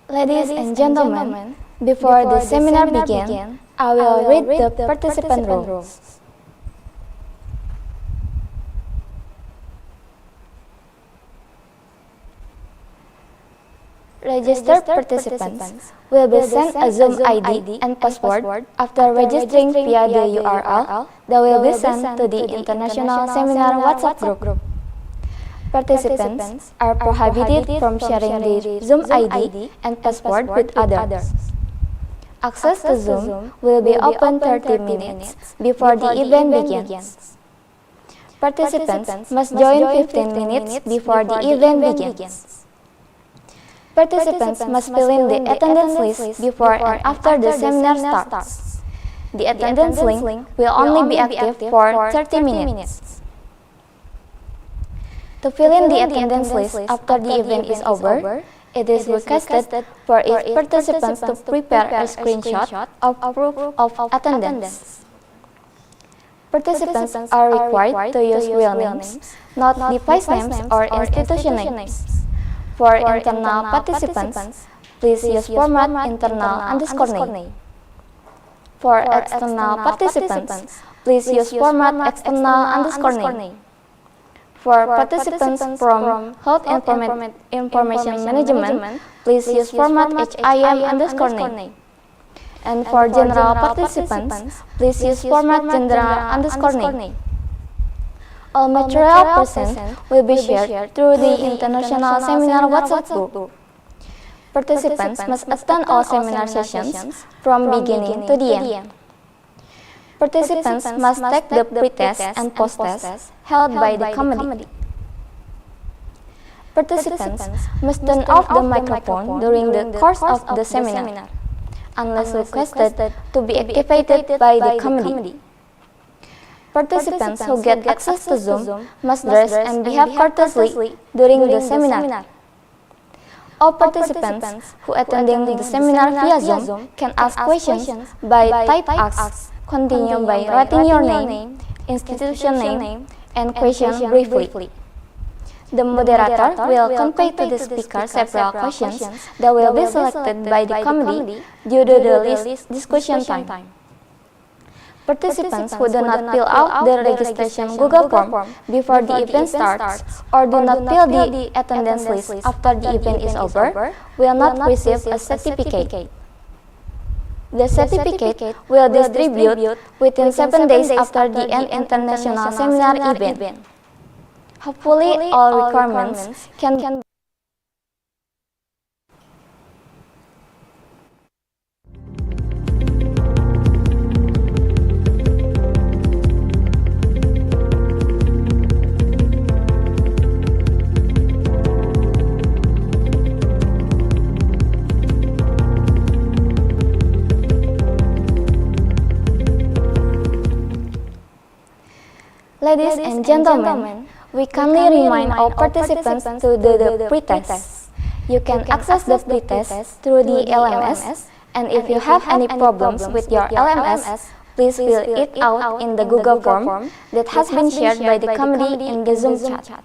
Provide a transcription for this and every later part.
Ladies and gentlemen, before the seminar begins, I will read the participant rules. Registered participants will be sent a Zoom ID and password after registering via the URL that will be sent to the International Seminar WhatsApp group. Participants are prohibited from sharing the Zoom ID and password with others. Access to Zoom will be open 30 minutes before the event begins. Participants must join 15 minutes before the event begins. Participants must fill in the attendance list before and after the seminar starts. The attendance link will only be active for 30 minutes. To fill in the attendance list after the event is over, it is requested for each participant to prepare a screenshot of proof of attendance. Participants are required to use real names, not device names or institution names. For internal participants, please use format internal_name. For external participants, please use format external_name. For participants from Health Information Management, please use format HIM_name. And for general participants, please use format general_name. All material present will be shared through the International Seminar WhatsApp group. Participants must attend all seminar sessions from beginning to the end. Participants must take the pre-test and post-test held by the committee. Participants must turn off the microphone during the course of the seminar, unless requested to be activated by the committee. Participants who get access to Zoom must dress and behave courteously during the seminar. All participants who attending the seminar via Zoom can ask questions by type ask, continue by writing your name, institution name, and question briefly. The moderator will convey to the speaker several questions that will be selected by the committee due to the list discussion time. Participants who do not fill out the registration Google form before the event starts or do not fill the attendance list after the event is over will not receive a certificate. The certificate will distribute within 7 days after the international seminar event. Hopefully, all requirements can Ladies and gentlemen, we kindly remind all participants to do the pre-test. You can access the pre-test through the LMS, and if you have any problems with your LMS, please fill it out in the Google form that has been shared by the committee in the Zoom chat.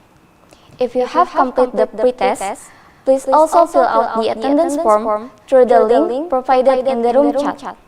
If you have completed the pre-test, please also fill out the attendance form through the link provided in the room chat.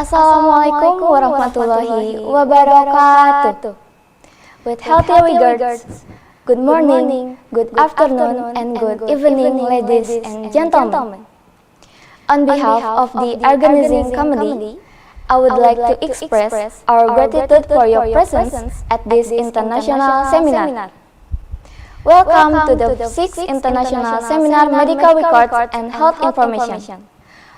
Assalamualaikum warahmatullahi wabarakatuh. With healthy regards, good morning, good afternoon, and good evening, ladies and gentlemen. On behalf of the organizing committee, I would like to express our gratitude for your presence at this international seminar. Welcome to the 6th International Seminar Medical Records and Health Information,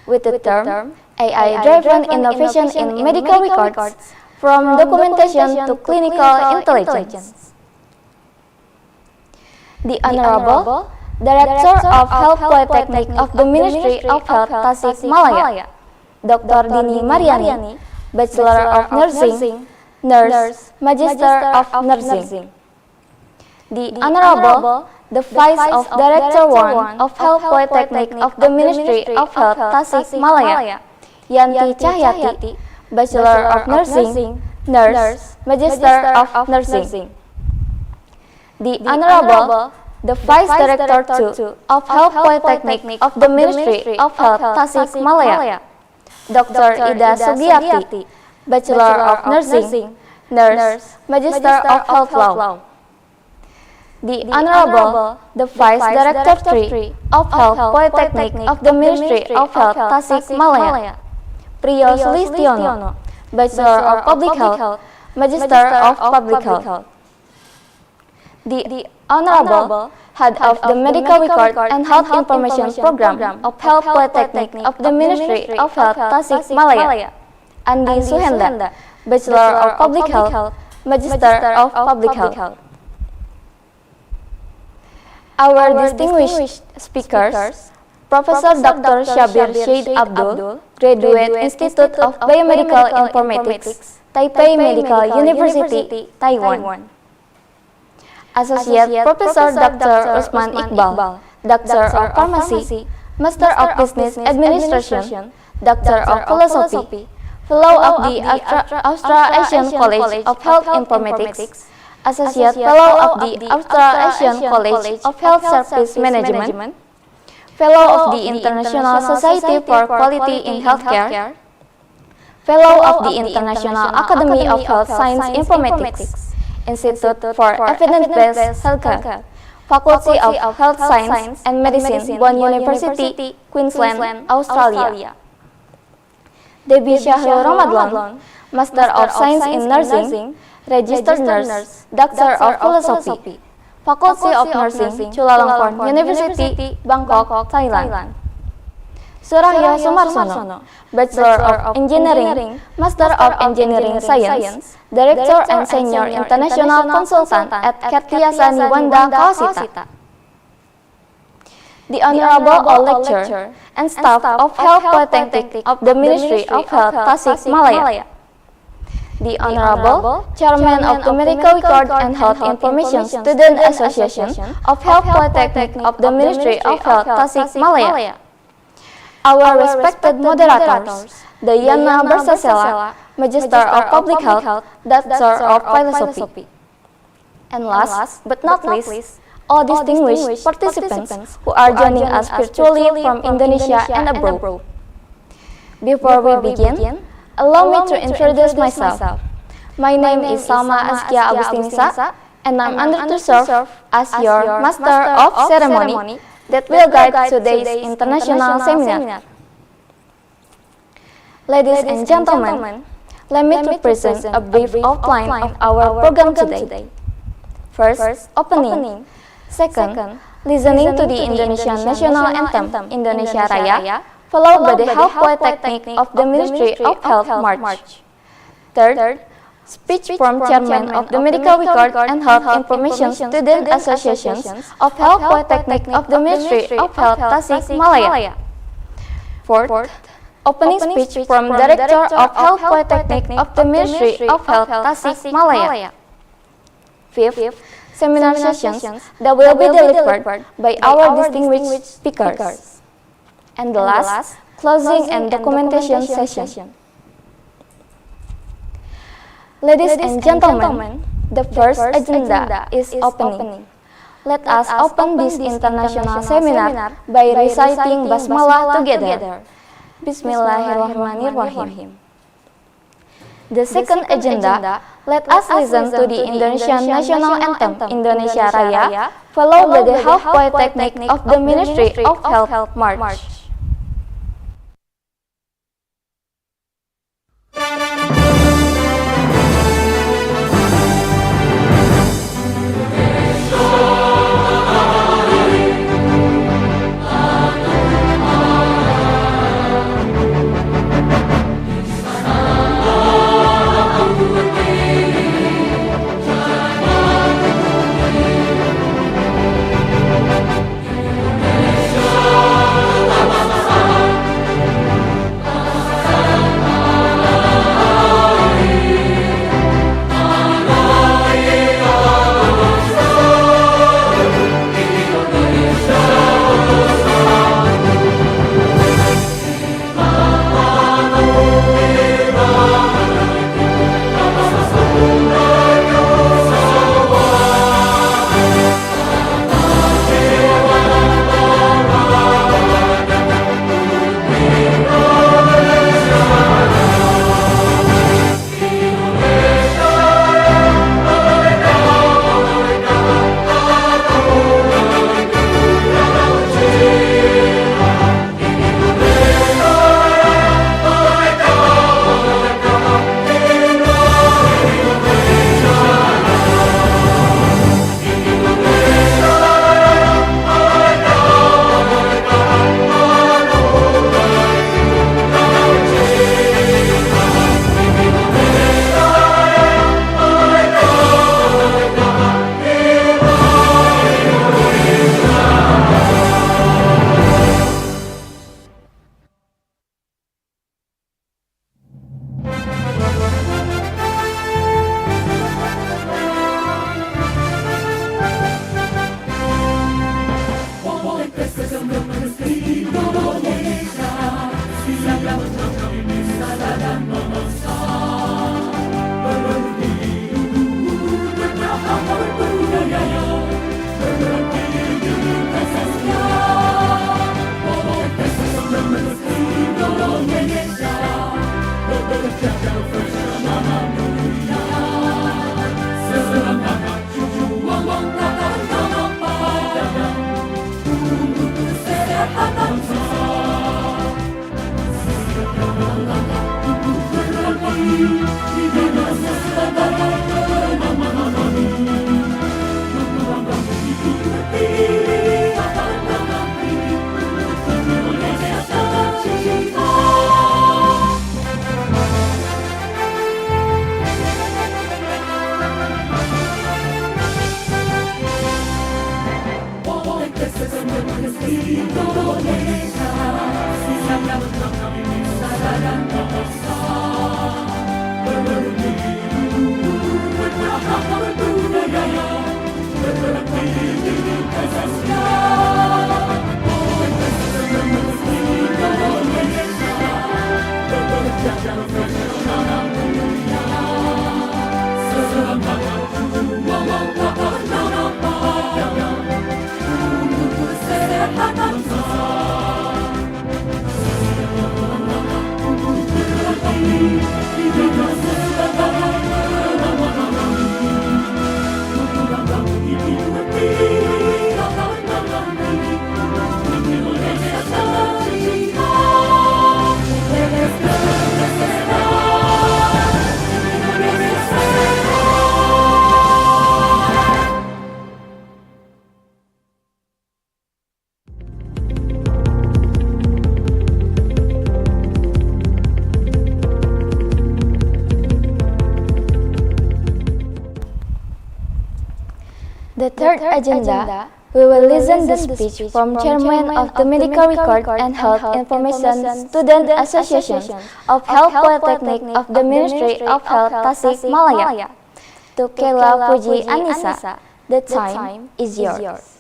with the term AI-driven innovation in medical records, from documentation to clinical intelligence. The Honorable Director of Health Polytechnic of the Ministry of Health Tasik Malaya, Dr. Dini Mariani, Bachelor of Nursing, Nurse, Magister of Nursing. The Honorable the Vice of Director 1 of Health Polytechnic of the Ministry of Health Tasik Malaya, Yanti Cahyati, Bachelor of Nursing, Nurse, Magister of Nursing. The Honorable the Vice Director 2 of Health Polytechnic of the Ministry of Health Tasik Malaya, Dr. Ida Sugiyarti, Bachelor of Nursing, Nurse, Magister of Health Law. The Honorable the Vice Director 3 of Health Polytechnic of the Ministry of Health Tasik Malaya, Priyo Sulistiono, Bachelor of Public Health, Magister of Public Health. The Honorable Head of the Medical Record and Health Information Program of Health Polytechnic of the Ministry of Health Tasik Malaya, Andi Suhenda, Bachelor of Public Health, Magister of Public Health. Our distinguished speakers, Professor Dr. Syabir Syed Abdul, Graduate Institute of Biomedical Informatics, Taipei Medical University, Taiwan. Associate Professor Dr. Usman Iqbal, Doctor of Pharmacy, Master of Business Administration, Doctor of Philosophy, Fellow of the Austro-Asian College of Health Informatics, Associate Fellow of the Austro-Asian College of Health Service Management, Fellow of the International Society for Quality in Healthcare, Fellow of the International Academy of Health Science Informatics, Institute for Evidence-Based Healthcare, Faculty of Health Science and Medicine, Bond University, Queensland, Australia. Debbie Syahrul Ramadlan, Master of Science in Nursing, Registered Nurse, Doctor of Philosophy, Faculty of Nursing, Chulalongkorn University, Bangkok, Thailand. Surahya Sumarsono, Bachelor of Engineering, Master of Engineering Science, Director and Senior International Consultant at Kertiasa Niwanda Kawasita. The Honorable all Lecturer and Staff of Health Polytechnic of the Ministry of Health Tasik Malaya. The Honorable Chairman of the Medical Record and Health Information Student Association of Health Polytechnic of the Ministry of Health Tasik Malaya. Our respected moderators, Dayana Bersasela, Magister of Public Health, Doctor of Philosophy. And last but not least, all distinguished participants who are joining us virtually from Indonesia and abroad. Before we begin, allow me to introduce myself. My name is Salma Askia Agustinisa, and I'm honored to serve as your Master of Ceremony that will guide today's international seminar. Ladies and gentlemen, let me to present a brief outline of our program today. First, opening. Second, listening to the Indonesian National Anthem, Indonesia Raya, followed by the Health Polytechnic of the Ministry of Health March. Third, speech from Chairman of the Medical Record and Health Information Student Associations of Health Polytechnic of the Ministry of Health Tasik Malaya. Fourth, opening speech from Director of Health Polytechnic of the Ministry of Health Tasik Malaya. Fifth, seminar sessions that will be delivered by our distinguished speakers. And the last, closing and documentation session. Ladies and gentlemen, the first agenda is opening. Let us open this international seminar by reciting Basmalah together. Bismillahirrahmanirrahim. The second agenda, let us listen to the Indonesian National Anthem, Indonesia Raya, followed by the half pyrotechnic of the Ministry of Health March. The third agenda, we will listen the speech from Chairman of the Medical Record and Health Information Student Association of Health Polytechnic of the Ministry of Health Tasik Malaya. To Kela Puji Anissa, the time is yours.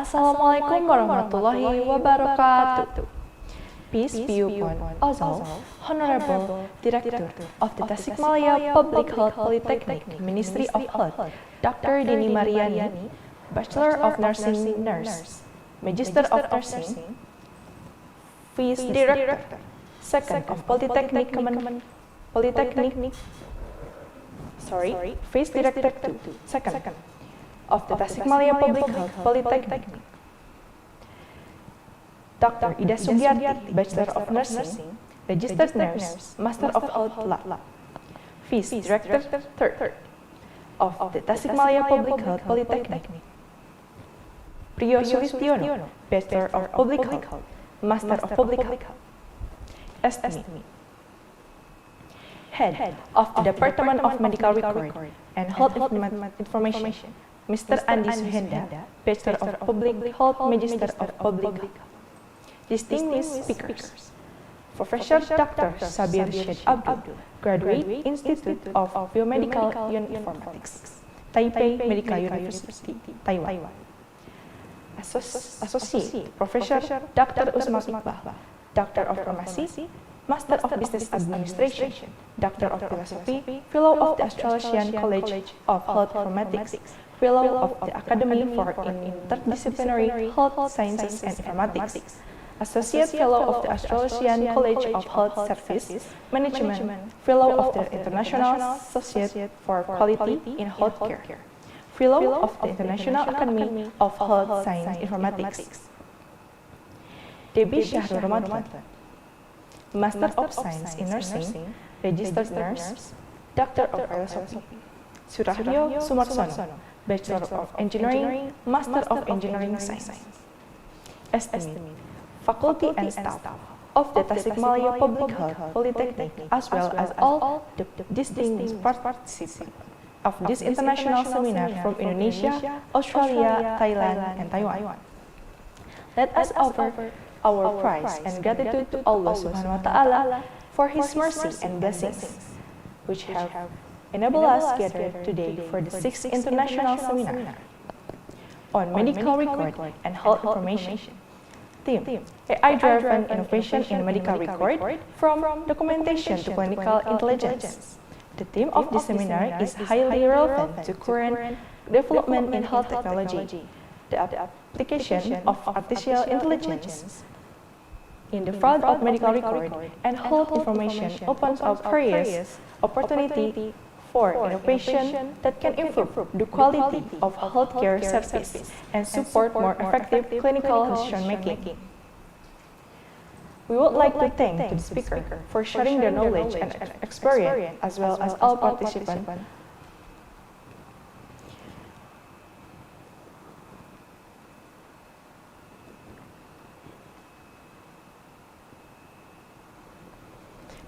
Assalamualaikum warahmatullahi wabarakatuh. Peace be upon us all, Honorable Director of the Tasikmalaya Public Health Polytechnic, Ministry of Health, Dr. Dini Mariani, Bachelor of Nursing Nurse, Magister of Nursing, Vice Director, Second of Polytechnic, Vice Director 2, Second of the Tasikmalaya Public Health Polytechnic, Dr. Ida Sugiarti, Bachelor of Nursing, Registered Nurse, Master of Health Lab, Vice Director 3rd of the Tasikmalaya Public Health Polytechnic, Priyo Sulistiono, Bachelor of Public Health, Master of Public Health, Estimate, Head of the Department of Medical Record and Health Information, Mr. Andi Suhenda, Bachelor of Public Health, Magister of Public Health. Distinguished speakers, Professor Dr. Sabir Syed Abdul, Graduate Institute of Biomedical Informatics, Taipei Medical University, Taiwan. Associate Professor Dr. Usman Iqbal, Doctor of Pharmacy, Master of Business Administration, Doctor of Philosophy, Fellow of the Australasian College of Health Informatics, Fellow of the Academy for Interdisciplinary Health Sciences and Informatics, Associate Fellow of the Australasian College of Health Service Management, Fellow of the International Society for Quality in Healthcare, Fellow of the International Academy of Health Science Informatics. Debbie Syahrul Ramadan, Master of Science in Nursing, Registered Nurse, Doctor of Philosophy. Surahyo Sumarsono, Bachelor of Engineering, Master of Engineering Science. Estimate, Faculty and Staff of the Tasikmalaya Public Health Polytechnic, as well as all the distinguished participants of this international seminar from Indonesia, Australia, Thailand, and Taiwan. Let us offer our praise and gratitude to Allah Subhanahu wa Ta'ala for His mercy and blessings, which have enabled us gather today for the 6th International Seminar on Medical Record and Health Information. Theme: AI-driven innovation in medical record from documentation to clinical intelligence. The theme of this seminar is highly relevant to current development in health technology, the application of artificial intelligence in the field of medical record and health information opens up various opportunity for innovation that can improve the quality of healthcare services and support more effective clinical decision-making. We would like to thank the speaker for sharing their knowledge and experience, as well as all participants.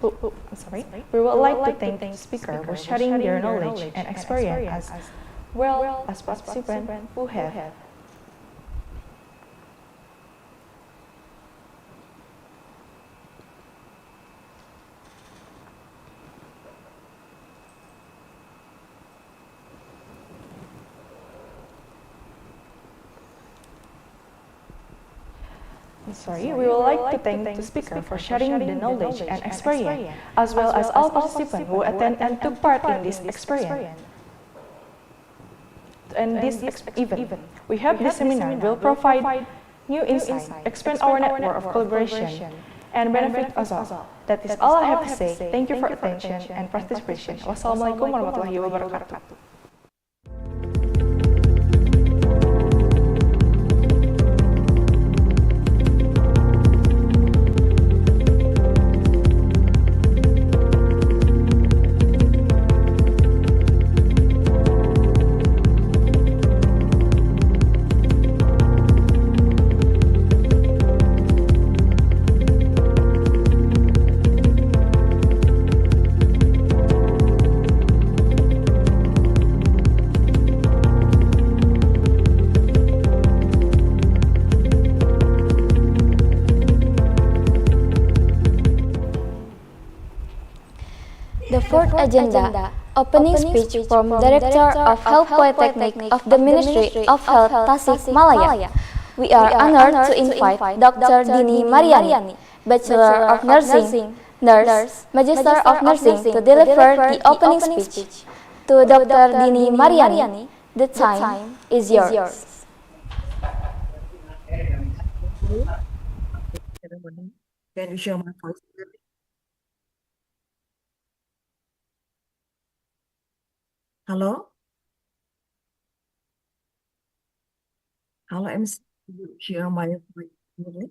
We would like to thank the speaker for sharing their knowledge and experience, as well as participants who have. We would like to thank the speaker for sharing the knowledge and experience, as well as all participants who attend and took part in this experience. And this event, we hope this seminar will provide new insight, expand our network of collaboration, and benefit us all. That is all I have to say. Thank you for attention and participation. Wassalamualaikum warahmatullahi wabarakatuh. The fourth agenda, opening speech from Director of Health Polytechnic of the Ministry of Health Tasik Malaya, We are honored to invite Dr. Dini Mariani, Bachelor of Nursing, Nurse, Magister of Nursing to deliver the opening speech. To Dr. Dini Mariani, the time is yours. Can you share my voice? Halo? Halo MC, can you share my voice clearly?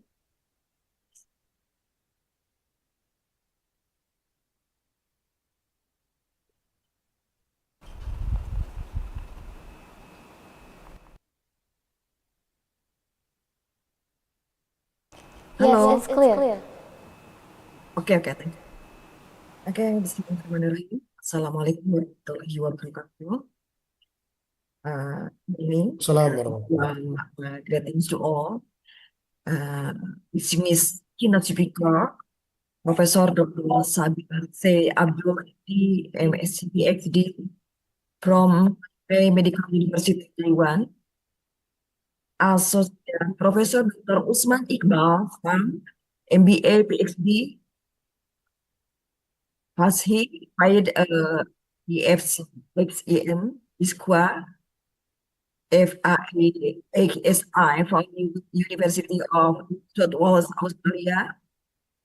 Halo? Yes, it's clear. Oke, thank you. Oke, bismillahirrahmanirrahim. Assalamualaikum warahmatullahi wabarakatuh. Ini Assalamualaikum. greetings to all. Distinguished keynote speaker, Professor Dr. Sabir C. Abdul Hadi, MSc PhD from Medical University Taiwan. Associate Professor Dr. Usman Iqbal from MBA PhD has he hired EFC, FEM, ISQA, FASI from University of South Wales, Australia.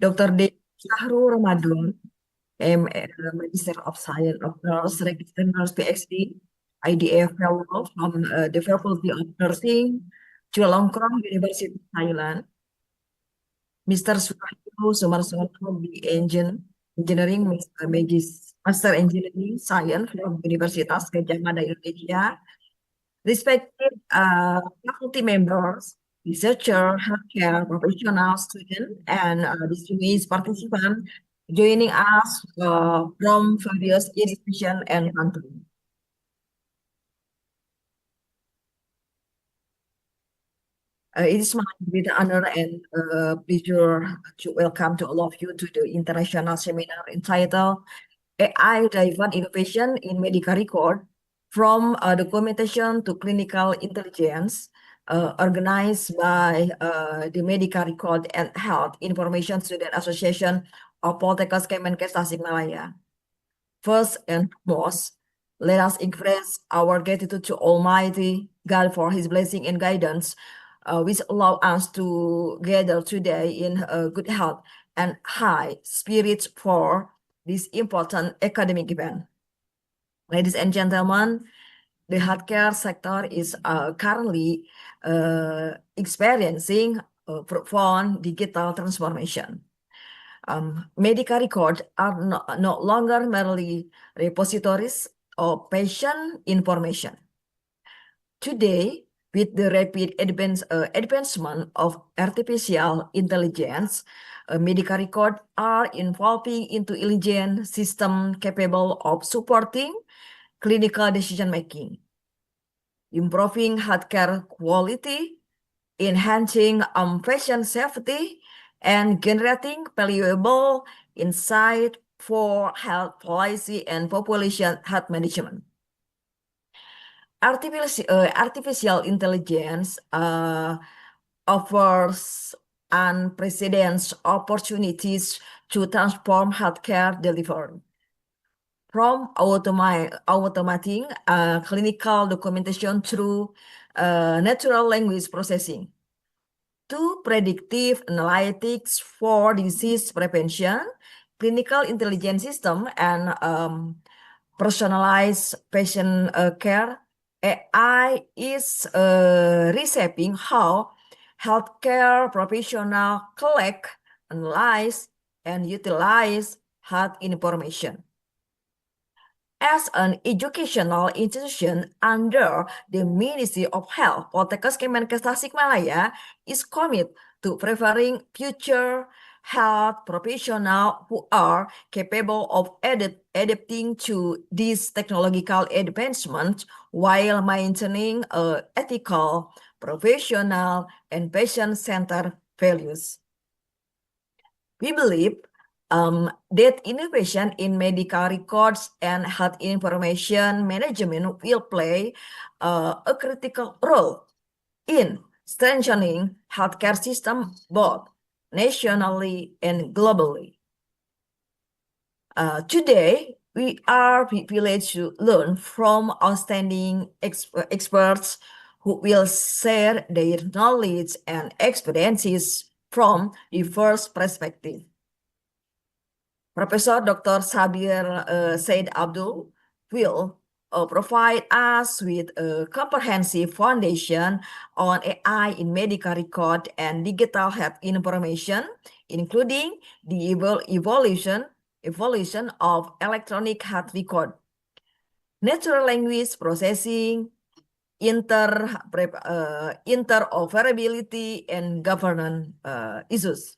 Dr. D. Syahrul Ramadan, Magister of Science of Nurse, Registered Nurse PhD, IDF Fellow from the Faculty of Nursing, Chulalongkorn University, Thailand. Mr. Suharto Sumarsono, Engineering, Master Engineering Science from Universitas Gadjah Mada, Indonesia. Respected faculty members, researcher, healthcare professional, student, and distinguished participants joining us from various institutions and countries. It is my great honor and pleasure to welcome to all of you to the international seminar entitled AI-Driven Innovation in Medical Record from Documentation to Clinical Intelligence, organized by the Medical Record and Health Information Student Association of Poltekkes Kemenkes Tasikmalaya. First and foremost, let us express our gratitude to Almighty God for His blessing and guidance, which allow us to gather today in good health and high spirits for this important academic event. Ladies and gentlemen, the healthcare sector is currently experiencing profound digital transformation. Medical records are no longer merely repositories of patient information. Today, with the rapid advancement of artificial intelligence, medical records are evolving into intelligent systems capable of supporting clinical decision-making, improving healthcare quality, enhancing patient safety, and generating valuable insight for health policy and population health management. Artificial intelligence offers unprecedented opportunities to transform healthcare delivery. From automating clinical documentation through natural language processing to predictive analytics for disease prevention, clinical intelligence system, and personalized patient care, AI is reshaping how healthcare professionals collect, analyze, and utilize health information. As an educational institution under the Ministry of Health, Poltekkes Kemenkes Tasikmalaya is committed to preparing future health professionals who are capable of adapting to these technological advancements while maintaining ethical, professional, and patient-centered values. We believe that innovation in medical records and health information management will play a critical role in strengthening healthcare system both nationally and globally. Today, we are privileged to learn from outstanding experts who will share their knowledge and experiences from diverse perspectives. Professor Dr. Sabir Said Abdul will provide us with a comprehensive foundation on AI in medical record and digital health information, including the evolution of electronic health record, natural language processing, interoperability, and governance issues.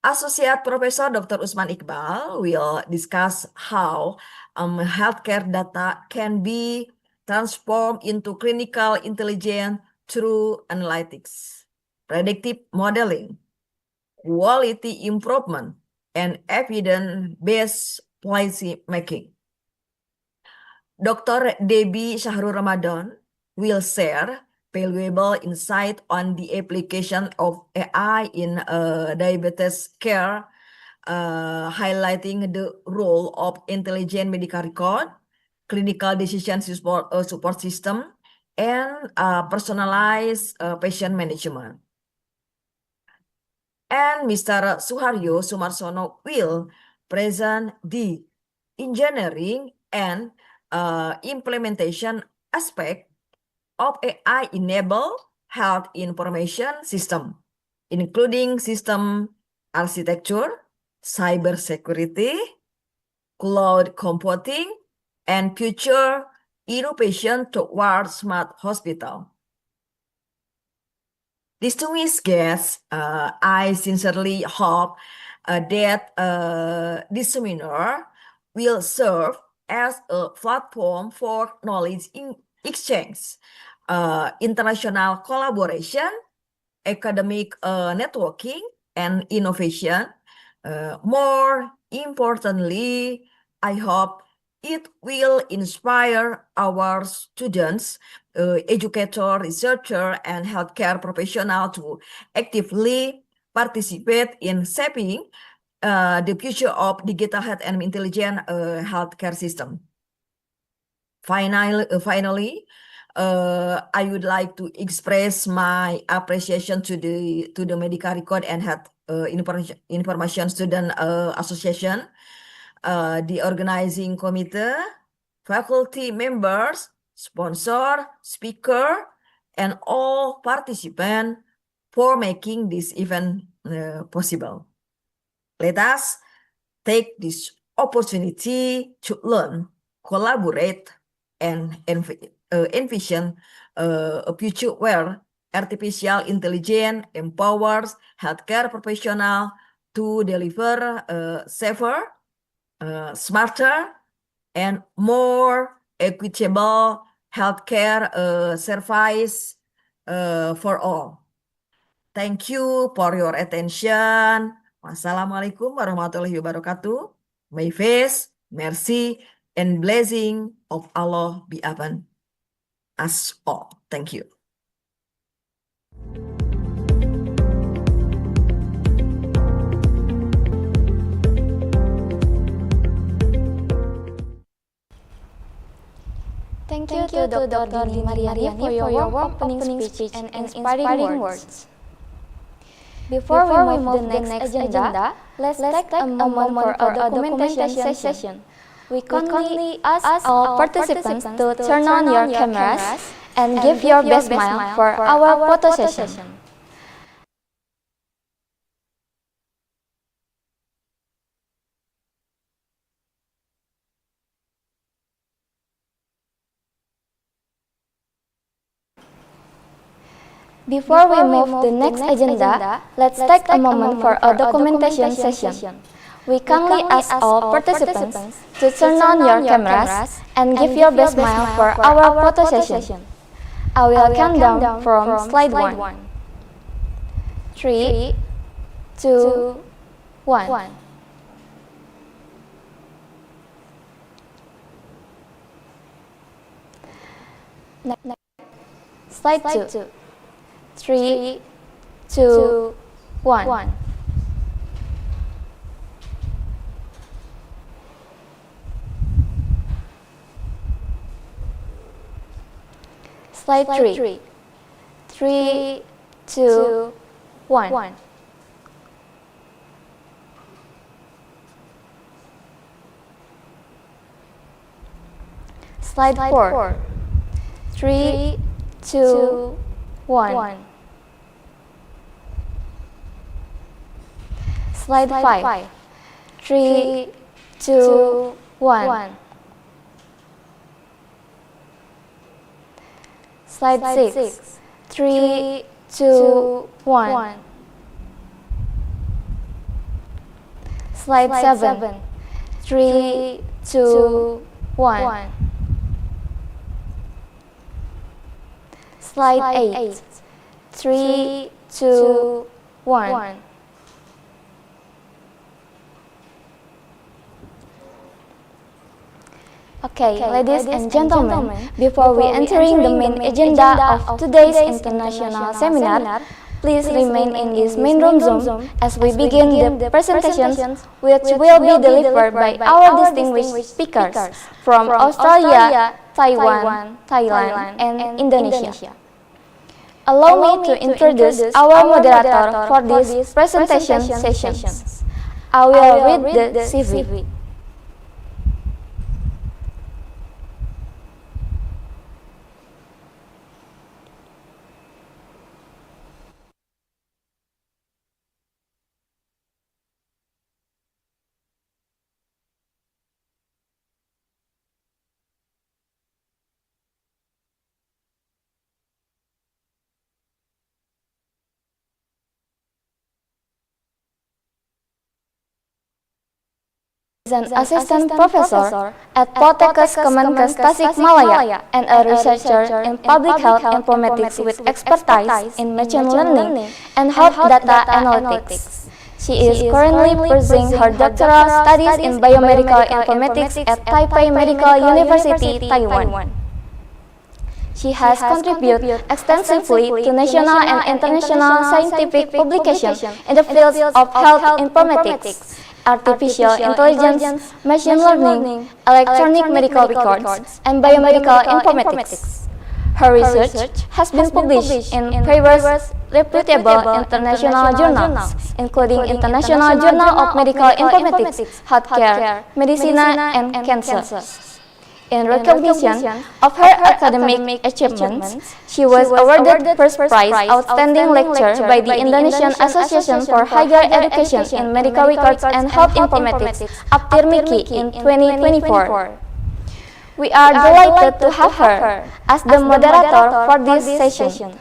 Associate Professor Dr. Usman Iqbal will discuss how healthcare data can be transformed into clinical intelligence through analytics, predictive modeling, quality improvement, and evidence-based policy making. Dr. Debbie Shahrul Ramadan will share valuable insight on the application of AI in diabetes care, highlighting the role of intelligent medical record, clinical decision support system, and personalized patient management. And Mr. Suharyo Sumarsono will present the engineering and implementation aspect of AI-enabled health information system, including system architecture, cybersecurity, cloud computing, and future innovation towards smart hospital. Distinguished guests, I sincerely hope that this seminar will serve as a platform for knowledge exchange, international collaboration, academic networking, and innovation. More importantly, I hope it will inspire our students, educator, researcher, and healthcare professional to actively participate in shaping the future of digital health and intelligent healthcare system. Finally, I would like to express my appreciation to the Medical Record and Health Information Student Association, the organizing committee, faculty members, sponsor, speaker, and all participants for making this event possible. Let us take this opportunity to learn, collaborate, and envision a future where artificial intelligence empowers healthcare professionals to deliver safer, smarter, and more equitable healthcare service for all. Thank you for your attention. Wassalamualaikum warahmatullahi wabarakatuh. May peace, mercy, and blessing of Allah be upon us all. Thank you. Thank you to Dr. Dini Mariani for your warm opening speech and inspiring words. Before we move to the next agenda, let's take a moment for a documentation session. We kindly ask all participants to turn on your cameras and give your best smile for our photo session. Before we move to the next agenda, let's take a moment for a documentation session. We kindly ask all participants to turn on your cameras and give your best smile for our photo session. I will count down from slide 1. 3, 2, 1. Slide 2. 3, 2, 1. Slide 3. 3, 2, 1. Slide 4. 3, 2, 1. Slide 5. 3, 2, 1. Slide 6. 3, 2, 1. Slide 7. 3, 2, 1. Slide 8. 3, 2, 1. Okay, ladies and gentlemen, before we entering the main agenda of today's international seminar, please remain in this main room Zoom as we begin the presentations which will be delivered by our distinguished speakers from Australia, Taiwan, Thailand, and Indonesia. Allow me to introduce our moderator for this presentation sessions. I will read the CV. Is an assistant professor at Poltekkes Kemenkes Tasikmalaya and a researcher in public health informatics with expertise in machine learning and health data analytics. She is currently pursuing her doctoral studies in biomedical informatics at Taipei Medical University, Taiwan. She has contributed extensively to national and international scientific publications in the fields of health informatics, artificial intelligence, machine learning, electronic medical records, and biomedical informatics. Her research has been published in various reputable international journals, including International Journal of Medical Informatics, Healthcare, Medicine, and Cancer. In recognition of her academic achievements, she was awarded First Prize Outstanding Lecturer by the Indonesian Association for Higher Education in Medical Records and Health Informatics, APTIRMIKI, in 2024. We are delighted to have her as the moderator for this session.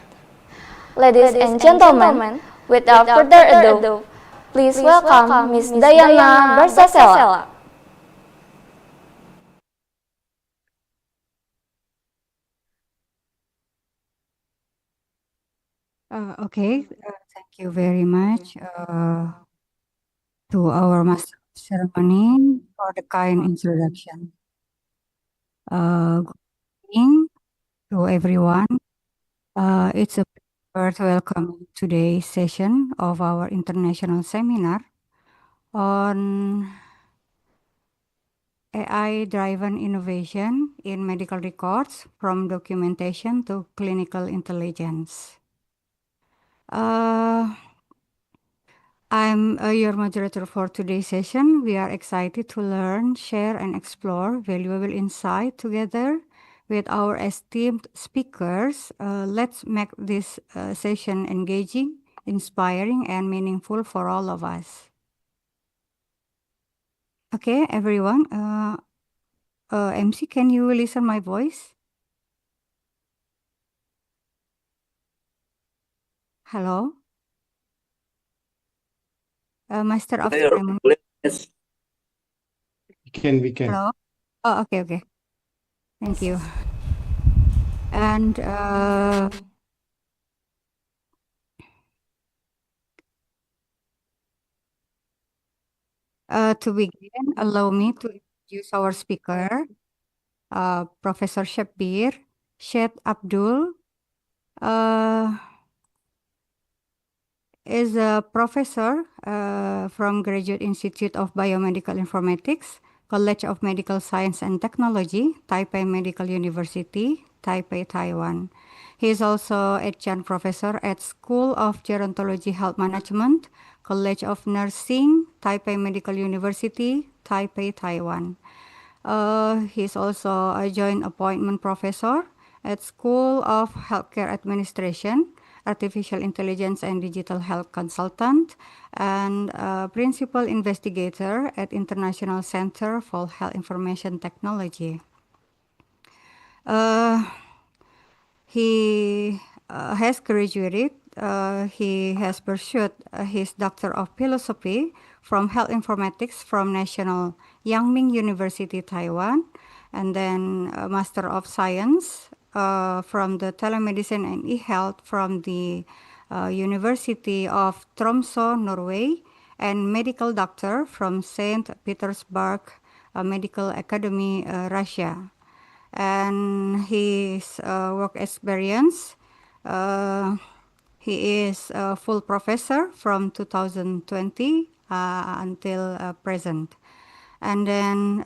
Ladies and gentlemen, without further ado, please welcome Ms. Diana Bersasela. Thank you very much to our master of ceremony for the kind introduction. Good evening to everyone. It's a pleasure to welcome today's session of our international seminar on AI-driven innovation in medical records from documentation to clinical intelligence. I'm your moderator for today's session. We are excited to learn, share, and explore valuable insight together with our esteemed speakers. Let's make this session engaging, inspiring, and meaningful for all of us. Okay, everyone. MC, can you listen my voice? Hello? Master of Ceremony. Yes. We can. Hello? Oh, okay. Thank you. And to begin, allow me to introduce our speaker, Professor Shabbir Syed Abdul. is a professor from Graduate Institute of Biomedical Informatics, College of Medical Science and Technology, Taipei Medical University, Taipei, Taiwan. He is also adjunct professor at School of Gerontology Health Management, College of Nursing, Taipei Medical University, Taipei, Taiwan. He is also a joint appointment professor at School of Healthcare Administration, Artificial Intelligence and Digital Health Consultant, and principal investigator at International Center for Health Information Technology. He has graduated. He has pursued his Doctor of Philosophy from Health Informatics from National Yangming University, Taiwan, and then a Master of Science from the Telemedicine and eHealth from the University of Tromsø, Norway, and Medical Doctor from St. Petersburg Medical Academy, Russia. And his work experience, he is a full professor from 2020 until present. And then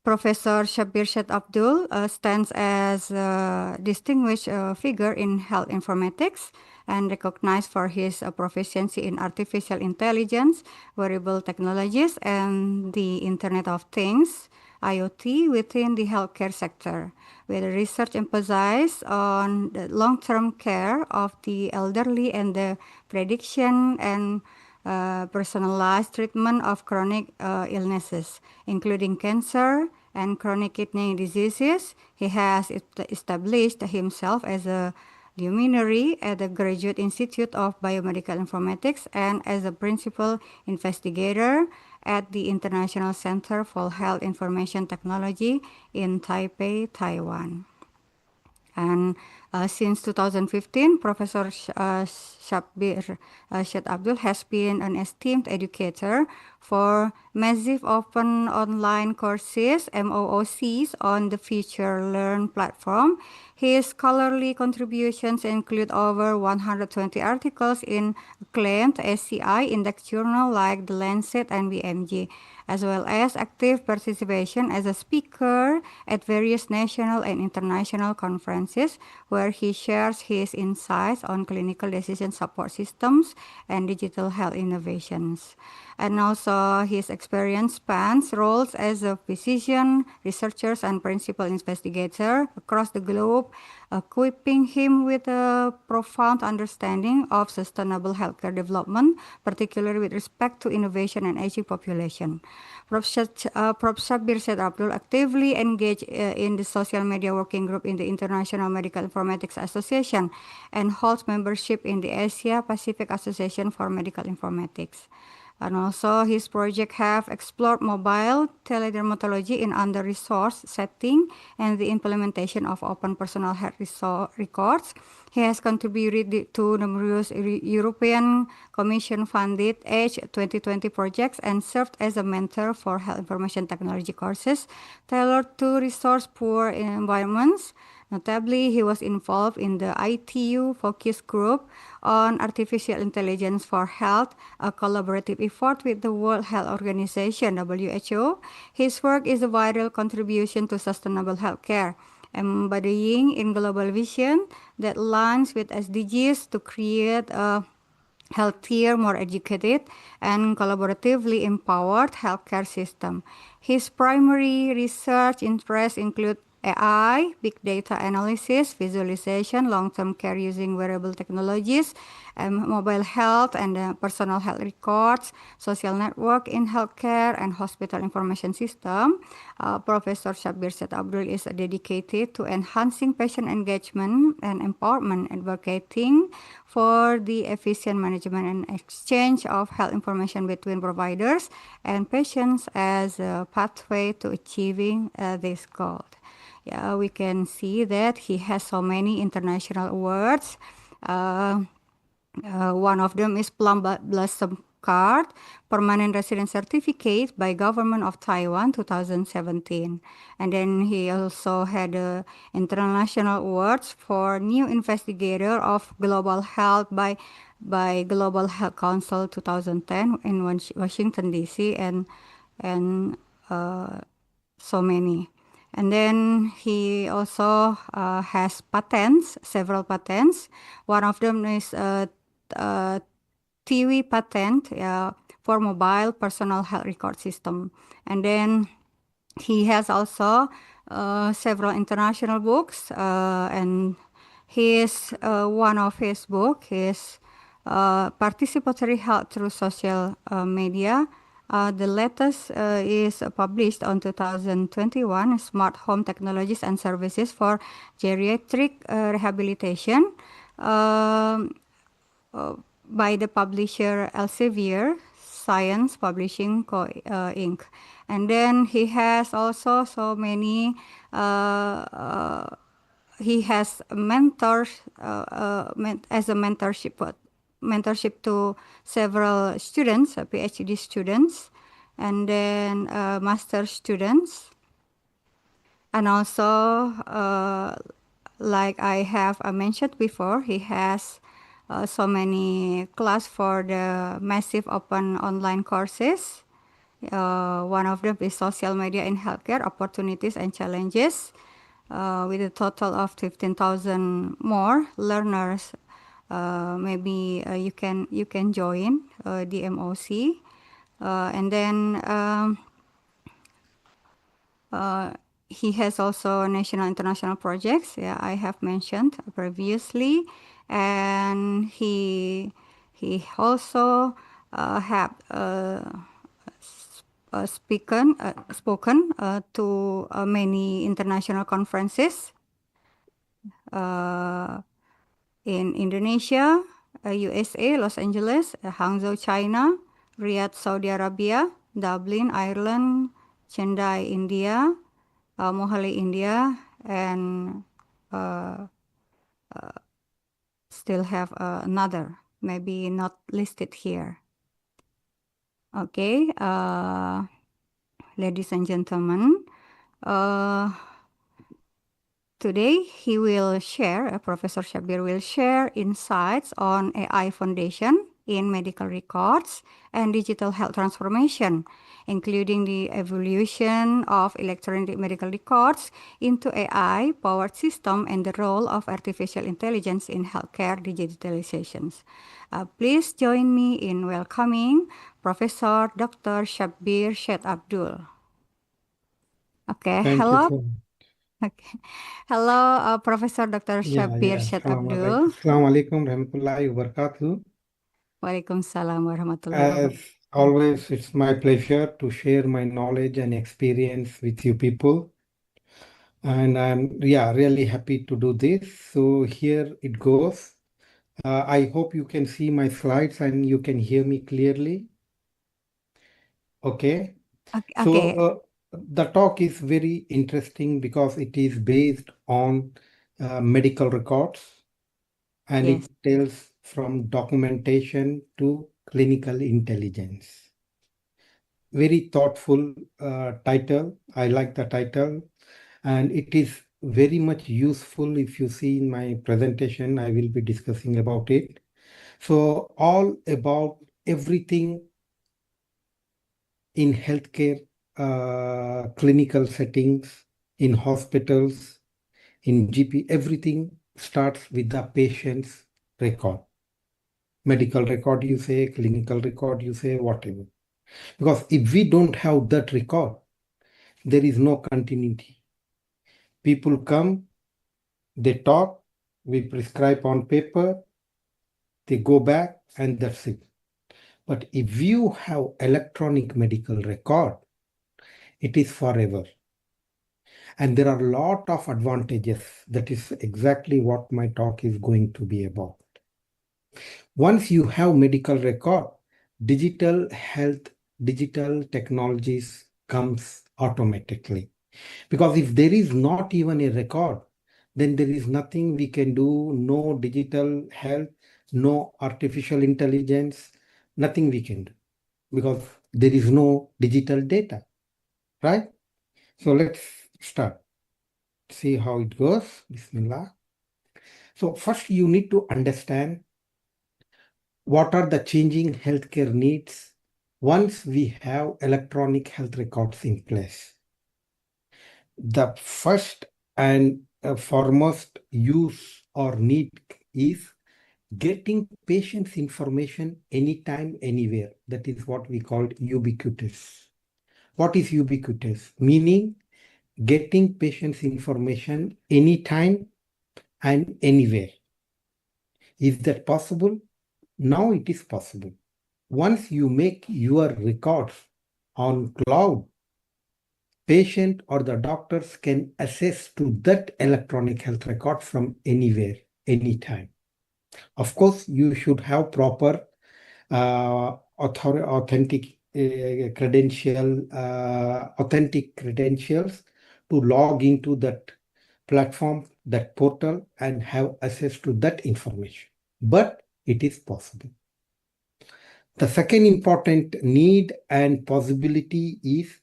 Professor Shabir Syed Abdul stands as a distinguished figure in health informatics and recognized for his proficiency in artificial intelligence, wearable technologies, and the Internet of Things, IoT, within the healthcare sector, with research emphasized on the long-term care of the elderly and the prediction and personalized treatment of chronic illnesses, including cancer and chronic kidney diseases. He has established himself as a luminary at the Graduate Institute of Biomedical Informatics and as a principal investigator at the International Center for Health Information Technology in Taipei, Taiwan. And since 2015, Professor Shabir Syed Abdul has been an esteemed educator for massive open online courses, MOOCs, on the Future Learn platform. His scholarly contributions include over 120 articles in acclaimed SCI index journal like The Lancet and BMJ, as well as active participation as a speaker at various national and international conferences where he shares his insights on clinical decision support systems and digital health innovations. And also his experience spans roles as a physician, researcher, and principal investigator across the globe, equipping him with a profound understanding of sustainable healthcare development, particularly with respect to innovation and aging population. Prof. Shabir Syed Abdul actively engaged in the social media working group in the International Medical Informatics Association and holds membership in the Asia Pacific Association for Medical Informatics. And also his project have explored mobile teledermatology in under-resourced setting and the implementation of open personal health records. He has contributed to numerous European Commission-funded Age 2020 projects and served as a mentor for health information technology courses tailored to resource-poor environments. Notably, he was involved in the ITU focus group on artificial intelligence for health, a collaborative effort with the World Health Organization, WHO. His work is a vital contribution to sustainable healthcare, embodying in global vision that aligns with SDGs to create a healthier, more educated, and collaboratively empowered healthcare system. His primary research interests include AI, big data analysis, visualization, long-term care using wearable technologies, mobile health and personal health records, social network in healthcare and hospital information system. Professor Shabir Syed Abdul is dedicated to enhancing patient engagement and empowerment, advocating for the efficient management and exchange of health information between providers and patients as a pathway to achieving this goal. Yeah, we can see that he has so many international awards. One of them is Plum Blossom card, permanent resident certificate by government of Taiwan 2017. And then he also had international awards for new investigator of global health by Global Health Council 2010 in Washington DC, and so many. And then he also has patents, several patents. One of them is TIWI patent for mobile personal health record system. And then he has also several international books, and one of his book is Participatory Health Through Social Media. The latest is published on 2021, Smart Home Technologies and Services for Geriatric Rehabilitation, by the publisher Elsevier Science Publishing Co. Inc. And then he has also so many, he has mentors as a mentorship to several students, PhD students, and then master students. And also, like I have mentioned before, he has so many class for the massive open online courses. One of them is Social Media in Healthcare, Opportunities and Challenges, with a total of 15,000 more learners. Maybe you can join DMOC, and then he has also national international projects. Yeah, I have mentioned previously, and he also have spoken to many international conferences in Indonesia, USA, Los Angeles, Hangzhou, China, Riyadh, Saudi Arabia, Dublin, Ireland, Chennai, India, Mohali, India, and still have another, maybe not listed here. Okay, ladies and gentlemen, today he will share, Professor Shabbir will share insights on AI Foundation in medical records and digital health transformation, including the evolution of electronic medical records into AI-powered system and the role of artificial intelligence in healthcare digitalizations. Please join me in welcoming Professor Dr. Shabbir Syed Abdul. Okay, Thank hello. you so Okay. Hello, Professor Dr. Shabbir Syed Abdul. Assalamualaikum warahmatullahi wabarakatuh. Waalaikumsalam warahmatullahi wabarakatuh. As always, it's my pleasure to share my knowledge and experience with you people. And I'm really happy to do this. So here it goes. I hope you can see my slides and you can hear me clearly. Okay. Okay. So the talk is very interesting because it is based on medical records, and Yes. it tells from documentation to clinical intelligence. Very thoughtful title. I like the title, and it is very much useful. If you see in my presentation, I will be discussing about it. So all about everything in healthcare, clinical settings, in hospitals, in GP, everything starts with the patient's record. Medical record, you say, clinical record, you say, whatever. Because if we don't have that record, there is no continuity. People come, they talk, we prescribe on paper, they go back, and that's it. But if you have electronic medical record, it is forever. And there are a lot of advantages. That is exactly what my talk is going to be about. Once you have medical record, digital health, digital technologies comes automatically. Because if there is not even a record, then there is nothing we can do, no digital health, no artificial intelligence, nothing we can do because there is no digital data, right? So let's start. See how it goes. Bismillah. So first you need to understand what are the changing healthcare needs once we have electronic health records in place. The first and foremost use or need is getting patient's information anytime, anywhere. That is what we call ubiquitous. What is ubiquitous? Meaning getting patient's information anytime and anywhere. Is that possible? Now it is possible. Once you make your records on cloud, patient or the doctors can access to that electronic health record from anywhere, anytime. Of course, you should have proper authentic authentic credentials to log into that platform, that portal, and have access to that information. But it is possible. The second important need and possibility is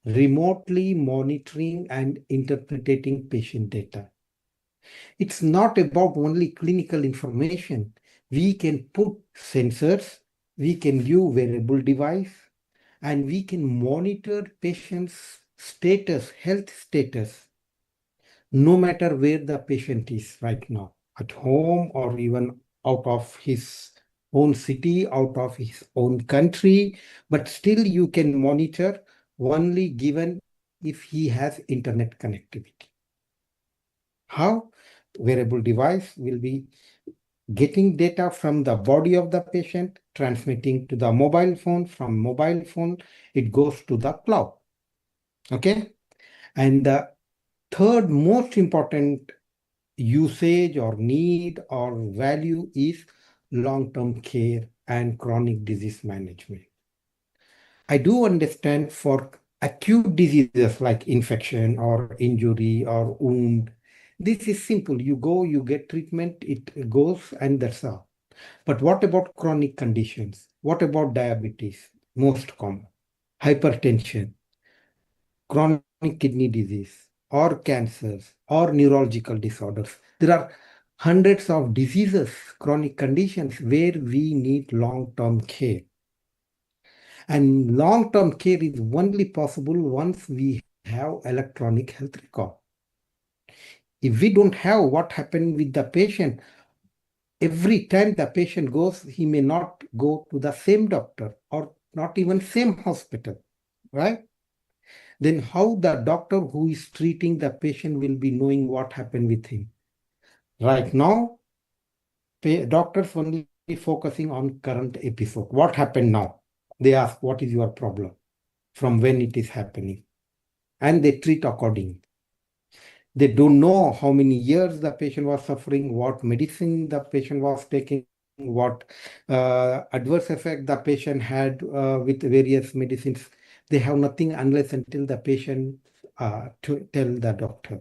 remotely monitoring and interpreting patient data. It's not about only clinical information. We can put sensors, we can view wearable device, and we can monitor patient's status, health status, no matter where the patient is right now, at home or even out of his own city, out of his own country, but still you can monitor only given if he has internet connectivity. How? Wearable device will be getting data from the body of the patient, transmitting to the mobile phone. From mobile phone, it goes to the cloud. Okay? And the third most important usage or need or value is long-term care and chronic disease management. I do understand for acute diseases like infection or injury or wound, this is simple. You go, you get treatment, it goes, and that's all. But what about chronic conditions? What about diabetes? Most common. Hypertension, chronic kidney disease, or cancers, or neurological disorders. There are hundreds of diseases, chronic conditions where we need long-term care. And long-term care is only possible once we have electronic health record. If we don't have what happened with the patient, every time the patient goes, he may not go to the same doctor or not even same hospital, right? Then how the doctor who is treating the patient will be knowing what happened with him? Right now, doctors only focusing on current episode. What happened now? They ask, what is your problem? From when it is happening? And they treat accordingly. They don't know how many years the patient was suffering, what medicine the patient was taking, what adverse effect the patient had with various medicines. They have nothing unless until the patient to tell the doctor.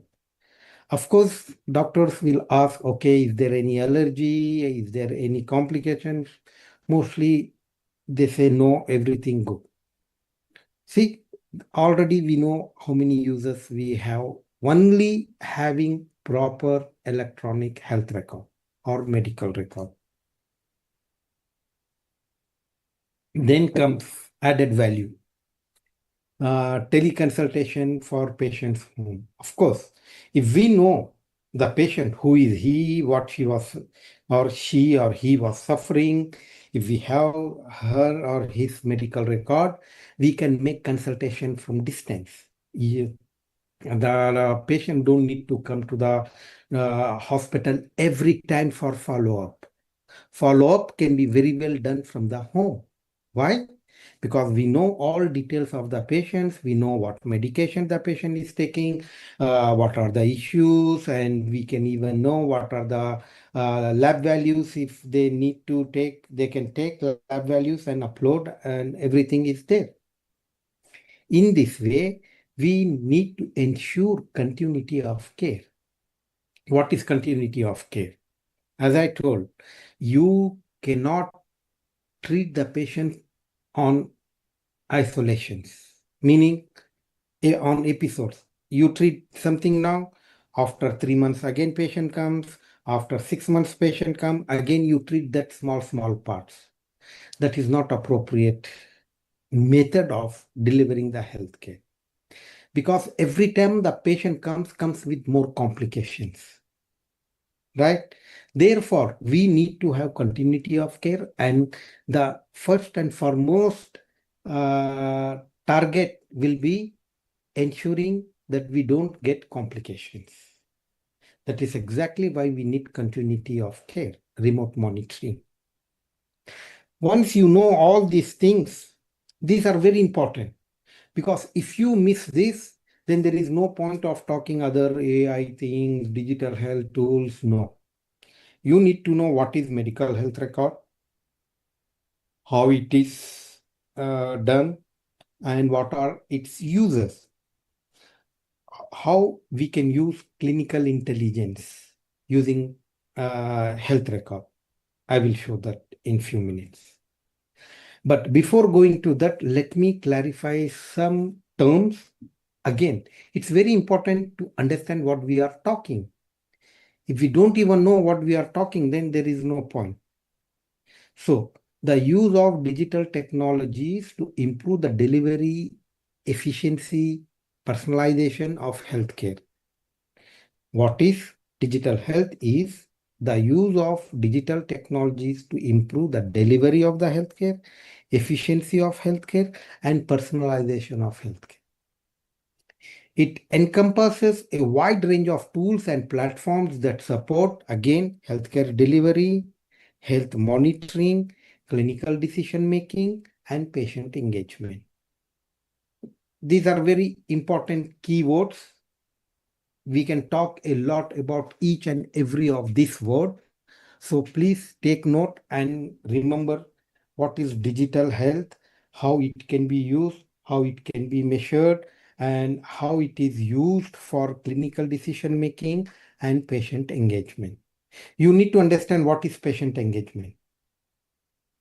Of course, doctors will ask, okay, is there any allergy? Is there any complications? Mostly they say no, everything good. See, already we know how many users we have only having proper electronic health record or medical record. Then comes added value. Teleconsultation for patients home. Of course, if we know the patient, who is he, what she was, or she or he was suffering, if we have her or his medical record, we can make consultation from distance. The patient don't need to come to the hospital every time for follow-up. Follow-up can be very well done from the home. Why? Because we know all details of the patients, we know what medication the patient is taking, what are the issues, and we can even know what are the lab values. If they need to take, they can take lab values and upload, and everything is there. In this way, we need to ensure continuity of care. What is continuity of care? As I told, you cannot treat the patient on isolations, meaning on episodes. You treat something now, after 3 months again patient comes, after 6 months patient come, again you treat that small parts. That is not appropriate method of delivering the healthcare. Because every time the patient comes with more complications, right? Therefore, we need to have continuity of care, and the first and foremost target will be ensuring that we don't get complications. That is exactly why we need continuity of care, remote monitoring. Once you know all these things, these are very important, because if you miss this, then there is no point of talking other AI things, digital health tools. No. You need to know what is medical health record, how it is done, and what are its uses. How we can use clinical intelligence using health record. I will show that in few minutes. But before going to that, let me clarify some terms. Again, it's very important to understand what we are talking. If we don't even know what we are talking, then there is no point. So, the use of digital technologies to improve the delivery, efficiency, personalization of healthcare. What is digital health is the use of digital technologies to improve the delivery of the healthcare, efficiency of healthcare, and personalization of healthcare. It encompasses a wide range of tools and platforms that support, again, healthcare delivery, health monitoring, clinical decision making, and patient engagement. These are very important keywords. We can talk a lot about each and every of these words. So please take note and remember what is digital health, how it can be used, how it can be measured, and how it is used for clinical decision making and patient engagement. You need to understand what is patient engagement.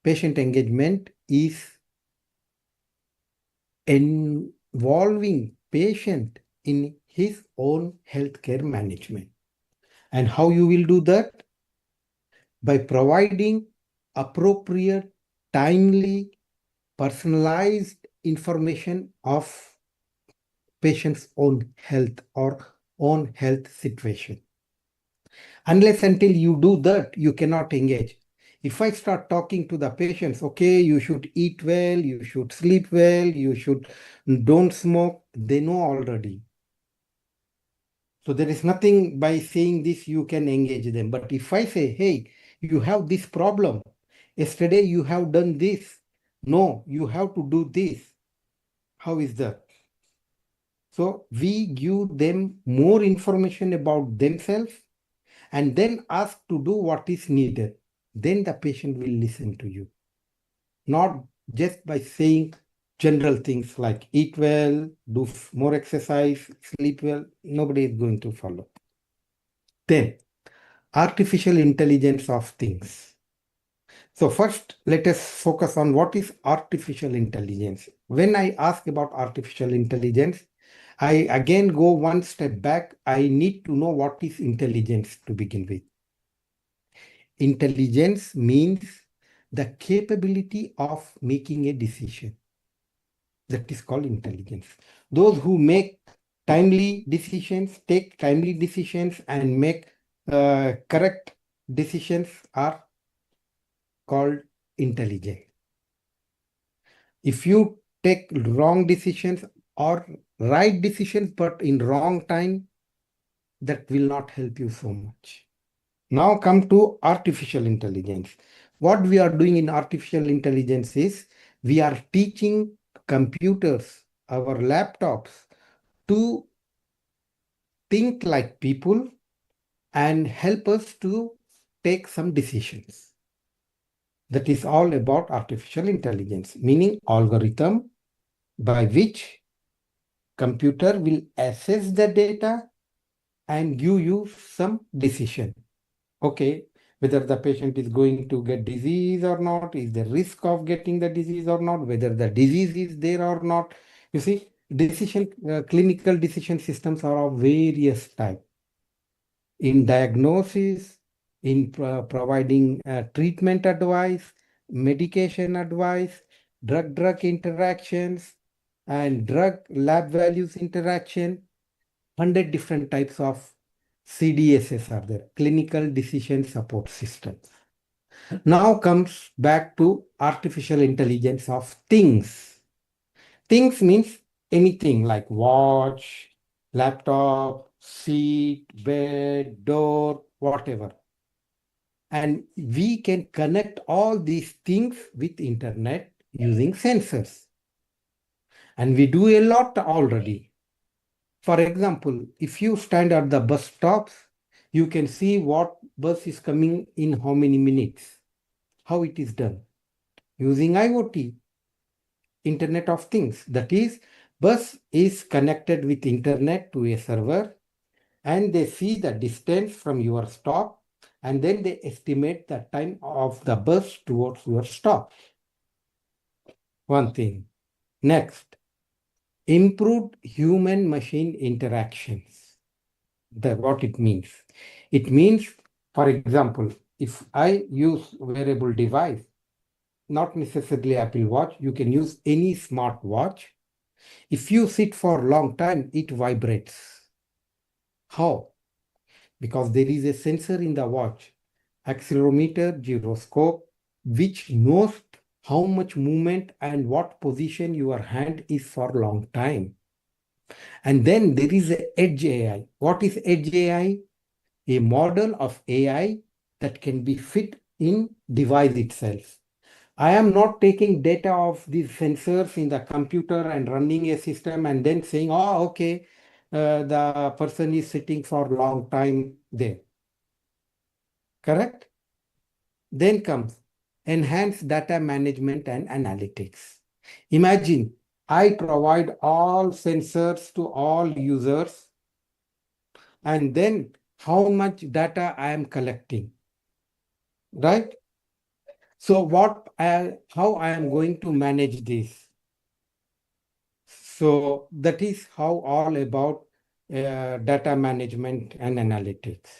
Patient engagement is involving patient in his own healthcare management. And how you will do that? By providing appropriate, timely, personalized information of patient's own health or own health situation. Unless until you do that, you cannot engage. If I start talking to the patients, okay, you should eat well, you should sleep well, you should don't smoke, they know already. So there is nothing by saying this you can engage them. But if I say, hey, you have this problem, yesterday you have done this, no, you have to do this. How is that? So we give them more information about themselves and then ask to do what is needed. Then the patient will listen to you. Not just by saying general things like eat well, do more exercise, sleep well. Nobody is going to follow. Then, artificial intelligence of things. So first, let us focus on what is artificial intelligence. When I ask about artificial intelligence, I again go one step back. I need to know what is intelligence to begin with. Intelligence means the capability of making a decision. That is called intelligence. Those who make timely decisions, take timely decisions, and make correct decisions are called intelligent. If you take wrong decisions or right decisions but in wrong time, that will not help you so much. Now come to artificial intelligence. What we are doing in artificial intelligence is we are teaching computers, our laptops, to think like people and help us to take some decisions. That is all about artificial intelligence, meaning algorithm by which computer will assess the data and give you some decision. Okay, whether the patient is going to get disease or not, is the risk of getting the disease or not, whether the disease is there or not. You see, clinical decision systems are of various types. In diagnosis, in providing treatment advice, medication advice, drug-drug interactions, and drug lab values interaction. 100 different types of CDSS are there, clinical decision support systems. Now comes back to artificial intelligence of things. Things means anything like watch, laptop, seat, bed, door, whatever. And we can connect all these things with internet using sensors. And we do a lot already. For example, if you stand at the bus stops, you can see what bus is coming in how many minutes, how it is done using IoT, Internet of Things. That is, bus is connected with internet to a server, and they see the distance from your stop, and then they estimate the time of the bus towards your stop. One thing. Next, improved human-machine interactions. What it means. It means, for example, if I use wearable device, not necessarily Apple Watch, you can use any smart watch. If you sit for a long time, it vibrates. How? Because there is a sensor in the watch, accelerometer, gyroscope, which knows how much movement and what position your hand is for a long time. And then there is a edge AI. What is edge AI? A model of AI that can be fit in device itself. I am not taking data of these sensors in the computer and running a system and then saying, oh, okay, the person is sitting for a long time there. Correct? Then comes enhanced data management and analytics. Imagine I provide all sensors to all users, and then how much data I am collecting, right? So how I am going to manage this? So that is how all about data management and analytics.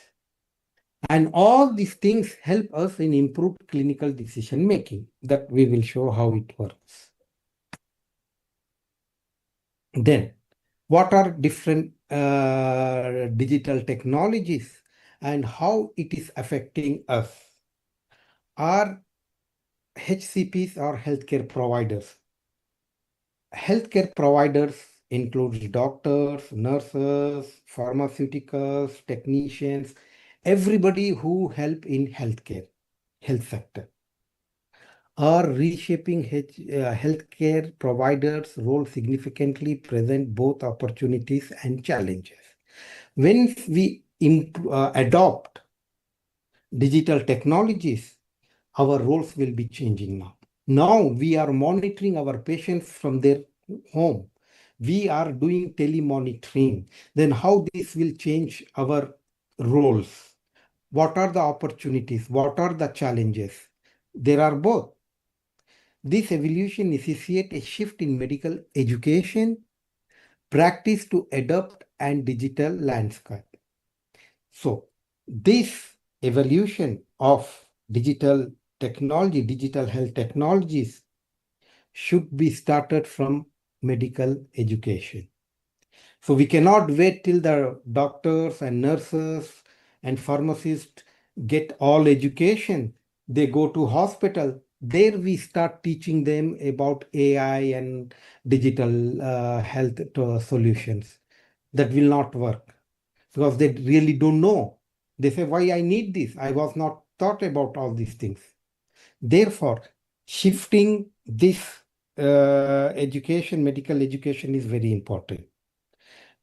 And all these things help us in improved clinical decision making. That we will show how it works. Then, what are different digital technologies and how it is affecting us? Our HCPs are healthcare providers. Healthcare providers include doctors, nurses, pharmaceuticals, technicians, everybody who help in health sector. Are reshaping healthcare providers' role significantly present both opportunities and challenges. When we adopt digital technologies, our roles will be changing now. Now we are monitoring our patients from their home. We are doing telemonitoring. Then how this will change our roles? What are the opportunities? What are the challenges? There are both. This evolution necessitates a shift in medical education, practice to adopt and digital landscape. So this evolution of digital technology, digital health technologies should be started from medical education. So we cannot wait till the doctors and nurses and pharmacists get all education. They go to hospital. There we start teaching them about AI and digital health solutions. That will not work because they really don't know. They say, why I need this? I was not thought about all these things. Therefore, shifting this medical education is very important.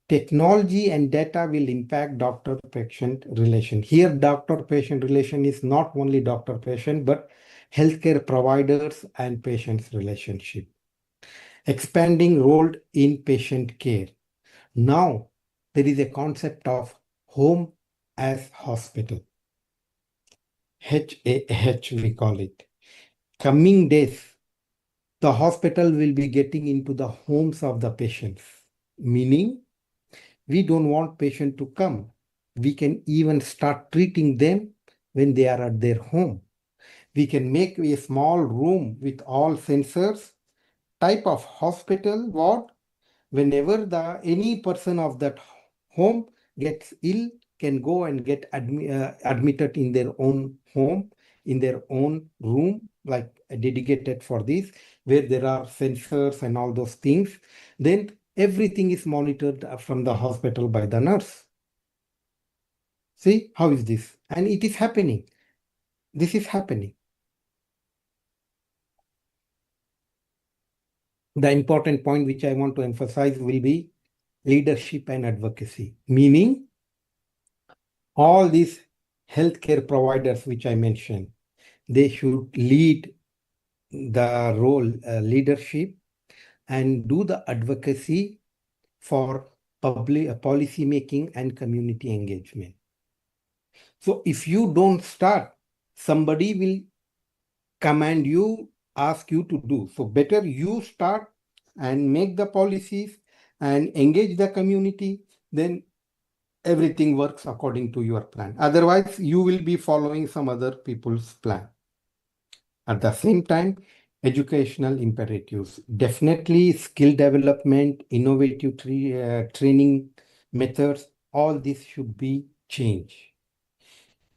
Technology and data will impact doctor-patient relation. Here, doctor-patient relation is not only doctor-patient, but healthcare providers and patients' relationship. Expanding role in patient care. Now, there is a concept of home as hospital. HAH we call it. Coming days, the hospital will be getting into the homes of the patients, meaning we don't want patient to come. We can even start treating them when they are at their home. We can make a small room with all sensors, type of hospital ward. Whenever any person of that home gets ill, can go and get admitted in their own home, in their own room, like dedicated for this, where there are sensors and all those things. Then everything is monitored from the hospital by the nurse. See, how is this? And it is happening. This is happening. The important point which I want to emphasize will be leadership and advocacy, meaning all these healthcare providers which I mentioned, they should lead the role leadership and do the advocacy for public policy making and community engagement. So if you don't start, somebody will command you, ask you to do. So better you start and make the policies and engage the community, then everything works according to your plan. Otherwise, you will be following some other people's plan. At the same time, educational imperatives. Definitely skill development, innovative training methods, all this should be changed.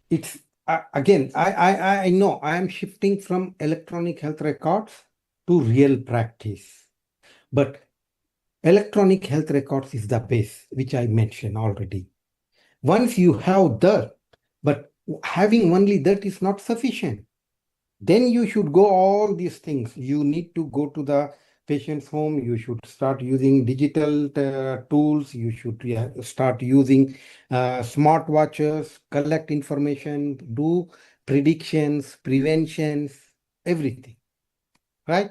It's again, I know I am shifting from electronic health records to real practice. But electronic health records is the base, which I mentioned already. Once you have that, but having only that is not sufficient. Then you should go all these things. You need to go to the patient's home. You should start using digital tools. You should start using smartwatches, collect information, do predictions, preventions, everything, right?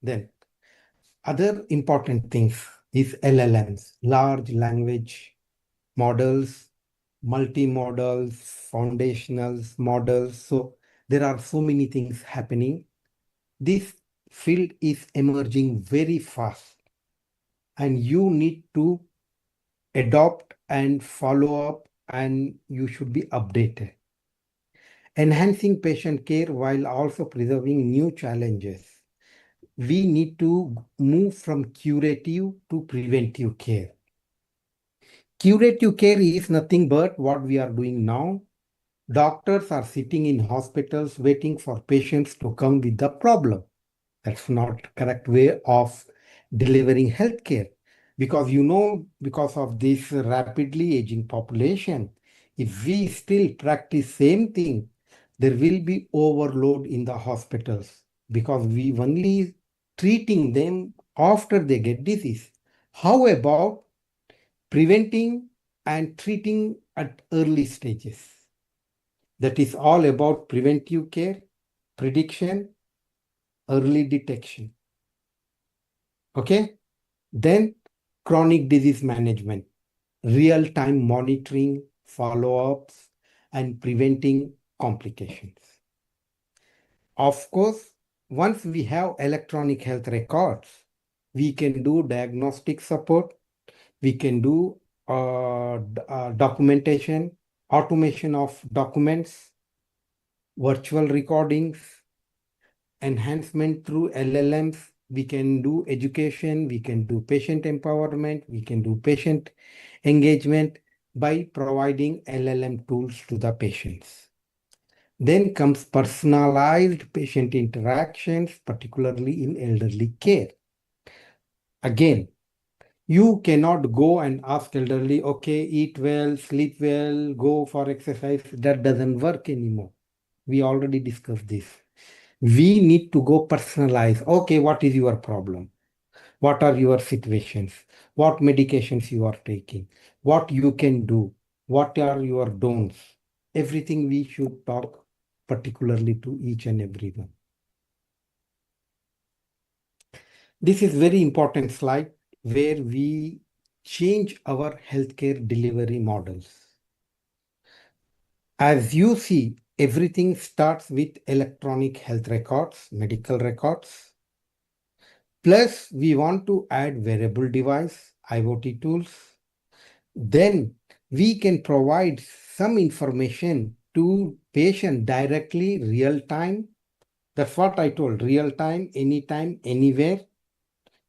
Then other important things is LLMs, large language models, multimodals, foundationals, models. So there are so many things happening. This field is emerging very fast, and you need to adopt and follow up, and you should be updated. Enhancing patient care while also preserving new challenges. We need to move from curative to preventive care. Curative care is nothing but what we are doing now. Doctors are sitting in hospitals waiting for patients to come with the problem. That's not correct way of delivering healthcare. Because because of this rapidly aging population, if we still practice same thing, there will be overload in the hospitals because we only treating them after they get disease. How about preventing and treating at early stages? That is all about preventive care, prediction, early detection. Okay? Then chronic disease management, real-time monitoring, follow-ups, and preventing complications. Of course, once we have electronic health records, we can do diagnostic support, we can do documentation, automation of documents, virtual recordings, enhancement through LLMs. We can do education, we can do patient empowerment, we can do patient engagement by providing LLM tools to the patients. Then comes personalized patient interactions, particularly in elderly care. Again, you cannot go and ask elderly, okay, eat well, sleep well, go for exercise. That doesn't work anymore. We already discussed this. We need to go personalize. Okay, what is your problem? What are your situations? What medications you are taking? What you can do? What are your don'ts? Everything we should talk particularly to each and everyone. This is very important slide where we change our healthcare delivery models. As you see, everything starts with electronic health records, medical records. Plus, we want to add wearable device, IoT tools. Then we can provide some information to patient directly, real time. That's what I told, real time, anytime, anywhere,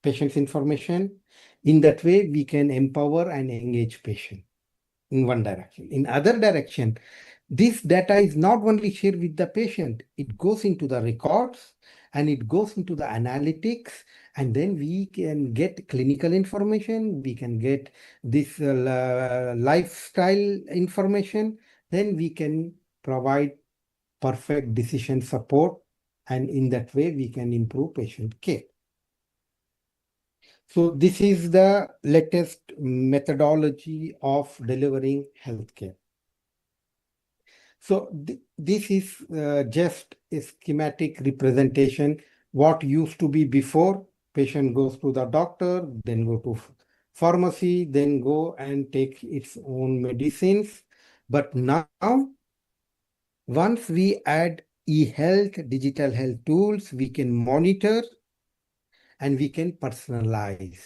patient's information. In that way, we can empower and engage patient in one direction. In other direction, this data is not only shared with the patient, it goes into the records and it goes into the analytics, and then we can get clinical information, we can get this lifestyle information, then we can provide perfect decision support, and in that way we can improve patient care. So this is the latest methodology of delivering healthcare. So this is just a schematic representation. What used to be before, patient goes to the doctor, then go to pharmacy, then go and take its own medicines. But now, once we add e-health, digital health tools, we can monitor and we can personalize.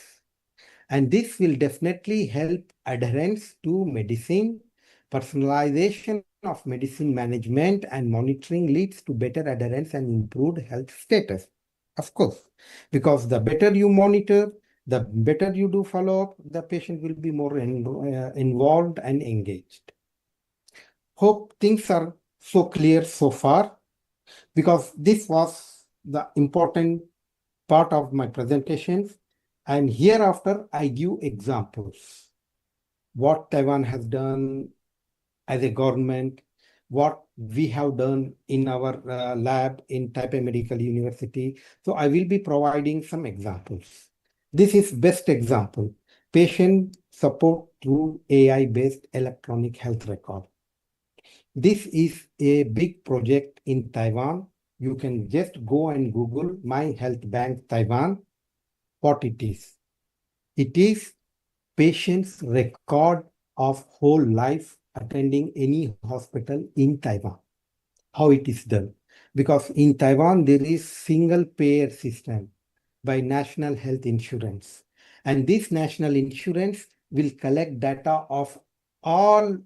And this will definitely help adherence to medicine. Personalization of medicine management and monitoring leads to better adherence and improved health status. Of course, because the better you monitor, the better you do follow-up, the patient will be more involved and engaged. Hope things are so clear so far, because this was the important part of my presentations. And hereafter, I give examples. What Taiwan has done as a government, what we have done in our lab in Taipei Medical University. So I will be providing some examples. This is best example, patient support through AI-based electronic health record. This is a big project in Taiwan. You can just go and Google My Health Bank Taiwan. What it is? It is patient's record of whole life attending any hospital in Taiwan. How it is done? Because in Taiwan, there is single payer system by National Health Insurance. And this national insurance will collect data of all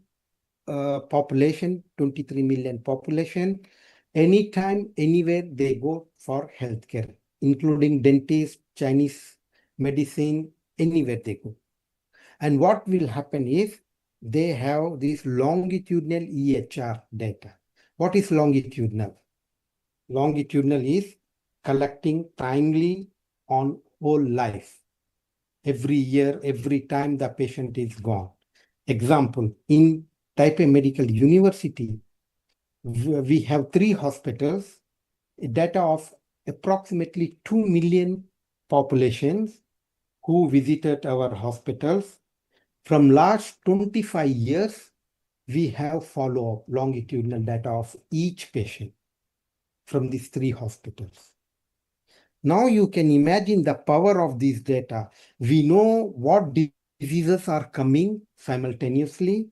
population, 23 million population, anytime, anywhere they go for healthcare, including dentist, Chinese medicine, anywhere they go. And what will happen is they have this longitudinal EHR data. What is longitudinal? Longitudinal is collecting timely on whole life. Every year, every time the patient is gone. Example, in Taipei Medical University, we have 3 hospitals, data of approximately 2 million populations who visited our hospitals. From last 25 years, we have follow-up longitudinal data of each patient from these 3 hospitals. Now you can imagine the power of this data. We know what diseases are coming simultaneously,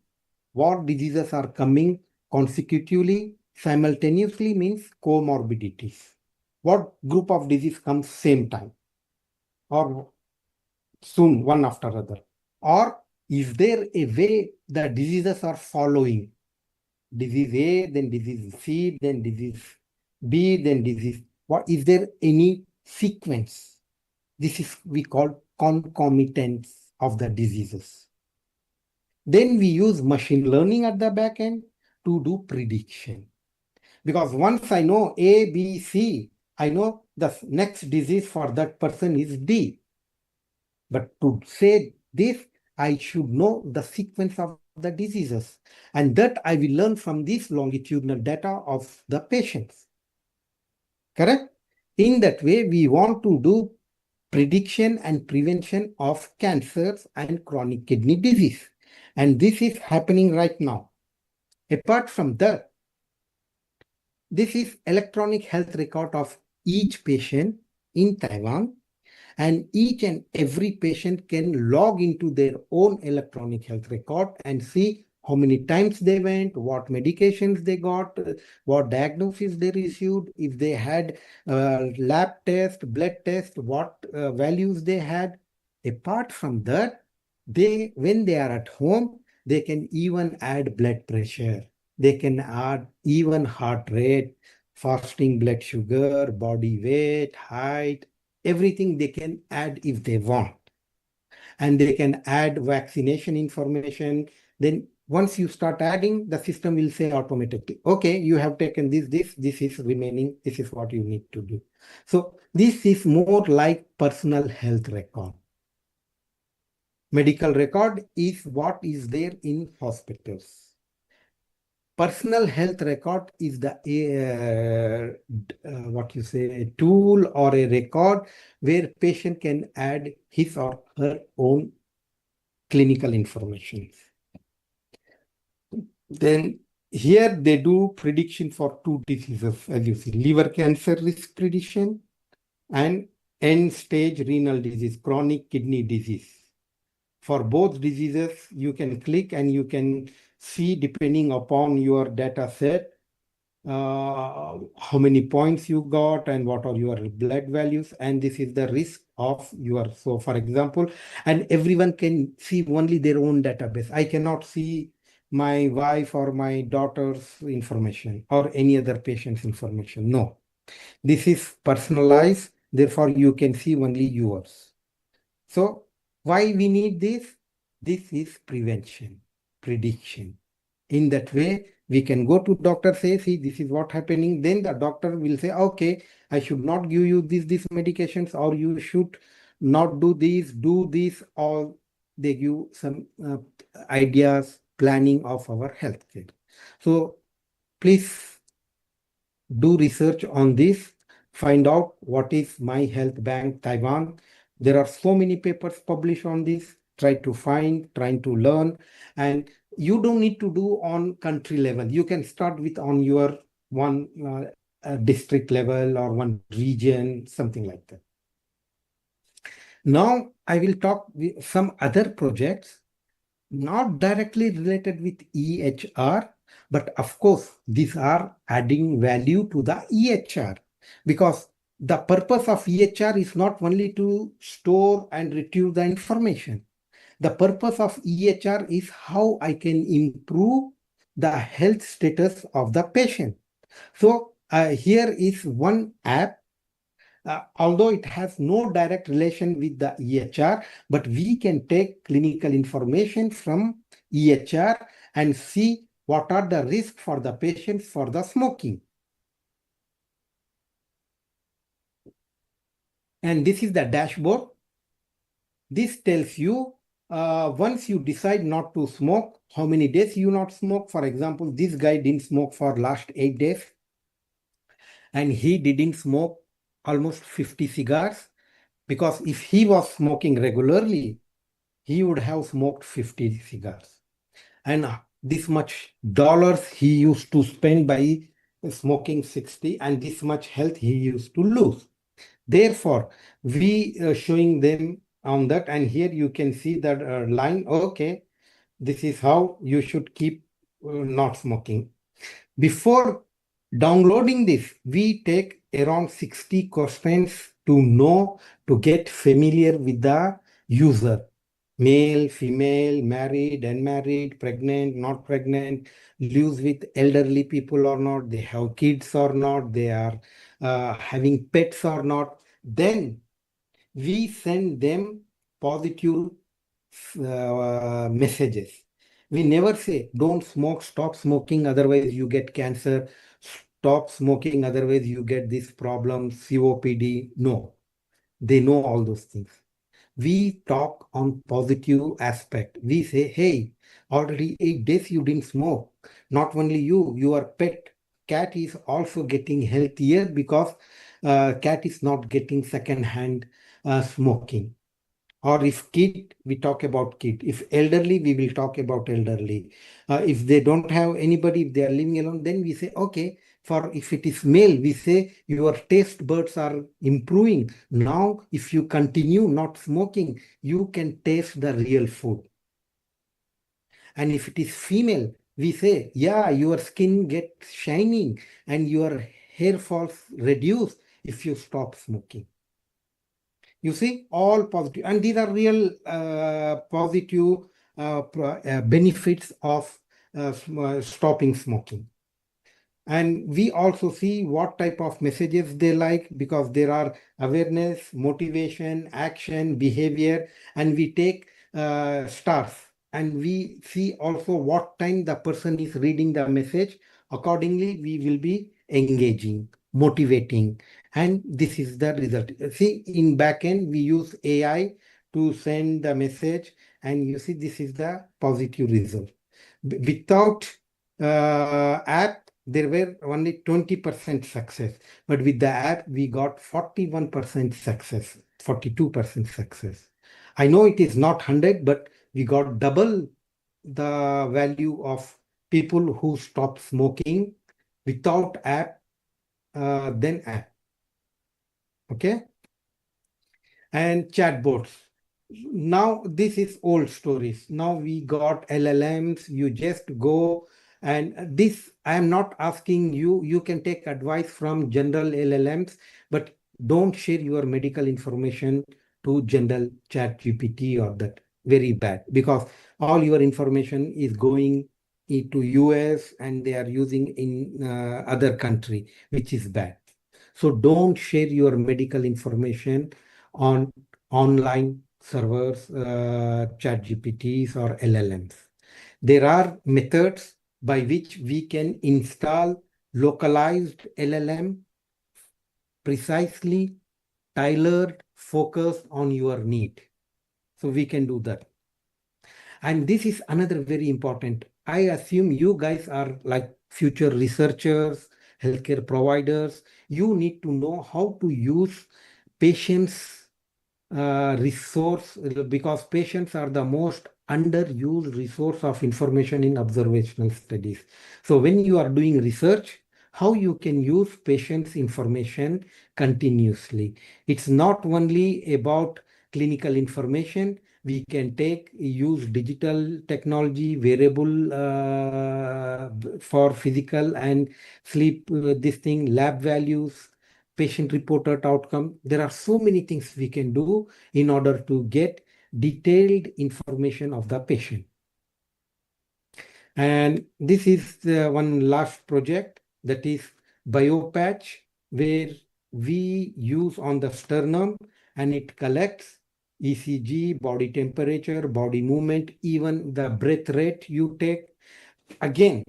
what diseases are coming consecutively. Simultaneously means comorbidities. What group of disease comes same time or soon, one after other? Or is there a way the diseases are following? Disease A, then disease C, then disease B, then disease. What is there any sequence? This is we call concomitance of the diseases. Then we use machine learning at the back end to do prediction. Because once I know A, B, C, I know the next disease for that person is D. But to say this, I should know the sequence of the diseases. And that I will learn from this longitudinal data of the patients. Correct? In that way, we want to do prediction and prevention of cancers and chronic kidney disease. And this is happening right now. Apart from that, this is electronic health record of each patient in Taiwan, and each and every patient can log into their own electronic health record and see how many times they went, what medications they got, what diagnosis they received, if they had lab test, blood test, what values they had. Apart from that, when they are at home, they can even add blood pressure. They can add even heart rate, fasting blood sugar, body weight, height, everything they can add if they want. And they can add vaccination information. Then once you start adding, the system will say automatically, okay, you have taken this is remaining, this is what you need to do. So this is more like personal health record. Medical record is what is there in hospitals. Personal health record is the a tool or a record where patient can add his or her own clinical information. Then here they do prediction for two diseases, as you see, liver cancer risk prediction and end-stage renal disease, chronic kidney disease. For both diseases, you can click and you can see, depending upon your data set, how many points you got and what are your blood values. And this is the risk of your, so for example, and everyone can see only their own database. I cannot see my wife or my daughter's information or any other patient's information. No, this is personalized. Therefore, you can see only yours. So why we need this? This is prevention, prediction. In that way, we can go to doctor, say, see, this is what happening. Then the doctor will say, okay, I should not give you these medications, or you should not do this, or they give some ideas, planning of our healthcare. So please do research on this, find out what is My Health Bank Taiwan. There are so many papers published on this. Try to find, trying to learn, and you don't need to do on country level. You can start with on your one district level or one region, something like that. Now I will talk with some other projects, not directly related with EHR, but of course, these are adding value to the EHR, because the purpose of EHR is not only to store and retrieve the information. The purpose of EHR is how I can improve the health status of the patient. So here is one app, although it has no direct relation with the EHR, but we can take clinical information from EHR and see what are the risks for the patients for the smoking. And this is the dashboard. This tells you once you decide not to smoke, how many days you not smoke. For example, this guy didn't smoke for last 8 days. And he didn't smoke almost 50 cigars, because if he was smoking regularly, he would have smoked 50 cigars. And this much dollars he used to spend by smoking 60, and this much health he used to lose. Therefore, we are showing them on that, and here you can see that line. Okay, this is how you should keep not smoking. Before downloading this, we take around 60 questions to get familiar with the user. Male, female, married, unmarried, pregnant, not pregnant, lives with elderly people or not, they have kids or not, they are having pets or not. Then we send them positive messages. We never say, don't smoke, stop smoking, otherwise you get cancer. Stop smoking, otherwise you get this problem, COPD. No, they know all those things. We talk on positive aspect. We say, hey, already 8 days you didn't smoke. Not only you, your pet cat is also getting healthier, because cat is not getting second-hand smoking. Or if kid, we talk about kid. If elderly, we will talk about elderly. If they don't have anybody, if they are living alone, then we say, okay, for if it is male, we say your taste buds are improving. Now, if you continue not smoking, you can taste the real food. And if it is female, we say, yeah, your skin gets shining and your hair falls reduce if you stop smoking. You see, all positive, and these are real positive benefits of stopping smoking. And we also see what type of messages they like, because there are awareness, motivation, action, behavior, and we take stars. And we see also what time the person is reading the message. Accordingly, we will be engaging, motivating, and this is the result. See, in backend, we use AI to send the message, and you see this is the positive result. Without app, there were only 20% success, but with the app, we got 41% success, 42% success. I know it is not 100, but we got double the value of people who stopped smoking without app than app. Okay? And chatbots. Now this is old stories. Now we got LLMs. You just go, and this I am not asking you. You can take advice from general LLMs, but don't share your medical information to general chat GPT or that. Very bad, because all your information is going into US and they are using in other country, which is bad. So don't share your medical information on online servers, chat GPTs or LLMs. There are methods by which we can install localized LLM, precisely tailored, focused on your need. So we can do that. And this is another very important. I assume you guys are like future researchers, healthcare providers. You need to know how to use patients' resource, because patients are the most underused resource of information in observational studies. So when you are doing research, how you can use patients' information continuously. It's not only about clinical information. We can use digital technology, wearable for physical and sleep, this thing, lab values, patient-reported outcome. There are so many things we can do in order to get detailed information of the patient. And this is one last project, that is BioPatch, where we use on the sternum, and it collects ECG, body temperature, body movement, even the breath rate you take. Again,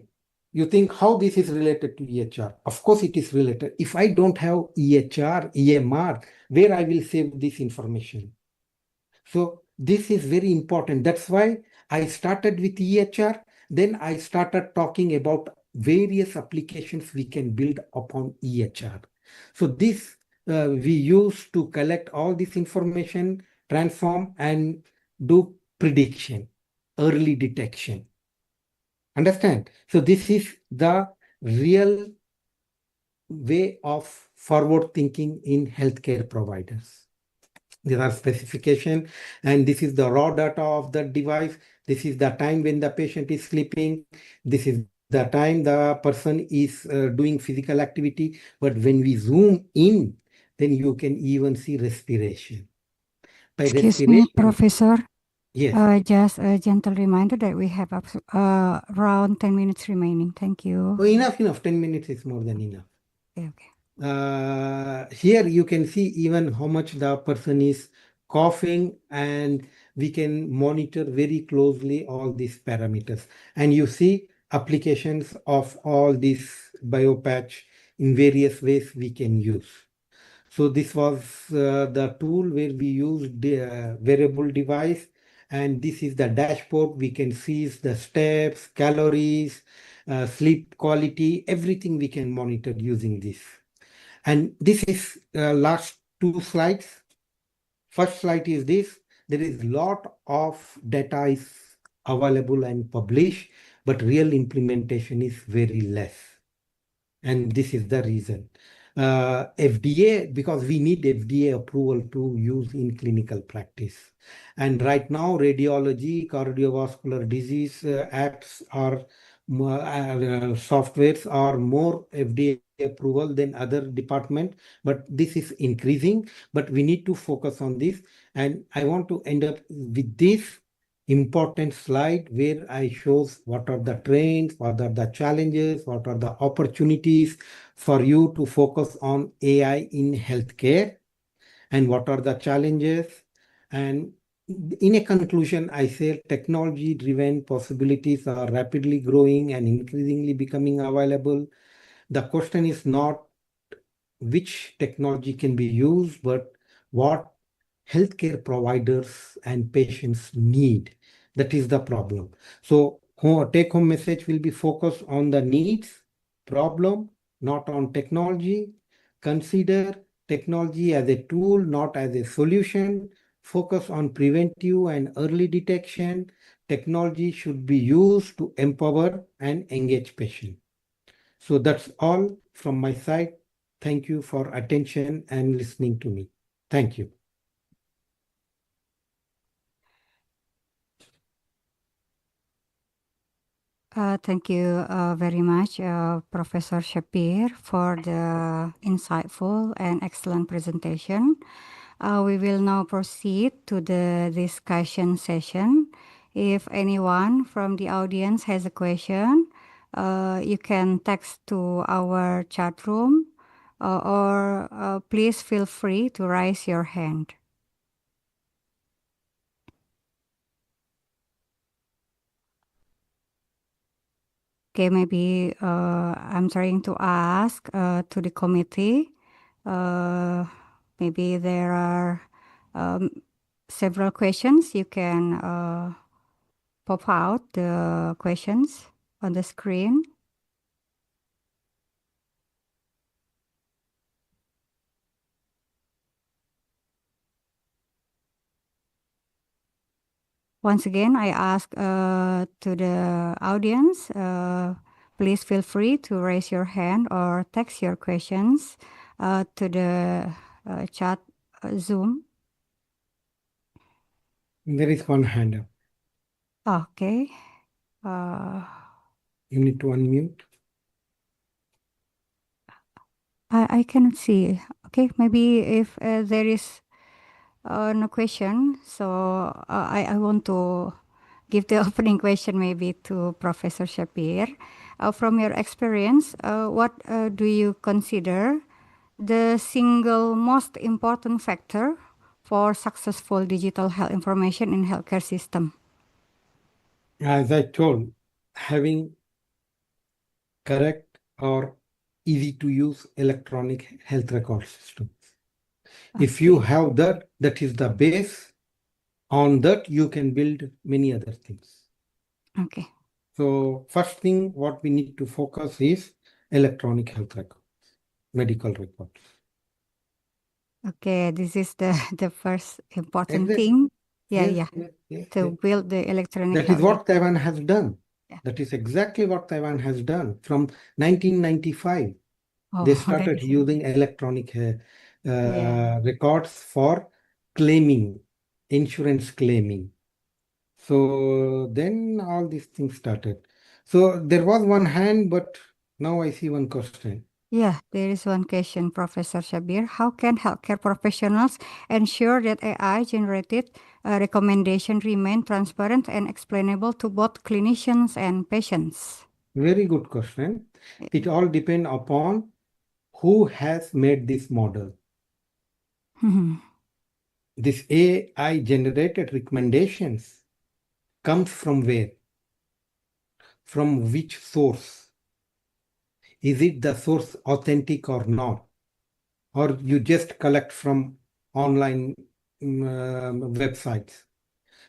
you think how this is related to EHR. Of course it is related. If I don't have EHR, EMR, where I will save this information? So this is very important. That's why I started with EHR. Then I started talking about various applications we can build upon EHR. So this we use to collect all this information, transform, and do prediction, early detection. Understand? So this is the real way of forward thinking in healthcare providers. There are specification, and this is the raw data of the device. This is the time when the patient is sleeping. This is the time the person is doing physical activity. But when we zoom in, then you can even see respiration. By Excuse me, respiration, Professor. yes. Just a gentle reminder that we have around 10 minutes remaining. Thank you. Oh, enough. 10 minutes is more than enough. Okay. Here you can see even how much the person is coughing, and we can monitor very closely all these parameters. And you see applications of all these BioPatch in various ways we can use. So this was the tool where we used the wearable device, and this is the dashboard. We can see the steps, calories, sleep quality, everything we can monitor using this. And this is last two slides. First slide is this. There is lot of data is available and published, but real implementation is very less. And this is the reason. FDA, because we need FDA approval to use in clinical practice. And right now, radiology, cardiovascular disease apps are softwares are more FDA approval than other department, but this is increasing. But we need to focus on this. And I want to end up with this important slide where I shows what are the trends, what are the challenges, what are the opportunities for you to focus on AI in healthcare, and what are the challenges. And in a conclusion, I say technology-driven possibilities are rapidly growing and increasingly becoming available. The question is not which technology can be used, but what healthcare providers and patients need. That is the problem. So take-home message will be focused on the needs, problem, not on technology. Consider technology as a tool, not as a solution. Focus on preventive and early detection. Technology should be used to empower and engage patients. So that's all from my side. Thank you for attention and listening to me. Thank you. Thank you very much, Professor Shapir, for the insightful and excellent presentation. We will now proceed to the discussion session. If anyone from the audience has a question, you can text to our chat room or please feel free to raise your hand. Okay, maybe I'm trying to ask to the committee. Maybe there are several questions. You can pop out the questions on the screen. Once again, I ask to the audience, please feel free to raise your hand or text your questions to the chat Zoom. There is one hand up. Okay. You need to unmute. I cannot see. Okay, maybe if there is no question, so I want to give the opening question maybe to Professor Shapir. From your experience, what do you consider the single most important factor for successful digital health information in healthcare system? As I told, having correct or easy to use electronic health record systems. If you have that, that is the base. On that, you can build many other things. Okay. So first thing, what we need to focus is electronic health records, medical records. Okay, this is the first important Exactly. thing. Yes, To build the electronic That health is what record. Taiwan has done. Yeah. That is exactly what Taiwan has done. From 1995, they started using electronic records for claiming, insurance claiming. So then all these things started. So there was one hand, but now I see one question. Yeah, there is one question, Professor Shapir. How can healthcare professionals ensure that AI-generated recommendation remain transparent and explainable to both clinicians and patients? Very good question. It all depends upon who has made this model. This AI-generated recommendations comes from where? From which source? Is it the source authentic or not? Or you just collect from online websites?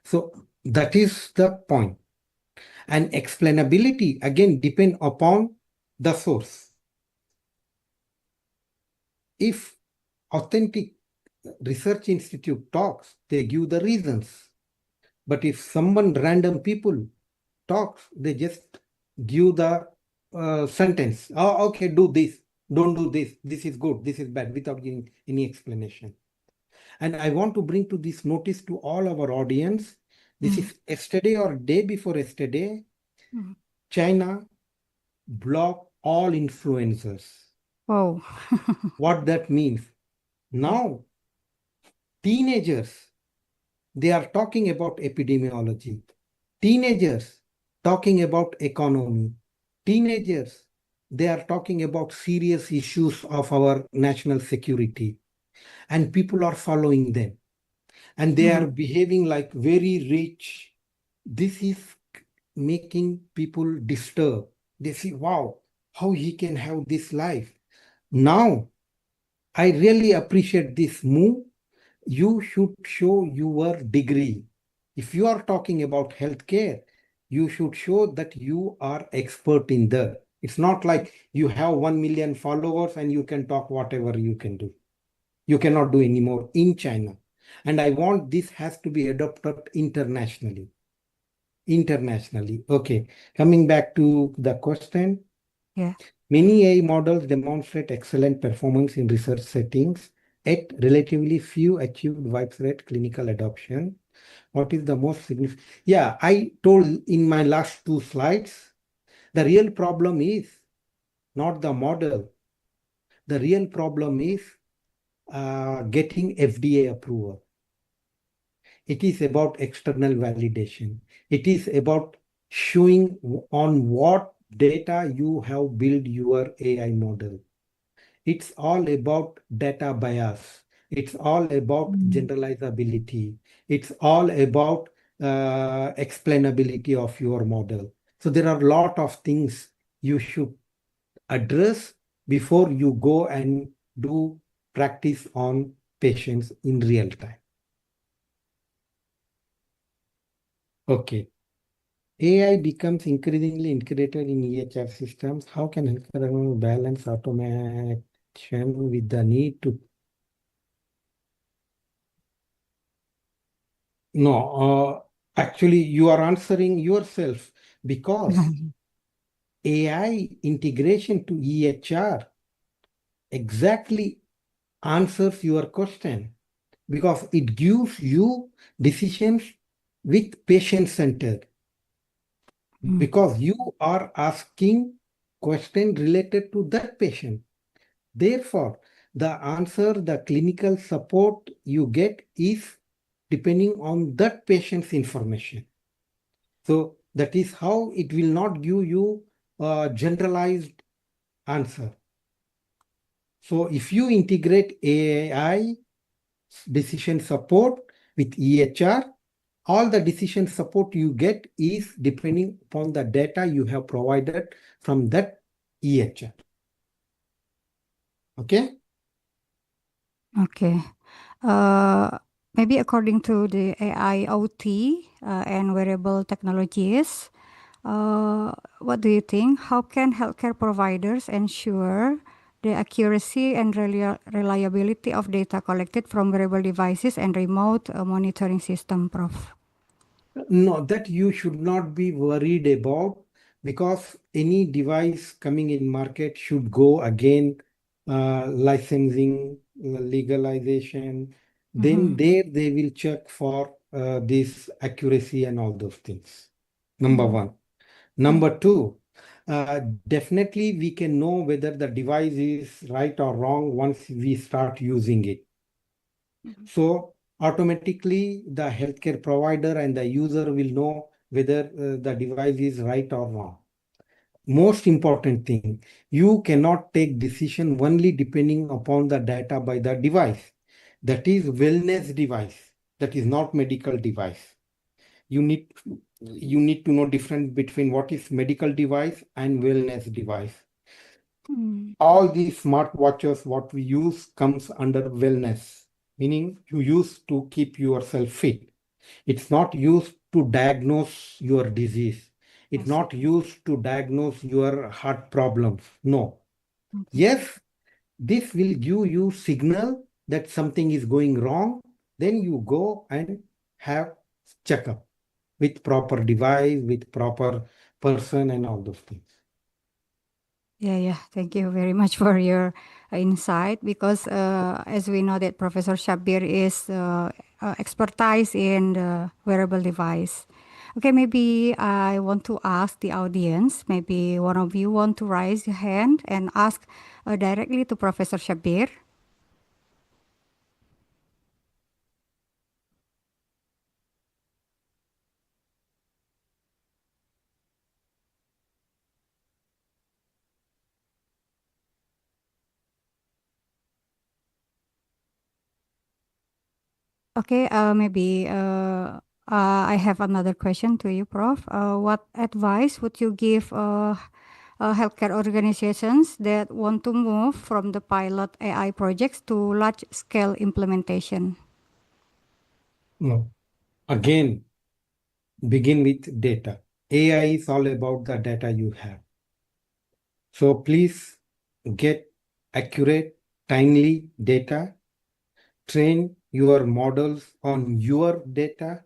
So that is the point. And explainability, again, depend upon the source. If authentic research institute talks, they give the reasons. But if someone random people talks, they just give the sentence. Oh, okay, do this. don't do this, this is good, this is bad, without giving any explanation. And I want to bring to this notice to all our audience. This is yesterday or day before yesterday, China blocked all influencers. Oh. What that means? Now, teenagers, they are talking about epidemiology. Teenagers talking about economy. Teenagers, they are talking about serious issues of our national security. And people are following them. And they are behaving like very rich. This is making people disturb. They see, wow, how he can have this life. Now, I really appreciate this move. You should show your degree. If you are talking about healthcare, you should show that you are expert in that. It's not like you have 1 million followers and you can talk whatever you can do. You cannot do anymore in China. And I want this has to be adopted internationally. Internationally. Okay. Coming back to the question. Yeah. Many AI models demonstrate excellent performance in research settings, yet relatively few achieved widespread clinical adoption. What is the most significant? Yeah, I told in my last 2 slides, the real problem is not the model. The real problem is getting FDA approval. It is about external validation. It is about showing on what data you have built your AI model. It's all about data bias. It's all about generalizability. It's all about explainability of your model. So there are a lot of things you should address before you go and do practice on patients in real time. Okay. AI becomes increasingly integrated in EHR systems. How can healthcare balance automation with the need to? No, actually, you are answering yourself because AI integration to EHR exactly answers your question because it gives you decisions with patient-centered. Because you are asking question related to that patient. Therefore, the answer, the clinical support you get is depending on that patient's information. So that is how it will not give you a generalized answer. So if you integrate AI decision support with EHR, all the decision support you get is depending upon the data you have provided from that EHR. Okay? Okay. Maybe according to the AI, OT, and wearable technologies, what do you think? How can healthcare providers ensure the accuracy and reliability of data collected from wearable devices and remote monitoring system, Prof? No, that you should not be worried about because any device coming in market should go again licensing, legalization. Then there they will check for this accuracy and all those things. Number one. Number two, definitely we can know whether the device is right or wrong once we start using it. So automatically the healthcare provider and the user will know whether the device is right or wrong. Most important thing, you cannot take decision only depending upon the data by the device. That is wellness device. That is not medical device. You need to know difference between what is medical device and wellness device. All these smartwatches, what we use comes under wellness, meaning you use to keep yourself fit. It's not used to diagnose your disease. It's not used to diagnose your heart problems. No. Yes, this will give you signal that something is going wrong. Then you go and have checkup with proper device, with proper person and all those things. Yeah. Thank you very much for your insight because as we know that Professor Shabir is expertise in the wearable device. Okay, maybe I want to ask the audience. Maybe one of you want to raise your hand and ask directly to Professor Shabir. Okay, maybe I have another question to you, Prof. What advice would you give healthcare organizations that want to move from the pilot AI projects to large-scale implementation? No. Again, begin with data. AI is all about the data you have. So please get accurate, timely data, train your models on your data,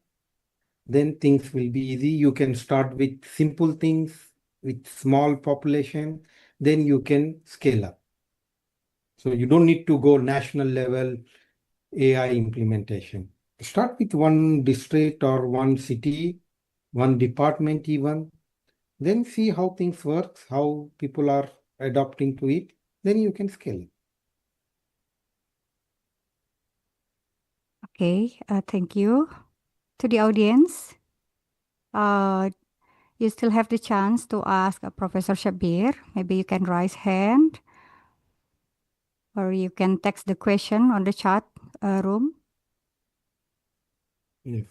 then things will be easy. You can start with simple things, with small population, then you can scale up. So you don't need to go national level AI implementation. Start with one district or one city, one department even, then see how things work, how people are adopting to it, then you can scale it. Okay, thank you. To the audience, you still have the chance to ask Professor Shabir. Maybe you can raise hand or you can text the question on the chat room. Yes.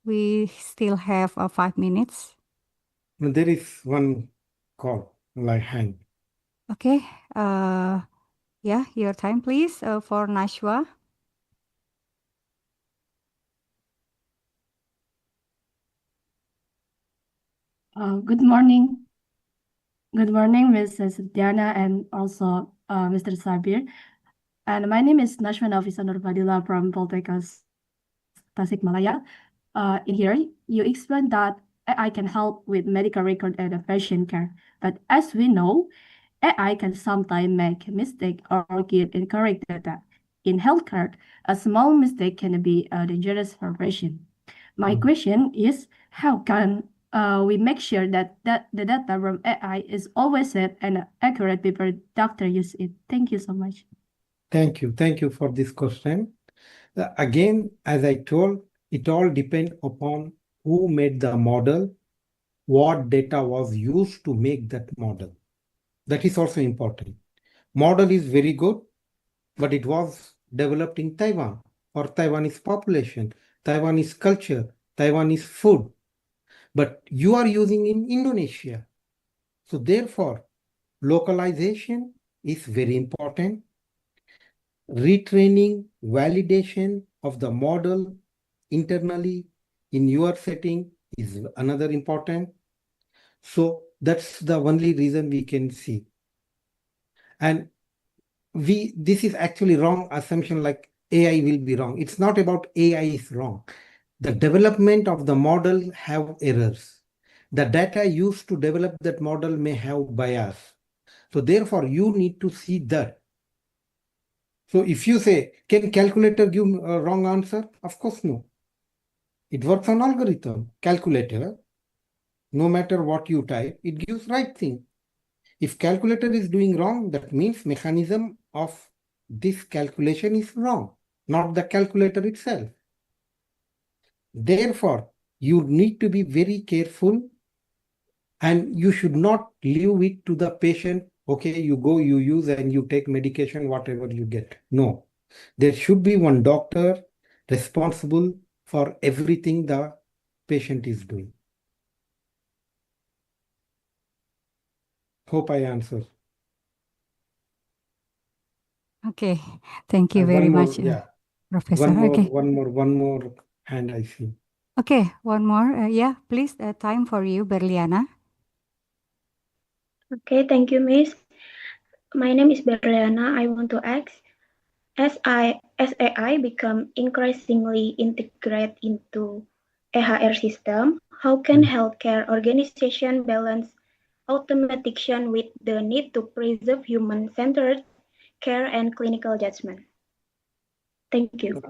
We still have 5 minutes. There is one call, like hand. Okay, yeah, your time please for Nashwa. Good morning. Good morning, Mrs. Diana and also Mr. Sabir. And my name is Nashwa Nafisa Nurfadila from Poltekkes Tasikmalaya. In here, you explained that AI can help with medical record and patient care. But as we know, AI can sometimes make mistake or give incorrect data. In healthcare, a small mistake can be dangerous for patient. My question is, how can we make sure that the data from AI is always safe and accurate before doctor use it? Thank you so much. Thank you. Thank you for this question. Again, as I told, it all depends upon who made the model, what data was used to make that model. That is also important. Model is very good, but it was developed in Taiwan for Taiwanese population, Taiwanese culture, Taiwanese food. But you are using in Indonesia. So therefore, localization is very important. Retraining, validation of the model internally in your setting is another important. So that's the only reason we can see. And this is actually wrong assumption like AI will be wrong. It's not about AI is wrong. The development of the model have errors. The data used to develop that model may have bias. So therefore, you need to see that. So if you say, can calculator give a wrong answer? Of course, no. It works on algorithm. Calculator, no matter what you type, it gives right thing. If calculator is doing wrong, that means mechanism of this calculation is wrong, not the calculator itself. Therefore, you need to be very careful and you should not leave it to the patient. Okay, you go, you use and you take medication, whatever you get. No, there should be one doctor responsible for everything the patient is doing. Hope I answered. Okay, thank you And very one more, much, yeah. Professor. One more hand I see. Okay, one more. Yeah, please, time for you, Berliana. Okay, thank you, Miss. My name is Berliana. I want to ask, as AI become increasingly integrated into EHR system, how can healthcare organization balance automation with the need to preserve human-centered care and clinical judgment? Thank you.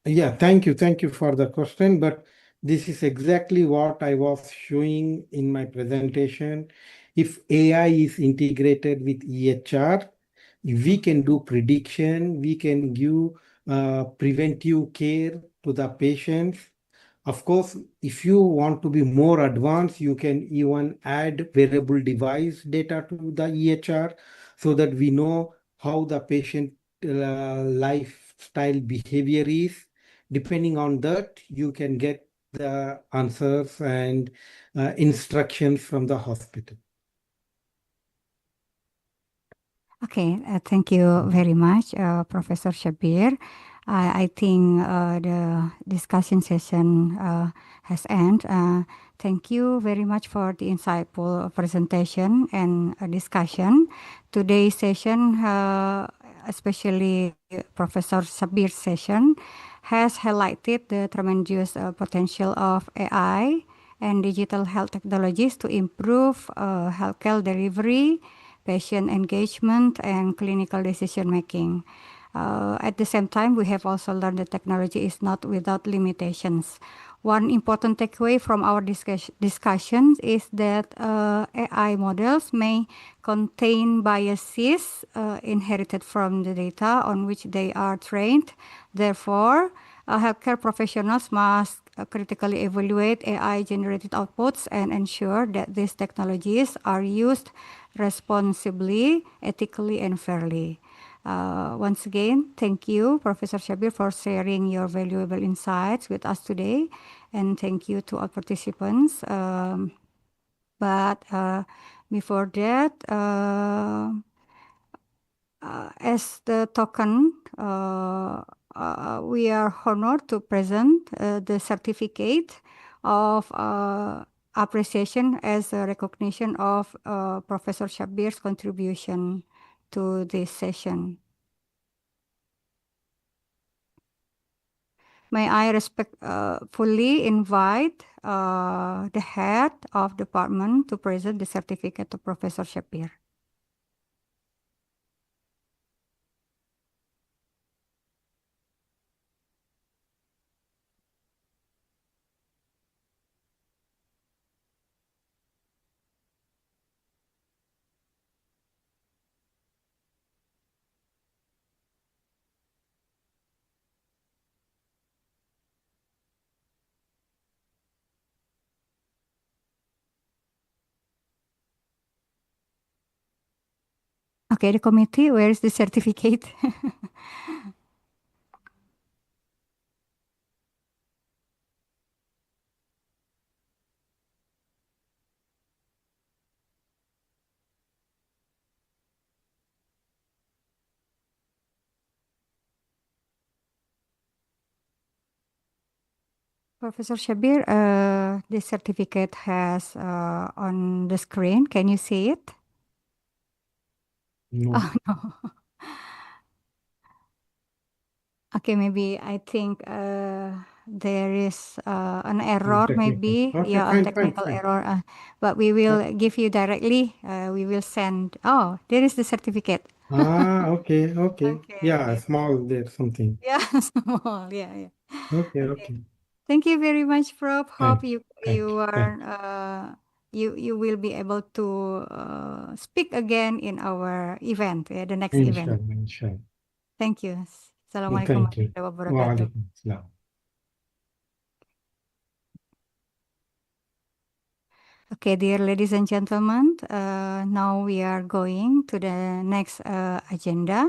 Yeah, thank you. Thank you for the question. But this is exactly what I was showing in my presentation. If AI is integrated with EHR, we can do prediction, we can give preventive care to the patients. Of course, if you want to be more advanced, you can even add wearable device data to the EHR so that we know how the patient lifestyle behavior is. Depending on that, you can get the answers and instructions from the hospital. Okay, thank you very much, Professor Shabir. I think the discussion session has ended. Thank you very much for the insightful presentation and discussion. Today's session, especially Professor Shabir's session, has highlighted the tremendous potential of AI and digital health technologies to improve healthcare delivery, patient engagement, and clinical decision making. At the same time, we have also learned that technology is not without limitations. One important takeaway from our discussions is that AI models may contain biases inherited from the data on which they are trained. Therefore, healthcare professionals must critically evaluate AI-generated outputs and ensure that these technologies are used responsibly, ethically, and fairly. Once again, thank you, Professor Shabir, for sharing your valuable insights with us today, and thank you to all participants. But before that, as the token, we are honored to present the certificate of appreciation as a recognition of Professor Shabir's contribution to this session. May I respectfully invite the head of department to present the certificate to Professor Shabir. Okay, the committee, where is the certificate? Professor Shabir, the certificate has on the screen. Can you see it? No. Oh, no. Okay, maybe I think there is an error, maybe. Okay, Yeah, a fine, technical fine. error. But we will give you directly. We will send. Oh, there is the certificate. Okay. Okay, Yeah, okay. small there, something. Yeah, small. Yeah. Okay. Thank you very much, Prof. Hope Thank you are you. you will be able to speak again in our event, the next event. Inshallah. Thank you. Assalamualaikum Thank you. warahmatullahi wabarakatuh. Waalaikumsalam. Okay, dear ladies and gentlemen, now we are going to the next agenda.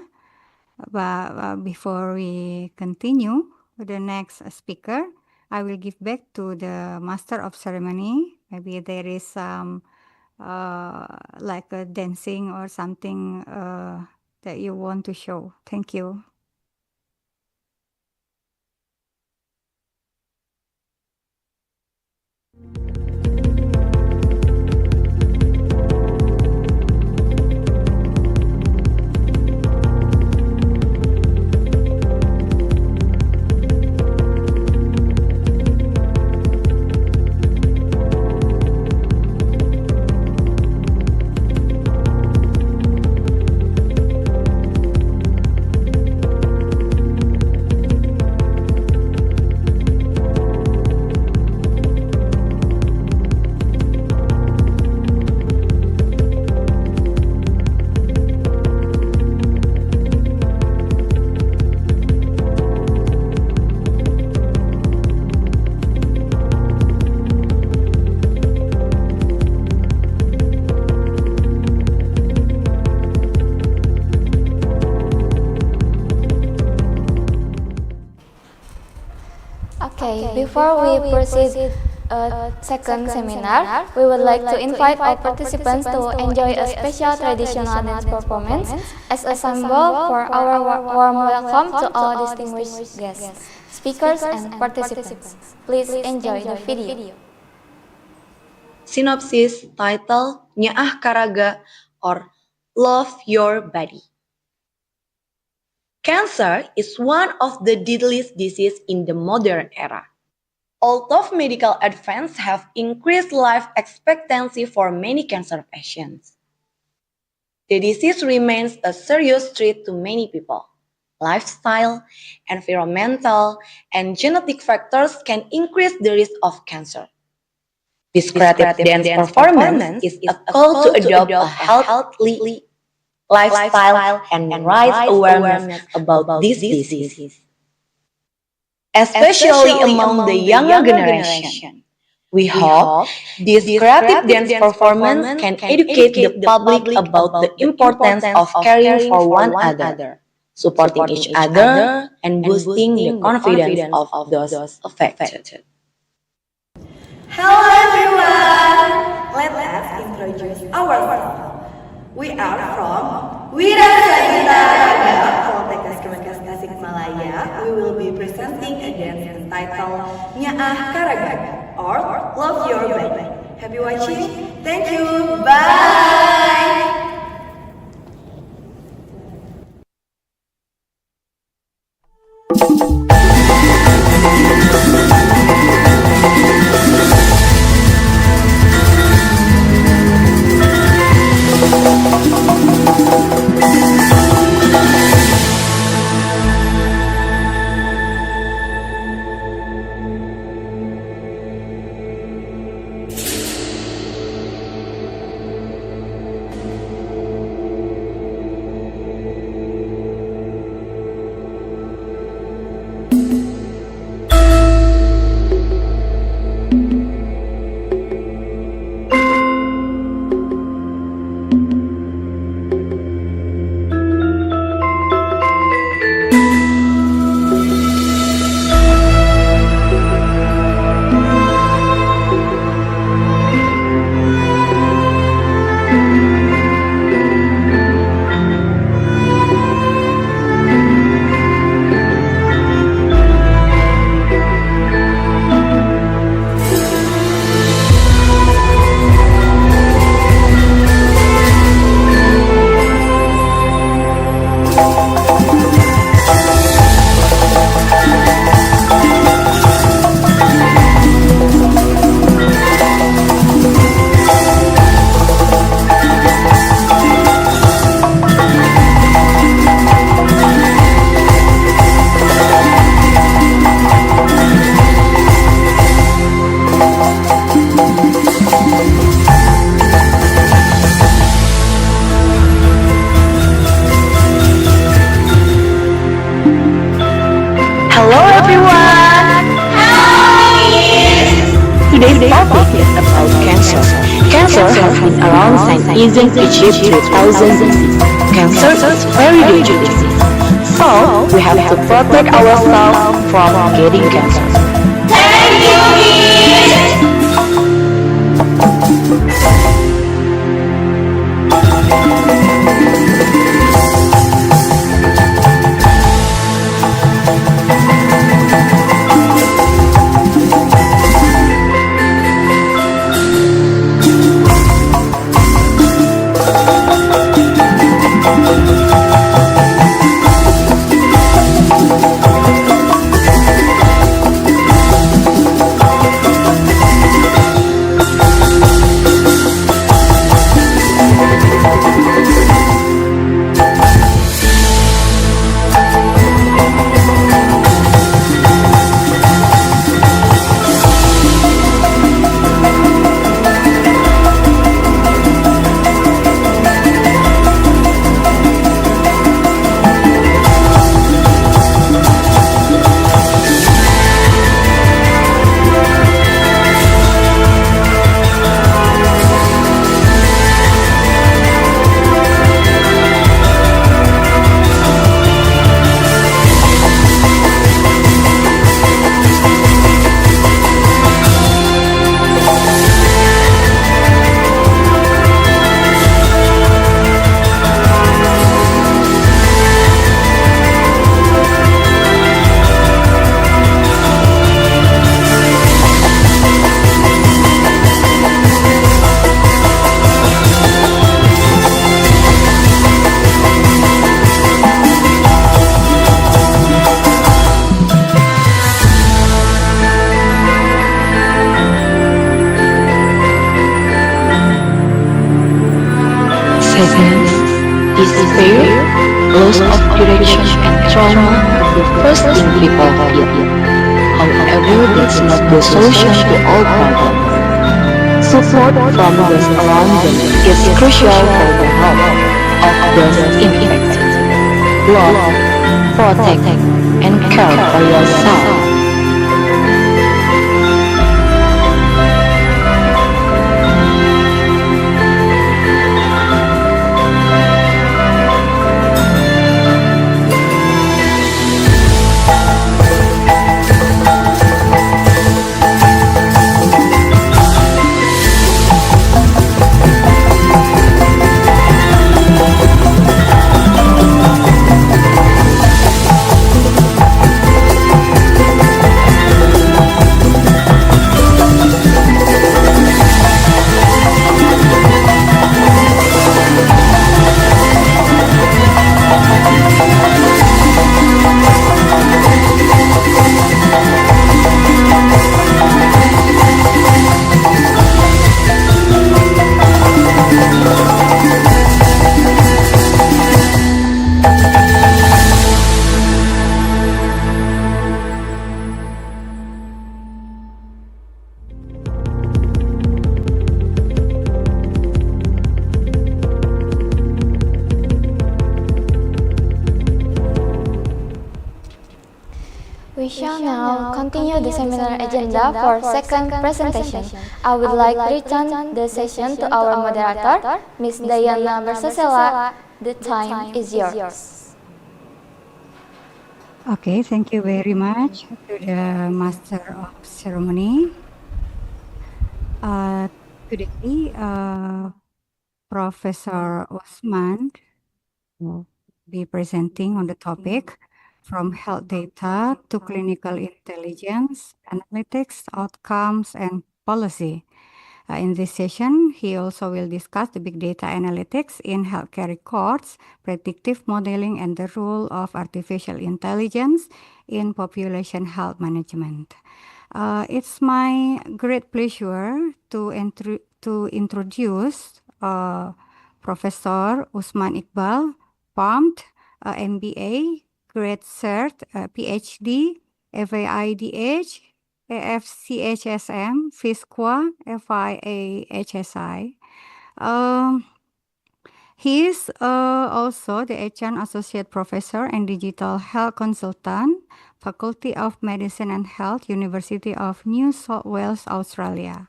But before we continue with the next speaker, I will give back to the master of ceremony. Maybe there is some like a dancing or something that you want to show. Thank you. Okay, before we proceed second seminar, we would like to invite all participants to enjoy a special traditional dance performance as a symbol for our warm welcome to all distinguished guests, speakers, and participants. Please enjoy the video. Synopsis title Nyaah Karaga or Love Your Body. Cancer is one of the deadliest diseases in the modern era. Although medical advances have increased life expectancy for many cancer patients, the disease remains a serious threat to many people. Lifestyle, environmental, and genetic factors can increase the risk of cancer. This creative dance performance is a call to adopt a healthy lifestyle and raise awareness about this disease. Especially among the younger generation. We hope this creative dance performance can educate the public about the importance of caring for one another, supporting each other, and boosting the confidence of those affected. Hello everyone! Let us introduce ourselves. We are from Wirasagita Raga, Poltekkes Kemenkes Tasikmalaya. We will be presenting a dance entitled Nyaah Karaga or Love Your Body. Happy watching. Thank you. Bye. Hello everyone! Today's topic is about cancer. Cancer has been around since ancient Egypt 3000 BC. Cancer is very dangerous disease, so we have to protect ourselves from getting cancer. Thank you, loss of direction and trauma the first thing people feel. However, that's not the solution to all problems. Support from those around them is crucial for the health of those infected. Love, protect, and care for yourself. We shall now continue the seminar agenda for second presentation. I would like to return the session to our moderator, Ms. Diana Bersasela. The time is yours. Okay, thank you very much to the Master of Ceremony. Today, Professor Osman will be presenting on the topic from health data to clinical intelligence, analytics, outcomes, and policy. In this session, he also will discuss the big data analytics in healthcare records, predictive modeling, and the role of artificial intelligence in population health management. It's my great pleasure to introduce Professor Usman Iqbal, PAMT, MBA, Grade Cert, PhD, FAIDH, AFCHSM, FISQA, FIAHSI. He is also the Echan Associate Professor and Digital Health Consultant, Faculty of Medicine and Health, University of New South Wales, Australia.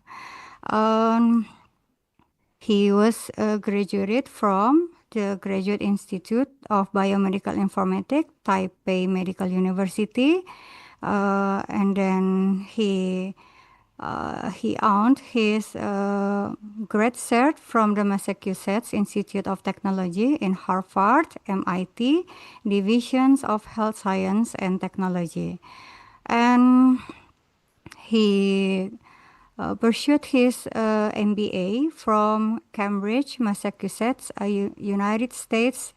He was graduated from the Graduate Institute of Biomedical Informatics, Taipei Medical University, and then he earned his grad cert from the Massachusetts Institute of Technology in Harvard, MIT, Divisions of Health Science and Technology. And he pursued his MBA from Cambridge, Massachusetts, United States,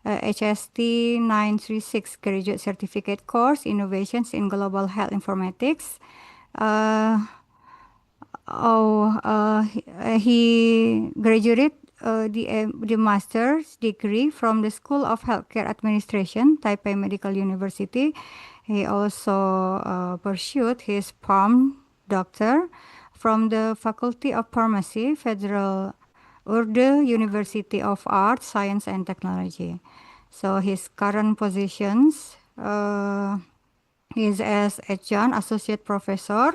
HST 936 Graduate Certificate Course, Innovations in Global Health Informatics. He graduated the master's degree from the School of Healthcare Administration, Taipei Medical University. He also pursued his PharM doctor from the Faculty of Pharmacy, Federal Urdu University of Arts, Science and Technology. So his current positions is as Adjunct Associate Professor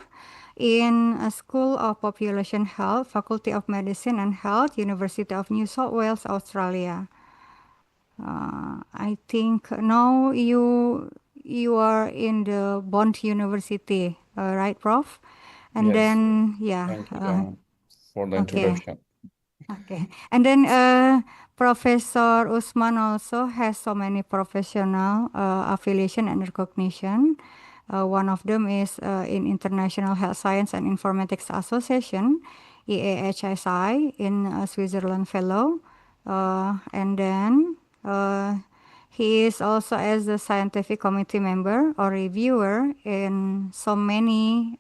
in a School of Population Health, Faculty of Medicine and Health, University of New South Wales, Australia. I think now you are in the Bond University, right, Prof? And Yes. then, yeah. Thank you for the Okay. introduction. Okay. And then Professor Usman also has so many professional affiliation and recognition. One of them is in International Health Science and Informatics Association, EAHSI, in Switzerland Fellow. And then he is also as a scientific committee member or reviewer in so many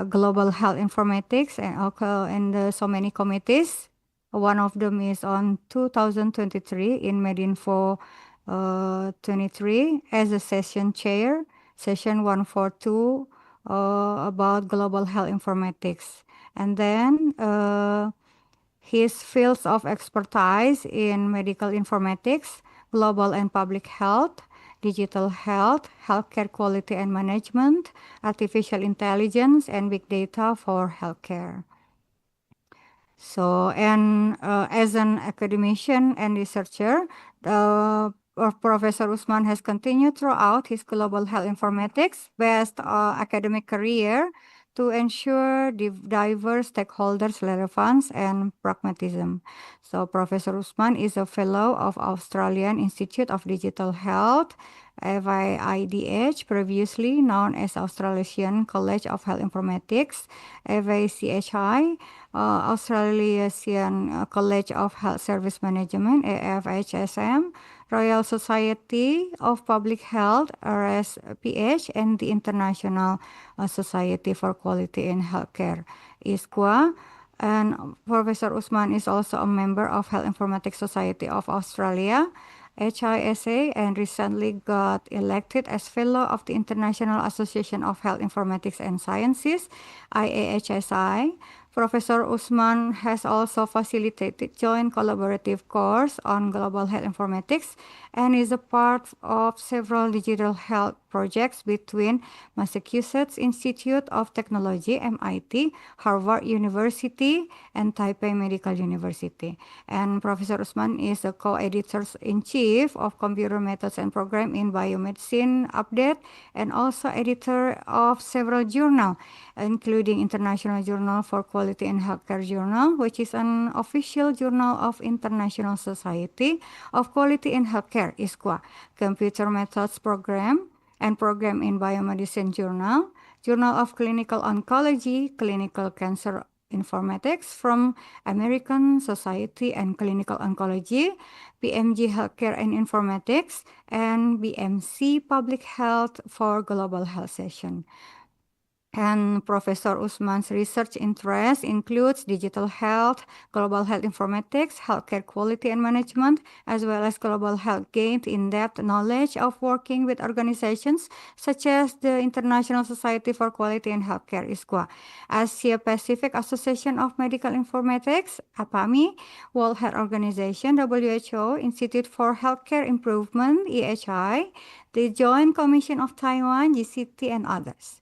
global health informatics and also in so many committees One of them is on 2023 in Medinfo 23 as a session chair, session 142 about global health informatics. And then his fields of expertise in medical informatics, global and public health, digital health, healthcare quality and management, artificial intelligence, and big data for healthcare. So, and as an academician and researcher, Professor Usman has continued throughout his global health informatics-based academic career to ensure diverse stakeholders' relevance and pragmatism. So, Professor Usman is a fellow of Australian Institute of Digital Health, AVIDH, previously known as Australasian College of Health Informatics, AVCHI, Australasian College of Health Service Management, AFHSM, Royal Society of Public Health, RSPH, and the International Society for Quality in Healthcare, ISQA. And Professor Usman is also a member of Health Informatics Society of Australia, HISA, and recently got elected as Fellow of the International Association of Health Informatics and Sciences, IAHSI. Professor Usman has also facilitated joint collaborative course on global health informatics and is a part of several digital health projects between Massachusetts Institute of Technology, MIT, Harvard University, and Taipei Medical University. And Professor Usman is the co-editor-in-chief of Computer Methods and Program in Biomedicine Update and also editor of several journals, including International Journal for Quality in Healthcare Journal, which is an official journal of International Society of Quality in Healthcare, ISQA, Computer Methods Program, and Program in Biomedicine Journal, Journal of Clinical Oncology, Clinical Cancer Informatics from American Society and Clinical Oncology, BMG Healthcare and Informatics, and BMC Public Health for Global Health Session. And Professor Usman's research interest includes digital health, global health informatics, healthcare quality and management, as well as global health gained in-depth knowledge of working with organizations such as the International Society for Quality in Healthcare, ISQA, Asia Pacific Association of Medical Informatics, APAMI, World Health Organization, WHO, Institute for Healthcare Improvement, EHI, the Joint Commission of Taiwan, GCT, and others.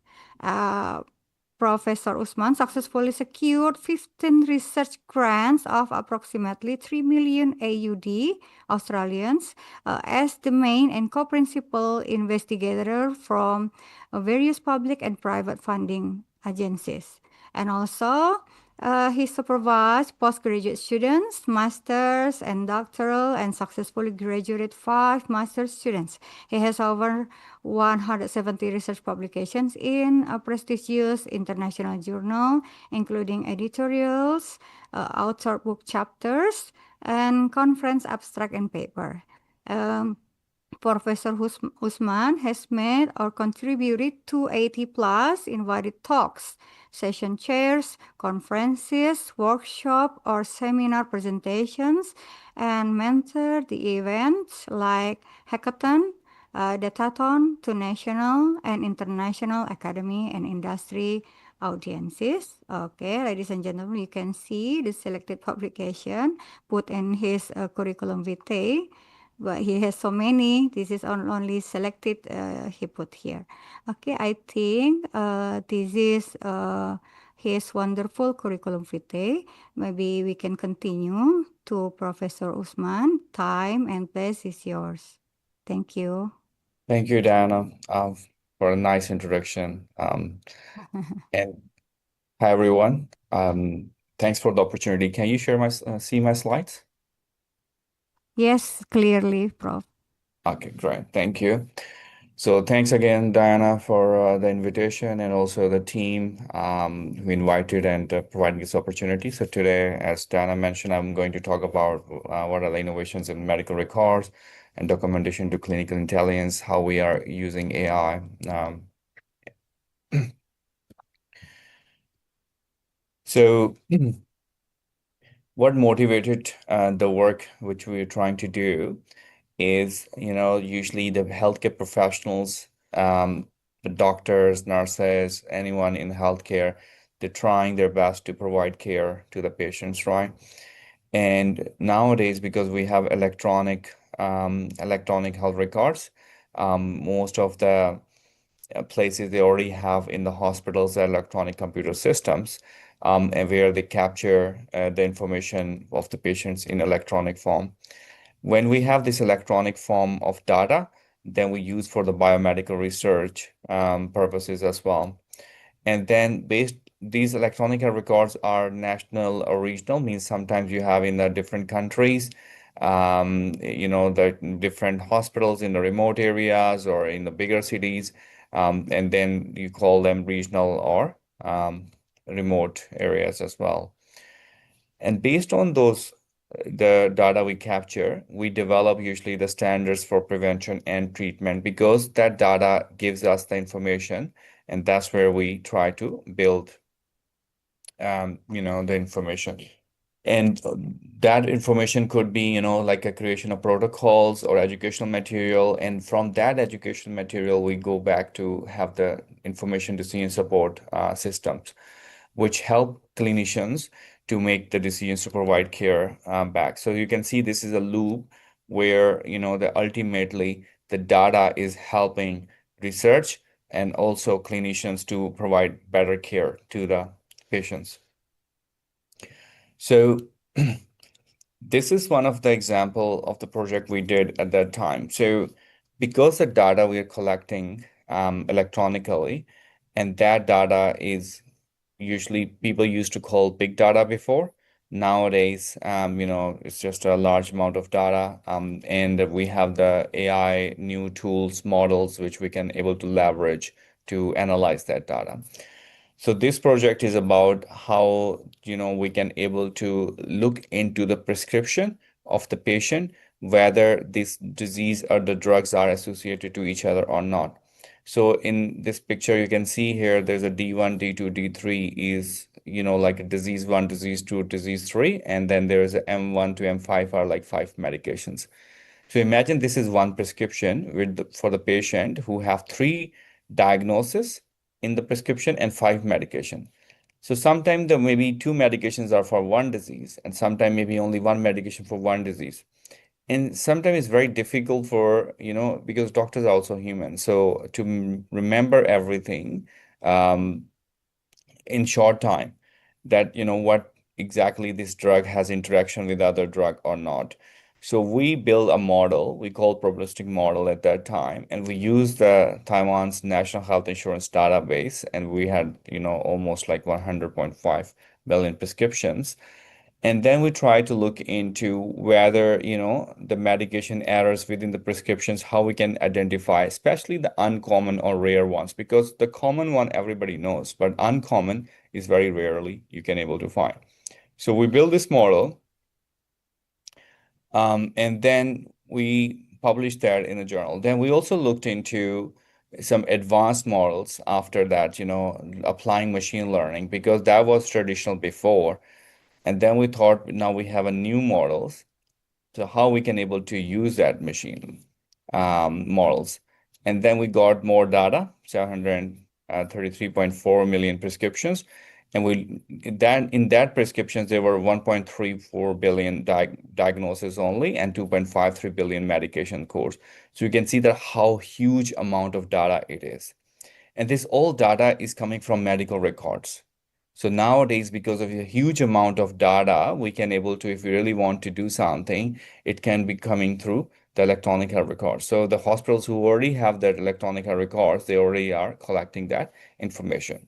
Professor Usman successfully secured 15 research grants of approximately 3 million AUD Australians as the main and co-principal investigator from various public and private funding agencies. And also, he supervised postgraduate students, masters, and doctoral, and successfully graduated 5 master's students. He has over 170 research publications in a prestigious international journal, including editorials, author book chapters, and conference abstract and paper. Professor Usman has made or contributed to 80 plus invited talks, session chairs, conferences, workshop, or seminar presentations, and mentored the events like hackathon, Datathon to national and international academy and industry audiences. Okay, ladies and gentlemen, you can see the selected publication put in his curriculum vitae, but he has so many. This is only selected he put here. Okay, I think this is his wonderful curriculum vitae. Maybe we can continue to Professor Usman. Time and place is yours. Thank you. Thank you, Diana, for a nice introduction. And hi, everyone. Thanks for the opportunity. Can you share see my slides? Yes, clearly, Prof. Okay, great. Thank you. So thanks again, Diana, for the invitation and also the team who invited and providing this opportunity. So today, as Diana mentioned, I'm going to talk about what are the innovations in medical records and documentation to clinical intelligence, how we are using AI. So what motivated the work which we're trying to do is, usually the healthcare professionals, the doctors, nurses, anyone in healthcare, they're trying their best to provide care to the patients, right? And nowadays, because we have electronic health records, most of the places they already have in the hospitals electronic computer systems, and where they capture the information of the patients in electronic form. When we have this electronic form of data, then we use for the biomedical research purposes as well. And then these electronic health records are national or regional, means sometimes you have in the different countries, the different hospitals in the remote areas or in the bigger cities, and then you call them regional or remote areas as well. And based on the data we capture, we develop usually the standards for prevention and treatment, because that data gives us the information, and that's where we try to build, the information. And that information could be, like a creation of protocols or educational material. And from that educational material, we go back to have the information decision support systems, which help clinicians to make the decisions to provide care back. So you can see this is a loop where, ultimately the data is helping research and also clinicians to provide better care to the patients. So this is one of the example of the project we did at that time. So because the data we are collecting electronically, and that data is usually people used to call big data before. Nowadays, it's just a large amount of data, and we have the AI new tools, models, which we can able to leverage to analyze that data. So this project is about how, we can able to look into the prescription of the patient, whether this disease or the drugs are associated to each other or not. So in this picture, you can see here, there's a D1, D2, D3 is, like a disease 1, disease 2, disease 3. And then there is a M1 to M5 are like 5 medications. So imagine this is one prescription for the patient who have 3 diagnoses in the prescription and 5 medication. So sometimes there may be 2 medications are for one disease, and sometimes maybe only 1 medication for one disease. And sometimes it's very difficult for, because doctors are also human. So to remember everything in short time, that, what exactly this drug has interaction with other drug or not. So we build a model we call probabilistic model at that time, and we use the Taiwan's National Health Insurance Database, and we had, almost like 100.5 million prescriptions. And then we try to look into whether, the medication errors within the prescriptions, how we can identify, especially the uncommon or rare ones, because the common one everybody knows, but uncommon is very rarely you can able to find. So we build this model, and then we published that in a journal. Then we also looked into some advanced models after that, applying machine learning, because that was traditional before. And then we thought, now we have a new models, so how we can able to use that machine models. And then we got more data, 733.4 million prescriptions. And in that prescriptions, there were 1.34 billion diagnoses only, and 2.53 billion medication codes. So you can see that how huge amount of data it is. And this all data is coming from medical records. So nowadays, because of a huge amount of data, we can able to, if we really want to do something, it can be coming through the electronic health records. So the hospitals who already have that electronic health records, they already are collecting that information.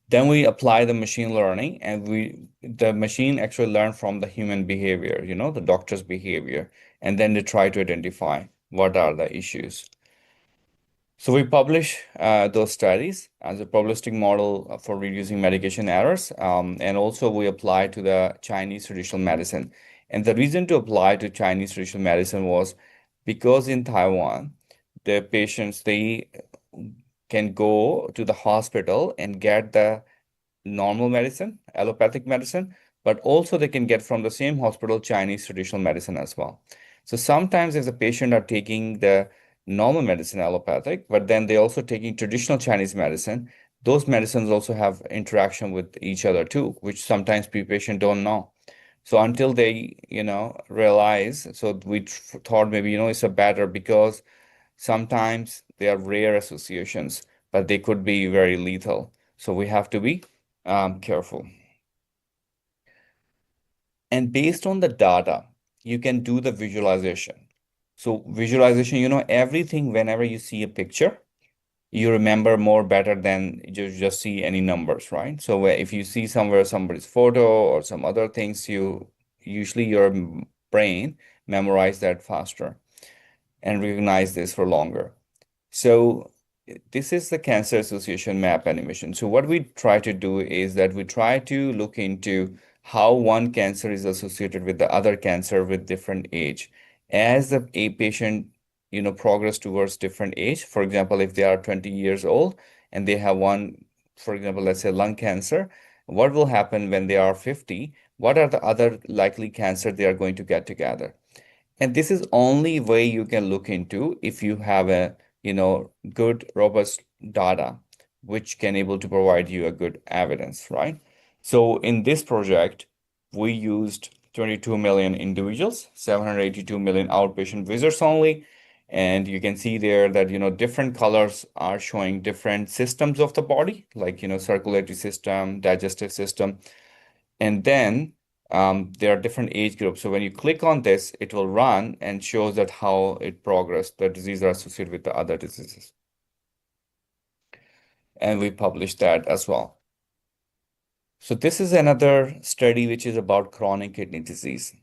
Then we apply the machine learning, and the machine actually learn from the human behavior, the doctor's behavior, and then they try to identify what are the issues. So we publish those studies as a probabilistic model for reducing medication errors, and also we apply to the Chinese traditional medicine. And the reason to apply to Chinese traditional medicine was because in Taiwan, the patients, they can go to the hospital and get the normal medicine, allopathic medicine, but also they can get from the same hospital Chinese traditional medicine as well. So sometimes if the patient are taking the normal medicine allopathic, but then they also taking traditional Chinese medicine, those medicines also have interaction with each other too, which sometimes patient don't know. So until they, realize, so we thought maybe, it's a better because sometimes they are rare associations, but they could be very lethal. So we have to be careful. And based on the data, you can do the visualization. So visualization, everything, whenever you see a picture, you remember more better than you just see any numbers, right? So if you see somewhere somebody's photo or some other things, usually your brain memorize that faster and recognize this for longer. So this is the cancer association map animation. So what we try to do is that we try to look into how one cancer is associated with the other cancer with different age. As a patient, progress towards different age, for example, if they are 20 years old and they have one, for example, let's say lung cancer, what will happen when they are 50? What are the other likely cancer they are going to get together? And this is only way you can look into if you have a, good, robust data, which can able to provide you a good evidence, right? So in this project, we used 22 million individuals, 782 million outpatient visitors only. And you can see there that, different colors are showing different systems of the body, like, circulatory system, digestive system. And then there are different age groups. So when you click on this, it will run and shows that how it progressed, the diseases are associated with the other diseases. And we published that as well. So this is another study which is about chronic kidney disease.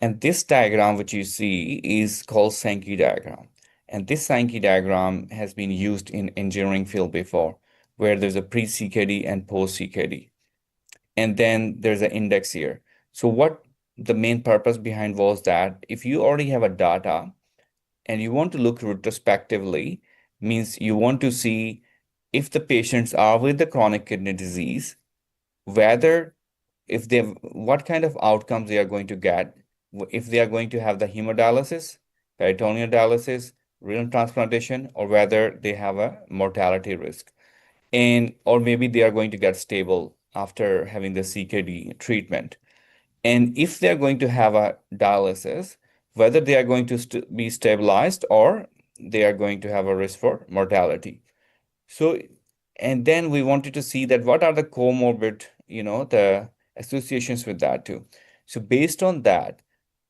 And this diagram which you see is called Sankey diagram. And this Sankey diagram has been used in engineering field before, where there's a pre-CKD and post-CKD. And then there's an index here. So what the main purpose behind was that if you already have a data and you want to look retrospectively, means you want to see if the patients are with the chronic kidney disease, whether if they what kind of outcomes they are going to get, if they are going to have the hemodialysis, peritoneal dialysis, renal transplantation, or whether they have a mortality risk. Or maybe they are going to get stable after having the CKD treatment. And if they're going to have a dialysis, whether they are going to be stabilized or they are going to have a risk for mortality. So, and then we wanted to see that what are the comorbid, the associations with that too. So based on that,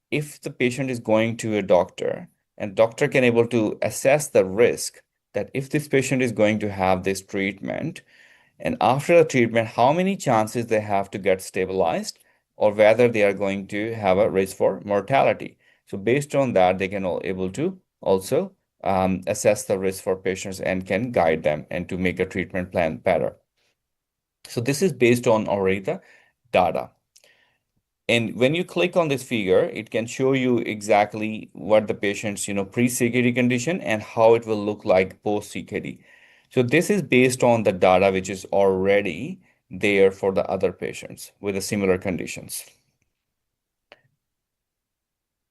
if the patient is going to a doctor and doctor can able to assess the risk that if this patient is going to have this treatment, and after the treatment, how many chances they have to get stabilized, or whether they are going to have a risk for mortality. So based on that, they can able to also assess the risk for patients and can guide them and to make a treatment plan better. So this is based on already the data. And when you click on this figure, it can show you exactly what the patient's, pre-CKD condition and how it will look like post-CKD. So this is based on the data which is already there for the other patients with the similar conditions.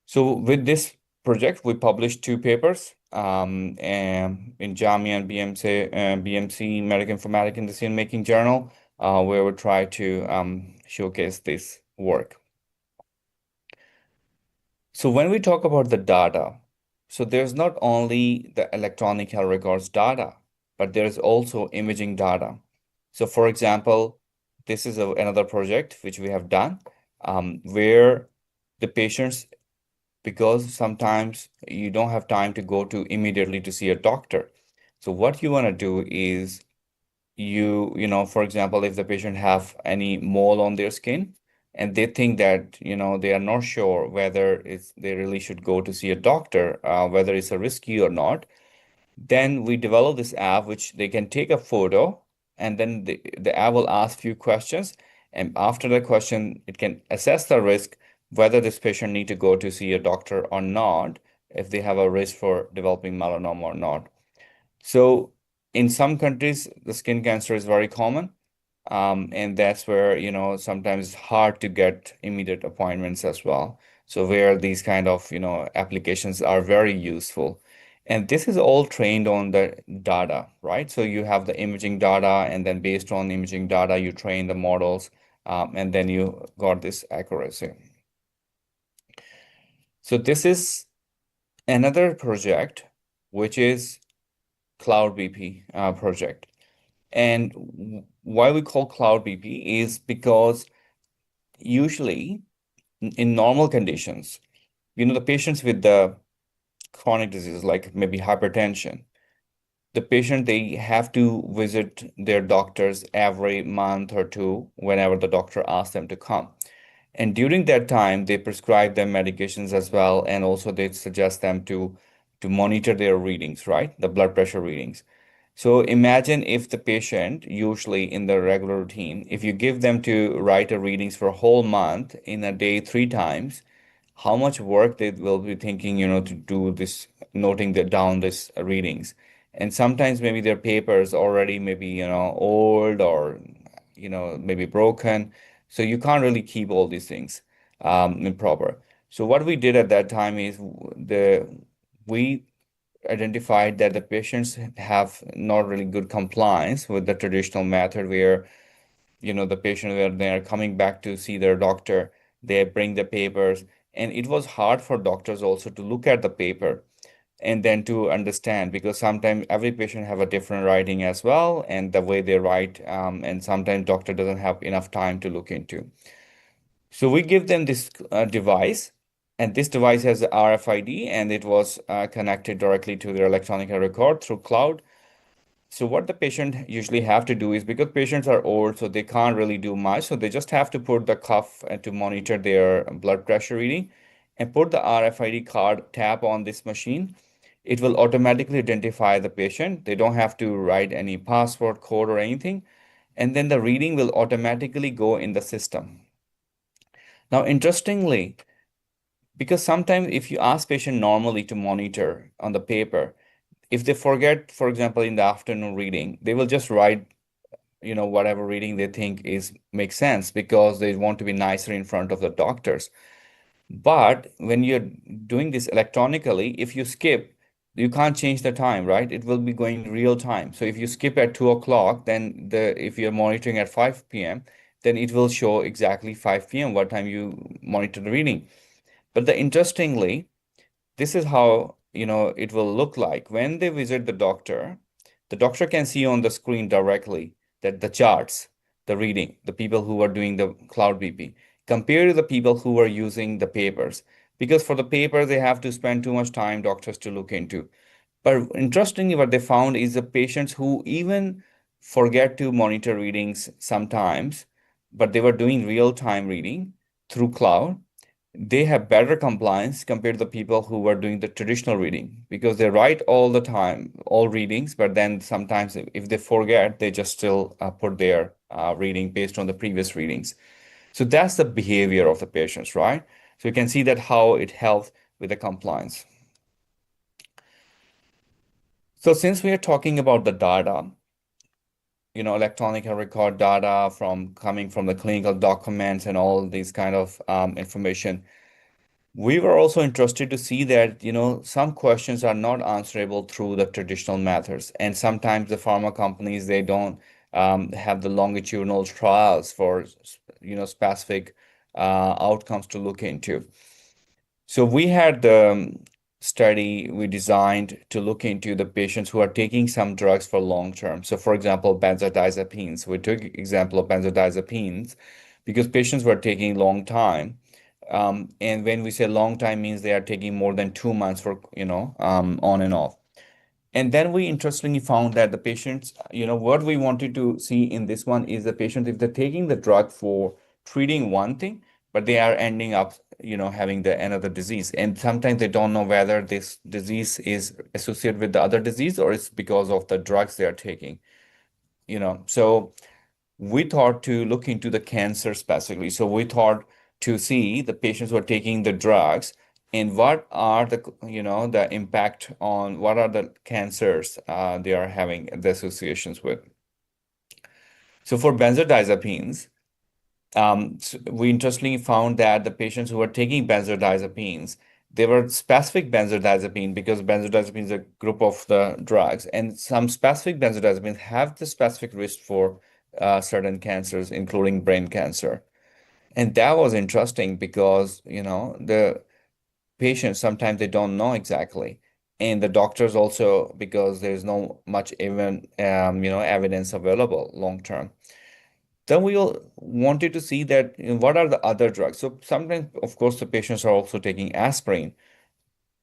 So with this project, we published 2 papers in JAMA and BMC Medical Informatics in Decision Making Journal, where we try to showcase this work. So when we talk about the data, so there's not only the electronic health records data, but there is also imaging data. So for example, this is another project which we have done where the patients, because sometimes you don't have time to go to immediately to see a doctor. So what you want to do is for example, if the patient have any mole on their skin and they think that, they are not sure whether they really should go to see a doctor, whether it's a risky or not, then we develop this app which they can take a photo and then the app will ask few questions. And after the question, it can assess the risk, whether this patient need to go to see a doctor or not, if they have a risk for developing melanoma or not. So in some countries, the skin cancer is very common. And that's where, sometimes it's hard to get immediate appointments as well. So where these kind of, applications are very useful. And this is all trained on the data, right? So you have the imaging data, and then based on imaging data, you train the models, and then you got this accuracy. So this is another project, which is Cloud BP project. And why we call Cloud BP is because usually in normal conditions, the patients with the chronic disease, like maybe hypertension, the patient, they have to visit their doctors every month or two whenever the doctor asks them to come. And during that time, they prescribe them medications as well, and also they suggest them to monitor their readings, right? The blood pressure readings. So imagine if the patient, usually in the regular routine, if you give them to write a readings for a whole month in a day 3 times, how much work they will be thinking, to do this, noting down this readings. And sometimes maybe their papers already maybe, old or, maybe broken. So you can't really keep all these things proper. So what we did at that time is we identified that the patients have not really good compliance with the traditional method where, the patient, where they are coming back to see their doctor, they bring the papers, and it was hard for doctors also to look at the paper and then to understand, because sometimes every patient have a different writing as well, and the way they write, and sometimes doctor doesn't have enough time to look into. So we give them this device, and this device has the RFID, and it was connected directly to their electronic record through cloud. So what the patient usually have to do is, because patients are old, so they can't really do much, so they just have to put the cuff to monitor their blood pressure reading, and put the RFID card, tap on this machine. It will automatically identify the patient. They don't have to write any password code or anything. And then the reading will automatically go in the system. Now, interestingly, because sometimes if you ask patient normally to monitor on the paper, if they forget, for example, in the afternoon reading, they will just write, whatever reading they think makes sense, because they want to be nicer in front of the doctors. But when you're doing this electronically, if you skip, you can't change the time, right? It will be going real time. So if you skip at 2 o'clock, then if you're monitoring at 5 p.m., then it will show exactly 5 p.m. what time you monitor the reading. But interestingly, this is how, it will look like when they visit the doctor can see on the screen directly that the charts, the reading, the people who are doing the Cloud BP, compared to the people who are using the papers. Because for the paper, they have to spend too much time, doctors, to look into. But interestingly, what they found is the patients who even forget to monitor readings sometimes, but they were doing real-time reading through cloud, they have better compliance compared to the people who were doing the traditional reading, because they write all the time, all readings, but then sometimes if they forget, they just still put their reading based on the previous readings. So that's the behavior of the patients, right? So you can see that how it helps with the compliance. So since we are talking about the data, electronic record data coming from the clinical documents and all these kind of information, we were also interested to see that, some questions are not answerable through the traditional methods. And sometimes the pharma companies, they don't have the longitudinal trials for, specific outcomes to look into. So we had the study we designed to look into the patients who are taking some drugs for long term. So for example, benzodiazepines. We took example of benzodiazepines because patients were taking long time. And when we say long time means they are taking more than 2 months for, on and off. And then we interestingly found that the patients, what we wanted to see in this one is the patient, if they're taking the drug for treating one thing, but they are ending up, having another disease. And sometimes they don't know whether this disease is associated with the other disease or it's because of the drugs they are taking, So we thought to look into the cancer specifically. So we thought to see the patients who are taking the drugs and what are the, the impact on what are the cancers they are having the associations with. So for benzodiazepines, we interestingly found that the patients who were taking benzodiazepines, they were specific benzodiazepine because benzodiazepine is a group of the drugs, and some specific benzodiazepines have the specific risk for certain cancers, including brain cancer. And that was interesting because, the patients sometimes they don't know exactly. And the doctors also, because there's no much even evidence available long term. Then we all wanted to see that what are the other drugs. So sometimes, of course, the patients are also taking aspirin.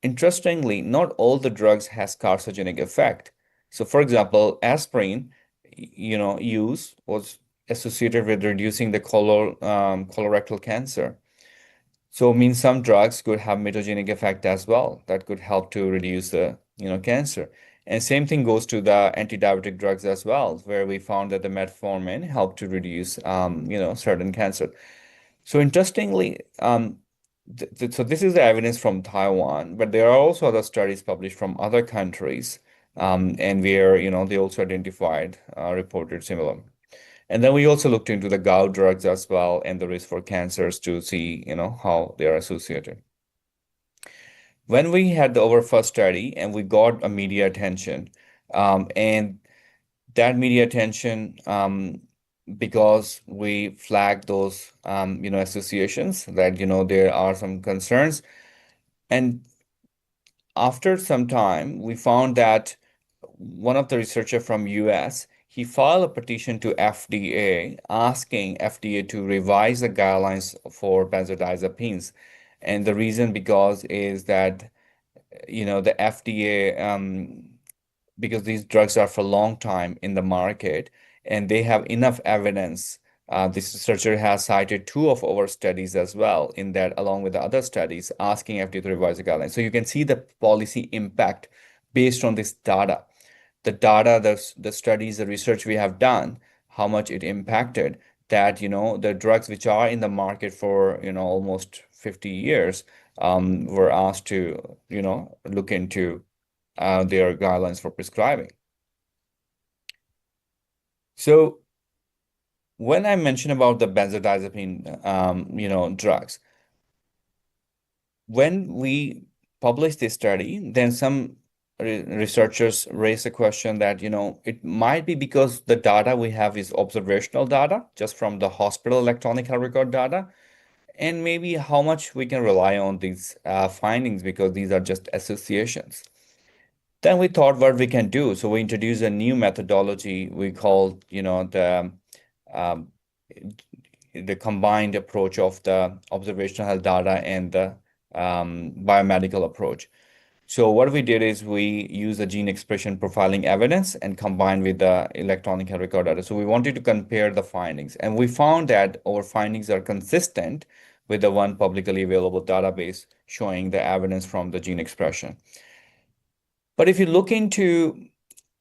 Interestingly, not all the drugs has carcinogenic effect. So, for example, aspirin, use was associated with reducing the colorectal cancer. So, it means some drugs could have mitogenic effect as well that could help to reduce the cancer. And same thing goes to the antidiabetic drugs as well, where we found that the metformin helped to reduce certain cancer. So interestingly, so this is the evidence from Taiwan, but there are also other studies published from other countries, and where they also identified reported similar. And then we also looked into the gout drugs as well and the risk for cancers to see, how they are associated. When we had our first study and we got a media attention, and that media attention, because we flagged those, associations that, there are some concerns. And after some time, we found that one of the researcher from US, he filed a petition to FDA asking FDA to revise the guidelines for benzodiazepines. And the reason because is that, the FDA, because these drugs are for a long time in the market and they have enough evidence. This researcher has cited two of our studies as well in that, along with the other studies, asking FDA to revise the guidelines. So you can see the policy impact based on this data. The data, the studies, the research we have done, how much it impacted that, the drugs which are in the market for, almost 50 years, were asked to, look into their guidelines for prescribing. So when I mention about the benzodiazepine, drugs, when we published this study, then some researchers raised the question that, it might be because the data we have is observational data, just from the hospital electronic health record data, and maybe how much we can rely on these findings because these are just associations. Then we thought what we can do. So we introduced a new methodology we called, the combined approach of the observational health data and the biomedical approach. So what we did is we use the gene expression profiling evidence and combined with the electronic health record data. So we wanted to compare the findings, and we found that our findings are consistent with the one publicly available database showing the evidence from the gene expression. But if you look into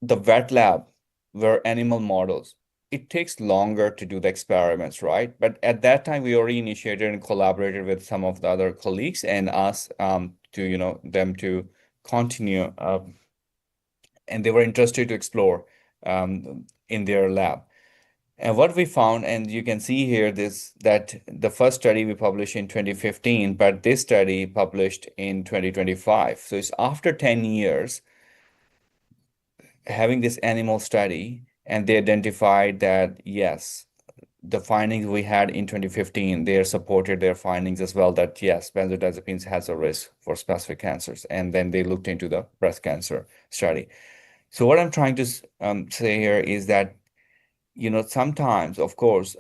the wet lab, where animal models, it takes longer to do the experiments, right? But at that time, we already initiated and collaborated with some of the other colleagues and asked to, them to continue, and they were interested to explore in their lab. And what we found, and you can see here that the first study we published in 2015, but this study published in 2025. So it's after 10 years having this animal study, and they identified that, yes, the findings we had in 2015, they supported their findings as well, that yes, benzodiazepines has a risk for specific cancers. And then they looked into the breast cancer study. So what I'm trying to say here is that, sometimes, of course,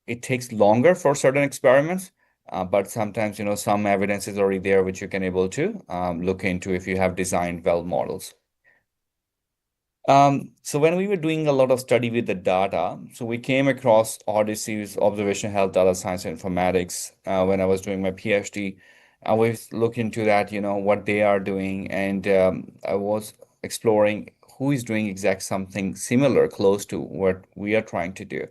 it takes longer for certain experiments, but sometimes, some evidence is already there, which you can able to look into if you have designed well models. So when we were doing a lot of study with the data, so we came across Odyssey's Observational Health Data Science and Informatics when I was doing my PhD. I was looking into that, what they are doing, and I was exploring who is doing exact something similar, close to what we are trying to do.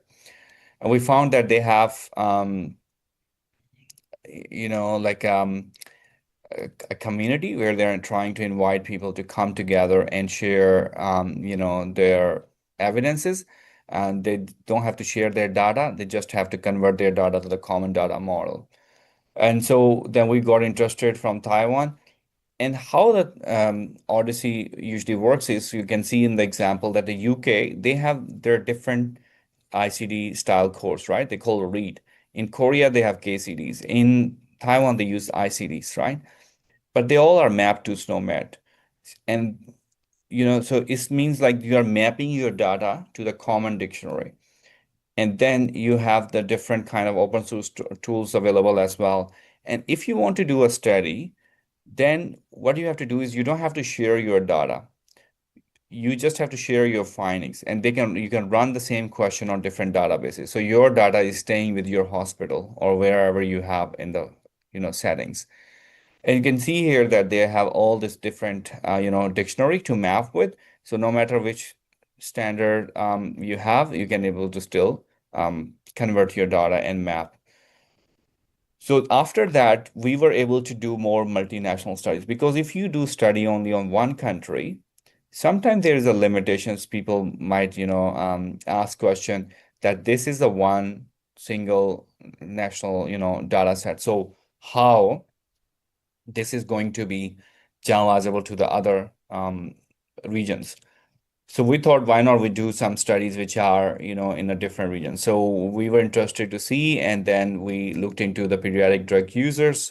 And we found that they have, like a community where they're trying to invite people to come together and share, their evidences. and they don't have to share their data. They just have to convert their data to the common data model. And so then we got interested from Taiwan. And how the Odyssey usually works is you can see in the example that the UK, they have their different ICD style codes, right? They call READ. In Korea, they have KCDs. In Taiwan, they use ICDs, right? But they all are mapped to SNOMED. And, so it means like you are mapping your data to the common dictionary. And then you have the different kind of open source tools available as well. And if you want to do a study, then what you have to do is you don't have to share your data. You just have to share your findings, and you can run the same question on different databases. So your data is staying with your hospital or wherever you have in the settings. And you can see here that they have all this different dictionary to map with. So no matter which standard you have, you can able to still convert your data and map. So after that, we were able to do more multinational studies, because if you do study only on one country, sometimes there is a limitations. People might, ask question that this is a one single national, data set. So how this is going to be generalizable to the other regions. So we thought, why not we do some studies which are, in a different region. So we were interested to see, and then we looked into the pediatric drug users,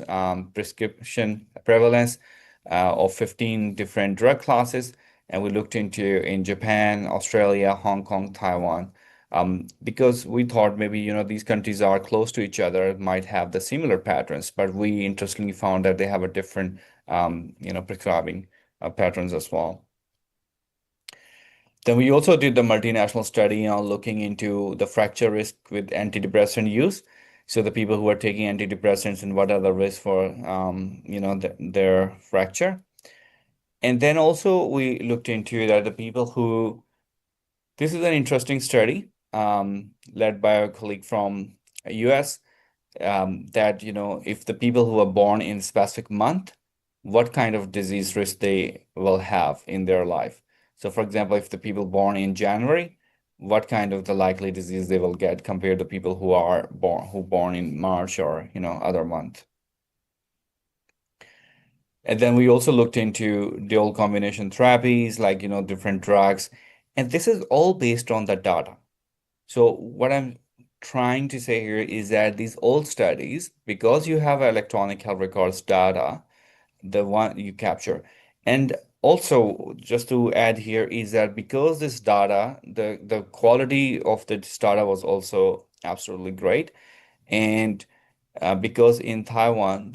prescription prevalence of 15 different drug classes. And we looked into in Japan, Australia, Hong Kong, Taiwan, because we thought maybe, these countries are close to each other, might have the similar patterns, but we interestingly found that they have a different, prescribing patterns as well. Then we also did the multinational study on looking into the fracture risk with antidepressant use. So the people who are taking antidepressants and what are the risks for, their fracture. And then also we looked into that the people who, this is an interesting study led by a colleague from US, that, if the people who are born in specific month, what kind of disease risk they will have in their life. So for example, if the people born in January, what kind of the likely disease they will get compared to people who are born in March or, other month. And then we also looked into dual combination therapies, like, different drugs. And this is all based on the data. So what I'm trying to say here is that these old studies, because you have electronic health records data, the one you capture. And also, just to add here is that because this data, the quality of this data was also absolutely great. And because in Taiwan,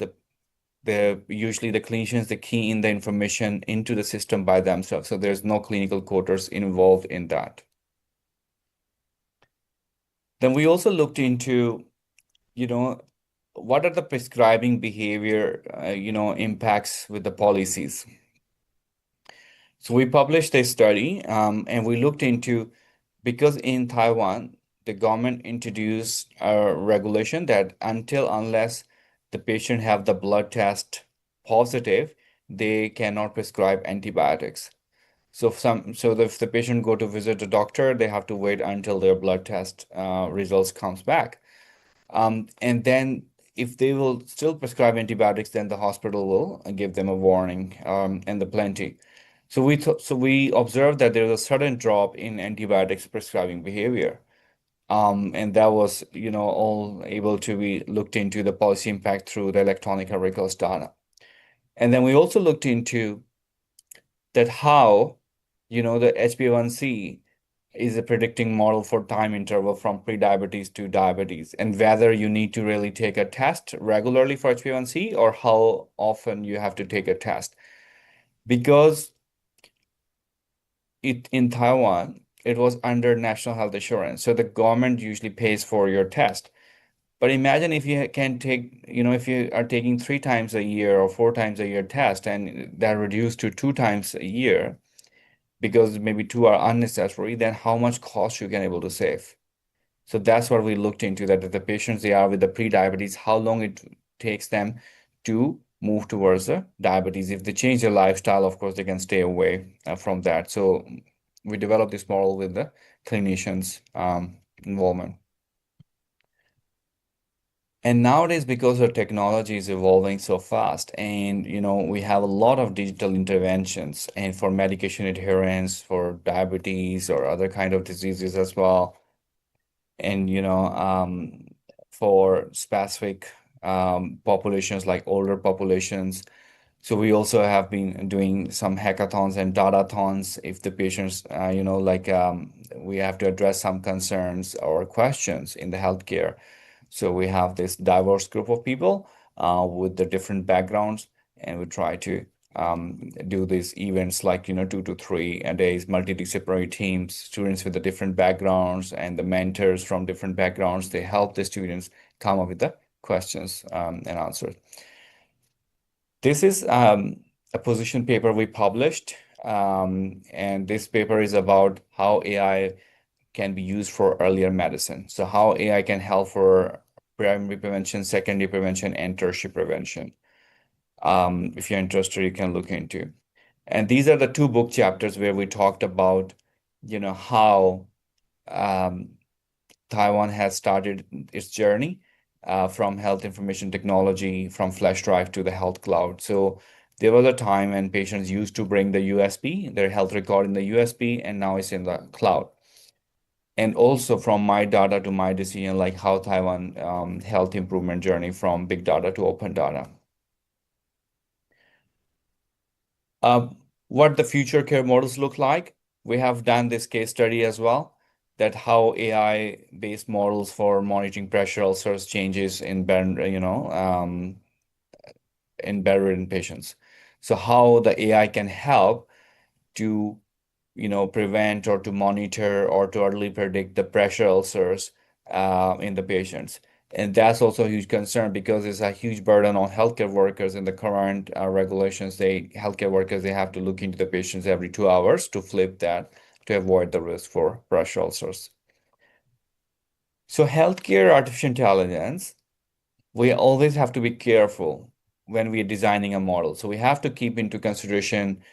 usually the clinicians, they key in the information into the system by themselves. So there's no clinical coders involved in that. Then we also looked into, what are the prescribing behavior, impacts with the policies. So we published a study, and we looked into, because in Taiwan, the government introduced a regulation that unless the patient have the blood test positive, they cannot prescribe antibiotics. So if the patient go to visit the doctor, they have to wait until their blood test results comes back. And then if they will still prescribe antibiotics, then the hospital will give them a warning and the plenty. So we observed that there's a sudden drop in antibiotics prescribing behavior. And that was, all able to be looked into the policy impact through the electronic health records data. And then we also looked into that how, the HbA1c is a predicting model for time interval from pre-diabetes to diabetes, and whether you need to really take a test regularly for HbA1c or how often you have to take a test. Because in Taiwan, it was under national health insurance. So the government usually pays for your test. But imagine if you can take, if you are taking 3 times a year or 4 times a year test, and that reduced to 2 times a year, because maybe 2 are unnecessary, then how much cost you can able to save. So that's what we looked into, that if the patients, they are with the pre-diabetes, how long it takes them to move towards the diabetes. If they change their lifestyle, of course, they can stay away from that. So we developed this model with the clinicians' involvement. And nowadays, because our technology is evolving so fast, and we have a lot of digital interventions, and for medication adherence, for diabetes or other kind of diseases as well, and for specific populations like older populations. So we also have been doing some hackathons and datathons if the patients, we have to address some concerns or questions in the healthcare. So we have this diverse group of people with the different backgrounds, and we try to do these events like 2 to 3 days, multidisciplinary teams, students with the different backgrounds and the mentors from different backgrounds. They help the students come up with the questions and answers. This is a position paper we published, and this paper is about how AI can be used for earlier medicine. So how AI can help for primary prevention, secondary prevention, and tertiary prevention. If you're interested, you can look into. And these are the 2 book chapters where we talked about, how Taiwan has started its journey from health information technology, from flash drive to the health cloud. So there was a time when patients used to bring the USB, their health record in the USB, and now it's in the cloud. And also from my data to my decision, like how Taiwan health improvement journey from big data to open data. What the future care models look like. We have done this case study as well, that how AI-based models for monitoring pressure ulcers changes in bedridden patients. So how the AI can help to prevent or to monitor or to early predict the pressure ulcers in the patients. And that's also a huge concern because it's a huge burden on healthcare workers in the current regulations. Healthcare workers, they have to look into the patients every 2 hours to flip that to avoid the risk for pressure ulcers. So healthcare artificial intelligence, we always have to be careful when we're designing a model. So we have to keep into consideration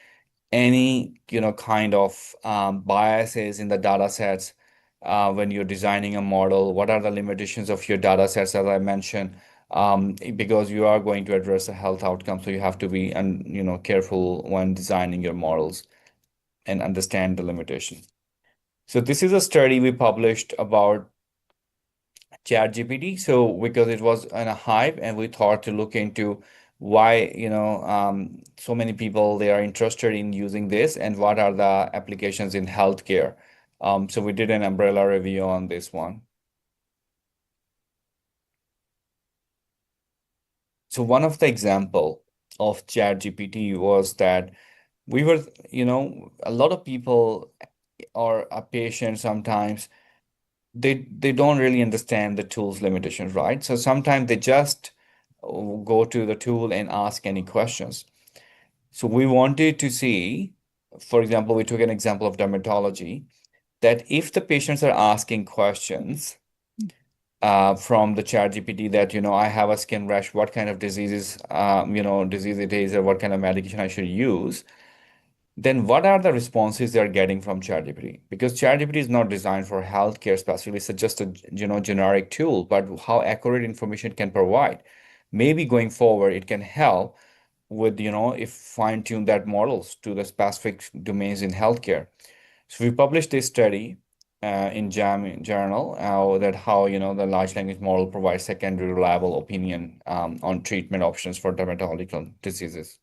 any kind of biases in the data sets when you're designing a model. What are the limitations of your data sets, as I mentioned, because you are going to address a health outcome, so you have to be careful when designing your models and understand the limitations. So this is a study we published about ChatGPT. So because it was in a hype, and we thought to look into why so many people they are interested in using this, and what are the applications in healthcare. So we did an umbrella review on this one. So one of the example of ChatGPT was that we were, a lot of people or a patient sometimes they don't really understand the tool's limitations, right? So sometimes they just go to the tool and ask any questions. So we wanted to see, for example, we took an example of dermatology, that if the patients are asking questions from the ChatGPT that, I have a skin rash, what kind of disease it is, or what kind of medication I should use, then what are the responses they're getting from ChatGPT? Because ChatGPT is not designed for healthcare specifically, it's just a generic tool, but how accurate information it can provide. Maybe going forward, it can help with, if fine-tune that models to the specific domains in healthcare. So we published this study in JAMA journal that how, the large language model provides secondary reliable opinion on treatment options for dermatological diseases.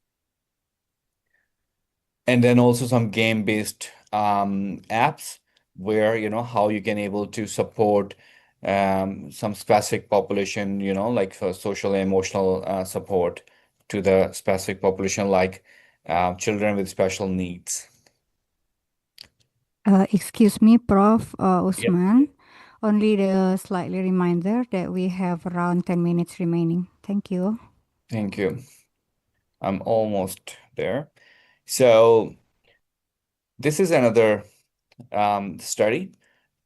And then also some game-based apps where, how you can able to support some specific population, like for social and emotional support to the specific population, like children with special needs. Excuse me, Prof. Usman. Only the slightly reminder that we have around 10 minutes remaining. Thank you. Thank you. I'm almost there. So this is another study,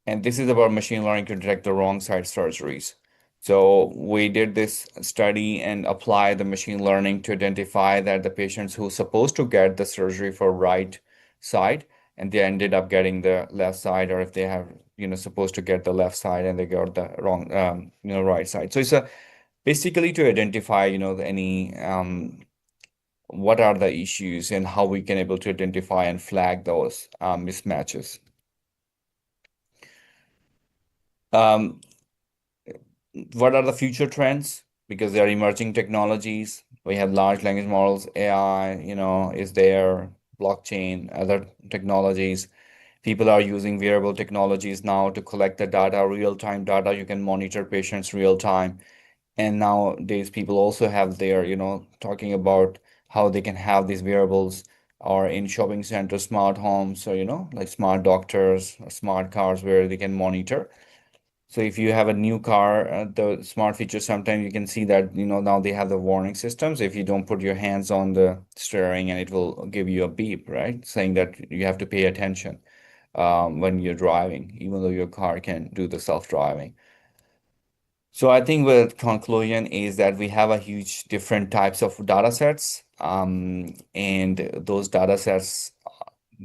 and this is about machine learning to detect the wrong side surgeries. So we did this study and applied the machine learning to identify that the patients who are supposed to get the surgery for right side and they ended up getting the left side, or if they have, supposed to get the left side and they got the wrong, right side. So it's basically to identify, any what are the issues and how we can able to identify and flag those mismatches. What are the future trends? Because there are emerging technologies. We have large language models, AI, is there, blockchain, other technologies. People are using wearable technologies now to collect the data, real-time data. You can monitor patients real time. And nowadays, people also have their, talking about how they can have these wearables or in shopping centers, smart homes, or, like smart doctors, or smart cars where they can monitor. So if you have a new car, the smart feature, sometimes you can see that, now they have the warning systems. If you don't put your hands on the steering, and it will give you a beep, right? Saying that you have to pay attention when you're driving, even though your car can do the self-driving. So I think the conclusion is that we have a huge different types of data sets, and those data sets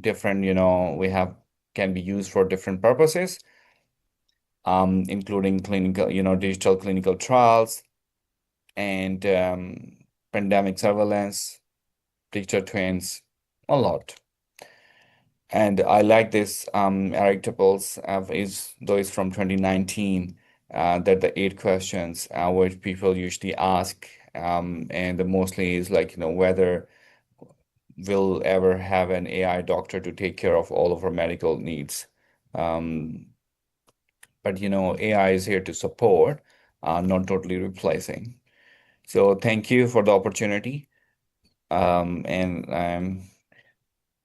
different, can be used for different purposes, including clinical, digital clinical trials and pandemic surveillance, digital twins, a lot. And I like this Eric Topol's though it's from 2019, that the 8 questions which people usually ask, and the mostly is like, whether we'll ever have an AI doctor to take care of all of our medical needs. But AI is here to support, not totally replacing. So thank you for the opportunity, and I'm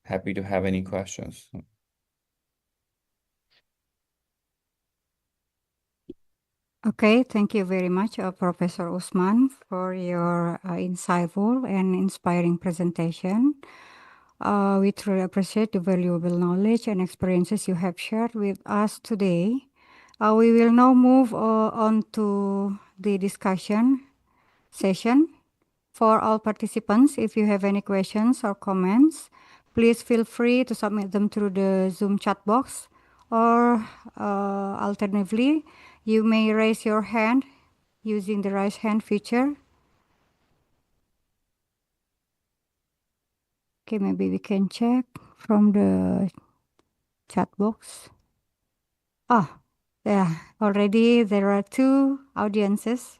happy to have any questions. Okay, thank you very much, Professor Usman, for your insightful and inspiring presentation. We truly appreciate the valuable knowledge and experiences you have shared with us today. We will now move on to the discussion session. For all participants, if you have any questions or comments, please feel free to submit them through the Zoom chat box, or alternatively, you may raise your hand using the raise hand feature. Okay, maybe we can check from the chat box. Yeah, already there are 2 audiences.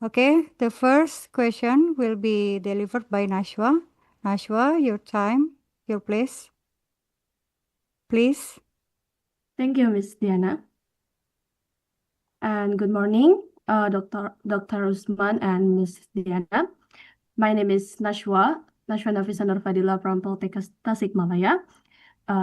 Okay, the first question will be delivered by Nashwa. Nashwa, your time, your place, please. Thank you, Ms. Diana. And good morning, Dr. Usman and Ms. Diana. My name is Nashwa Nafisa Nurfadila from Poltekkes Tasikmalaya.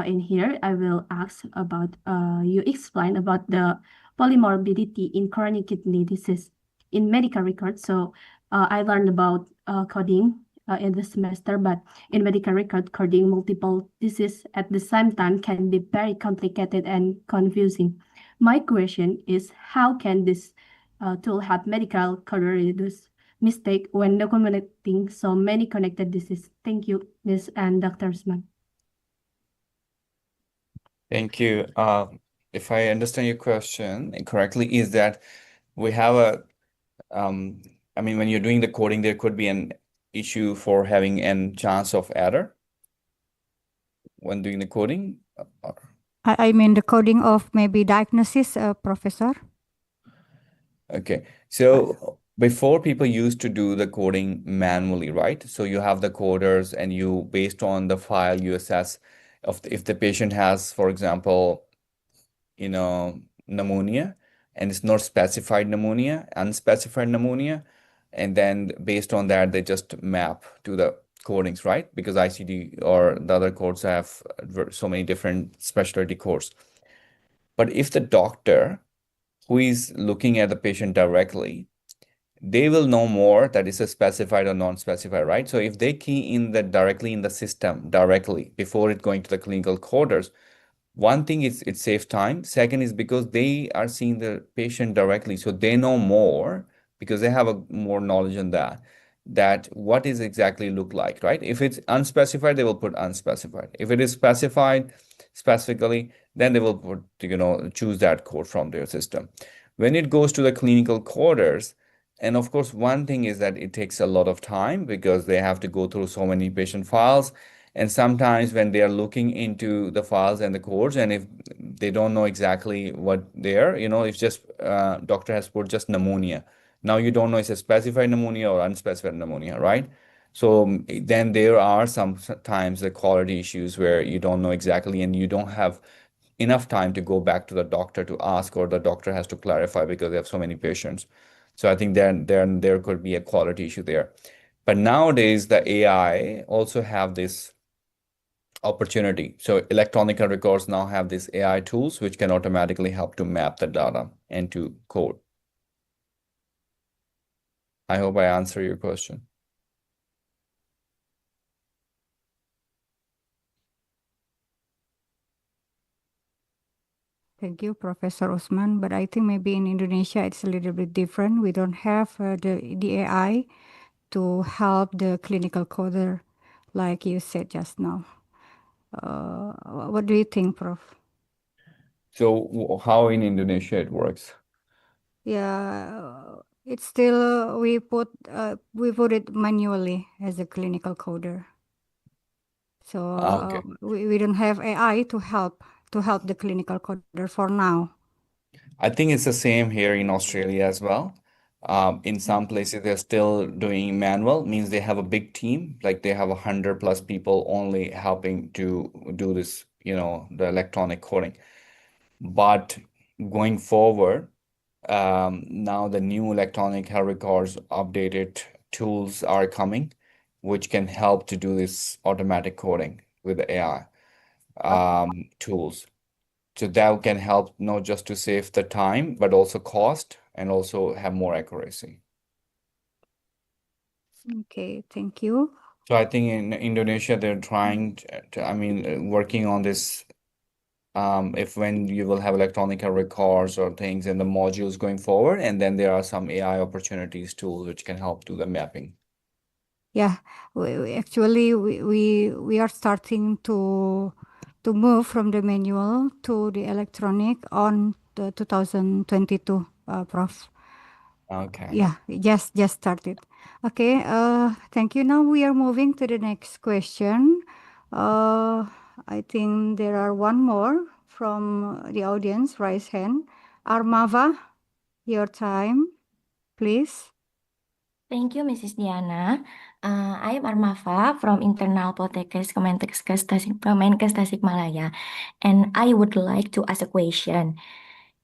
In here, I will ask about, you explain about the polymorbidity in chronic kidney disease in medical records. So I learned about coding in the semester, but in medical record, coding multiple disease at the same time can be very complicated and confusing. My question is, how can this tool help medical coder reduce mistake when documenting so many connected diseases? Thank you, Ms. and Dr. Usman. Thank you. If I understand your question correctly, is that we have a, when you're doing the coding, there could be an issue for having a chance of error when doing the coding? I mean the coding of maybe diagnosis, Professor. Okay, so before people used to do the coding manually, right? So you have the coders, and you, based on the file, you assess if the patient has, for example, pneumonia, and it's not specified pneumonia, unspecified pneumonia, and then based on that, they just map to the codings, right? Because ICD or the other codes have so many different specialty codes. But if the doctor who is looking at the patient directly, they will know more that is a specified or non-specified, right? So if they key in that directly in the system directly before it going to the clinical coders, one thing is it saves time. Second is because they are seeing the patient directly, so they know more because they have more knowledge on that. that what is exactly look like, right? If it's unspecified, they will put unspecified. If it is specified specifically, then they will put, choose that code from their system. When it goes to the clinical coders, and of course, one thing is that it takes a lot of time because they have to go through so many patient files. And sometimes when they are looking into the files and the codes, and if they don't know exactly what they're, if just doctor has put just pneumonia. Now you don't know it's a specified pneumonia or unspecified pneumonia, right? So then there are sometimes the quality issues where you don't know exactly and you don't have enough time to go back to the doctor to ask, or the doctor has to clarify because they have so many patients. So I think there could be a quality issue there. But nowadays the AI also have this opportunity. So electronic records now have these AI tools which can automatically help to map the data into code. I hope I answer your question. Thank you, Professor Usman. But I think maybe in Indonesia it's a little bit different. We don't have the AI to help the clinical coder, like you said just now. What do you think, Prof? So how in Indonesia it works? Yeah, it's still we put it manually as a clinical coder. So Okay. we don't have AI to help the clinical coder for now. I think it's the same here in Australia as well. In some places, they're still doing manual, means they have a big team, like they have 100+ people only helping to do this, the electronic coding. But going forward, now the new electronic health records updated tools are coming, which can help to do this automatic coding with the AI tools. So that can help not just to save the time, but also cost and also have more accuracy. Okay, thank you. So I think in Indonesia, they're trying working on this. If when you will have electronic records or things in the modules going forward, and then there are some AI opportunities tools which can help do the mapping. Yeah, actually we are starting to move from the manual to the electronic on the 2022, Prof. Okay. Yeah, just started. Okay, thank you. Now we are moving to the next question. I think there are one more from the audience. Raise hand. Armava, your time, please. Thank you, Mrs. Diana. I am Armava from Internal Poltekkes Kemenkes Tasikmalaya, and I would like to ask a question.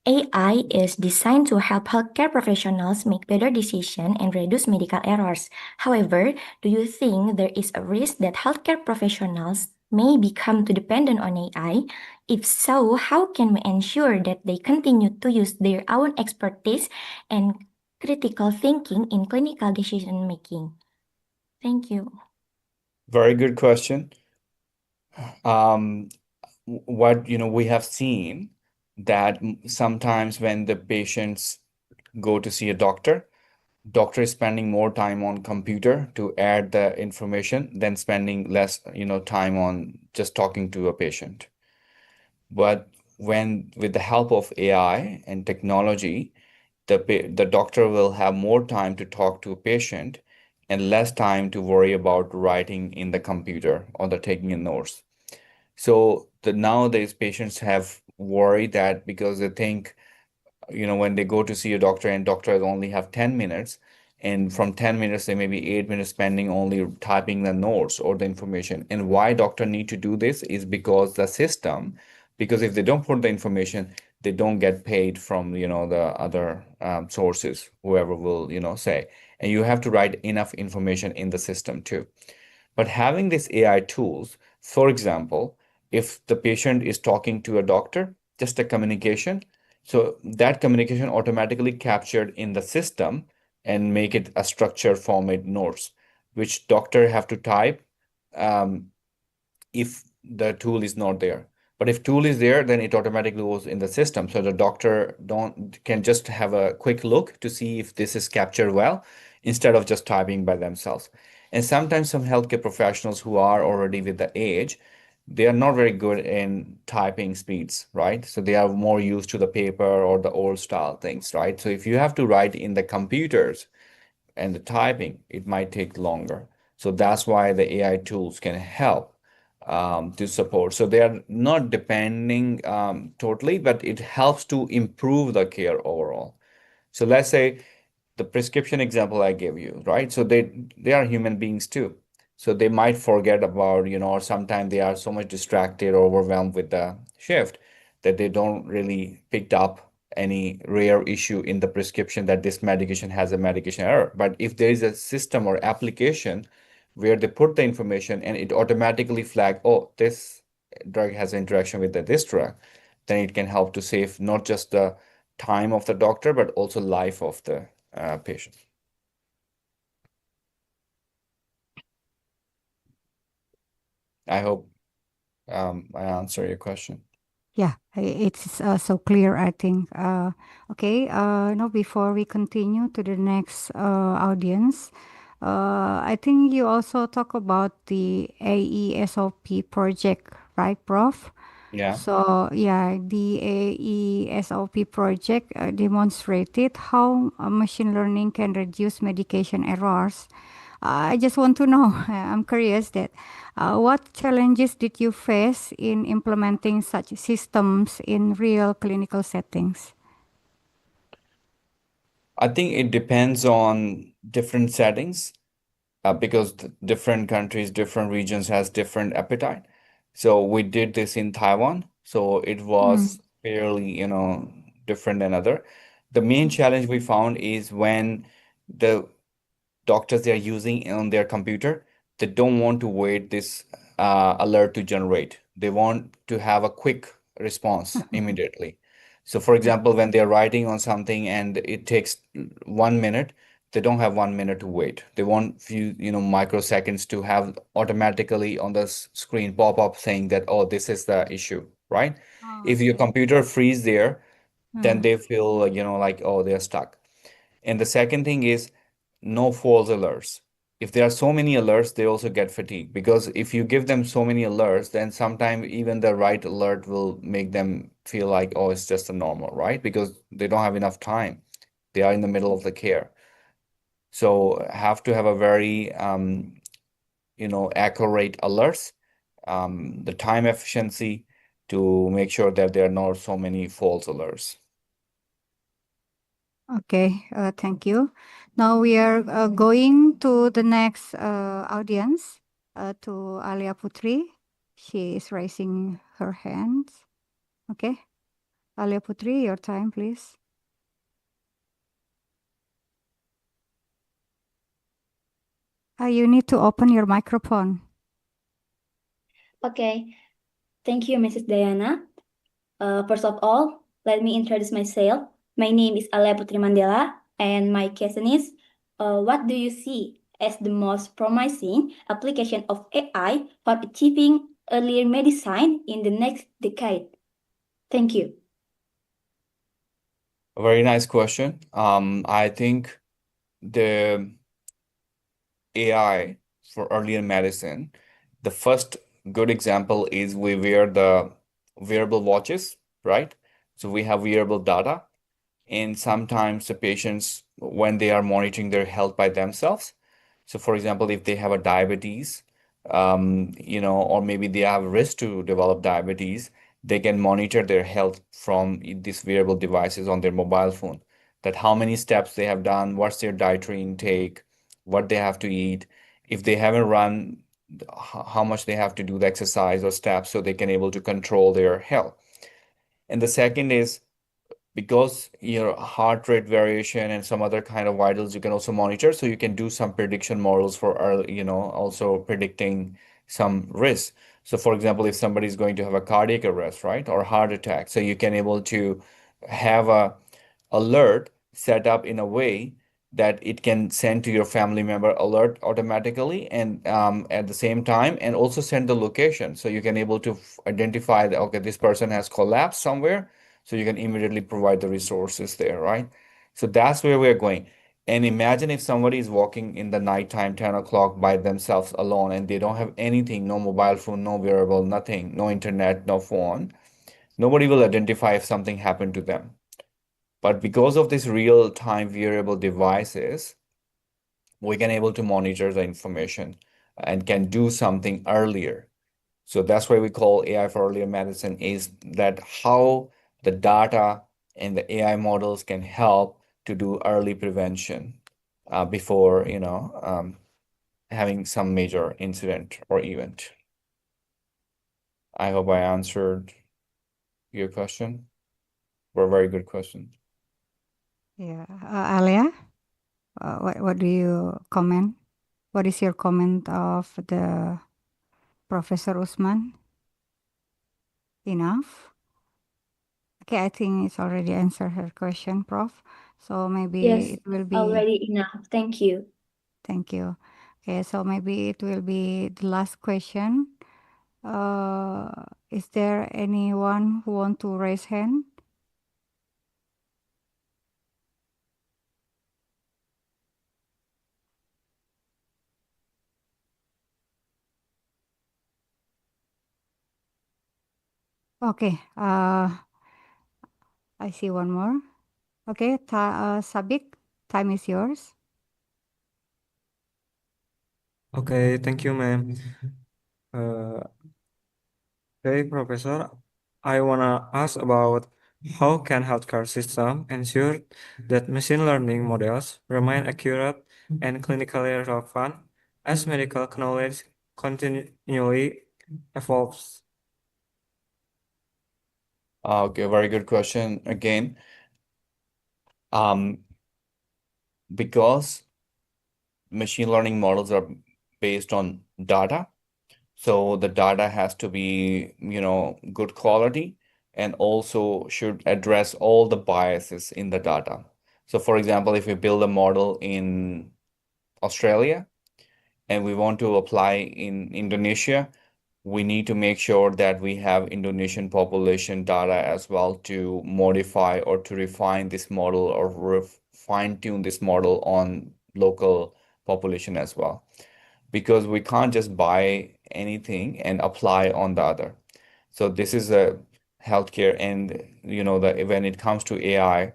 AI is designed to help healthcare professionals make better decisions and reduce medical errors. However, do you think there is a risk that healthcare professionals may become too dependent on AI? If so, how can we ensure that they continue to use their own expertise and critical thinking in clinical decision making? Thank you. Very good question. What we have seen that sometimes when the patients go to see a doctor is spending more time on computer to add the information than spending less time on just talking to a patient. But when with the help of AI and technology, the doctor will have more time to talk to a patient and less time to worry about writing in the computer or the taking in notes. So nowadays patients have worried that because they think, when they go to see a doctor and doctor only have 10 minutes, and from 10 minutes, they may be 8 minutes spending only typing the notes or the information. And why doctor need to do this is because the system, because if they don't put the information, they don't get paid from, the other sources, whoever will, say. And you have to write enough information in the system too. But having these AI tools, for example, if the patient is talking to a doctor, just a communication, so that communication automatically captured in the system and make it a structured format notes, which doctor have to type if the tool is not there. But if tool is there, then it automatically goes in the system. So the doctor can just have a quick look to see if this is captured well. instead of just typing by themselves. And sometimes some healthcare professionals who are already with the age, they are not very good in typing speeds, right? So they are more used to the paper or the old style things, right? So if you have to write in the computers and the typing, it might take longer. So that's why the AI tools can help to support. So they are not depending totally, but it helps to improve the care overall. So let's say the prescription example I gave you, right? So they are human beings too. So they might forget about, or sometimes they are so much distracted or overwhelmed with the shift that they don't really picked up any rare issue in the prescription that this medication has a medication error. But if there is a system or application where they put the information and it automatically flag, oh, this drug has interaction with this drug, then it can help to save not just the time of the doctor, but also life of the patient. I hope I answer your question. Yeah, it's so clear, I think. Okay, now before we continue to the next audience, I think you also talk about the AESOP project, right, Prof? Yeah. So yeah, the AESOP project demonstrated how machine learning can reduce medication errors. I just want to know, I'm curious that what challenges did you face in implementing such systems in real clinical settings? I think it depends on different settings because different countries, different regions has different appetite. So we did this in Taiwan. So it was fairly, different than other. The main challenge we found is when the doctors they are using on their computer, they don't want to wait this alert to generate. They want to have a quick response immediately. So, for example, when they're writing on something and it takes 1 minute, they don't have 1 minute to wait. They want few, microseconds to have automatically on the screen pop up saying that, oh, this is the issue, right? If your computer freeze there, then they feel, like, oh, they're stuck. And the second thing is no false alerts. If there are so many alerts, they also get fatigued because if you give them so many alerts, then sometimes even the right alert will make them feel like, oh, it's just a normal, right? Because they don't have enough time. They are in the middle of the care. So have to have a very, accurate alerts, the time efficiency to make sure that there are not so many false alerts. Okay, thank you. Now we are going to the next audience, to Alia Putri. She is raising her hand. Okay, Alia Putri, your time, please. You need to open your microphone. Okay, thank you, Mrs. Diana. First of all, let me introduce myself. My name is Alia Putri Mandela, and my question is, what do you see as the most promising application of AI for achieving earlier medicine in the next decade? Thank you. A very nice question. I think the AI for earlier medicine, the first good example is we wear the wearable watches, right? So we have wearable data, and sometimes the patients, when they are monitoring their health by themselves, so for example, if they have a diabetes, or maybe they have a risk to develop diabetes, they can monitor their health from these wearable devices on their mobile phone, that how many steps they have done, what's their dietary intake, what they have to eat. If they haven't run, how much they have to do the exercise or steps so they can able to control their health. And the second is because your heart rate variation and some other kind of vitals you can also monitor, so you can do some prediction models for also predicting some risks. So for example, if somebody is going to have a cardiac arrest, right, or heart attack, so you can able to have a alert set up in a way that it can send to your family member alert automatically and at the same time, and also send the location. So you can able to identify that, okay, this person has collapsed somewhere. So you can immediately provide the resources there, right? So that's where we're going. And imagine if somebody is walking in the nighttime, 10 o'clock by themselves alone, and they don't have anything, no mobile phone, no wearable, nothing, no internet, no phone. Nobody will identify if something happened to them. But because of these real-time wearable devices, we can able to monitor the information and can do something earlier. So that's why we call AI for earlier medicine, is that how the data and the AI models can help to do early prevention before, having some major incident or event. I hope I answered your question. Were a very good question. Yeah, Alia, what do you comment? What is your comment of the Professor Usman? Enough? Okay, I think it's already answered her question, Prof. So maybe Yes, it will be. already enough. Thank you. Thank you. Okay, so maybe it will be the last question. Is there anyone who want to raise hand? Okay, I see one more. Okay, Sabik, time is yours. Okay, thank you, ma'am. Okay, Professor, I wanna ask about how can healthcare system ensure that machine learning models remain accurate and clinically relevant as medical knowledge continually evolves? Okay, very good question again. Because machine learning models are based on data, so the data has to be, good quality and also should address all the biases in the data. So for example, if we build a model in Australia and we want to apply in Indonesia, we need to make sure that we have Indonesian population data as well to modify or to refine this model or fine-tune this model on local population as well. Because we can't just buy anything and apply on the other. So this is a healthcare, and when it comes to AI,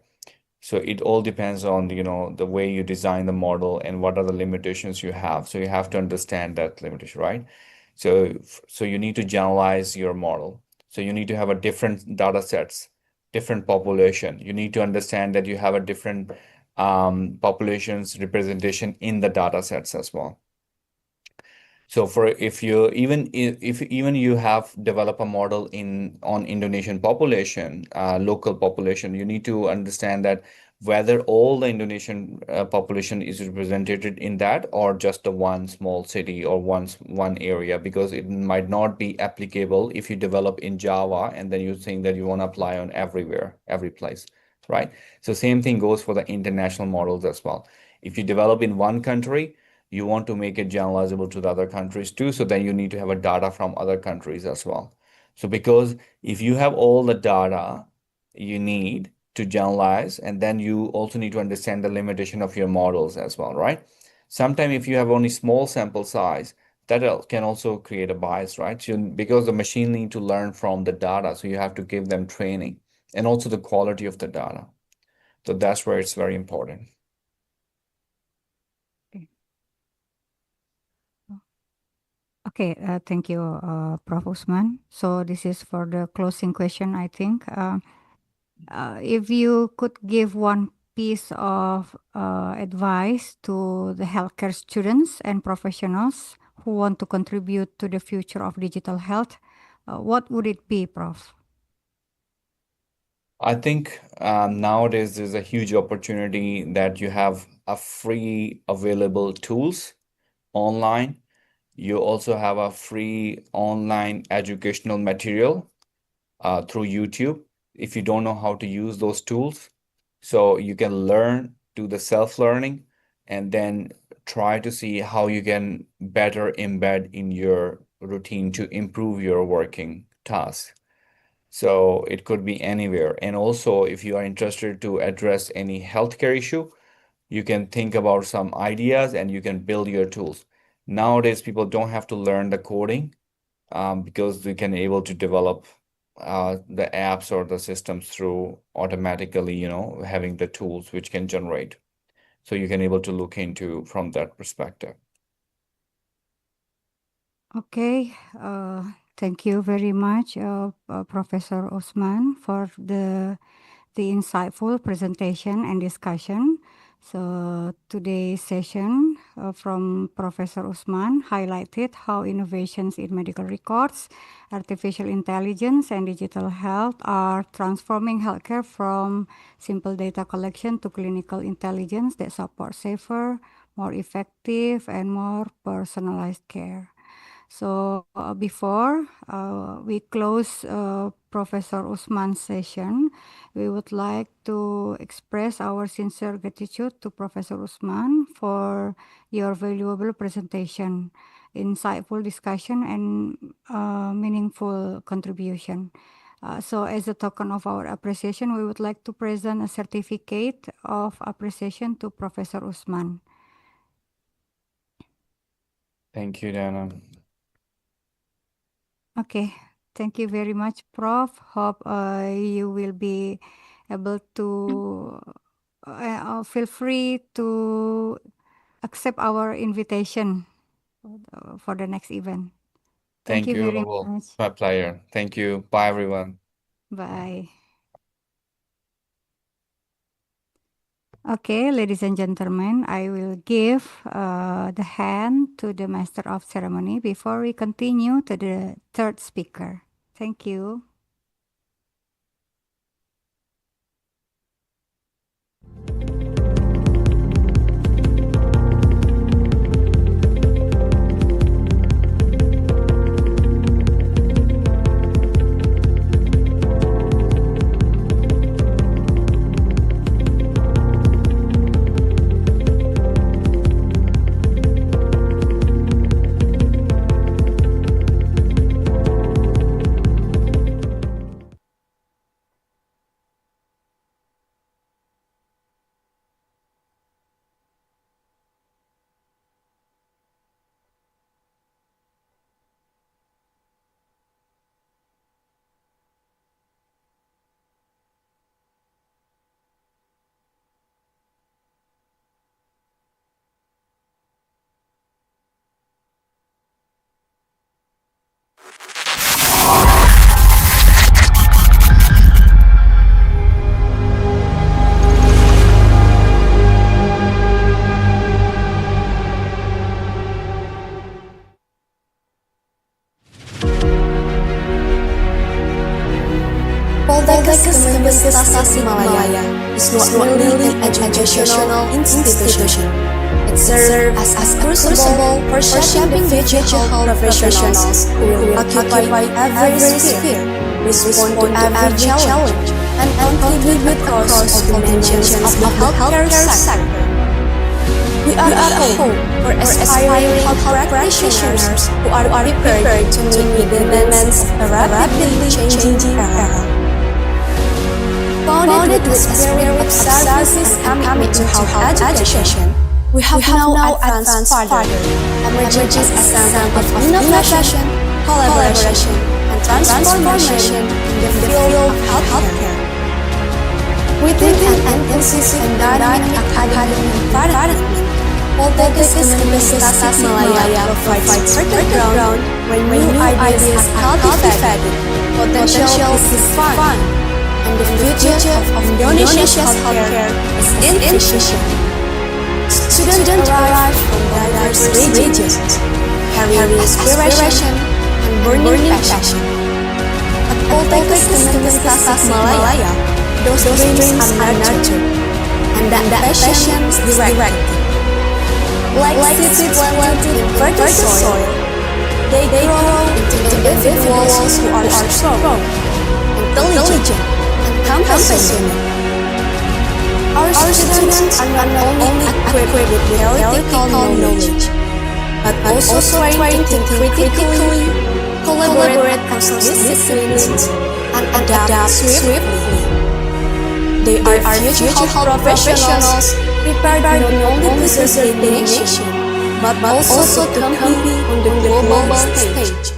so it all depends on the way you design the model and what are the limitations you have. So you have to understand that limitation, right? So you need to generalize your model. So you need to have a different data sets, different population. You need to understand that you have a different populations representation in the data sets as well. So for if you even you have developed a model on Indonesian population, local population, you need to understand that whether all the Indonesian population is represented in that or just the one small city or one area, because it might not be applicable if you develop in Java and then you think that you want to apply on everywhere, every place, right? So same thing goes for the international models as well. If you develop in one country, you want to make it generalizable to the other countries too. So then you need to have a data from other countries as well. So because if you have all the data you need to generalize, and then you also need to understand the limitation of your models as well, right? Sometimes if you have only small sample size, that can also create a bias, right? So because the machine need to learn from the data, so you have to give them training and also the quality of the data. So that's where it's very important. Okay, thank you, Prof. Usman. So this is for the closing question, I think. If you could give one piece of advice to the healthcare students and professionals who want to contribute to the future of digital health, what would it be, Prof? I think nowadays there's a huge opportunity that you have a free available tools online. You also have a free online educational material through YouTube if you don't know how to use those tools. So you can learn, do the self-learning, and then try to see how you can better embed in your routine to improve your working tasks. So it could be anywhere. And also, if you are interested to address any healthcare issue, You can think about some ideas and you can build your tools. Nowadays, people don't have to learn the coding because they can able to develop the apps or the systems through automatically, having the tools which can generate. So you can able to look into from that perspective. Okay, thank you very much, Professor Osman, for the insightful presentation and discussion. So today's session from Professor Osman highlighted how innovations in medical records, artificial intelligence, and digital health are transforming healthcare from simple data collection to clinical intelligence that supports safer, more effective, and more personalized care. So before we close Professor Usman's session, we would like to express our sincere gratitude to Professor Usman for your valuable presentation, insightful discussion, and meaningful contribution. So as a token of our appreciation, we would like to present a certificate of appreciation to Professor Usman. Thank you, Dana. Okay, thank you very much, Prof. Hope you will be able to feel free to accept our invitation for the next event. Thank you very much. My pleasure. Thank you. Bye, everyone. Bye. Okay, ladies and gentlemen, I will give the hand to the Master of Ceremony before we continue to the third speaker. Thank you. Poltekkes Kemenkes Tasikmalaya is not merely an educational institution. It serves as a crucible for shaping future health professionals who will occupy every sphere, respond to every challenge, and contribute across all dimensions of the healthcare sector. We are at home for aspiring health practitioners who are prepared to meet the demands of a rapidly changing era. Founded with a spirit of service and commitment to health education, we have now advanced further, emerging as a center of innovation, collaboration, and transformation in the field of healthcare. Within an inclusive and dynamic academic environment, Poltekkes Kemenkes Tasikmalaya provides fertile ground where new ideas are cultivated, potential is defined, and the future of Indonesia's healthcare is in vision. Students arrive from diverse regions, carrying aspiration and burning passion. At Poltekkes Kemenkes Tasikmalaya, those dreams are nurtured, and that passion is directed. Like seeds planted in fertile soil, they grow into individuals who are strong, intelligent, compassionate. Our students are not only equipped with theoretical knowledge, but also trained to think critically, collaborate across disciplines, and adapt swiftly. They are future health professionals prepared not only to serve the nation, but also to compete on the global stage.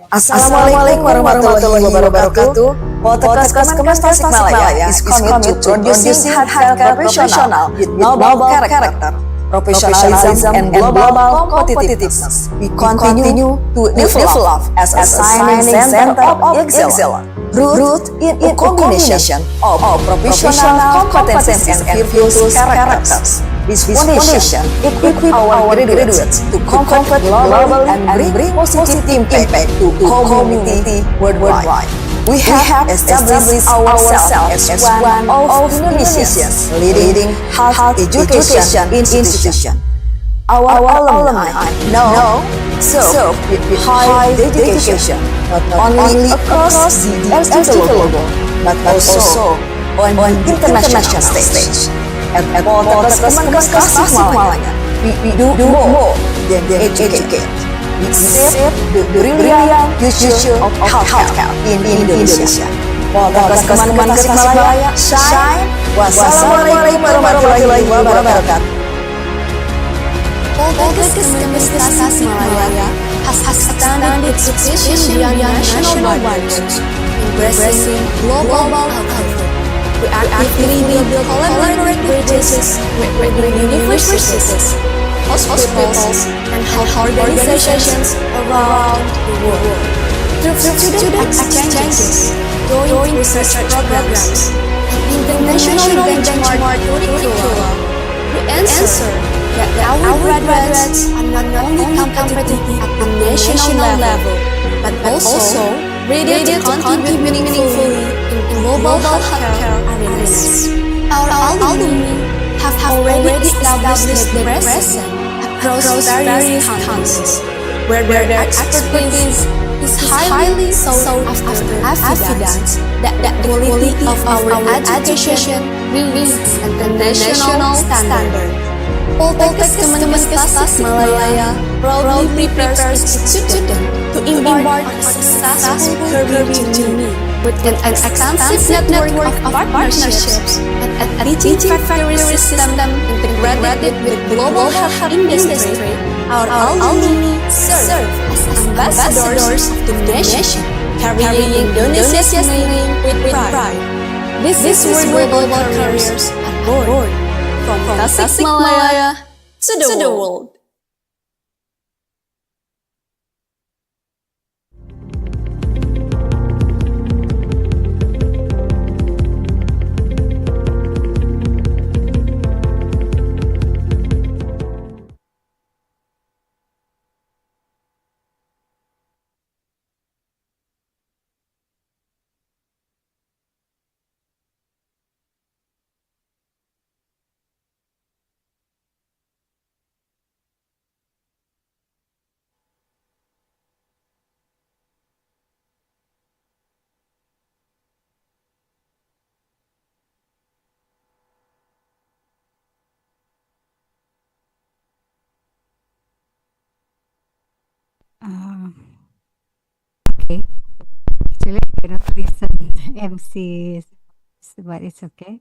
Assalamualaikum warahmatullahi wabarakatuh. Podcast Kemenkes Tasikmalaya is committed to producing healthcare professional with noble character, professionalism, and global competitiveness. We continue to develop as a shining center of excellence, rooted in a combination of professional competencies and virtuous characters. This foundation equips our graduates to compete globally and bring positive impact to community worldwide. We have established ourselves as one of Indonesia's leading health education institutions. Our alumni now serve with high dedication, not only across the archipelago, but also on the international stage. At Poltekkes Kemenkes Tasikmalaya, we do more than educate. We shape the brilliant future of healthcare in Indonesia. Poltekkes Kemenkes Tasikmalaya, shine. Wassalamualaikum warahmatullahi wabarakatuh. Poltekkes Kemenkes Tasikmalaya has extended its vision beyond national borders, embracing global health. We actively build collaborative bridges with universities, hospitals, and health organizations around the world. Through student exchanges, joint research programs, and international benchmark curricula, we ensure that our graduates are not only competitive at the national level, but also ready to contribute meaningfully in global healthcare arenas. Our alumni have already established their presence across various countries, where their expertise is highly sought after evidence that the quality of our education meets international standard. Poltekkes Kemenkes Tasikmalaya proudly prepares its students to embark on a successful career journey with an extensive network of partnerships and a teaching factory system integrated with global health industry. Our alumni serve as ambassadors of the nation, carrying Indonesia's name with pride. This is where global careers are born, from Tasikmalaya to the world. Okay. Actually, I cannot listen MC's, but it's okay.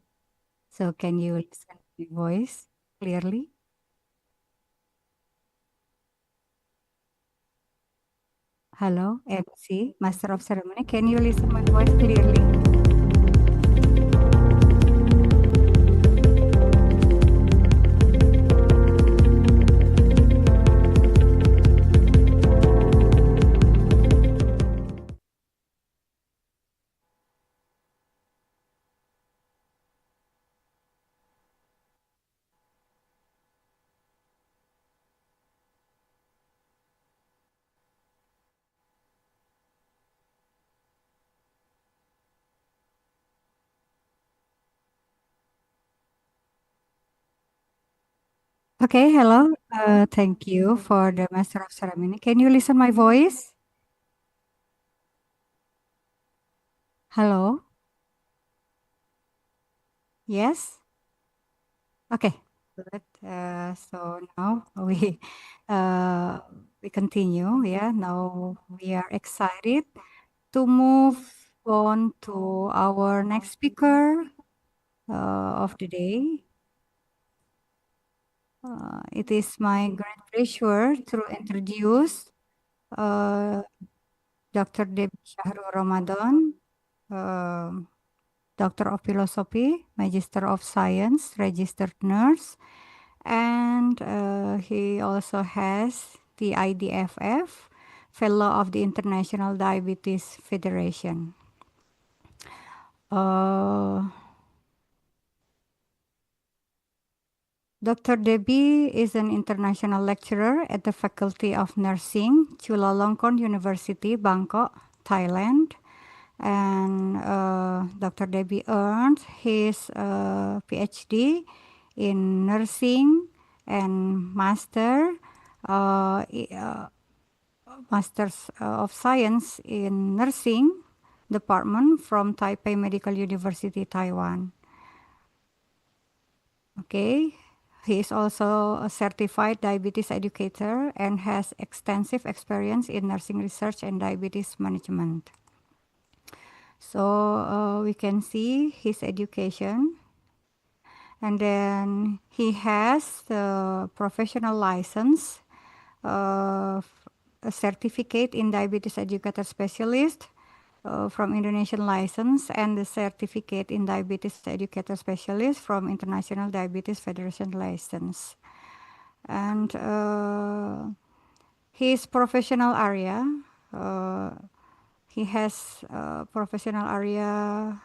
So can you listen to my voice clearly? Hello, MC, Master of Ceremony. Can you listen my voice clearly? Okay, hello. Thank you for the Master of Ceremony. Can you listen my voice? Hello? Yes? Okay, good. So now we continue. Yeah, now we are excited to move on to our next speaker of the day. It is my great pleasure to introduce Dr. Debbie Shahrul Ramadan, Doctor of Philosophy, Magister of Science, registered nurse, and he also has the IDFF, Fellow of the International Diabetes Federation. Dr. Debbie is an international lecturer at the Faculty of Nursing, Chulalongkorn University, Bangkok, Thailand. And Dr. Debbie earned his PhD in nursing and Masters of Science in Nursing Department from Taipei Medical University, Taiwan. Okay. He is also a certified diabetes educator and has extensive experience in nursing research and diabetes management. So we can see his education. And then he has the professional license, a certificate in diabetes educator specialist from Indonesian license, and the certificate in diabetes educator specialist from International Diabetes Federation license. And his professional area, he has professional area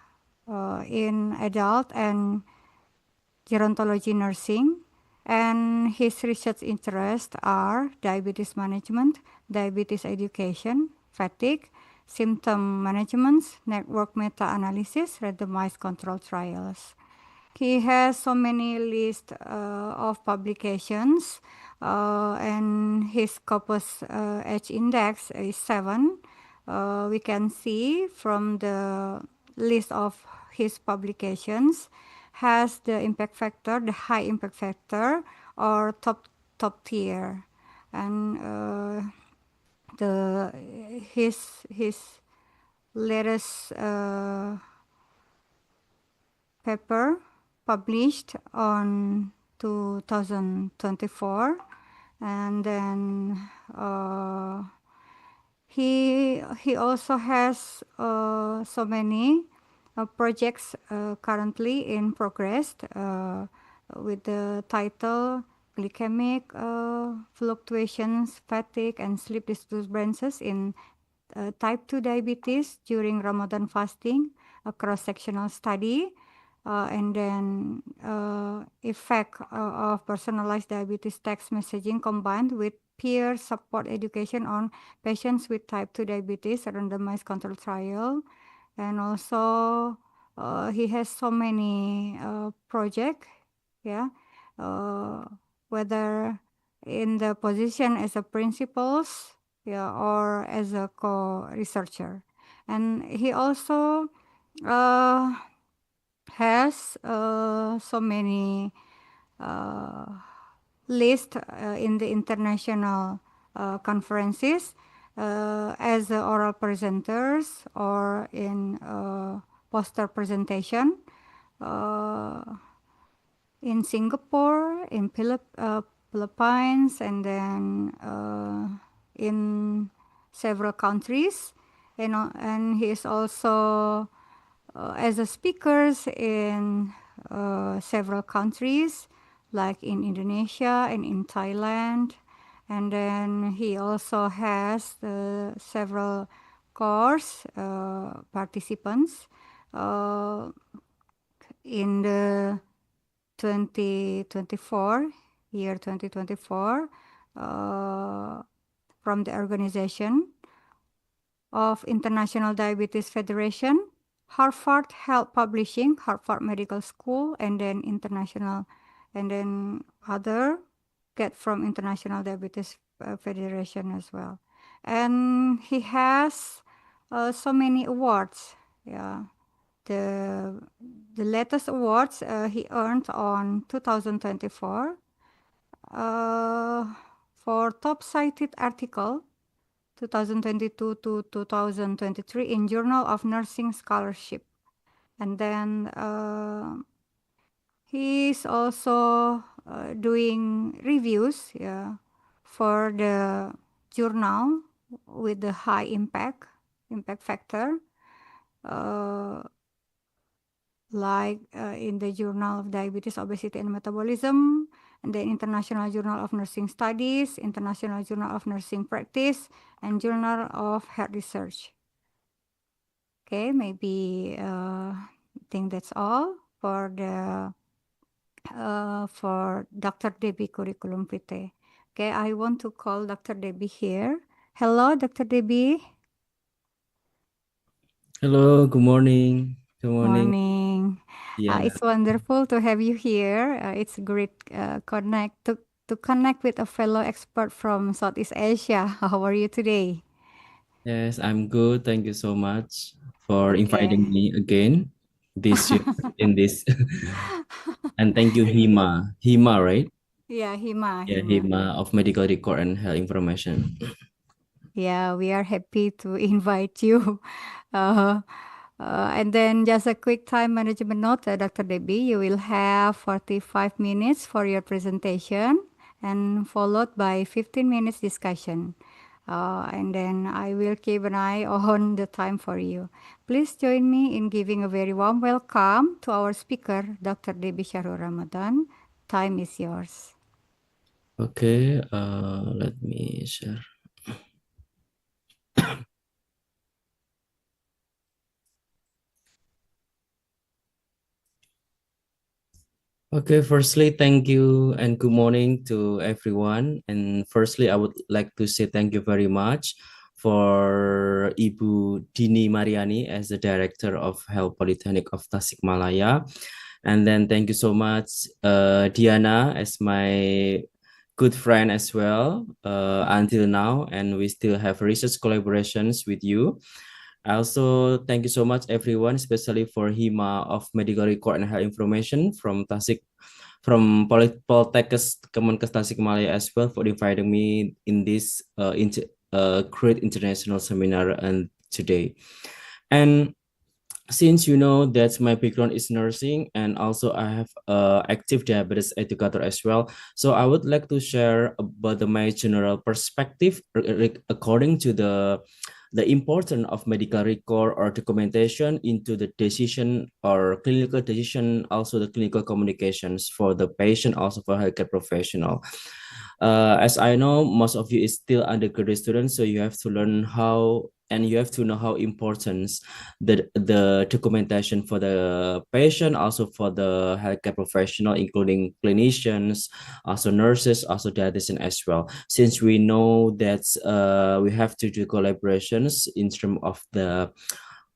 in adult and gerontology nursing, and his research interests are diabetes management, diabetes education, fatigue, symptom management, network meta-analysis, randomized control trials. He has so many lists of publications, and his Scopus H index is 7. We can see from the list of his publications has the impact factor, the high impact factor, or top tier, and his latest paper published on 2024, and then he also has so many projects currently in progress with the title Glycemic Fluctuations, Fatigue, and Sleep Disturbances in Type 2 Diabetes during Ramadan Fasting, a cross-sectional study, and then effect of personalized diabetes text messaging combined with peer support education on patients with type 2 diabetes, randomized control trial. And also he has so many projects, yeah, whether in the position as a principals, yeah, or as a co-researcher. And he also has so many lists in the international conferences as oral presenters or in poster presentation in Singapore, in Philippines, and then in several countries. And he is also as a speakers in several countries, like in Indonesia and in Thailand. And then he also has several course participants in the 2024, year 2024, from the organization of International Diabetes Federation, Harvard Health Publishing, Harvard Medical School, and then international, and then other get from International Diabetes Federation as well. And he has so many awards. Yeah, the latest awards he earned on 2024 for top cited article 2022 to 2023 in Journal of Nursing Scholarship. And then he's also doing reviews, yeah, for the journal with the high impact factor, like in the Journal of Diabetes, Obesity, and Metabolism, and the International Journal of Nursing Studies, International Journal of Nursing Practice, and Journal of Health Research. Okay, maybe I think that's all for the for Dr. Debbie curriculum vitae. Okay, I want to call Dr. Debbie here. Hello, Dr. Debbie. Hello, good morning. Good morning. Morning. Yeah. It's wonderful to have you here. It's great to connect with a fellow expert from Southeast Asia. How are you today? Yes, I'm good. Thank you so much for Okay. inviting me again this year in this. And thank you, Hima. Hima, right? Yeah, Hima. Yeah, Hima of Medical Record and Health Information. Yeah, we are happy to invite you. And then just a quick time management note, Dr. Debbie, you will have 45 minutes for your presentation and followed by 15 minutes discussion. And then I will keep an eye on the time for you. Please join me in giving a very warm welcome to our speaker, Dr. Debbie Shahrul Ramadan. Time is yours. Okay, let me share. Okay, firstly, thank you and good morning to everyone. And firstly, I would like to say thank you very much for Ibu Dini Mariani as the Director of Health Polytechnic of Tasikmalaya. And then thank you so much, Diana, as my good friend as well until now. And we still have research collaborations with you. I also thank you so much everyone, especially for Hima of Medical Record and Health Information from Poltekkes Kemenkes Tasikmalaya as well for inviting me in this great international seminar and today. And since you know that my background is nursing and also I have active diabetes educator as well, so I would like to share about my general perspective according to the importance of medical record or documentation into the decision or clinical decision, also the clinical communications for the patient, also for healthcare professional. As I know, most of you is still undergraduate students, so you have to learn how and you have to know how important the documentation for the patient, also for the healthcare professional, including clinicians, also nurses, also dietitian as well. Since we know that we have to do collaborations in terms of the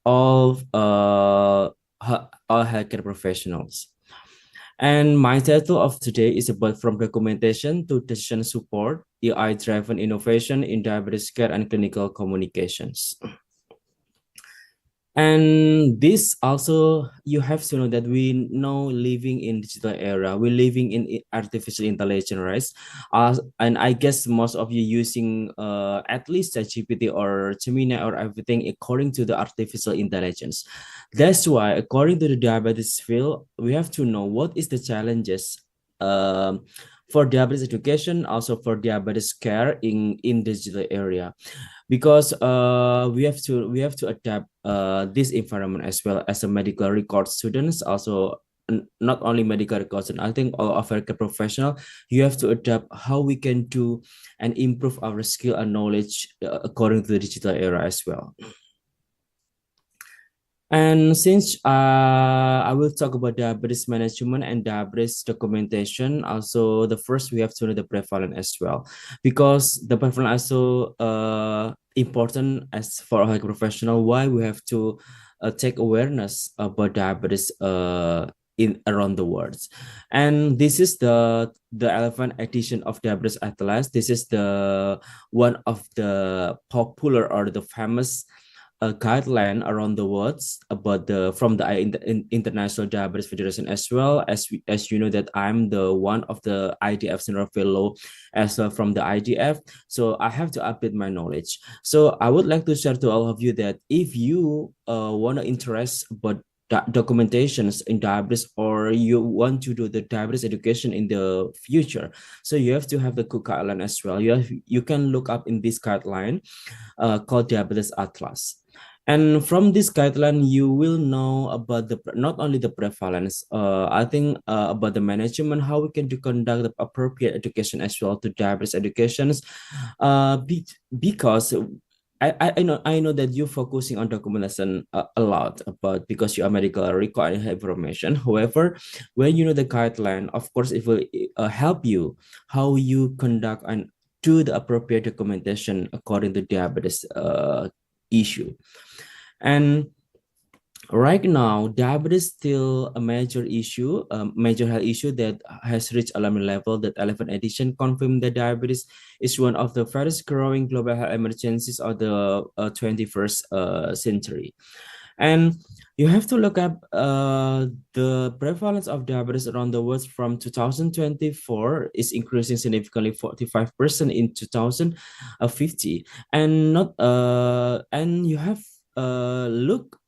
all healthcare professionals. And my title of today is about from documentation to decision support, AI-driven innovation in diabetes care and clinical communications. And this also, you have to know that we know living in digital era, we're living in artificial intelligence, right? And I guess most of you using at least ChatGPT or Gemini or everything according to the artificial intelligence. That's why, according to the diabetes field, we have to know what is the challenges for diabetes education, also for diabetes care in digital area, because we have to adapt this environment as well as a medical record students, also not only medical records, and I think all of our professional, you have to adapt how we can do and improve our skill and knowledge according to the digital era as well. And since I will talk about diabetes management and diabetes documentation, also the first we have to know the prevalence as well, because the prevalence also important as for a health professional. Why we have to take awareness about diabetes in around the world. And this is the 11th edition of Diabetes Atlas. This is the one of the popular or the famous a guideline around the world about from the International Diabetes Federation, as well as you know that I'm the one of the IDF Senior Fellow as well from the IDF, so I have to update my knowledge. So I would like to share to all of you that if you want to interest about documentations in diabetes, or you want to do the diabetes education in the future, so you have to have the good guideline as well. You can look up in this guideline called Diabetes Atlas. And from this guideline, you will know about not only the prevalence, I think about the management, how we can conduct the appropriate education as well to diabetes educations, because I know that you're focusing on documentation a lot about, because you are medical record information. However, when you know the guideline, of course, it will help you how you conduct and do the appropriate documentation according to diabetes issue. And right now, diabetes is still a major issue, major health issue that has reached alarming level. That 11th edition confirmed that diabetes is one of the fastest growing global health emergencies of the 21st century. And you have to look up the prevalence of diabetes around the world from 2024 is increasing significantly, 45% in 2050. And you have look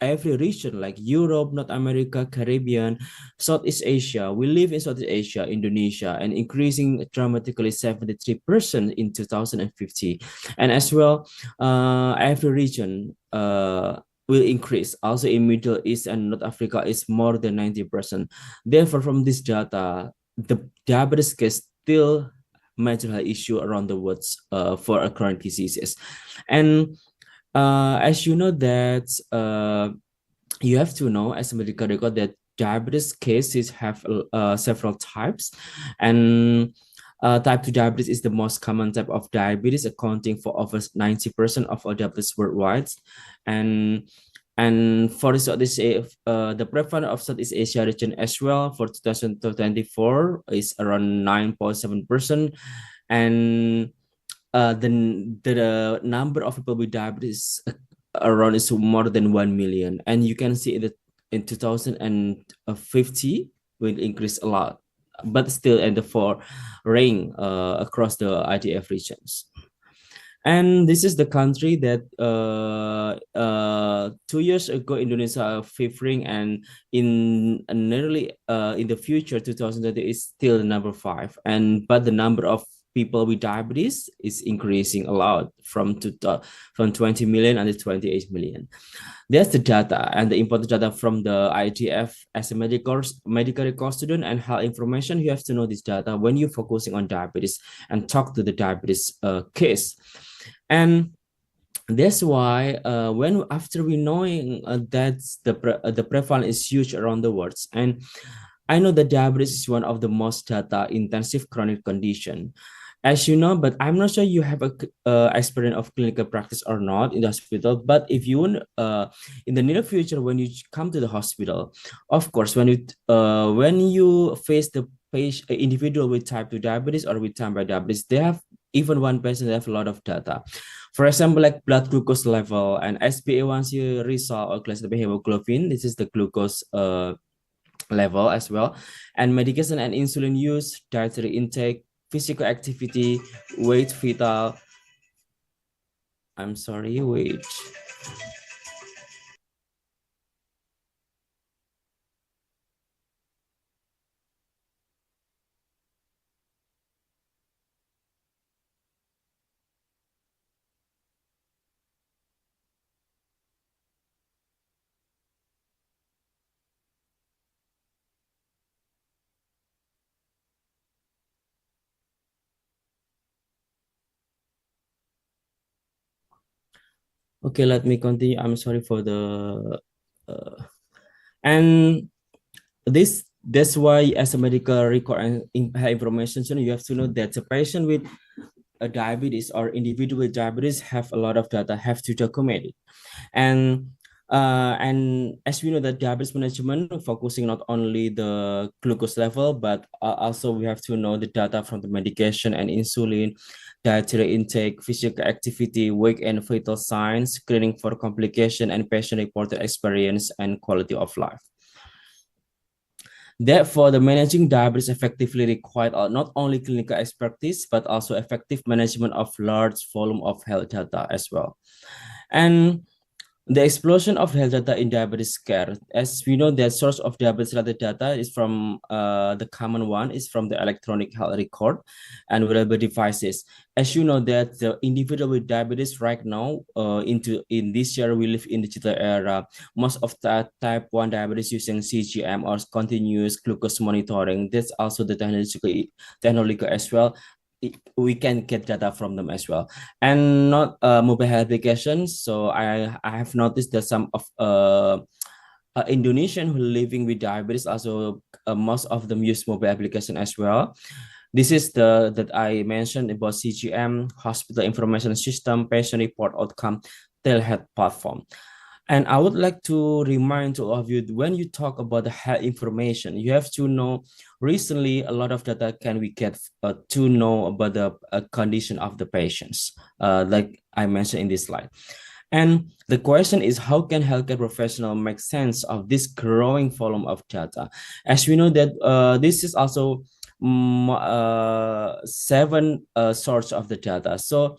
every region like Europe, North America, Caribbean, Southeast Asia. We live in Southeast Asia, Indonesia, and increasing dramatically 73% in 2050. And as well, every region will increase. Also in Middle East and North Africa is more than 90%. Therefore, from this data, the diabetes case still major health issue around the world for chronic diseases. And as you know that you have to know as a medical record that diabetes cases have several types, and type 2 diabetes is the most common type of diabetes, accounting for over 90% of all diabetes worldwide. And for the prevalence of Southeast Asia region as well for 2024 is around 9.7%, and the number of people with diabetes around is more than 1 million, and you can see that in 2050 will increase a lot, but still in the 4th rank across the IDF regions. And this is the country that 2 years ago Indonesia 5th rank, and in nearly in the future 2030 is still number 5, but the number of people with diabetes is increasing a lot from 20 million until 28 million. That's the data, and the important data from the IDF. As a medical record student and health information, you have to know this data when you're focusing on diabetes and talk to the diabetes case. And that's why when after we knowing that the prevalence is huge around the world, and I know that diabetes is one of the most data intensive chronic condition, as you know, but I'm not sure you have a experience of clinical practice or not in the hospital. But if you want in the near future, when you come to the hospital, of course, when you face the individual with type 2 diabetes or with type 1 diabetes, they have even one person that have a lot of data. For example, like blood glucose level and HbA1c result or classical hemoglobin. This is the glucose level as well, and medication and insulin use, dietary intake, physical activity, weight, vital. I'm sorry, wait. Okay, let me continue. I'm sorry for the and that's why as a medical record and information, you have to know that a patient with a diabetes or individual with diabetes have a lot of data, have to document it. And And as we know that diabetes management focusing not only the glucose level, but also we have to know the data from the medication and insulin, dietary intake, physical activity, weight and vital signs, screening for complication, and patient-reported experience and quality of life. Therefore, the managing diabetes effectively required not only clinical expertise, but also effective management of large volume of health data as well. And the explosion of health data in diabetes care, as we know, the source of diabetes-related data is from the common one is from the electronic health record and wearable devices. As you know, that the individual with diabetes right now, in this year we live in digital era. Most of the type 1 diabetes using CGM or continuous glucose monitoring. That's also the technological as well. We can get data from them as well, and not mobile health applications. So I have noticed that some of Indonesian who living with diabetes also most of them use mobile application as well. This is the that I mentioned about CGM, hospital information system, patient report outcome, telehealth platform. And I would like to remind all of you, when you talk about the health information, you have to know recently a lot of data can we get to know about the condition of the patients, like I mentioned in this slide. And the question is, how can healthcare professional make sense of this growing volume of data? As we know that this is also 7 sources of the data. So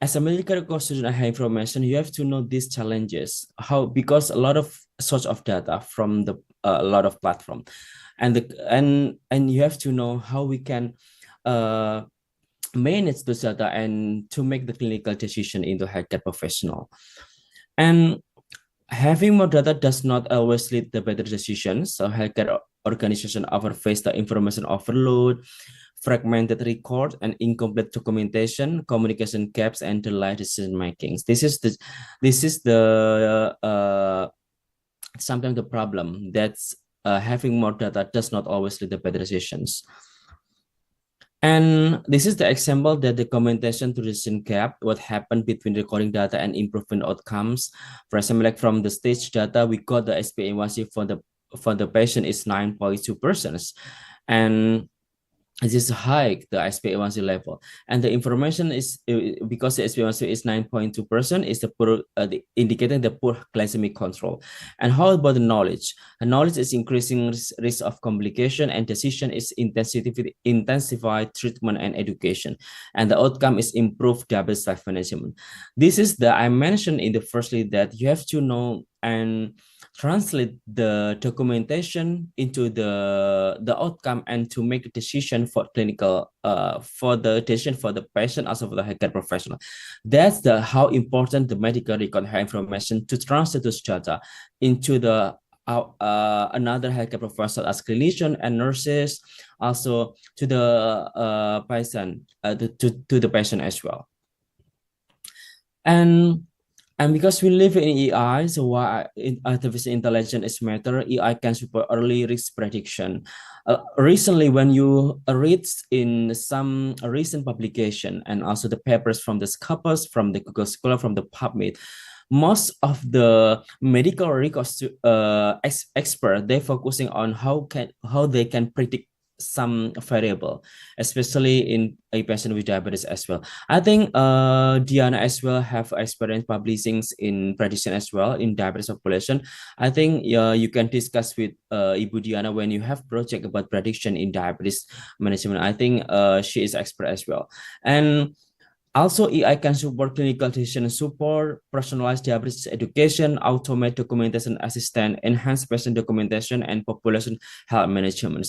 as a medical student, I have information. You have to know these challenges. How, because a lot of source of data from the a lot of platform, and you have to know how we can manage those data and to make the clinical decision into healthcare professional. And having more data does not always lead to better decisions. So healthcare organization often face the information overload, fragmented record, and incomplete documentation, communication gaps, and delayed decision making. This is the sometimes the problem that's having more data does not always lead to better decisions. And this is the example that the documentation to decision gap, what happened between recording data and improvement outcomes. For example, like from the stage data, we got the HbA1c for the patient is 9.2%, and this is high, the HbA1c level, and the information is because the HbA1c is 9.2% is the poor indicating the poor glycemic control. And how about the knowledge? The knowledge is increasing risk of complication, and decision is intensified treatment and education, and the outcome is improved diabetes life management. This is the I mentioned in the firstly that you have to know and translate the documentation into the outcome and to make a decision for clinical for the decision for the patient also for the healthcare professional. That's the how important the medical record information to translate this data into the another healthcare professional as clinician and nurses, also to the patient to the patient as well. And because we live in AI, so why artificial intelligence is matter, AI can support early risk prediction. Recently, when you read in some recent publication and also the papers from the Scopus, from the Google Scholar, from the PubMed, most of the medical records expert, they're focusing on how they can predict some variable, especially in a patient with diabetes as well. I think Diana as well have experience publishing in prediction as well in diabetes population. I think you can discuss with Ibu Diana when you have project about prediction in diabetes management. I think she is expert as well. And also, AI can support clinical decision support, personalized diabetes education, automate documentation assistant, enhance patient documentation, and population health management.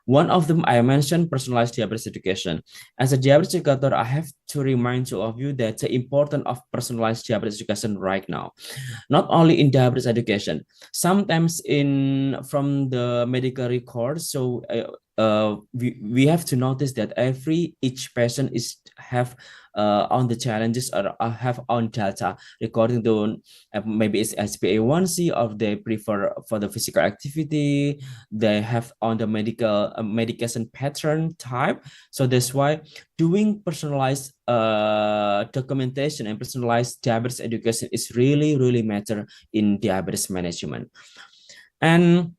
One of them I mentioned personalized diabetes education. As a diabetes educator, I have to remind all of you that the importance of personalized diabetes education right now, not only in diabetes education, sometimes from the medical records. So we have to notice that each patient is have on the challenges or have on data according to maybe it's HbA1c, or they prefer for the physical activity, they have on the medication pattern type. So that's why doing personalized documentation and personalized diabetes education is really matter in diabetes management. And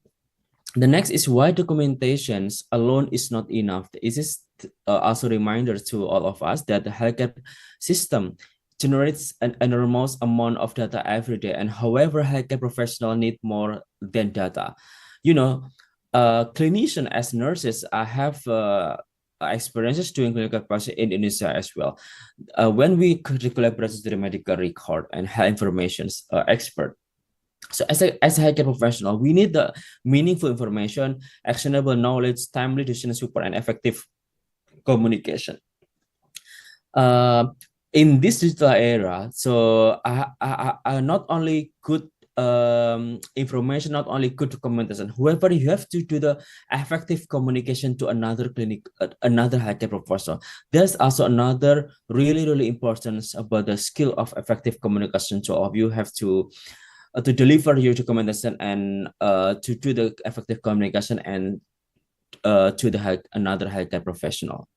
the next is why documentations alone is not enough. This is also a reminder to all of us that the healthcare system generates an enormous amount of data every day, and however, healthcare professionals need more than data. You know, clinicians as nurses have experiences doing clinical practice in Indonesia as well. When we collect the medical record and health information expert. So as a healthcare professional, we need the meaningful information, actionable knowledge, timely decision support, and effective communication. In this digital era, so not only good information, not only good documentation. However, you have to do the effective communication to another clinic, another healthcare professional. There's also another really important about the skill of effective communication. So all of you have to deliver your documentation and to do the effective communication and to the another healthcare professional.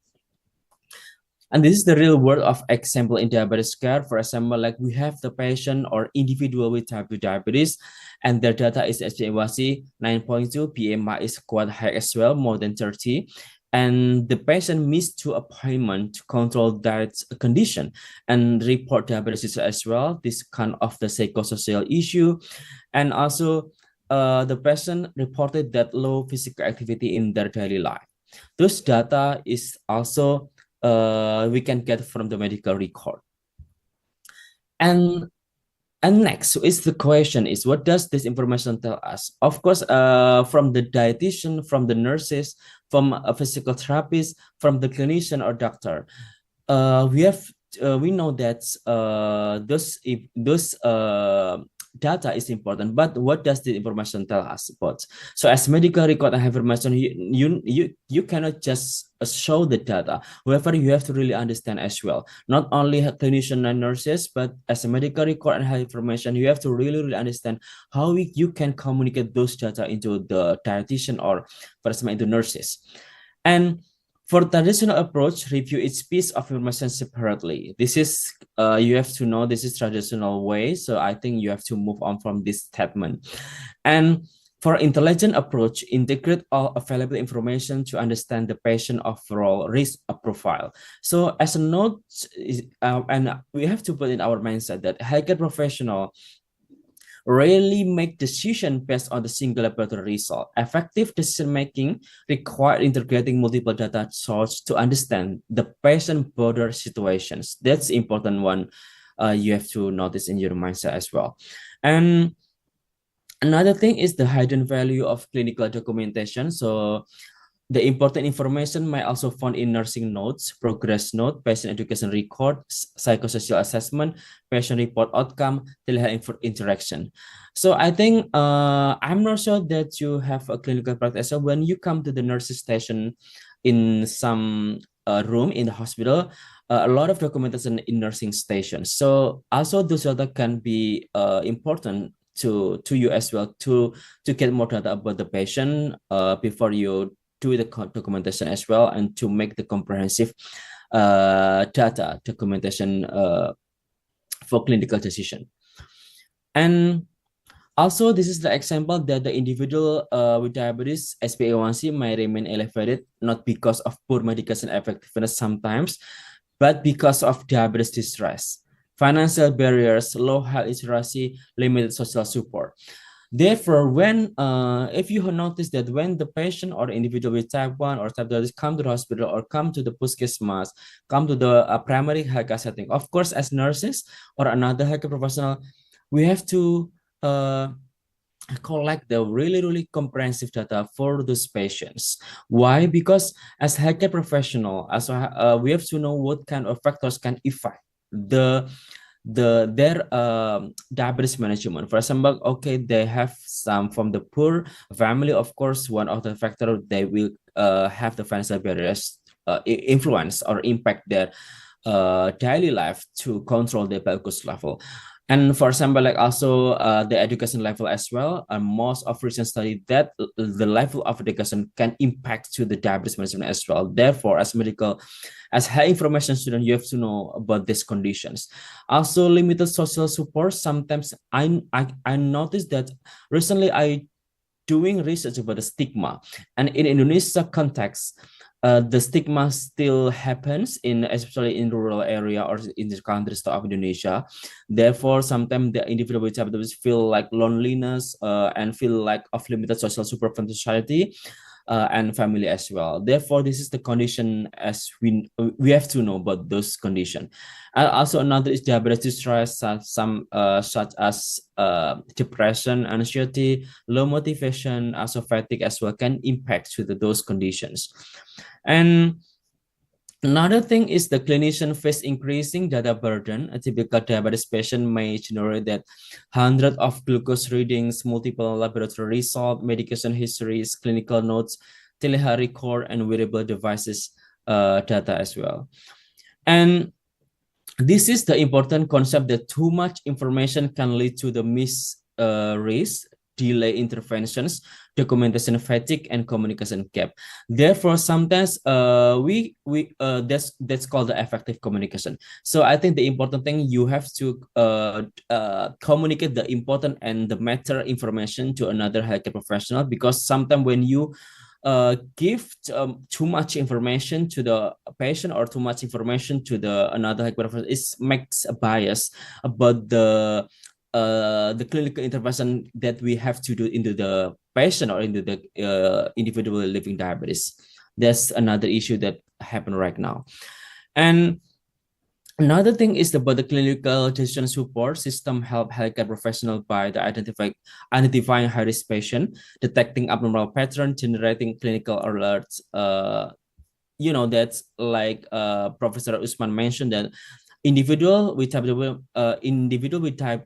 And this is the real world of example in diabetes care. For example, like we have the patient or individual with type 2 diabetes, and their data is HbA1c 9.2, BMI is quite high as well, more than 30. And the patient missed 2 appointments to control that condition and report diabetes as well, this kind of the psychosocial issue. And also the patient reported that low physical activity in their daily life. Those data is also we can get from the medical record. And next is the question is, what does this information tell us? Of course, from the dietitian, from the nurses, from a physical therapist, from the clinician or doctor, we know that those data is important, but what does the information tell us about? So as medical record and information, you cannot just show the data. However, you have to really understand as well, not only clinician and nurses, but as a medical record and health information, you have to really understand how you can communicate those data into the dietitian or for example into nurses. And for traditional approach, review each piece of information separately. This is, you have to know this is traditional way. So I think you have to move on from this statement. And for intelligent approach, integrate all available information to understand the patient overall risk profile. So as a note, and we have to put in our mindset that healthcare professional rarely make decision based on the single laboratory result. Effective decision-making require integrating multiple data sources to understand the patient border situations. That's important one you have to notice in your mindset as well. And another thing is the hidden value of clinical documentation. So the important information might also found in nursing notes, progress note, patient education record, psychosocial assessment, patient report outcome, telehealth interaction. So I think I'm not sure that you have a clinical practice. So when you come to the nurses station in some room in the hospital, a lot of documentation in nursing stations. So also those data can be important to you as well to get more data about the patient before you do the documentation as well, and to make the comprehensive data documentation for clinical decision. And also, this is the example that the individual with diabetes HbA1c may remain elevated, not because of poor medication effectiveness sometimes, but because of diabetes distress, financial barriers, low health literacy, limited social support. Therefore, when if you notice that when the patient or individual with type 1 or type 2 come to the hospital or come to the puskesmas, come to the primary healthcare setting, of course, as nurses or another healthcare professional, we have to collect the really comprehensive data for those patients. Why? Because as healthcare professional, we have to know what kind of factors can affect the their diabetes management. For example, okay, they have some from the poor family. Of course, one of the factor they will have the financial barriers influence or impact their daily life to control the glucose level. And for example, like also the education level as well. And most of recent study that the level of education can impact to the diabetes management as well. Therefore, as high information student, you have to know about these conditions. Also, limited social support. Sometimes I noticed that recently I doing research about the stigma, and in Indonesia context, the stigma still happens especially in rural area or in the countries of Indonesia. Therefore, sometimes the individual with diabetes feel like loneliness and feel like of limited social support from society and family as well. Therefore, this is the condition as we have to know about those conditions. And also another is diabetes stress, such as depression, anxiety, low motivation, also fatigue as well can impact to those conditions. And another thing is the clinician face increasing data burden. A typical diabetes patient may generate that hundreds of glucose readings, multiple laboratory results, medication histories, clinical notes, telehealth record, and wearable devices data as well. And this is the important concept that too much information can lead to the risk, delay interventions, documentation fatigue, and communication gap. Therefore, sometimes that's called the effective communication. So I think the important thing, you have to communicate the important and the matter information to another healthcare professional, because sometimes when you give too much information to the patient or too much information to another healthcare professional, it makes a bias about the clinical intervention that we have to do into the patient or into the individual living diabetes. That's another issue that happen right now. And another thing is about the clinical decision support system help healthcare professionals by identifying high-risk patient, detecting abnormal pattern, generating clinical alerts. That's like Professor Usman mentioned that individual with type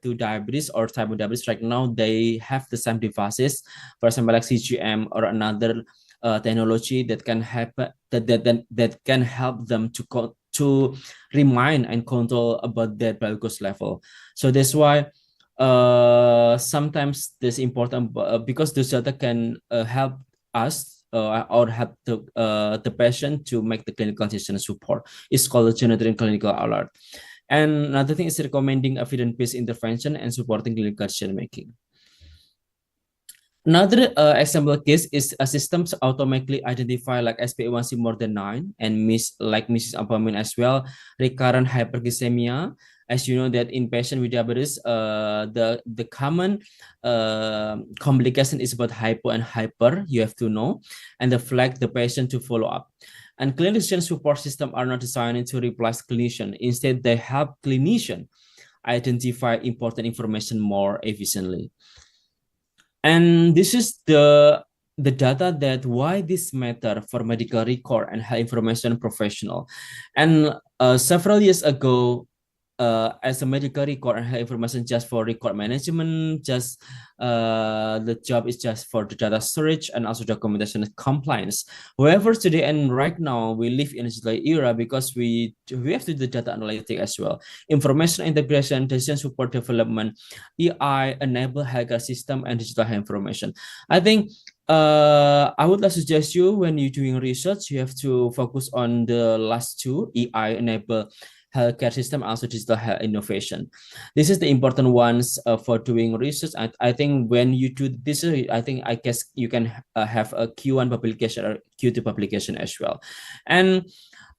2 diabetes or type 1 diabetes right now, they have the same devices, for example, like CGM or another technology that can help them to remind and control about their glucose level. So that's why sometimes this important because this data can help us or help the patient to make the clinical decision support. It's called generating clinical alert. And another thing is recommending evidence-based intervention and supporting clinical decision making. Another example case is a system to automatically identify like HbA1c more than 9 and Mrs. Ampamin as well, recurrent hyperglycemia. As you know that in patient with diabetes, the common complication is about hypo and hyper, you have to know, and flag the patient to follow up. And clinician support system are not designed to replace clinician. Instead, they help clinician identify important information more efficiently. And this is the data that why this matter for medical record and health information professional. And several years ago, as a medical record and health information just for record management, just the job is just for the data storage and also documentation and compliance. However, today and right now we live in a digital era because we have to do the data analytics as well, information integration, decision support development, AI enable healthcare system and digital health information. I think I would like to suggest you when you're doing research, you have to focus on the last two, AI enable healthcare system, also digital health innovation. This is the important ones for doing research. I think when you do this, I guess you can have a Q1 publication or Q2 publication as well. And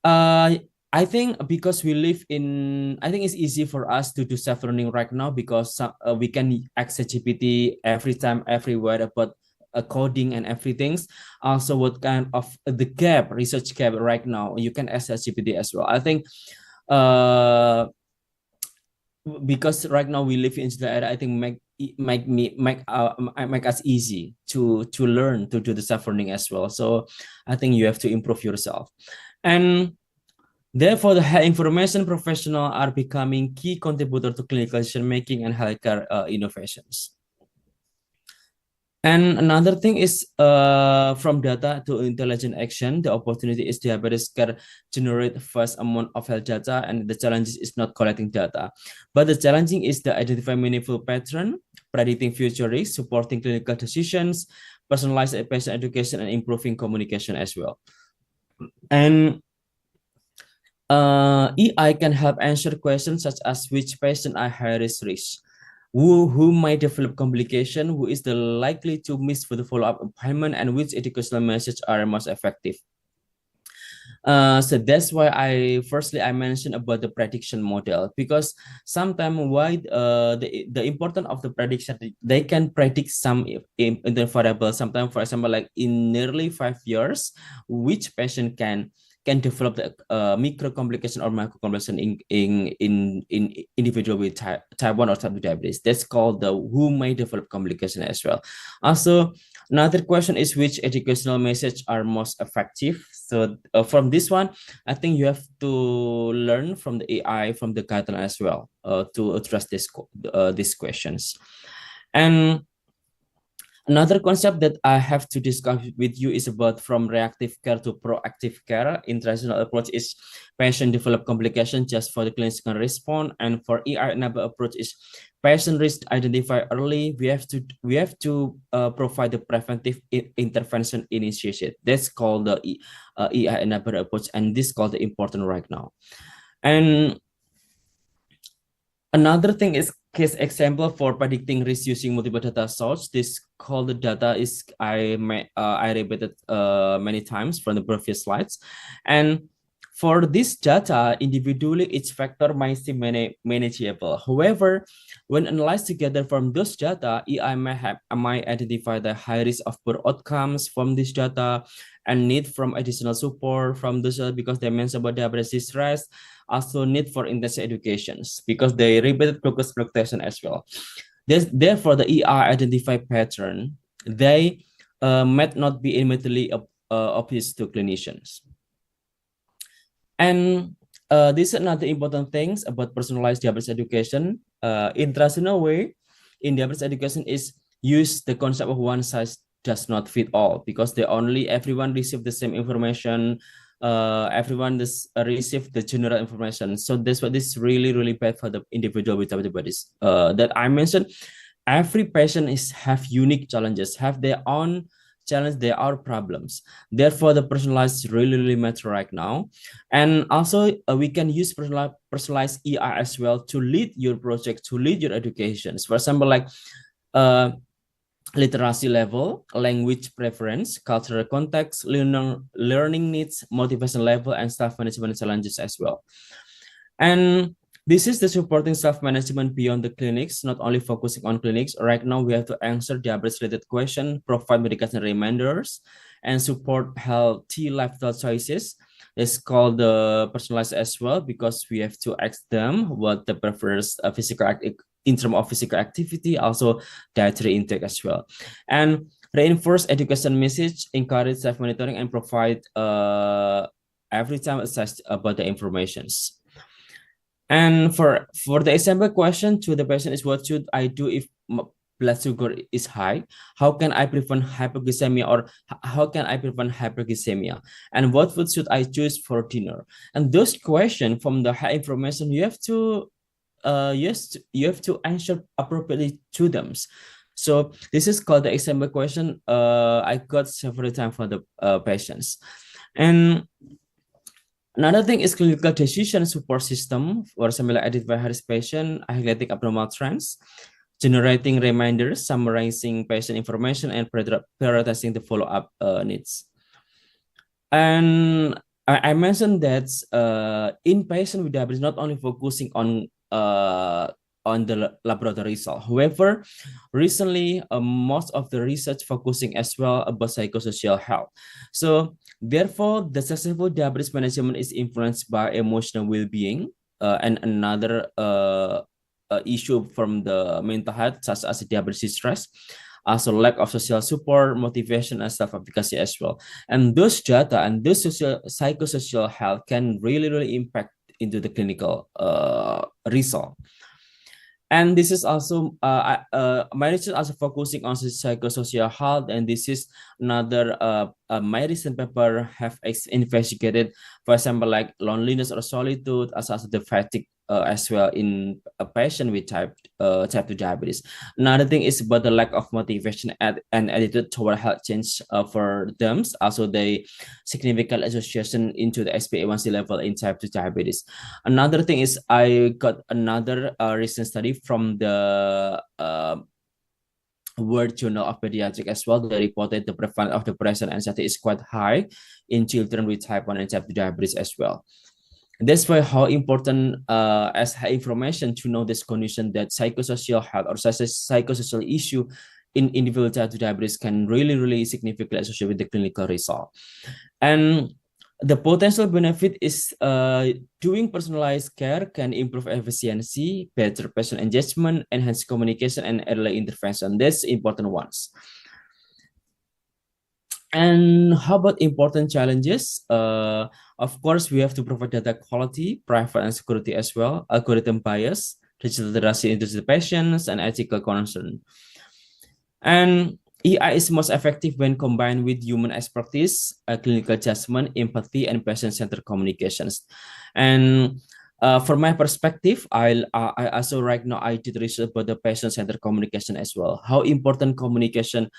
I think because we live in, I think it's easy for us to do self-learning right now because we can access GPT every time, everywhere about coding and everything. Also, what kind of the gap, research gap right now, you can access GPT as well. I think because right now we live in the era, I think make us easy to learn to do the self-learning as well. So I think you have to improve yourself. And Therefore, the health information professionals are becoming key contributor to clinical decision-making and healthcare innovations. And another thing is from data to intelligent action, the opportunity is diabetes care generate vast amount of health data, and the challenge is not collecting data. But the challenging is to identify meaningful pattern, predicting future risks, supporting clinical decisions, personalized patient education, and improving communication as well. And AI can help answer questions such as which patient are high risk, who might develop complication, who is the likely to miss for the follow-up appointment, and which educational message are most effective. So that's why I mentioned about the prediction model, because sometimes why the importance of the prediction, they can predict some in the variable. Sometimes, for example, like in nearly 5 years, which patient can develop the micro complication or macro complication in individual with type 1 or type 2 diabetes. That's called the who may develop complication as well. Also, another question is which educational message are most effective. So from this one, I think you have to learn from the AI, from the guideline as well, to address these questions. And another concept that I have to discuss with you is about from reactive care to proactive care. In traditional approach is patient develop complication just for the clinician respond, and for AI-enabled approach is patient risk identify early. We have to provide the preventive intervention initiation. That's called the AI-enabled approach, and this is called the important right now. And another thing is case example for predicting risk using multiple data source. This called the data is I repeated many times from the previous slides. And for this data, individually, each factor might seem manageable. However, when analyzed together from those data, AI might identify the high risk of poor outcomes from this data and need from additional support from this because they mentioned about diabetes distress, also need for intensive educations because they repeated glucose fluctuation as well. Therefore, the AI identify pattern, they might not be immediately obvious to clinicians. And this is another important things about personalized diabetes education. In traditional way, in diabetes education is use the concept of one size does not fit all, because everyone receive the same information, everyone receive the general information. So that's what this is really bad for the individual with diabetes. That I mentioned, every patient have unique challenges, have their own challenge, there are problems. Therefore, the personalized really matter right now. And also we can use personalized AI as well to lead your project, to lead your educations. For example, like literacy level, language preference, cultural context, learning needs, motivation level, and staff management challenges as well. And this is the supporting staff management beyond the clinics, not only focusing on clinics. Right now, we have to answer diabetes-related questions, provide medication reminders, and support healthy lifestyle choices. It's called the personalized as well, because we have to ask them what the prefers in terms of physical activity, also dietary intake as well. And reinforce education message, encourage self-monitoring, and provide every time assess about the informations. And for the example question to the patient is, what should I do if blood sugar is high? How can I prevent hypoglycemia, or how can I prevent hyperglycemia? And what food should I choose for dinner? And those questions from the high information, you have to answer appropriately to them. So this is called the example question. I got several times for the patients. And another thing is clinical decision support system. For example, identify high-risk patient, highlighting abnormal trends, generating reminders, summarizing patient information, and prioritizing the follow-up needs. And I mentioned that in patient with diabetes, not only focusing on the laboratory result. However, recently, most of the research focusing as well about psychosocial health. So therefore, the successful diabetes management is influenced by emotional well-being, and another issue from the mental health, such as diabetes stress. also lack of social support, motivation, and self-efficacy as well. And those data and those psychosocial health can really impact into the clinical result. And this is also my research also focusing on psychosocial health, and this is another my recent paper have investigated, for example, like loneliness or solitude, as also the fatigue as well in a patient with type 2 diabetes. Another thing is about the lack of motivation and attitude toward health change for them. Also, the significant association into the HbA1c level in type 2 diabetes. Another thing is I got another recent study from the World Journal of Pediatrics as well. They reported the prevalence of depression and anxiety is quite high in children with type 1 and type 2 diabetes as well. That's why how important as information to know this condition, that psychosocial health or psychosocial issue in individual type 2 diabetes can really significantly associate with the clinical result. And the potential benefit is doing personalized care can improve efficiency, better patient engagement, enhance communication, and early intervention. That's important ones. And how about important challenges? Of course, we have to provide data quality, privacy and security as well, algorithm bias, digital literacy into the patients, and ethical concern. And AI is most effective when combined with human expertise, clinical judgment, empathy, and patient-centered communications. And from my perspective, I also right now I did research about the patient-centered communication as well. How important communication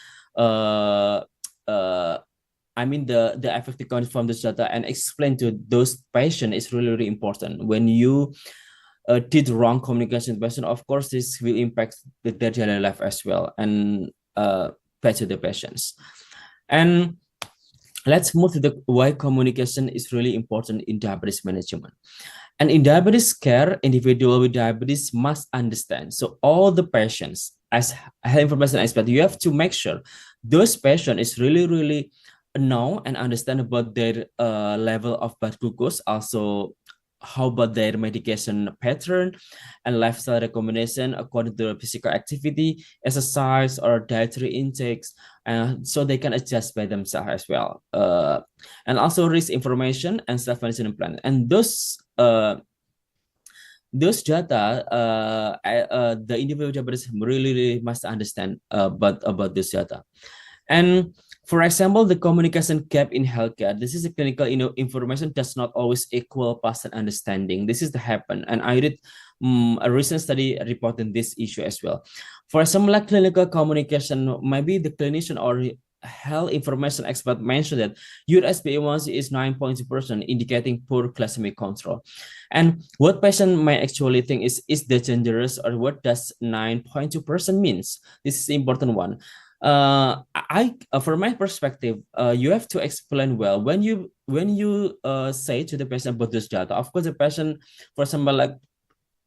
I mean the effective communication from this data and explain to those patients is really important. When you did wrong communication patient, of course this will impact their daily life as well and back to the patients. And let's move to the why communication is really important in diabetes management. And in diabetes care, individual with diabetes must understand. So all the patients, as health information expert, you have to make sure those patients is really know and understand about their level of blood glucose, also how about their medication pattern and lifestyle recommendation according to physical activity, exercise, or dietary intakes, so they can adjust by themselves as well. And also risk information and self-management plan. And those data, the individual diabetes really must understand about this data. And for example, the communication gap in healthcare. This is a clinical information does not always equal patient understanding. This is the happen. And I read a recent study reporting this issue as well. For example, like clinical communication, maybe the clinician or health information expert mentioned that your HbA1c is 9.2%, indicating poor glycemic control. And what patient might actually think is that dangerous, or what does 9.2% means? This is the important one. From my perspective, you have to explain well when you say to the patient about this data. Of course, the patient, for example, like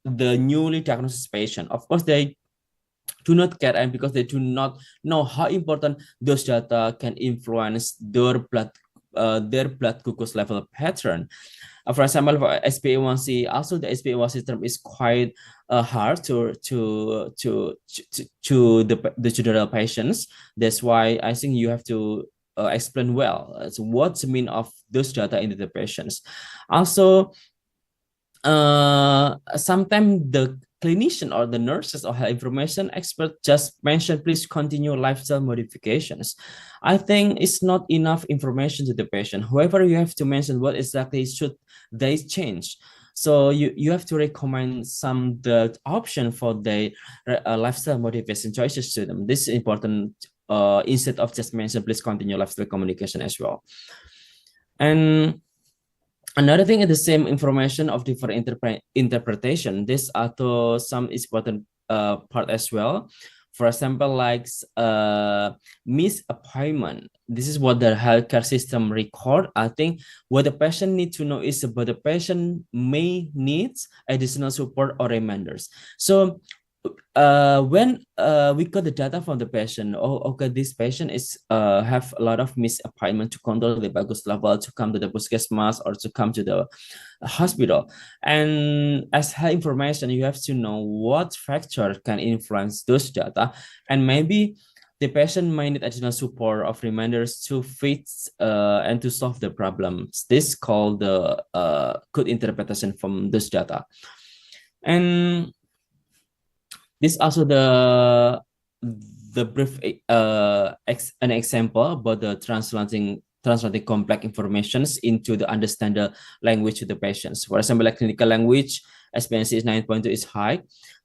the newly diagnosed patient, of course they do not care, and because they do not know how important those data can influence their blood glucose level pattern. For example, for HbA1c, also the HbA1c term is quite hard to the general patients. That's why I think you have to explain well what's the mean of those data into the patients. Also, sometimes the clinician or the nurses or health information expert just mention, please continue lifestyle modifications. I think it's not enough information to the patient. However, you have to mention what exactly should they change. So you have to recommend the option for the lifestyle modification choices to them. This is important instead of just mention, please continue lifestyle communication as well. And another thing is the same information of different interpretation. This also some important part as well. For example, like misappointment. This is what the healthcare system record. I think what the patient needs to know is about the patient may need additional support or reminders. So when we got the data from the patient, okay, this patient is have a lot of misappointment to control the glucose level, to come to the puskesmas or to come to the hospital. And as health information, you have to know what factor can influence those data, and maybe the patient might need additional support of reminders to fix and to solve the problems. This called the code interpretation from this data. And this also the brief an example about the translating complex informations into the understandable language to the patients. For example, like clinical language, experience is 9.2 is high.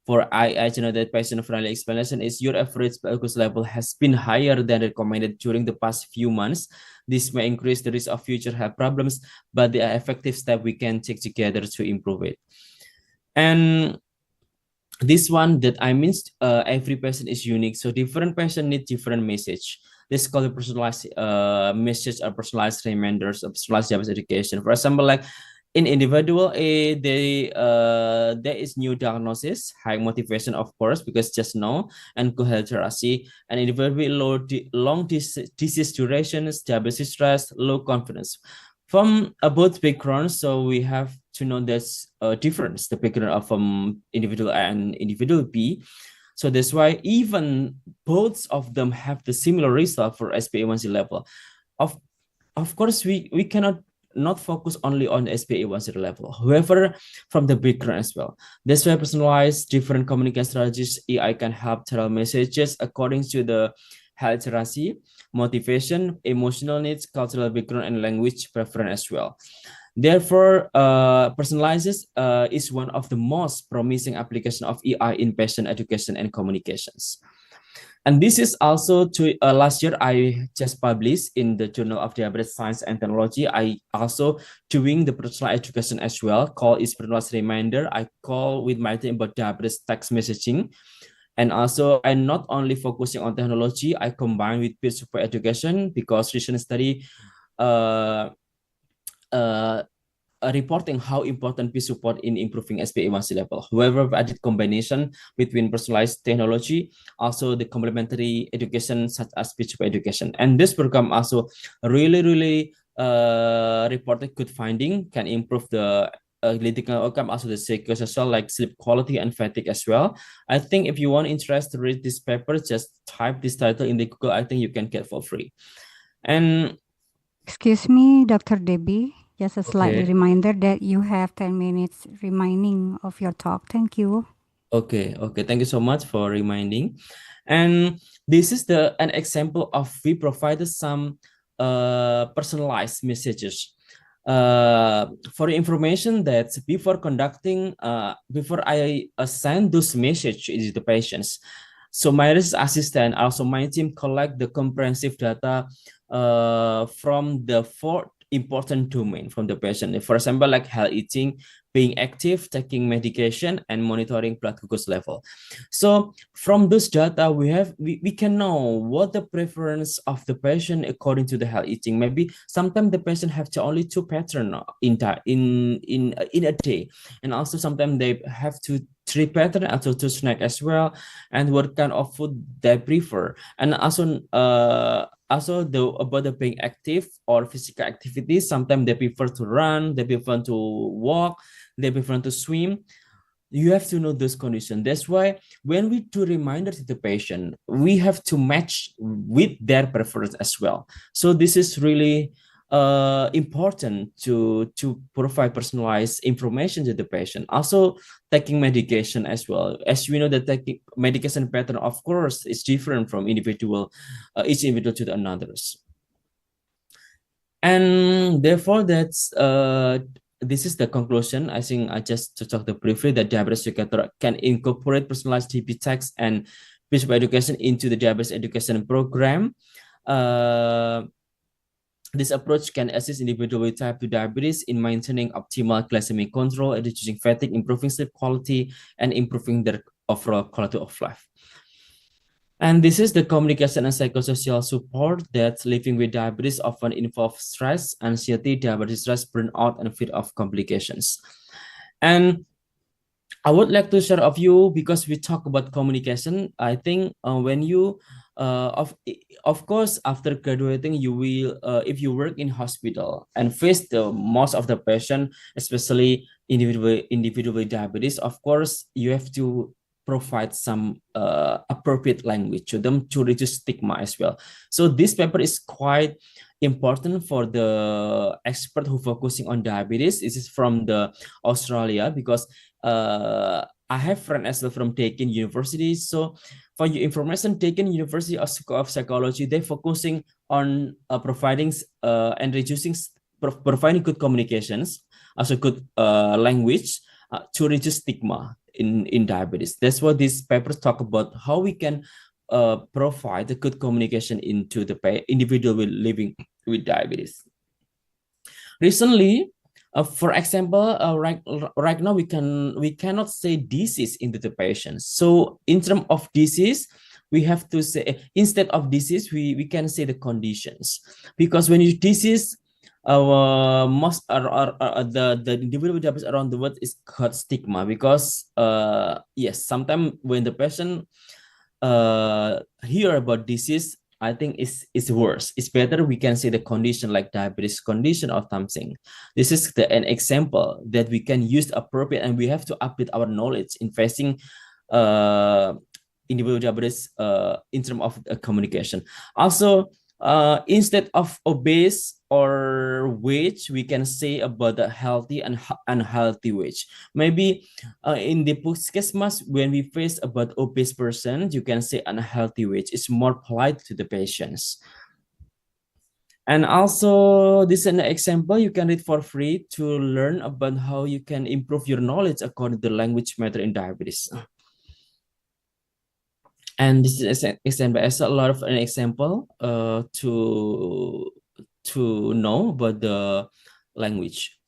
For I generate patient-friendly explanation is your average glucose level has been higher than recommended during the past few months. This may increase the risk of future health problems, but the effective step we can take together to improve it. And this one that I mean, every patient is unique, so different patient need different message. This is called a personalized message or personalized reminders of personalized Japanese education. For example, like in individual A, there is new diagnosis, high motivation, of course, because just know, and good health literacy. And individual long disease durations, diabetes stress, low confidence. From both backgrounds, so we have to know there's a difference, the background of individual A and individual B. So that's why even both of them have the similar result for SPA1C level. Of course, we cannot not focus only on the SPA1C level. However, from the background as well. That's why personalized different communication strategies AI can help tell messages according to the health literacy, motivation, emotional needs, cultural background, and language preference as well. Therefore, personalizes is one of the most promising application of AI in patient education and communications. And this is also to last year I just published in the Journal of Diabetes Science and Technology. I also doing the personalized education as well, called is personalized reminder. I call with my team about diabetes text messaging. And also I'm not only focusing on technology, I combine with peer support education because recent study reporting how important peer support in improving SPA1C level. However, I did combination between personalized technology, also the complementary education such as peer support education. And this program also really reported good finding, can improve the clinical outcome, also the psychosocial like sleep quality and fatigue as well. I think if you want interest to read this paper, just type this title in the Google. I think you can get for free. And excuse me, Dr. Debbie. Just a slightly okay. reminder that you have 10 minutes remaining of your talk. Thank you. Okay. Thank you so much for reminding. And this is an example of we provided some personalized messages. For information that before I assign those messages to the patients, so my research assistant, also my team collect the comprehensive data from the 4 important domain from the patient. For example, like health eating, being active, taking medication, and monitoring blood glucose level. So from this data, we can know what the preference of the patient according to the health eating. Maybe sometimes the patient have to only 2 patterns in a day, and also sometimes they have to 3 patterns, also 2 snack as well, and what kind of food they prefer, and also about the being active or physical activities. Sometimes they prefer to run, they prefer to walk, they prefer to swim. You have to know those conditions. That's why when we do reminders to the patient, we have to match with their preference as well. So this is really important to provide personalized information to the patient. Also taking medication as well. As we know that taking medication pattern, of course, is different from individual, each individual to the others. And therefore that's this is the conclusion. I think I just to talk briefly that diabetes educator can incorporate personalized DP text and peer education into the diabetes education program. This approach can assist individuals with type 2 diabetes in maintaining optimal glycemic control, reducing fatigue, improving sleep quality, and improving their overall quality of life. And this is the communication and psychosocial support that living with diabetes often involves stress, anxiety, diabetes stress, burnout, and fear of complications. And I would like to share of you, because we talk about communication, I think when you of course after graduating you will if you work in hospital and face the most of the patient, especially individual with diabetes, of course you have to provide some appropriate language to them to reduce stigma as well. So this paper is quite important for the expert who focusing on diabetes. This is from the Australia, because I have friends as well from Taken University. So for your information, Taken University School of Psychology, they're focusing on providing and reducing providing good communications, also good language to reduce stigma in diabetes. That's what these papers talk about, how we can provide a good communication into the individual living with diabetes. Recently, for example, right now we cannot say disease into the patients. So in terms of disease, we have to say, instead of disease, we can say the conditions, because when you disease, most the individual with diabetes around the world is got stigma, because yes, sometimes when the patient hear about disease, I think it's worse. It's better we can say the condition like diabetes condition or something. This is an example that we can use appropriate, and we have to update our knowledge in facing individual diabetes in terms of communication. Also, instead of obese or weight, we can say about the healthy and unhealthy weight. Maybe in the Puskesmas, when we face about obese person, you can say unhealthy weight. It's more polite to the patients. And also, this is an example you can read for free to learn about how you can improve your knowledge according to the language matter in diabetes. And this is an example, as a lot of an example to know about the language.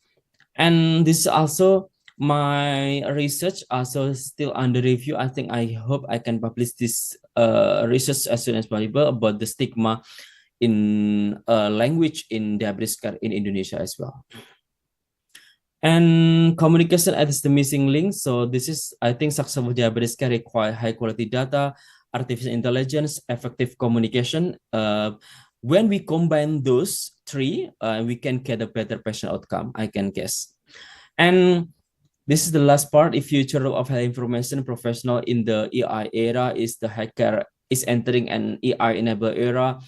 And this is also my research, also still under review. I hope I can publish this research as soon as possible about the stigma in language in diabetes care in Indonesia as well. And communication is the missing link. So this is, I think, successful diabetes care require high quality data, artificial intelligence, effective communication. When we combine those three, we can get a better patient outcome, I can guess. And this is the last part. If future of health information professional in the AI era is the healthcare is entering an AI-enabled era.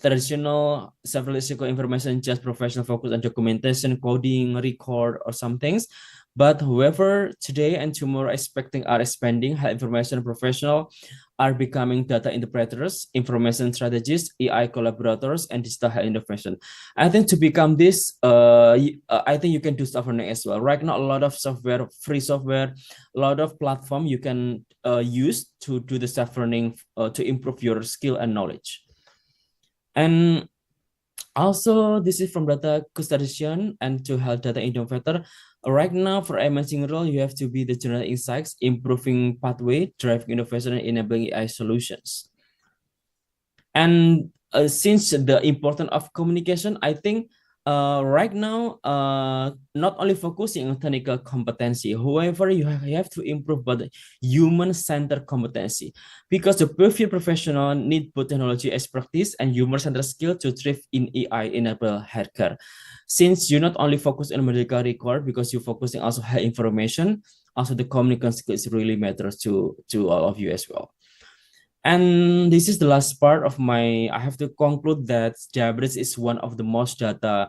Traditional psychological information just professional focus on documentation, coding, record, or some things. But whoever today and tomorrow are expanding, health information professional are becoming data interpreters, information strategists, AI collaborators, and digital health innovation. I think to become this, I think you can do stuff learning as well. Right now, a lot of software, free software, a lot of platform you can use to do the self learning to improve your skill and knowledge. And also, this is from data custodian and to health data innovator. Right now, for emerging role, you have to be the general insights, improving pathway, driving innovation, and enabling AI solutions. And since the importance of communication, I think right now, not only focusing on technical competency, however, you have to improve but human-centered competency, because the perfect professional need both technology expertise and human-centered skill to thrive in AI-enabled healthcare. Since you not only focus on medical record, because you're focusing also health information, also the communication skills really matters to all of you as well. And this is the last part of my, I have to conclude that diabetes is one of the most data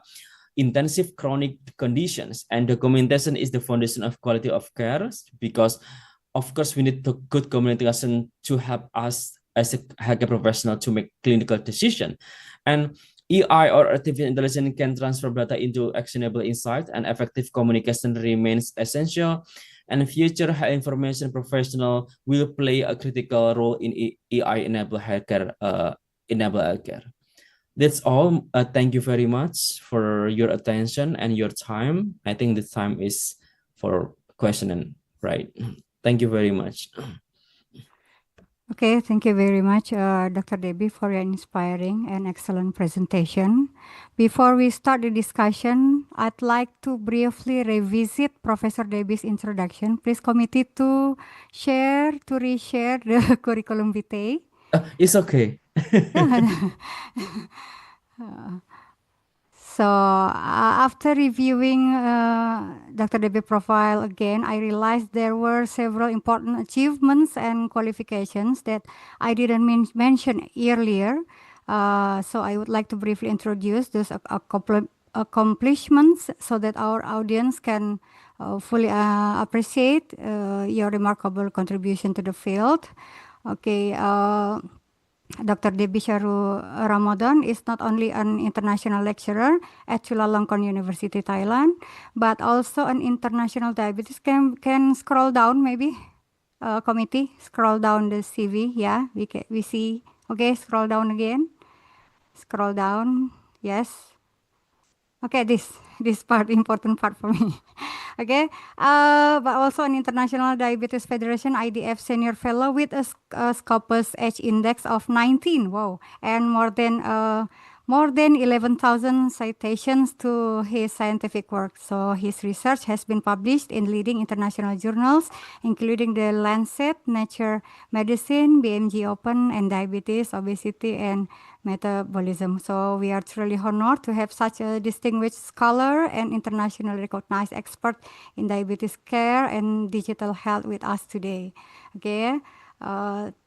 intensive chronic conditions, and documentation is the foundation of quality of care, because of course we need good communication to help us as a healthcare professional to make clinical decision. And AI or artificial intelligence can transfer data into actionable insight, and effective communication remains essential. And future health information professional will play a critical role in AI-enabled healthcare. That's all. Thank you very much for your attention and your time. I think the time is for questioning, right? Thank you very much. Okay, thank you very much, Dr. Debbie, for your inspiring and excellent presentation. Before we start the discussion, I'd like to briefly revisit Professor Debbie's introduction. Please committed to reshare the curriculum vitae. It's okay. So after reviewing Dr. Debbie profile again, I realized there were several important achievements and qualifications that I didn't mention earlier. So I would like to briefly introduce those accomplishments so that our audience can fully appreciate your remarkable contribution to the field. Okay. Dr. Debbie Sharu Ramadan is not only an international lecturer at Chulalongkorn University, Thailand, but also an international diabetes. Can scroll down maybe, committee, scroll down the CV. Yeah, we see. Okay, scroll down again. Scroll down. Yes. Okay, this part, important part for me. Okay, but also an International Diabetes Federation IDF Senior Fellow with a Scopus H index of 19. Wow, and more than 11,000 citations to his scientific work. So his research has been published in leading international journals, including the Lancet, Nature Medicine, BMG Open, and Diabetes, Obesity, and Metabolism. So we are truly honored to have such a distinguished scholar and internationally recognized expert in diabetes care and digital health with us today. Okay,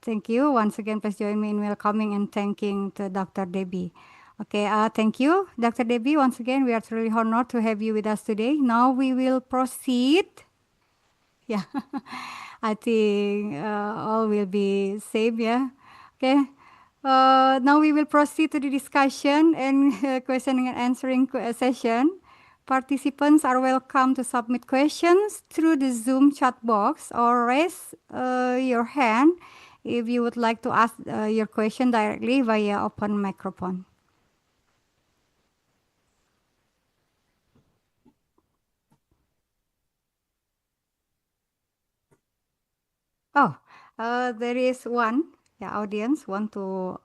thank you once again. Please join me in welcoming and thanking to Dr. Debbie. Okay, thank you, Dr. Debbie. Once again, we are truly honored to have you with us today. Now we will proceed. Yeah, I think all will be safe. Yeah, okay. Now we will proceed to the discussion and questioning and answering session. Participants are welcome to submit questions through the Zoom chat box or raise your hand if you would like to ask your question directly via open microphone. Oh, there is one, yeah, audience want to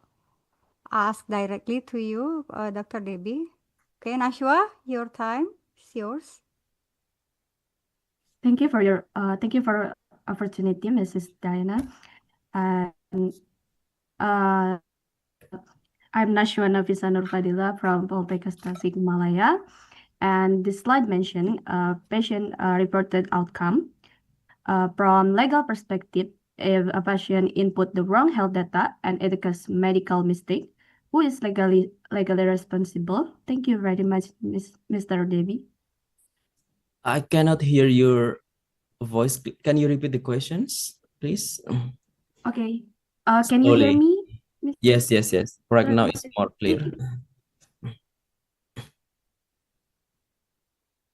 ask directly to you, Dr. Debbie. Okay, Nashwa, your time is yours. Thank you for your opportunity, Mrs. Diana. And I'm Nashwa Nafisa Nurfadila from Poltekkes Tasikmalaya, and this slide mentioned patient reported outcome. From legal perspective, if a patient input the wrong health data and it occurs medical mistake, who is legally responsible? Thank you very much, Mr. Debbie. I cannot hear your voice. Can you repeat the questions, please? Okay. Can you hear me? Yes. Right now it's more clear.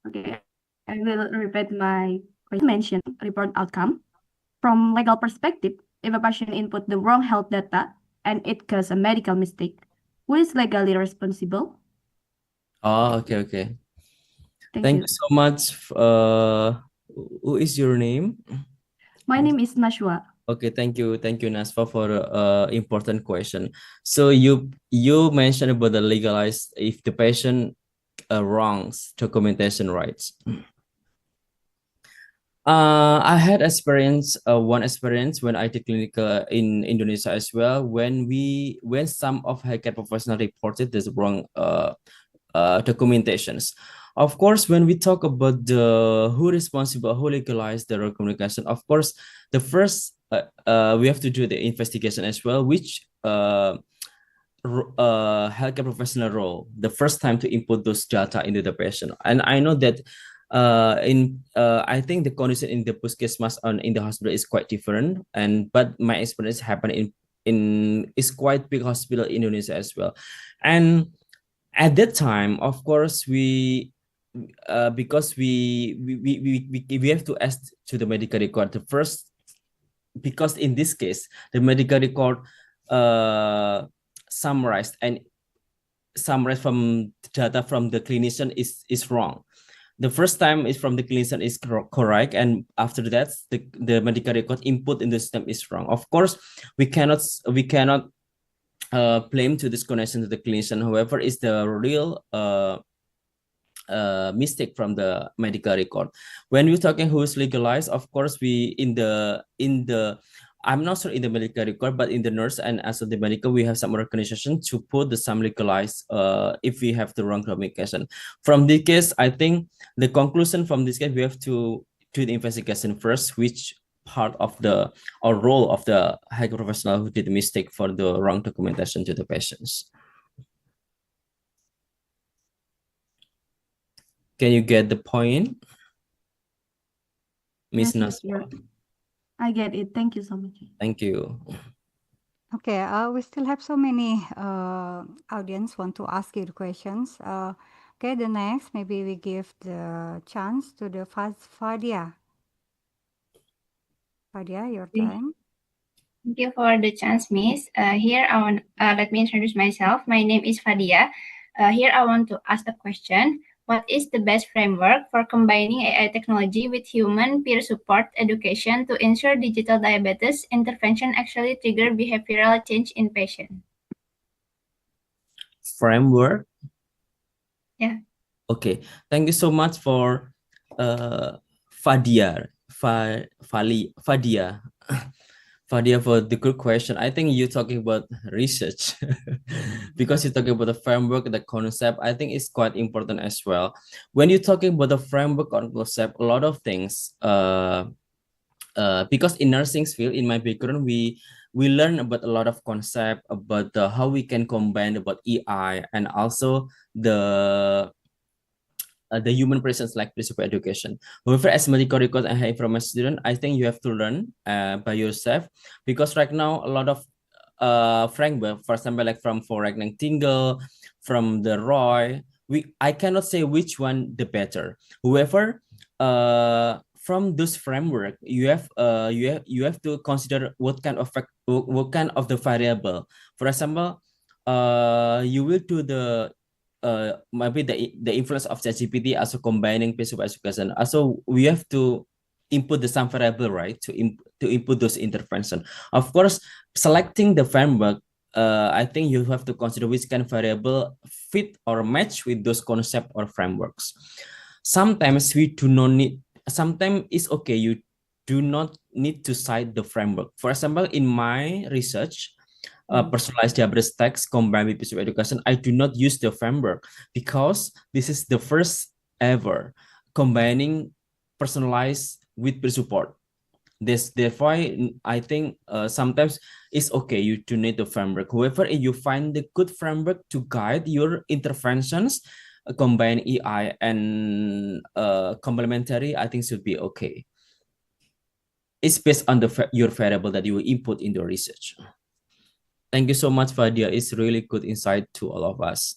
Okay. I will repeat my question. Mentioned report outcome. From legal perspective, if a patient input the wrong health data and it causes a medical mistake, who is legally responsible? Oh, okay. Thank you so much. Who is your name? My name is Nashwa. Okay, thank you, Nasfa, for important question. So you mentioned about the legalized if the patient wrongs documentation rights. I had one experience when I did clinical in Indonesia as well. When some of healthcare professionals reported this wrong documentations. Of course, when we talk about the who responsible, who legalized the communication, of course, the first we have to do the investigation as well, which healthcare professional role, the first time to input those data into the patient. And I know that I think the condition in the puskesmas in the hospital is quite different, but my experience happened in is quite big hospital in Indonesia as well. And at that time, of course, because we have to ask to the medical record the first, because in this case the medical record summarized from data from the clinician is wrong. The first time is from the clinician is correct, and after that the medical record input in the system is wrong. Of course, we cannot blame to this connection to the clinician. However, is the real mistake from the medical record. When we're talking who is legalized, of course, we in the I'm not sure in the medical record, but in the nurse and as the medical, we have some organization to put some legalized if we have the wrong communication. From this case, I think the conclusion from this case, we have to do the investigation first, which part of the or role of the health professional who did the mistake for the wrong documentation to the patients. Can you get the point, Miss Yes, Naswa? I get it. Thank you so much. Thank you. Okay, we still have so many audience want to ask you the questions. Okay, the next, maybe we give the chance to the Fadia. Fadia, your time. Thank you for the chance, Miss. Here I want let me introduce myself. My name is Fadia. Here I want to ask a question. What is the best framework for combining AI technology with human peer support education to ensure digital diabetes intervention actually trigger behavioral change in patients? Framework? Yeah. Okay, thank you so much for Fadia. Fadia, for the good question. I think you're talking about research because you're talking about the framework, the concept. I think it's quite important as well. When you're talking about the framework or concept, a lot of things. Because in nursing field, in my background, we learn about a lot of concept about how we can combine about AI and also the human presence like principal education. However, as medical record and information student, I think you have to learn by yourself because right now a lot of framework, for example, like from Forek Nightingale, from the Roy, I cannot say which one the better. However, from this framework, you have to consider what kind of the variable. For example, you will do the maybe the influence of ChatGPT also combining principal education. Also, we have to input the some variable, right, to input those intervention. Of course, selecting the framework, I think you have to consider which kind of variable fit or match with those concept or frameworks. Sometimes we do not need. Sometimes it's okay. You do not need to cite the framework. For example, in my research, personalized diabetes text combined with principal education, I do not use the framework because this is the first ever combining personalized with pre-support. Therefore, I think sometimes it's okay, you do need the framework. However, if you find the good framework to guide your interventions, combine AI and complementary, I think should be okay. It's based on your variable that you will input in the research. Thank you so much, Fadia. It's really good insight to all of us.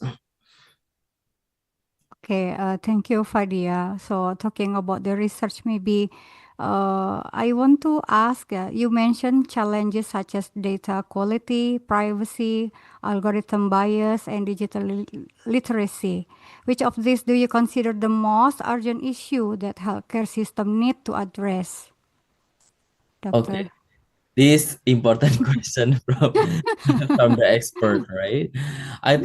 Okay, thank you, Fadia. So talking about the research, maybe I want to ask, you mentioned challenges such as data quality, privacy, algorithm bias, and digital literacy. Which of these do you consider the most urgent issue that healthcare system need to address? Doctor. Okay. This important question from the expert, right? I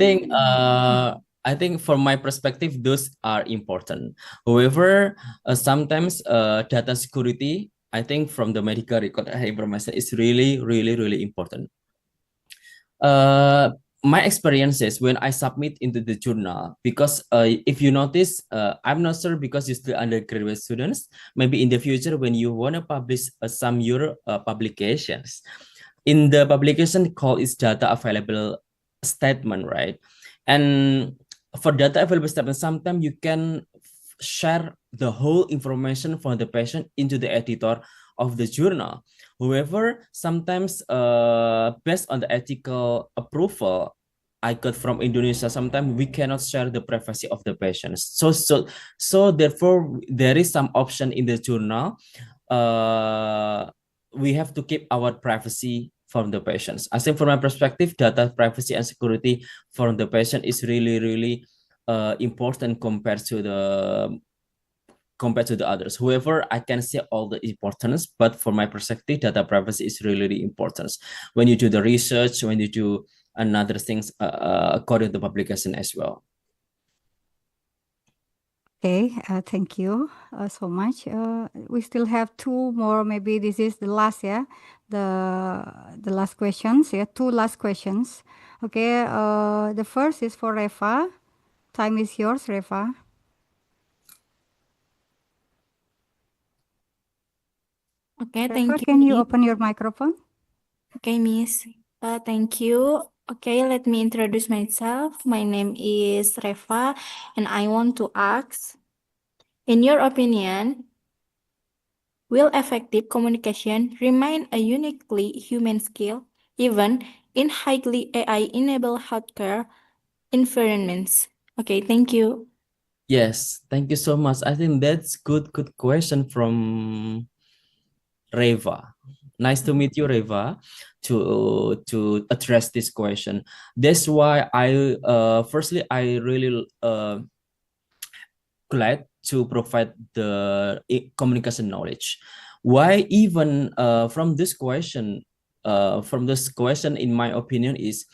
think from my perspective, those are important. However, sometimes data security, I think from the medical record information is really, really, really important. My experiences when I submit into the journal, because if you notice, I'm not sure because you're still undergraduate students, maybe in the future when you want to publish some your publications, in the publication called is data available statement, right? And for data available statement, sometimes you can share the whole information for the patient into the editor of the journal. However, sometimes based on the ethical approval I got from Indonesia, sometimes we cannot share the privacy of the patients. So therefore, there is some option in the journal. We have to keep our privacy from the patients. I think from my perspective, data privacy and security from the patient is really, really important compared to the others. However, I can say all the importance, but for my perspective, data privacy is really, really important. When you do the research, when you do another things according to publication as well. Okay, thank you so much. We still have two more. Maybe this is the last, yeah, the last questions. Yeah, two last questions. Okay, the first is for Reva. Time is yours, Reva. Okay, Reva, thank you, can you Miss. open your microphone? Okay, Miss. Thank you. Okay, let me introduce myself. My name is Reva, and I want to ask, in your opinion, will effective communication remain a uniquely human skill, even in highly AI-enabled healthcare environments? Okay, thank you. Yes, thank you so much. I think that's good question from Reva. Nice to meet you, Reva, to address this question. That's why firstly I really glad to provide the communication knowledge. Why even from this question, in my opinion, is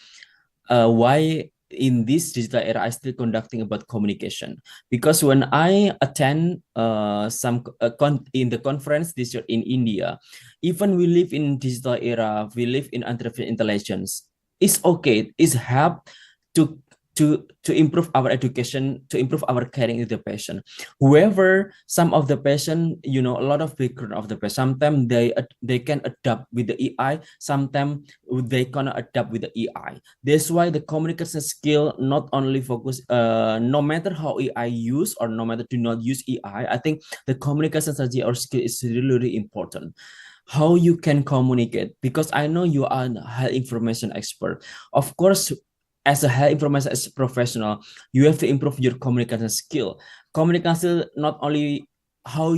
why in this digital era I still conducting about communication, because when I attend in the conference this year in India, even we live in digital era, we live in artificial intelligence. It's okay. It's help to to improve our education, to improve our caring with the patient. Whoever some of the patient, a lot of background of the patient, sometimes they can adapt with the AI, sometimes they cannot adapt with the AI. That's why the communication skill not only focus, no matter how AI use or no matter do not use AI, I think the communication strategy or skill is really, really important. How you can communicate, because I know you are a health information expert. Of course, as a health information as a professional, you have to improve your communication skill. Communication not only how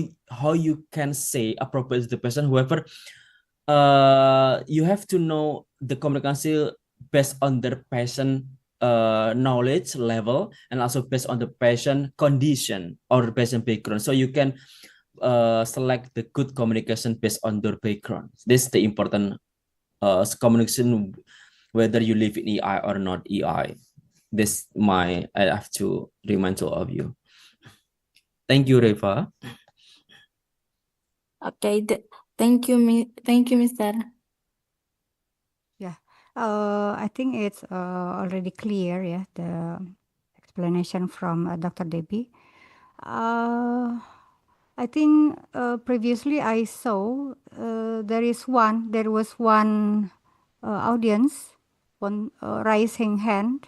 you can say appropriate to the person, however, you have to know the communication based on their patient knowledge level, and also based on the patient condition or patient background. So you can select the good communication based on their background. This is the important communication, whether you live in EI or not EI. I have to remind all of you. Thank you, Reva. Okay, thank you, Mr. Yeah, I think it's already clear, yeah, the explanation from Dr. Debbie. I think previously I saw there was one audience, one raising hand.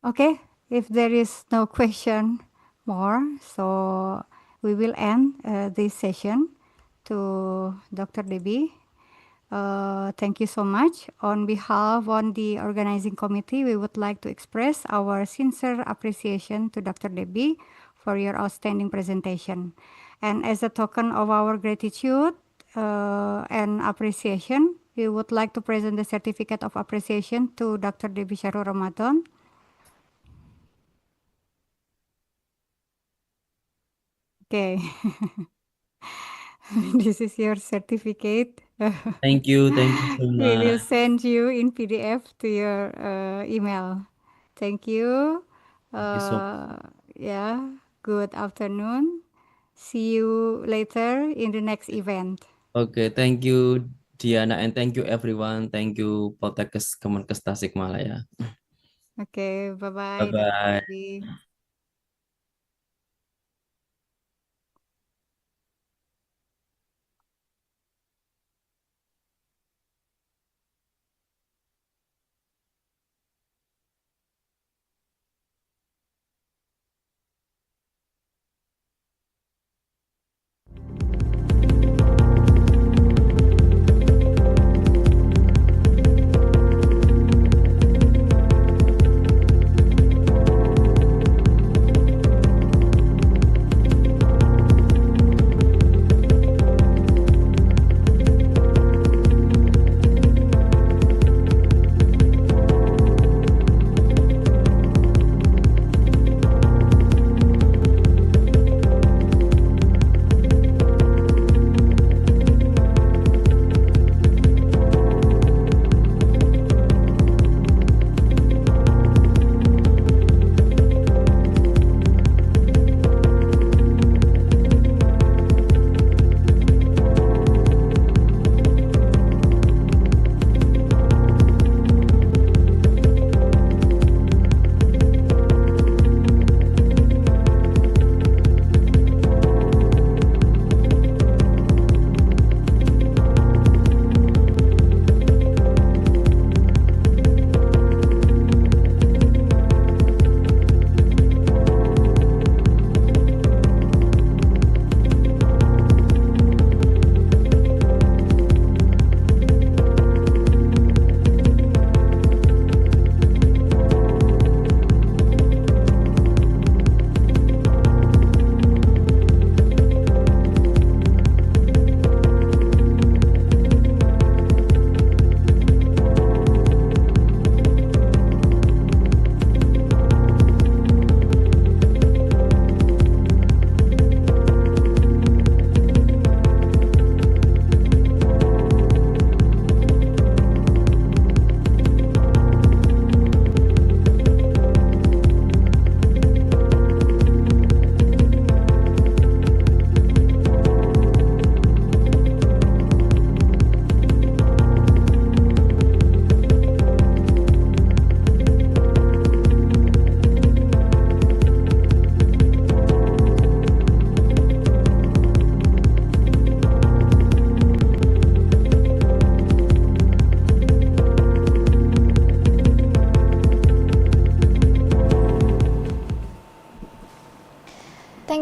Okay, if there is no question more, so we will end this session. To Dr. Debbie, thank you so much. On behalf of the organizing committee, we would like to express our sincere appreciation to Dr. Debbie for your outstanding presentation. And as a token of our gratitude and appreciation, we would like to present the certificate of appreciation to Dr. Debbie Syahrul Ramadan. Okay. This is your certificate. Thank you so We will much. send you in PDF to your email. Thank you. Thank you so Yeah, good afternoon. See you later in the next event. Okay, thank you, Diana, and thank you everyone. Thank you, Poltekkes Kemenkes Tasikmalaya. Okay, bye-bye, Dr. Bye-bye. Debbie.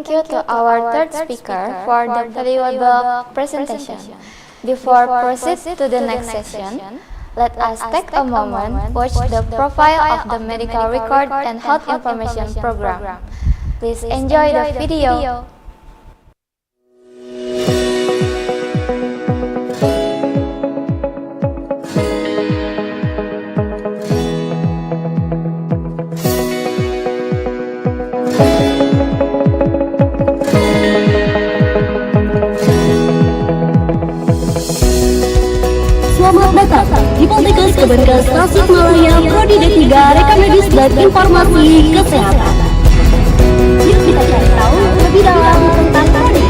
thank you to our third speaker for the valuable presentation. Before proceed to the next session, let us take a moment watch the profile of the Medical Record and Health Information Program. Please enjoy the video. Selamat datang di Poltekkes Kemenkes Tasikmalaya Prodi D3 Rekam Medis dan Informasi Kesehatan. Yuk kita cari tahu lebih dalam tentang prodi.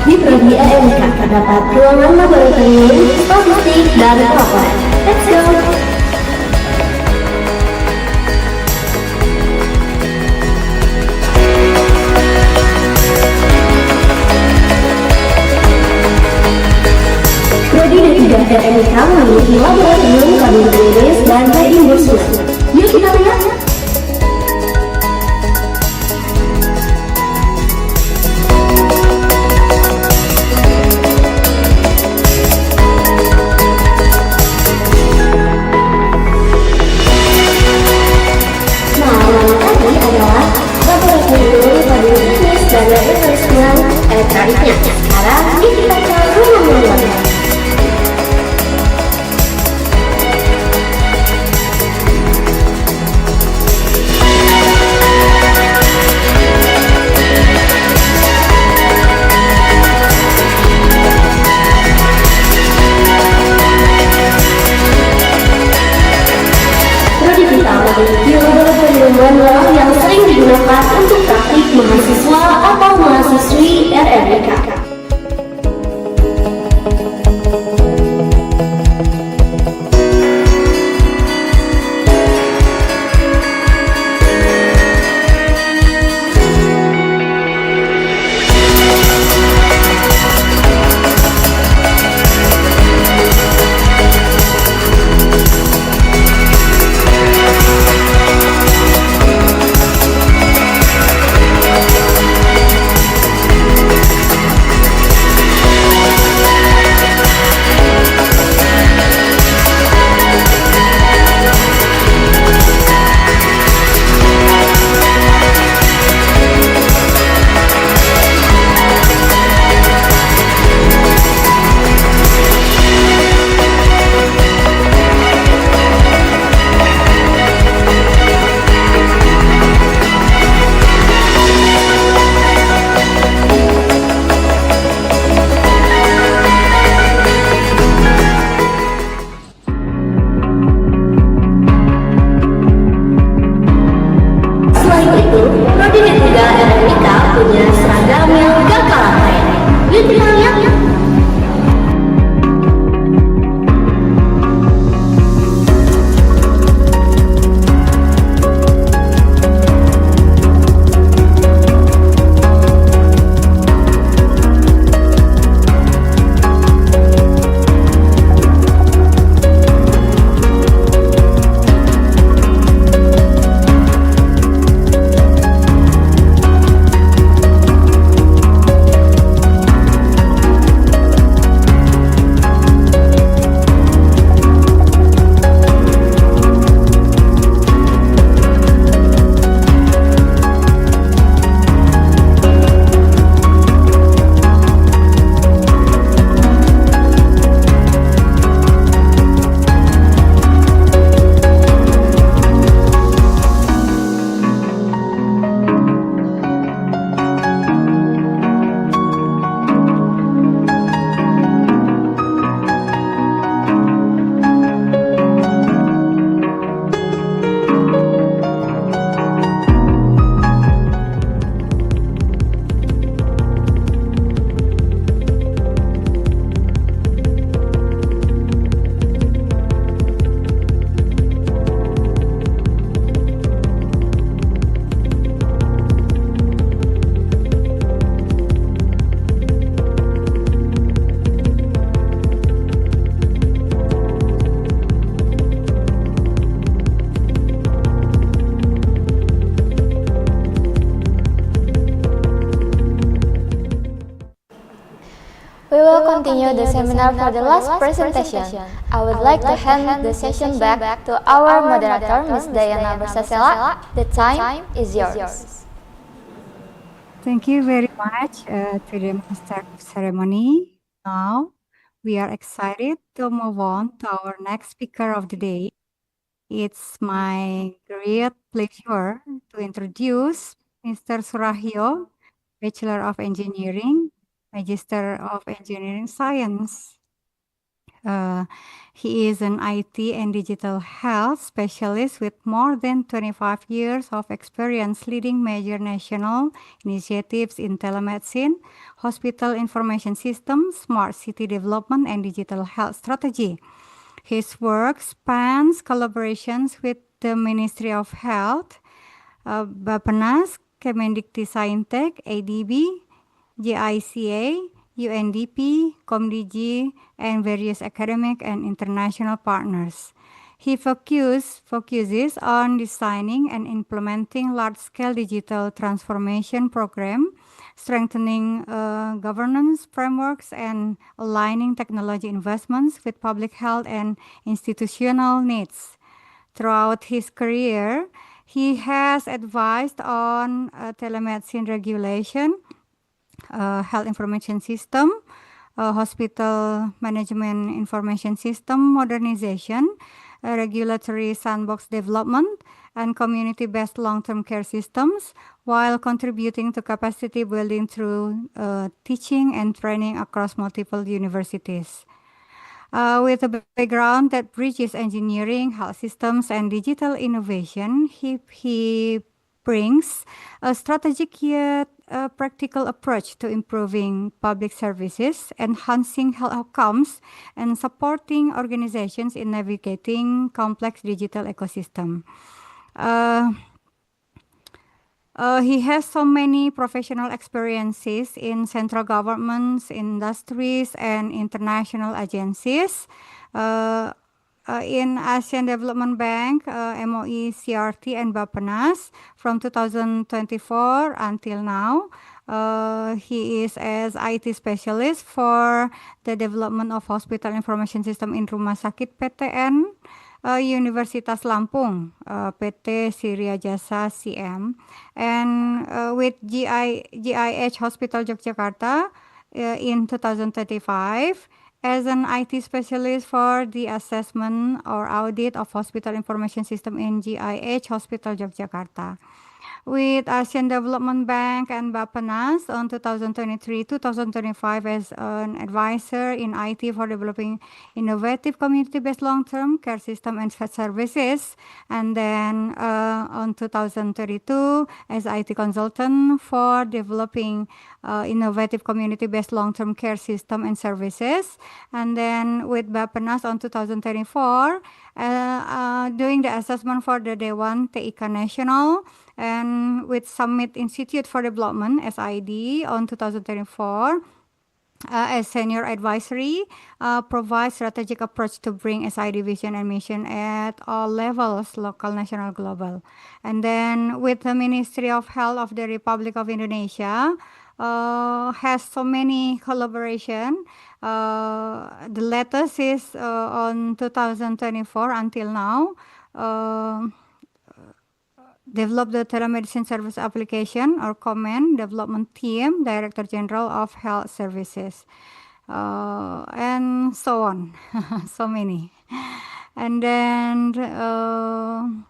Di Prodi EMK terdapat ruangan laboratorium, statistik, dan laporan. Let's go! Prodi D3 EMK memiliki laboratorium kabin klinis dan reimbursement. Yuk kita lihat! Dan reimbursement elektroniknya. Sekarang kita ke ruang membuatnya. will continue the seminar for the last presentation. I would like to hand the session back to our moderator, Ms. Diana Bersasela. The time is yours. Thank you very much to the Master of Ceremony. Now, we are excited to move on to our next speaker of the day. It's my great pleasure to introduce Mr. Surahyo, Bachelor of Engineering, Magister of Engineering Science. He is an IT and digital health specialist with more than 25 years of experience leading major national initiatives in telemedicine, hospital information systems, smart city development, and digital health strategy. His work spans collaborations with the Ministry of Health, Bappenas, Kemendikti-Saintek, ADB, JICA, UNDP, COMDIG, and various academic and international partners. He focuses on designing and implementing large-scale digital transformation program, strengthening governance frameworks, and aligning technology investments with public health and institutional needs. Throughout his career, he has advised on telemedicine regulation, health information system, hospital management information system modernization, regulatory sandbox development, and community-based long-term care systems, while contributing to capacity building through teaching and training across multiple universities. With a background that bridges engineering, health systems, and digital innovation, he brings a strategic yet practical approach to improving public services, enhancing health outcomes, and supporting organizations in navigating complex digital ecosystem. He has so many professional experiences in central governments, industries, and international agencies. In Asian Development Bank, MOE, CRT, and Bappenas from 2024 until now. He is as IT specialist for the development of hospital information system in Rumah Sakit PTN, Universitas Lampung, PT Siria Jasa CM, and with GIH Hospital Yogyakarta in 2035. As an IT specialist for the assessment or audit of hospital information system in GIH Hospital Yogyakarta. With Asian Development Bank and Bappenas on 2023-2025 as an advisor in IT for developing innovative community-based long-term care system and services. And then on 2032 as IT consultant for developing innovative community-based long-term care system and services. And then with Bappenas on 2024, doing the assessment for the Dewan TIK Nasional, and with Summit Institute for Development, SID, on 2024, as senior advisory, provides strategic approach to bring SID vision and mission at all levels, local, national, global. And then with the Ministry of Health of the Republic of Indonesia, has so many collaboration. The latest is on 2024 until now. Develop the telemedicine service application or command development team, Director General of Health Services, and so on. So many. And then,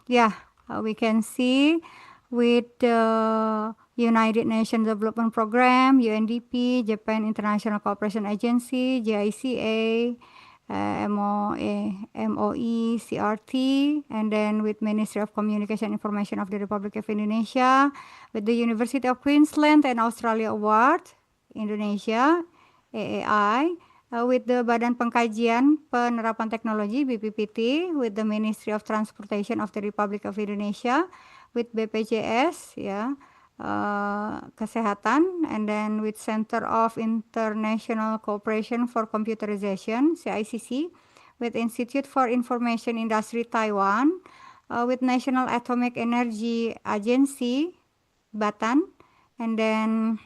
we can see with the United Nations Development Program, UNDP, Japan International Cooperation Agency, JICA, MOE, CRT, and then with Ministry of Communication and Information of the Republic of Indonesia, with the University of Queensland and Australia Award, Indonesia, AAI, with the Badan Pengkajian Penerapan Teknologi, BPPT, with the Ministry of Transportation of the Republic of Indonesia, with BPJS, Kesehatan, and then with Center of International Cooperation for Computerization, CICC, with Institute for Information Industry Taiwan, with National Atomic Energy Agency, Batan, and then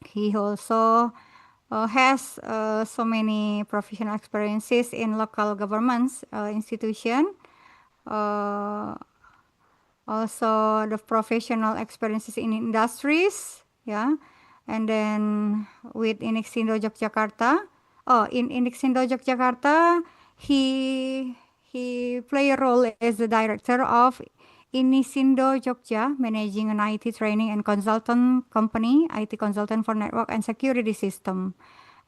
he also has so many professional experiences in local governments institution. Also the professional experiences in industries, yeah, and then with Inixindo Yogyakarta. Oh, in Inixindo Yogyakarta, he play a role as the director of Inisindo Jogja, managing an IT training and consultant company, IT consultant for network and security system.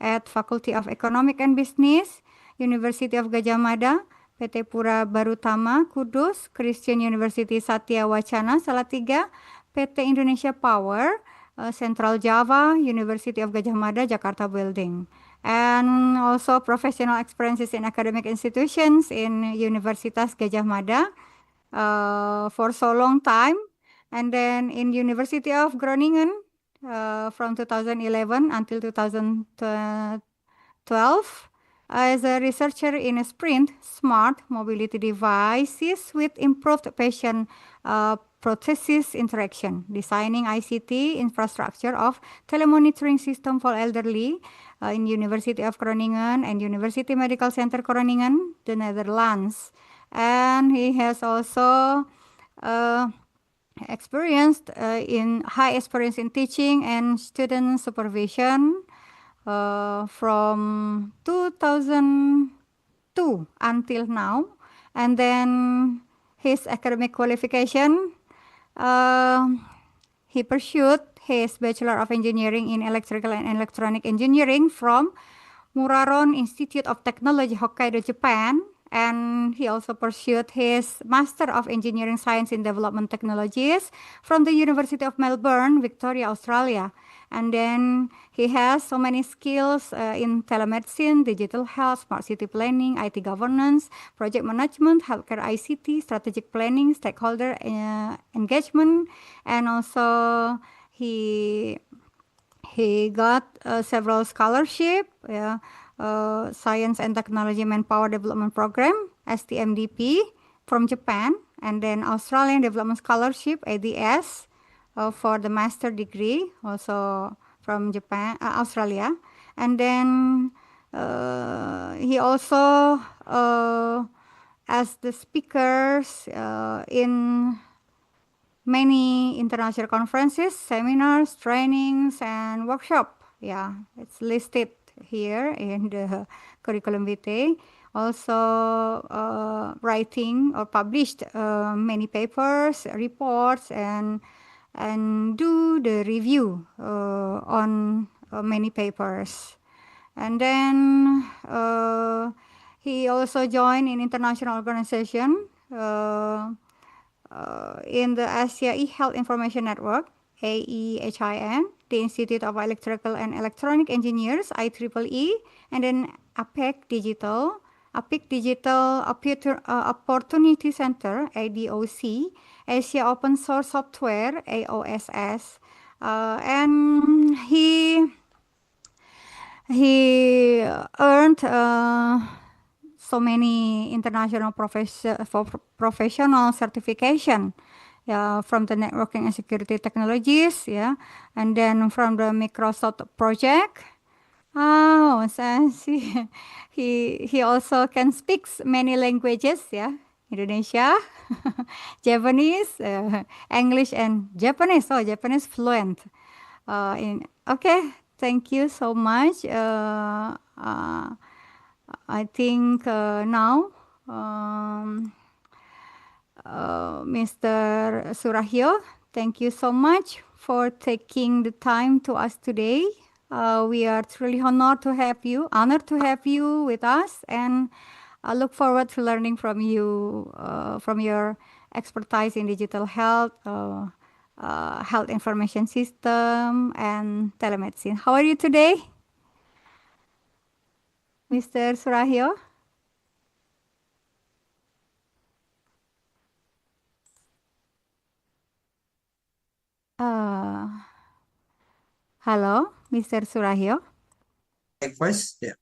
At Faculty of Economic and Business, University of Gadjah Mada, PT Pura Barutama, Kudus, Christian University Satya Wacana, Salatiga, PT Indonesia Power, Central Java, University of Gadjah Mada, Jakarta Building. And also professional experiences in academic institutions in Universitas Gadjah Mada for so long time. And then in University of Groningen from 2011 until 2012 as a researcher in a Sprint smart mobility devices with improved patient prosthesis interaction, designing ICT infrastructure of telemonitoring system for elderly in University of Groningen and University Medical Center Groningen, the Netherlands. And he has also experienced high experience in teaching and student supervision from 2002 until now. And then his academic qualification, he pursued his Bachelor of Engineering in Electrical and Electronic Engineering from Muraron Institute of Technology, Hokkaido, Japan. And he also pursued his Master of Engineering Science in Development Technologies from the University of Melbourne, Victoria, Australia. And then he has so many skills in telemedicine, digital health, smart city planning, IT governance, project management, healthcare ICT, strategic planning, stakeholder engagement, and also he got several scholarship, Science and Technology Manpower Development Program, STMDP, from Japan, and then Australian Development Scholarship, ADS, for the master degree, also from Japan, Australia. And then he also as the speakers in many international conferences, seminars, trainings, and workshop. Yeah, it's listed here in the curriculum vitae. Also writing or published many papers, reports, and do the review on many papers. And then he also joined an international organization in the Asia eHealth Information Network, AEHIN, the Institute of Electrical and Electronic Engineers, IEEE, and then APEC Digital Opportunity Center, ADOC, Asia Open Source Software, AOSS, and he earned so many international professional certification, from the networking and security technologies, and then from the Microsoft project. Oh, so he also can speak many languages, Indonesia, Japanese, English, and Japanese. Oh, Japanese fluent. Okay, thank you so much. I think now Mr. Surahyo, thank you so much for taking the time to us today. We are truly honored to have you with us, and I look forward to learning from you, from your expertise in digital health, health information system, and telemedicine. How are you today, Mr. Surahyo? Hello, Mr. Surahyo. Voice, yeah.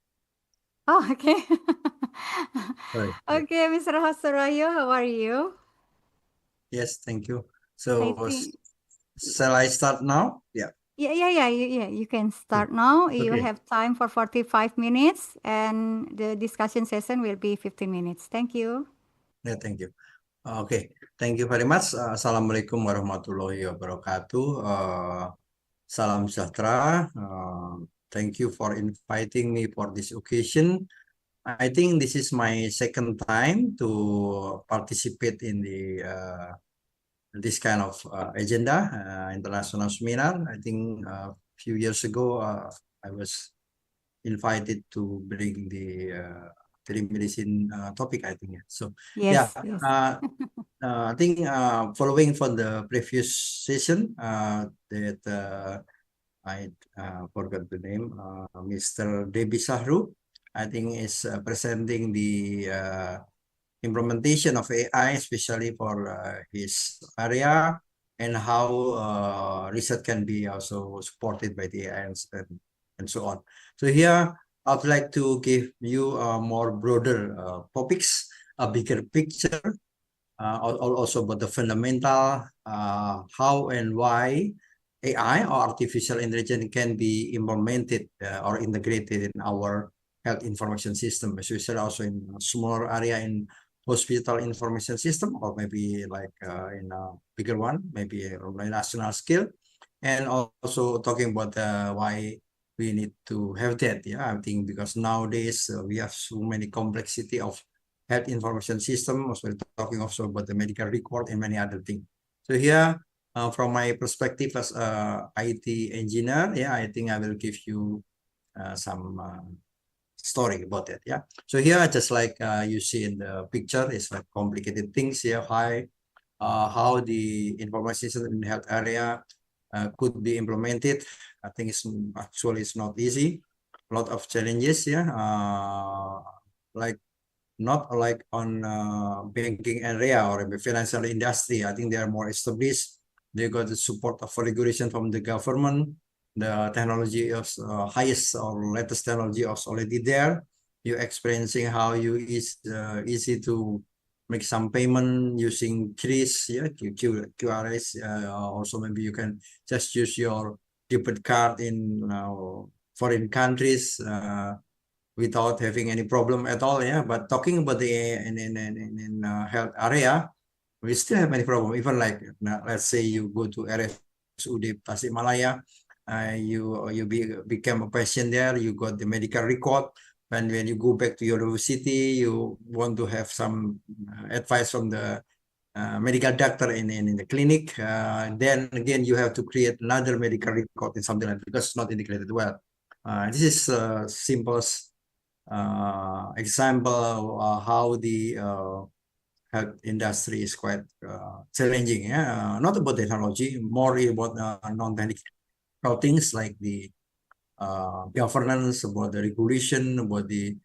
Oh, okay. Right. Okay, Mr. Surahyo, how are you? Yes, thank you. I So, think shall I start now? Yeah. You can start now. You Okay. have time for 45 minutes, and the discussion session will be 15 minutes. Thank you. Yeah, thank you. Okay, thank you very much. Assalamualaikum warahmatullahi wabarakatuh. Salam sejahtera. Thank you for inviting me for this occasion. I think this is my second time to participate in the this kind of agenda, international seminar. I think a few years ago, I was invited to bring the telemedicine topic, I think. So yeah, Yes. I think following from the previous session that I forgot the name, Mr. Debi Sahru, I think is presenting the implementation of AI, especially for his area, and how research can be also supported by the AI and so on. So here, I'd like to give you more broader topics, a bigger picture, also about the fundamental, how and why AI or artificial intelligence can be implemented or integrated in our health information system, especially also in a smaller area in hospital information system, or maybe like in a bigger one, maybe on a national scale. And also talking about why we need to have that. Yeah, I think because nowadays we have so many complexity of health information system. Also talking also about the medical record and many other things. So here, from my perspective as a IT engineer, yeah, I think I will give you some story about it. Yeah. So here, just like you see in the picture, it's like complicated things here. How the information system in the health area could be implemented. I think it's not easy. A lot of challenges. Yeah. Like not like on banking area or the financial industry. I think they are more established. They got the support of regulation from the government. The technology is highest or latest technology is already there. You're experiencing how easy to make some payment using QRIS, yeah, QRS. Also, maybe you can just use your debit card in foreign countries without having any problem at all. Yeah, but talking about the in health area, we still have many problems. Even like let's say you go to RSUD Tasikmalaya, you became a patient there. You got the medical record. And when you go back to your university, you want to have some advice from the medical doctor in the clinic. Then again, you have to create another medical record in something like that because it's not integrated well. This is simplest example of how the health industry is quite challenging. Yeah, not about technology, more about non-technical things like the governance, about the regulation, about the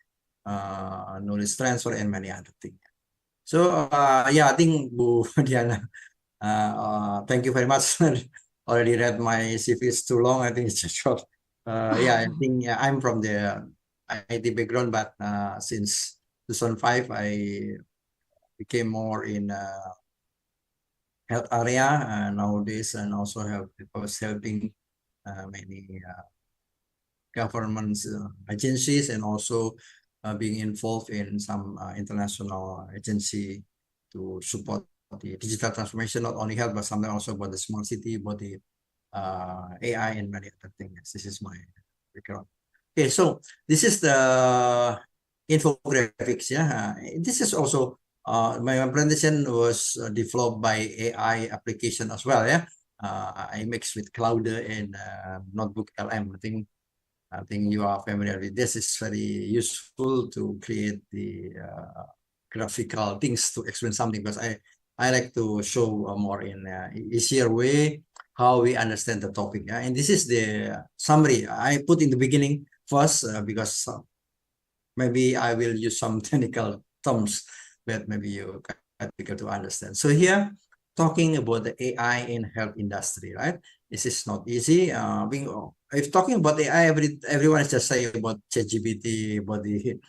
knowledge transfer, and many other things. So yeah, I think Bu Diana, thank you very much. Already read my CV, is too long. I think it's just short. Yeah, I think I'm from the IT background, but since 2005, I became more in health area nowadays, and also I was helping many government agencies, and also being involved in some international agency to support the digital transformation, not only health, but sometimes also about the smart city, about the AI and many other things. This is my background. Okay, so this is the infographics. Yeah, this is also my presentation was developed by AI application as well. Yeah, I mixed with Clouder and Notebook LM. I think you are familiar with this. It's very useful to create the graphical things to explain something, because I like to show more in easier way how we understand the topic. And this is the summary I put in the beginning first because maybe I will use some technical terms that maybe you can difficult to understand. So here, talking about the AI in health industry, right? This is not easy. If talking about AI, everyone is just saying about ChatGPT, about the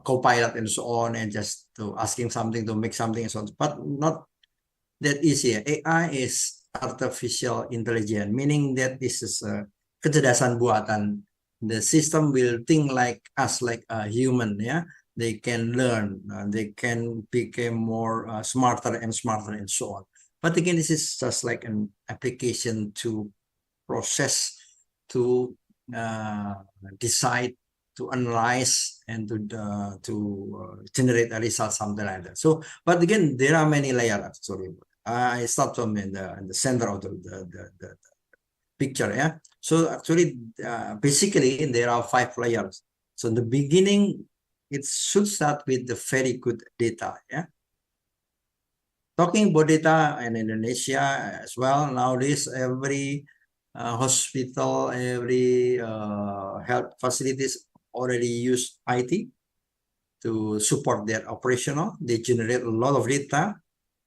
Copilot and so on, and just to asking something to make something and so on, but not that easy. AI is artificial intelligence, meaning that this is kecerdasan buatan. The system will think like us, like a human. Yeah, they can learn, they can become more smarter and smarter and so on. But again, this is just like an application to process, to decide, to analyze, and to generate a result, something like that. So, but again, there are many layers. Sorry, I start from in the center of the picture. Yeah. So actually, basically, there are 5 layers. So in the beginning, it should start with the very good data. Yeah. Talking about data in Indonesia as well, nowadays every hospital, every health facilities already use IT to support their operational. They generate a lot of data,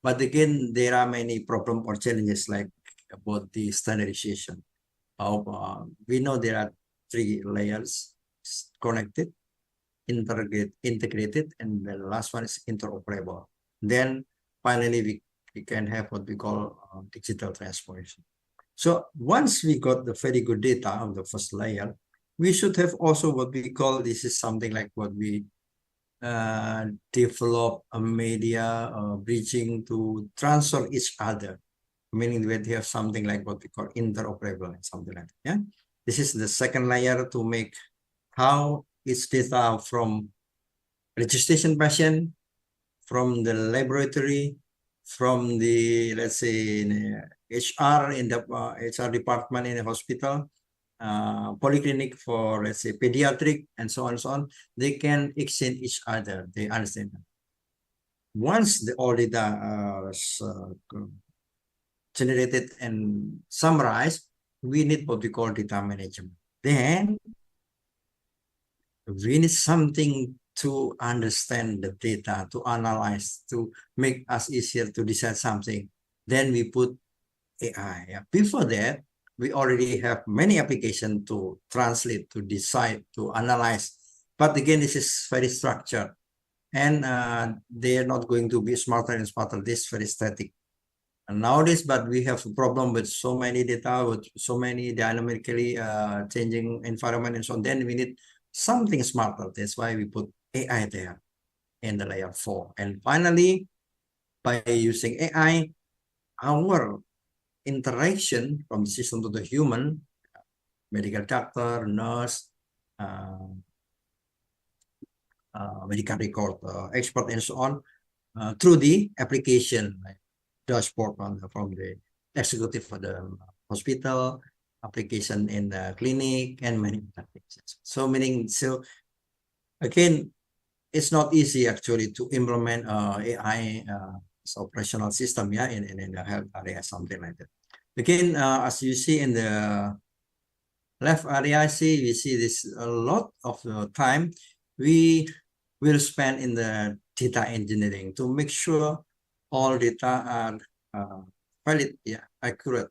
but again, there are many problems or challenges like about the standardization. We know there are 3 layers: connected, integrated, and the last one is interoperable. Then finally, we can have what we call digital transformation. So once we got the very good data on the first layer, we should have also what we call, this is something like what we develop a media bridging to transfer each other, meaning that we have something like what we call interoperable and something like that. Yeah, this is the second layer to make how its data from registration patient, from the laboratory, from the, let's say, HR in the HR department in a hospital, polyclinic for, let's say, pediatric, and so on and so on. They can exchange each other. They understand. Once all data is generated and summarized, we need what we call data management. Then we need something to understand the data, to analyze, to make us easier to decide something. Then we put AI. Yeah. Before that, we already have many applications to translate, to decide, to analyze. But again, this is very structured, and they are not going to be smarter and smarter. This is very static. And nowadays, but we have a problem with so many data, with so many dynamically changing environment and so on. Then we need something smarter. That's why we put AI there in the layer 4. And finally, by using AI, our interaction from the system to the human, medical doctor, nurse, medical record expert, and so on, through the application, like dashboard from the executive for the hospital, application in the clinic, and many applications. So meaning, so again, it's not easy actually to implement AI operational system, yeah, in the health area, something like that. Again, as you see in the left area, we see this a lot of the time we will spend in the data engineering to make sure all data are valid, yeah, accurate,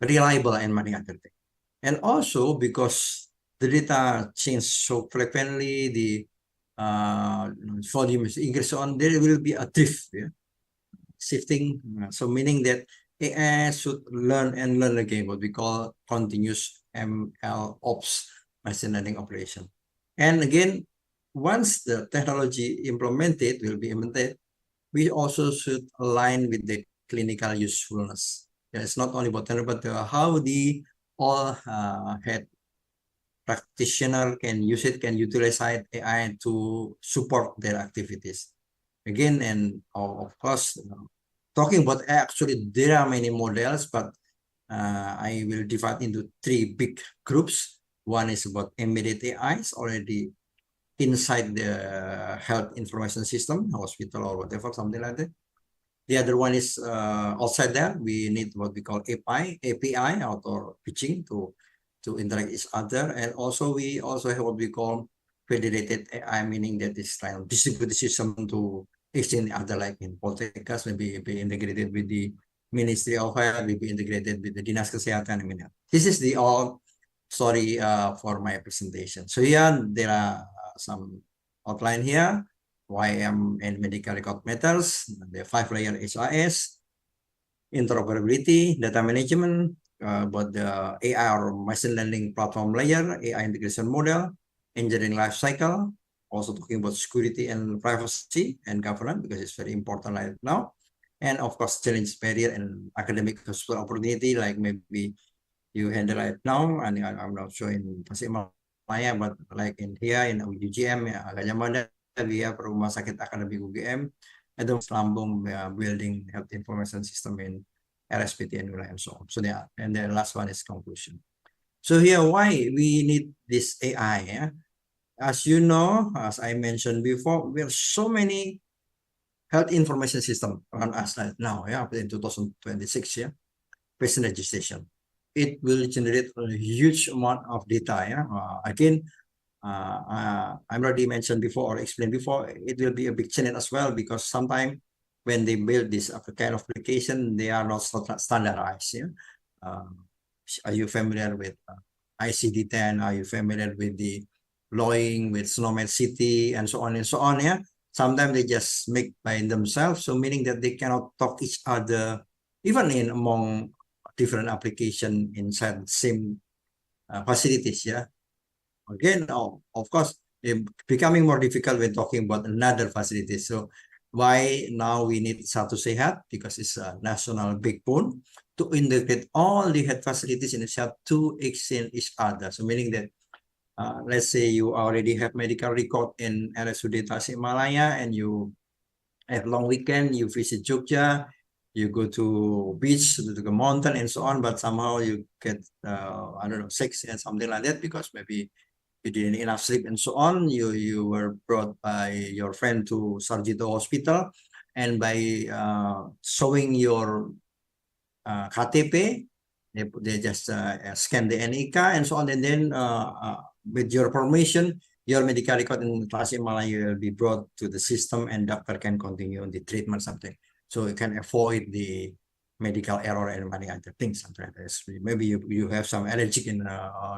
reliable, and many other things. And also because the data change so frequently, the volume is increased on, there will be a drift, yeah, shifting. So meaning that AI should learn and learn again, what we call continuous ML ops, machine learning operation. And again, once the technology implemented will be implemented, we also should align with the clinical usefulness. Yeah, it's not only about but how the all head practitioner can use it, can utilize AI to support their activities. Again, and of course, talking about AI, actually there are many models, but I will divide into 3 big groups. One is about embedded AI, it's already inside the health information system, hospital or whatever, something like that. The other one is outside that. We need what we call API, outdoor pitching to interact each other. And also we also have what we call federated AI, meaning that it's kind of distributed system to exchange other, like in Poltekkes, maybe be integrated with the Ministry of Health, maybe integrated with the Dinas Kesehatan. I mean, this is the all story for my presentation. So here there are some outline here. YM and medical record matters, the 5-layer HIS, interoperability, data management, about the AI or machine learning platform layer, AI integration model, engineering life cycle, also talking about security and privacy and governance because it's very important right now. And of course, challenge barrier and academic hospital opportunity, like maybe you handle right now, and I'm not sure in Tasikmalaya, but like in here in UGM, Gajah Mada, we have Rumah Sakit Akademik UGM, and the Lambung building health information system in RSPT and so on. So yeah, and the last one is conclusion. So here, why we need this AI? Yeah? As you know, as I mentioned before, we have so many health information system around us right now. Yeah, in 2026, yeah, patient registration. It will generate a huge amount of data. Yeah, again, I already mentioned before or explained before. It will be a big challenge as well because sometimes when they build this kind of application, they are not standardized. Yeah? Are you familiar with ICD-10? Are you familiar with the Loing, with SNOMED City, and so on and so on? Yeah. Sometimes they just make by themselves, so meaning that they cannot talk each other, even in among different application inside the same facilities. Yeah. Again, of course, becoming more difficult when talking about another facility. So why now we need Satu Sehat, because it's a national backbone to integrate all the health facilities in itself to exchange each other. So meaning that let's say you already have medical record in RSUD Tasikmalaya and you have long weekend, you visit Jogja, you go to beach, to the mountain and so on, but somehow you get, I don't know, sick and something like that because maybe you didn't enough sleep and so on. You were brought by your friend to Sarjito Hospital, and by showing your KTP, they just scan the NIK and so on, and then with your permission, your medical record in Tasikmalaya will be brought to the system, and doctor can continue on the treatment something. So you can avoid the medical error and many other things. Something like this. Maybe you have some allergic in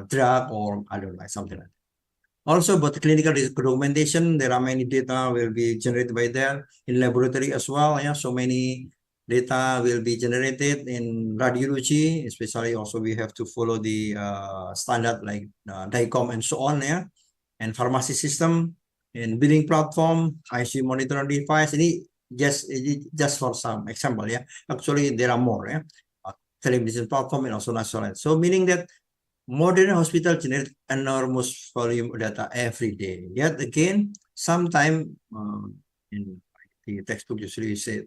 drug or I don't know, something like that. Also, but clinical documentation, there are many data will be generated by there in laboratory as well. Yeah, so many data will be generated in radiology, especially also we have to follow the standard like DICOM and so on. Yeah, and pharmacy system, in billing platform, ICU monitoring device. Ini just for some example. Yeah, actually there are more. Yeah, telemedicine platform and also national. So meaning that modern hospital generate enormous volume of data every day. Yet again, sometime in the textbook usually say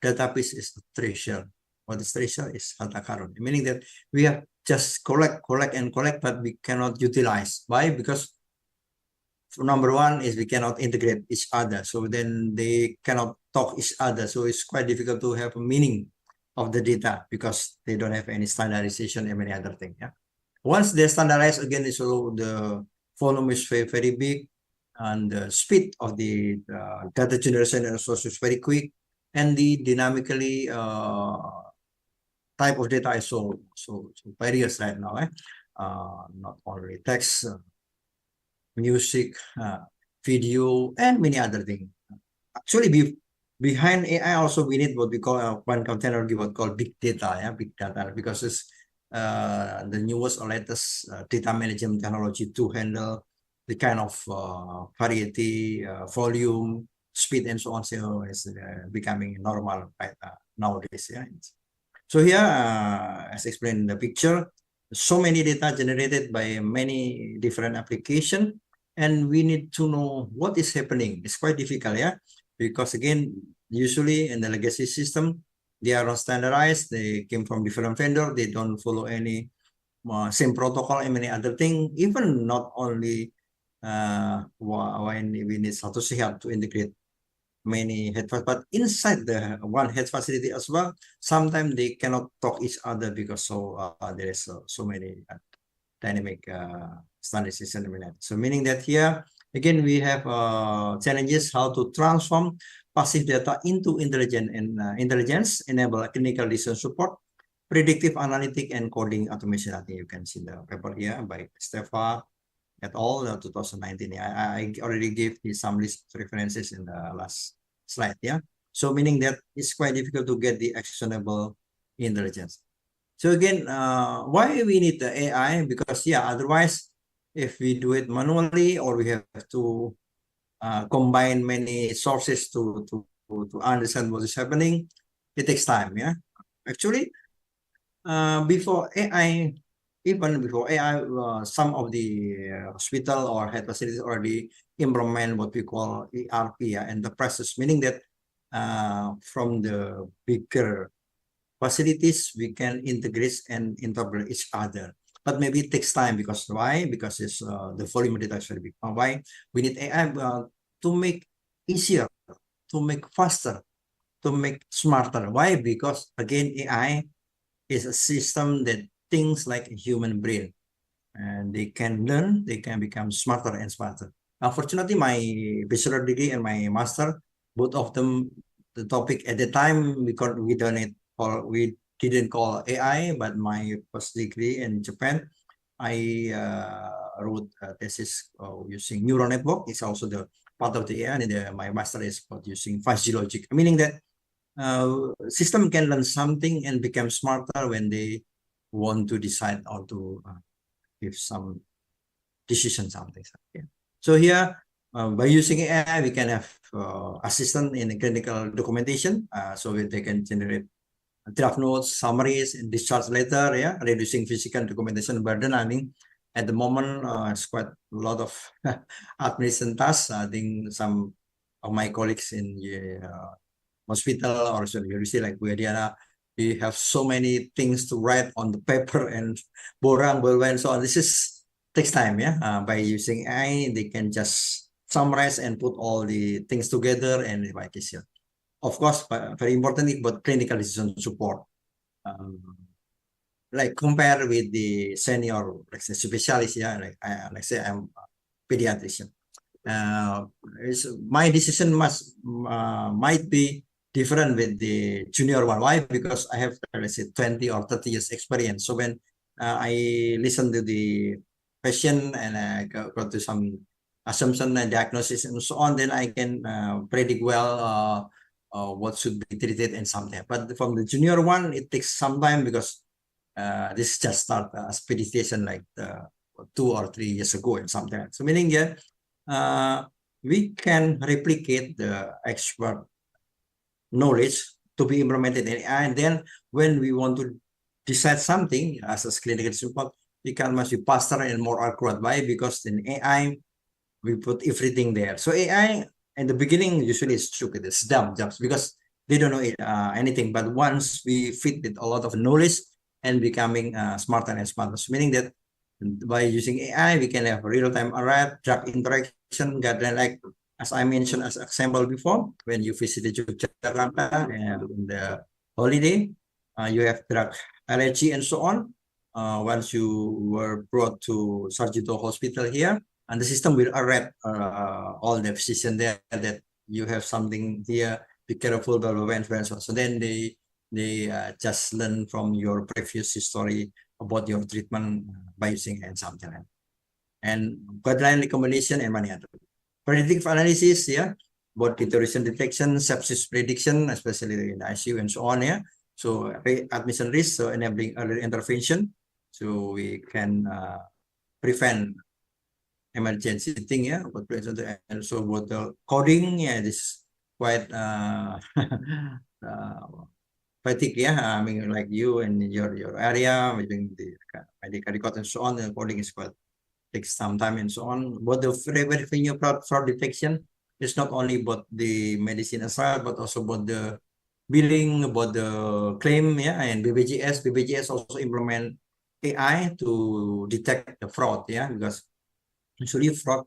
database is treasure. What is treasure is harta karun, meaning that we have just collect, but we cannot utilize. Why? Because number one is we cannot integrate each other. So then they cannot talk each other. So it's quite difficult to have a meaning of the data because they don't have any standardization and many other things. Yeah. Once they standardize again, so the volume is very, very big, and the speed of the data generation and source is very quick, and the dynamically type of data is so various right now. Not only text, music, video, and many other things. Actually, behind AI also we need what we call one technology, what called big data. Yeah, big data, because it's the newest or latest data management technology to handle the kind of variety, volume, speed, and so on. So it's becoming normal right nowadays. Yeah. So here, as explained in the picture, so many data generated by many different applications, and we need to know what is happening. It's quite difficult, yeah, because again, usually in the legacy system, they are not standardized. They came from different vendor. They don't follow any same protocol and many other things. Even not only when we need Satu Sehat to integrate many health, but inside the one health facility as well, sometimes they cannot talk each other because there is so many dynamic standardization. So meaning that here again we have challenges how to transform passive data into intelligence, enable clinical decision support, predictive analytic, and coding automation. I think you can see the paper here by Stefa at all, 2019. I already gave you some list references in the last slide. Yeah. So meaning that it's quite difficult to get the actionable intelligence. So again, why we need the AI? Because yeah, otherwise, if we do it manually or we have to combine many sources to understand what is happening, it takes time. Yeah. Actually, before AI, even before AI, some of the hospital or health facilities already implement what we call ERP, enterprises, meaning that from the bigger facilities, we can integrate and integrate each other. But maybe it takes time because why? Because it's the volume of data is very big. Why? We need AI to make easier, to make faster, to make smarter. Why? Because again, AI is a system that thinks like a human brain, and they can learn, they can become smarter and smarter. Unfortunately, my bachelor degree and my master, both of them, the topic at the time we didn't call AI, but my first degree in Japan, I wrote a thesis using neural network. It's also the part of the AI, and my master is about using fuzzy logic, meaning that system can learn something and become smarter when they want to decide or to give some decision, something. Yeah. So here, by using AI, we can have assistant in clinical documentation, so they can generate draft notes, summaries, and discharge letter. Yeah, reducing physical documentation burden. I mean, at the moment, it's quite a lot of administration tasks. I think some of my colleagues in hospital or university like Bu Diana, we have so many things to write on the paper and borang, and so on. This takes time. Yeah, by using AI, they can just summarize and put all the things together and write this here. Of course, very importantly, but clinical decision support. Like compare with the senior, like say, specialist, yeah, like say I'm a pediatrician. My decision might be different with the junior one. Why? Because I have, let's say, 20 or 30 years experience. So when I listen to the patient and I go to some assumption and diagnosis and so on, then I can predict well what should be treated and something. But from the junior one, it takes some time because this just start as pediatrician like 2 or 3 years ago and something. So meaning, yeah, we can replicate the expert knowledge to be implemented in AI, and then when we want to decide something as a clinical support, we can much be faster and more accurate. Why? Because in AI, we put everything there. So AI in the beginning usually is stupid, it's dumb jobs because they don't know anything. But once we fit with a lot of knowledge and becoming smarter and smarter, so meaning that by using AI, we can have real-time alert, drug interaction guideline, like as I mentioned as example before, when you visited Yogyakarta in the holiday, you have drug allergy and so on. Once you were brought to Sarjito Hospital here, and the system will alert all the physicians there that you have something here, be careful, blah, blah, blah, and so on. So then they just learn from your previous history about your treatment by using and something like that. And guideline recommendation and many other. Predictive analysis, yeah, about deterioration detection, sepsis prediction, especially in the ICU and so on, yeah. So admission risk, so enabling early intervention, so we can prevent emergency thing, yeah. And so about the coding, yeah, this is quite fatigue, yeah. I mean, like you and your area, within the medical record and so on, the coding is quite takes some time and so on. But the revenue fraud detection is not only about the medicine aside, but also about the billing, about the claim, yeah, and BPJS also implement AI to detect the fraud, yeah, because usually fraud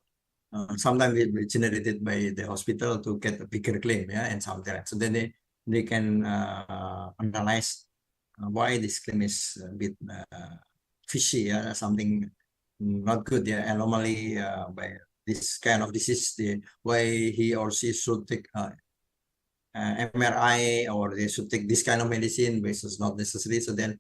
sometimes will be generated by the hospital to get a bigger claim, yeah, and something like that. So then they can analyze why this claim is a bit fishy, yeah, something not good, yeah, anomaly by this kind of disease, why he or she should take MRI or they should take this kind of medicine, which is not necessary. So then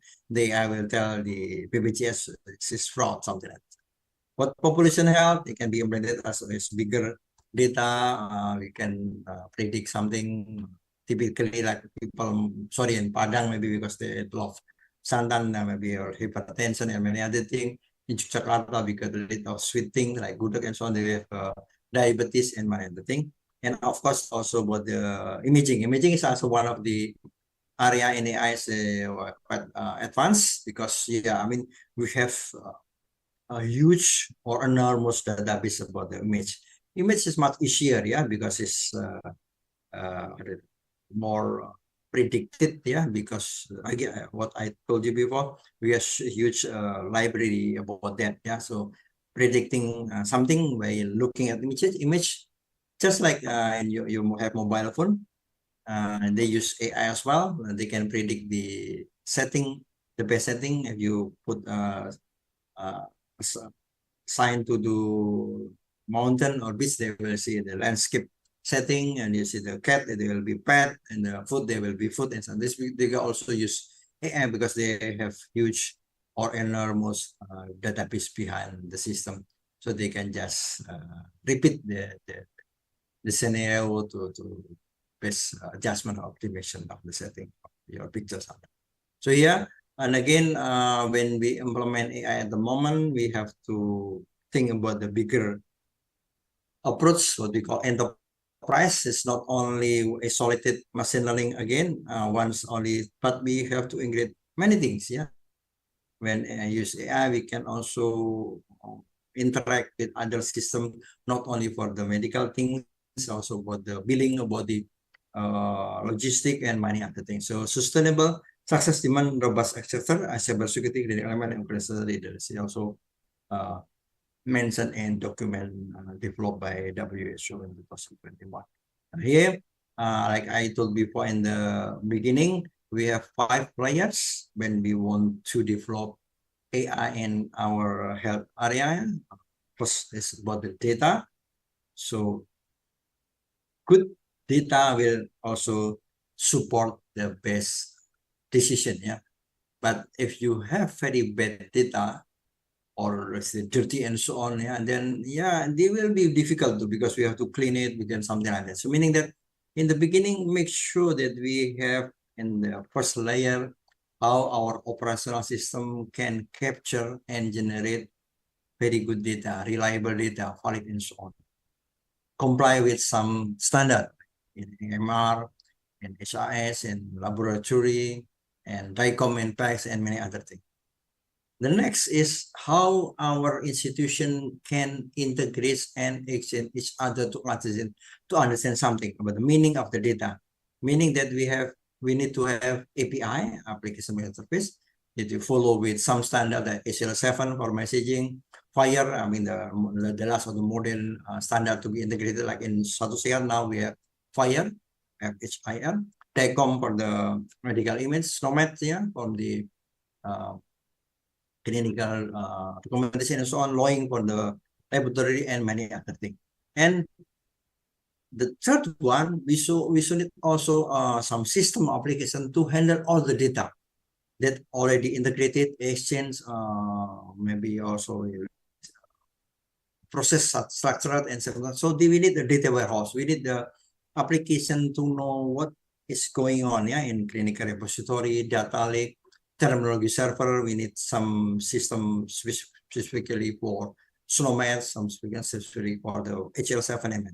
I will tell the BPJS this is fraud, something like that. what population health, it can be implemented as bigger data. We can predict something typically like people, sorry, in Padang, maybe because they love santan, maybe, or hypertension and many other things. In Jakarta, because the rate of sweet things like gudeg and so on, they have diabetes and many other things. And of course, also about the imaging. Imaging is also one of the area in AI is quite advanced because, yeah, I mean, we have a huge or enormous database about the image. Image is much easier, yeah, because it's more predicted, yeah, because again, what I told you before, we have a huge library about that, yeah. So predicting something by looking at image, just like you have mobile phone, and they use AI as well. They can predict the setting, the best setting. If you put sign to do mountain or beach, they will see the landscape setting, and you see the cat, they will be pet, and the food, they will be food, and so this they can also use AI because they have huge or enormous database behind the system, so they can just repeat the scenario to best adjustment or optimization of the setting of your pictures. So yeah, and again, when we implement AI at the moment, we have to think about the bigger approach, what we call enterprise. Is not only isolated machine learning again, once only, but we have to integrate many things, yeah. When I use AI, we can also interact with other systems, not only for the medical things, also about the billing, about the logistic and many other things. So sustainable success demand robust architecture, cybersecurity, the element and operational leaders. Also mentioned and document developed by WHO in 2021. Here, like I told before in the beginning, we have 5 players when we want to develop AI in our health area. First is about the data. So good data will also support the best decision, yeah. But if you have very bad data, or let's say dirty and so on, yeah, and then yeah, they will be difficult to, because we have to clean it, we can something like that. So meaning that in the beginning, make sure that we have in the first layer how our operational system can capture and generate very good data, reliable data, valid and so on. Comply with some standard in MR, in HRS, in laboratory, and DICOM impacts, and many other things. The next is how our institution can integrate and exchange each other to understand something about the meaning of the data. Meaning that we need to have API, application interface, that you follow with some standard like HL7 for messaging, FHIR, I mean the last of the modern standard to be integrated, like in SatuSehat now we have FHIR, FHIR, DICOM for the medical image, SNOMED, yeah, for the clinical documentation and so on, lawyering for the laboratory and many other things. And the third one, we should need also some system application to handle all the data that already integrated, exchange, maybe also process structured and so on. So we need the data warehouse. We need the application to know what is going on, yeah, in clinical repository, data lake, terminology server. We need some system specifically for SNOMED, some specifically for the HL7.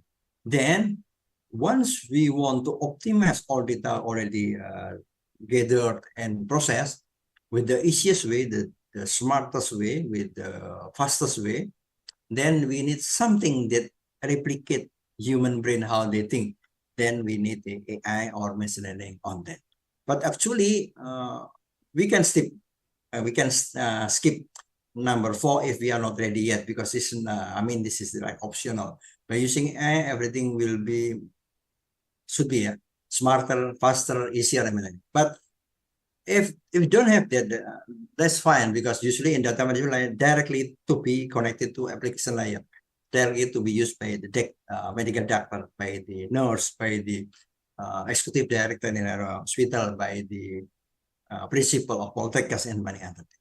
Then, once we want to optimize all data already gathered and processed with the easiest way, the smartest way, with the fastest way, then we need something that replicate human brain, how they think. Then we need the AI or machine learning on that. But actually, we can skip number 4 if we are not ready yet, because this this is like optional. By using AI, everything should be smarter, faster, easier, but if you don't have that, that's fine, because usually in data management directly to be connected to application layer, directly to be used by the medical doctor, by the nurse, by the executive director in our hospital, by the principal of Poltekkes and many other things.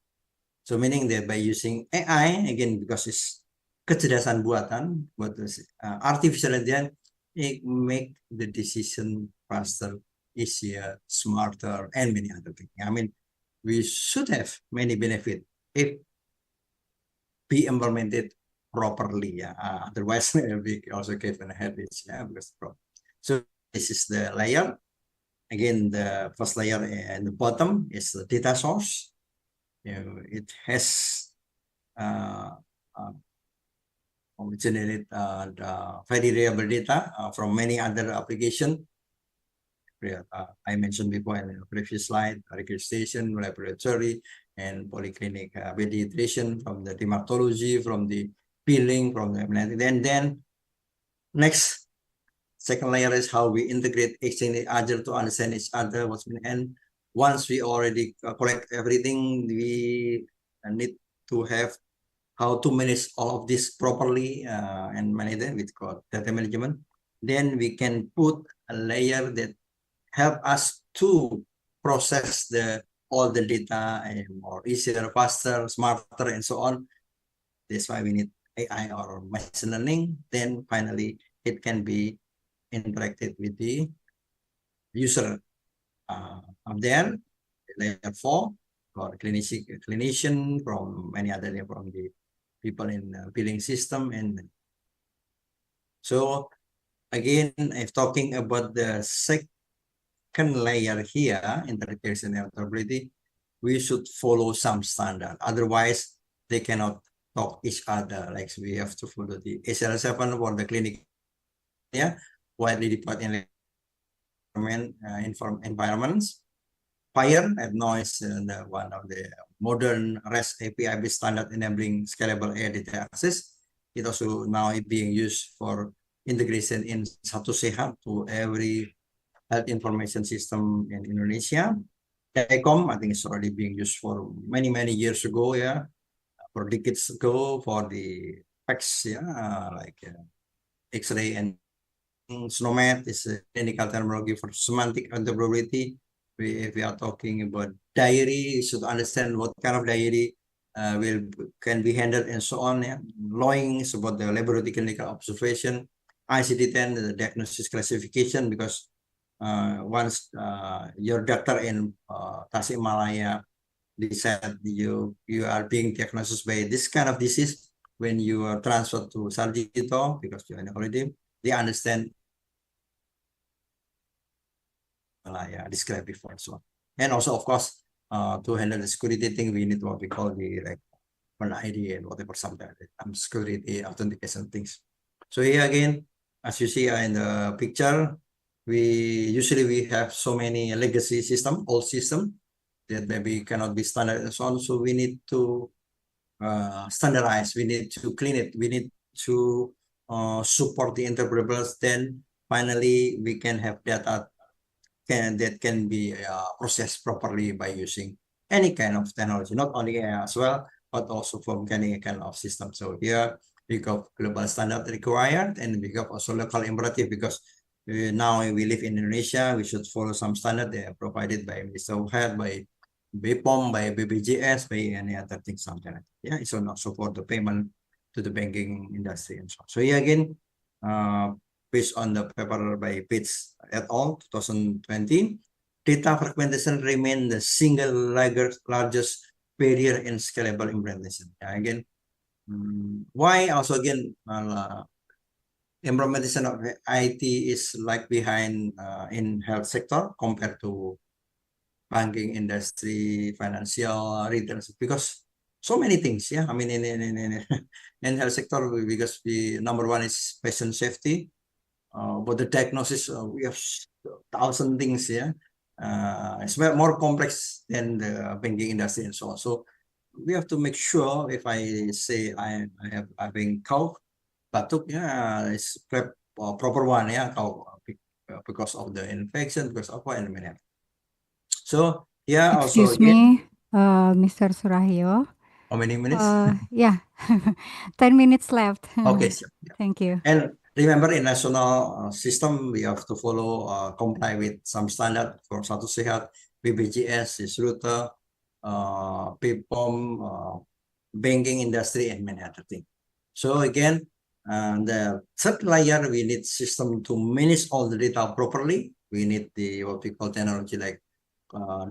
So meaning that by using AI, again, because it's kecerdasan buatan, artificial intelligence, it make the decision faster, easier, smarter, and many other things. I mean, we should have many benefit if be implemented properly. Otherwise, we also give an habits. So this is the layer. Again, the first layer and the bottom is the data source. It has generate very reliable data from many other applications. I mentioned before in the previous slide, registration, laboratory, and polyclinic pediatrician, from the dermatology, from the peeling, from the then next second layer is how we integrate each other to understand each other. And once we already collect everything, we need to have how to manage all of this properly and manage them with data management. Then we can put a layer that help us to process all the data and more easier, faster, smarter, and so on. That's why we need AI or machine learning. Then finally, it can be interacted with the user. Up there, layer 4, for clinician, from many other, from the people in the billing system. And so again, if talking about the second layer here, interpretation and interoperability, we should follow some standard. Otherwise, they cannot talk each other. Like we have to follow the HL7 for the clinic, widely deployed in environments. FHIR and noise, one of the modern REST API-based standard enabling scalable AI data access. It also now being used for integration in Satu Sehat to every health information system in Indonesia. Telecom, I think it's already being used for many years ago, for decades ago, for the PACS, like X-ray and SNOMED is a clinical terminology for semantic interoperability. If we are talking about diary, you should understand what kind of diary can be handled and so on. Logging is about the laboratory clinical observation. ICD-10, the diagnosis classification, because once your doctor in Tasikmalaya decide you are being diagnosed by this kind of disease, when you are transferred to Sarjito, because you are already, they understand I described before. So, and also of course, to handle the security thing, we need what we call the one ID and whatever, something security authentication things. So here again, as you see in the picture, we have so many legacy system, old system that maybe cannot be standard and so on. So we need to standardize. We need to clean it. We need to support the interoperables. Then finally, we can have data that can be processed properly by using any kind of technology, not only AI as well, but also from any kind of system. So here we got global standard required, and we got also local imperative, because now we live in Indonesia, we should follow some standard they are provided by Minister of Health, by BPOM, by BPJS, by any other thing, something like that. It's not support the payment to the banking industry and so on. So here again, based on the paper by Pitts et al. 2020, data fragmentation remains the single largest barrier in scalable implementation. Again, why also again implementation of IT is like behind in health sector compared to banking industry, financial, retail, because so many things. I mean in health sector, because the number one is patient safety. But the diagnosis, we have 1,000 things. It's more complex than the banking industry and so on. So we have to make sure, if I say I have having cough, batuk, it's proper one, because of the infection, because of what, and many. So Excuse also me, Mr. Surahyo. How many minutes? 10 minutes left. Okay, sure. Thank you. And remember, in national system, we have to follow, comply with some standard for Satu Sehat, BPJS, SISRUTA, BPOM, banking industry, and many other things. So again, the third layer, we need system to manage all the data properly. We need the what we call technology like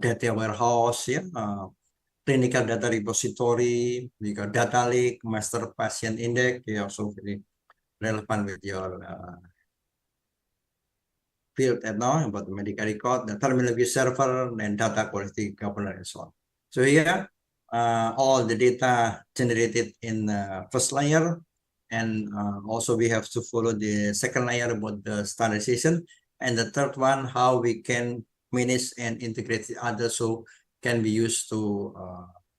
data warehouse, clinical data repository, we got data lake, master patient index, also very relevant with your field at now about the medical record, the terminology server, and data quality governance and so on. So here, all the data generated in the first layer, and also we have to follow the second layer about the standardization, and the third one, how we can manage and integrate the other so can be used to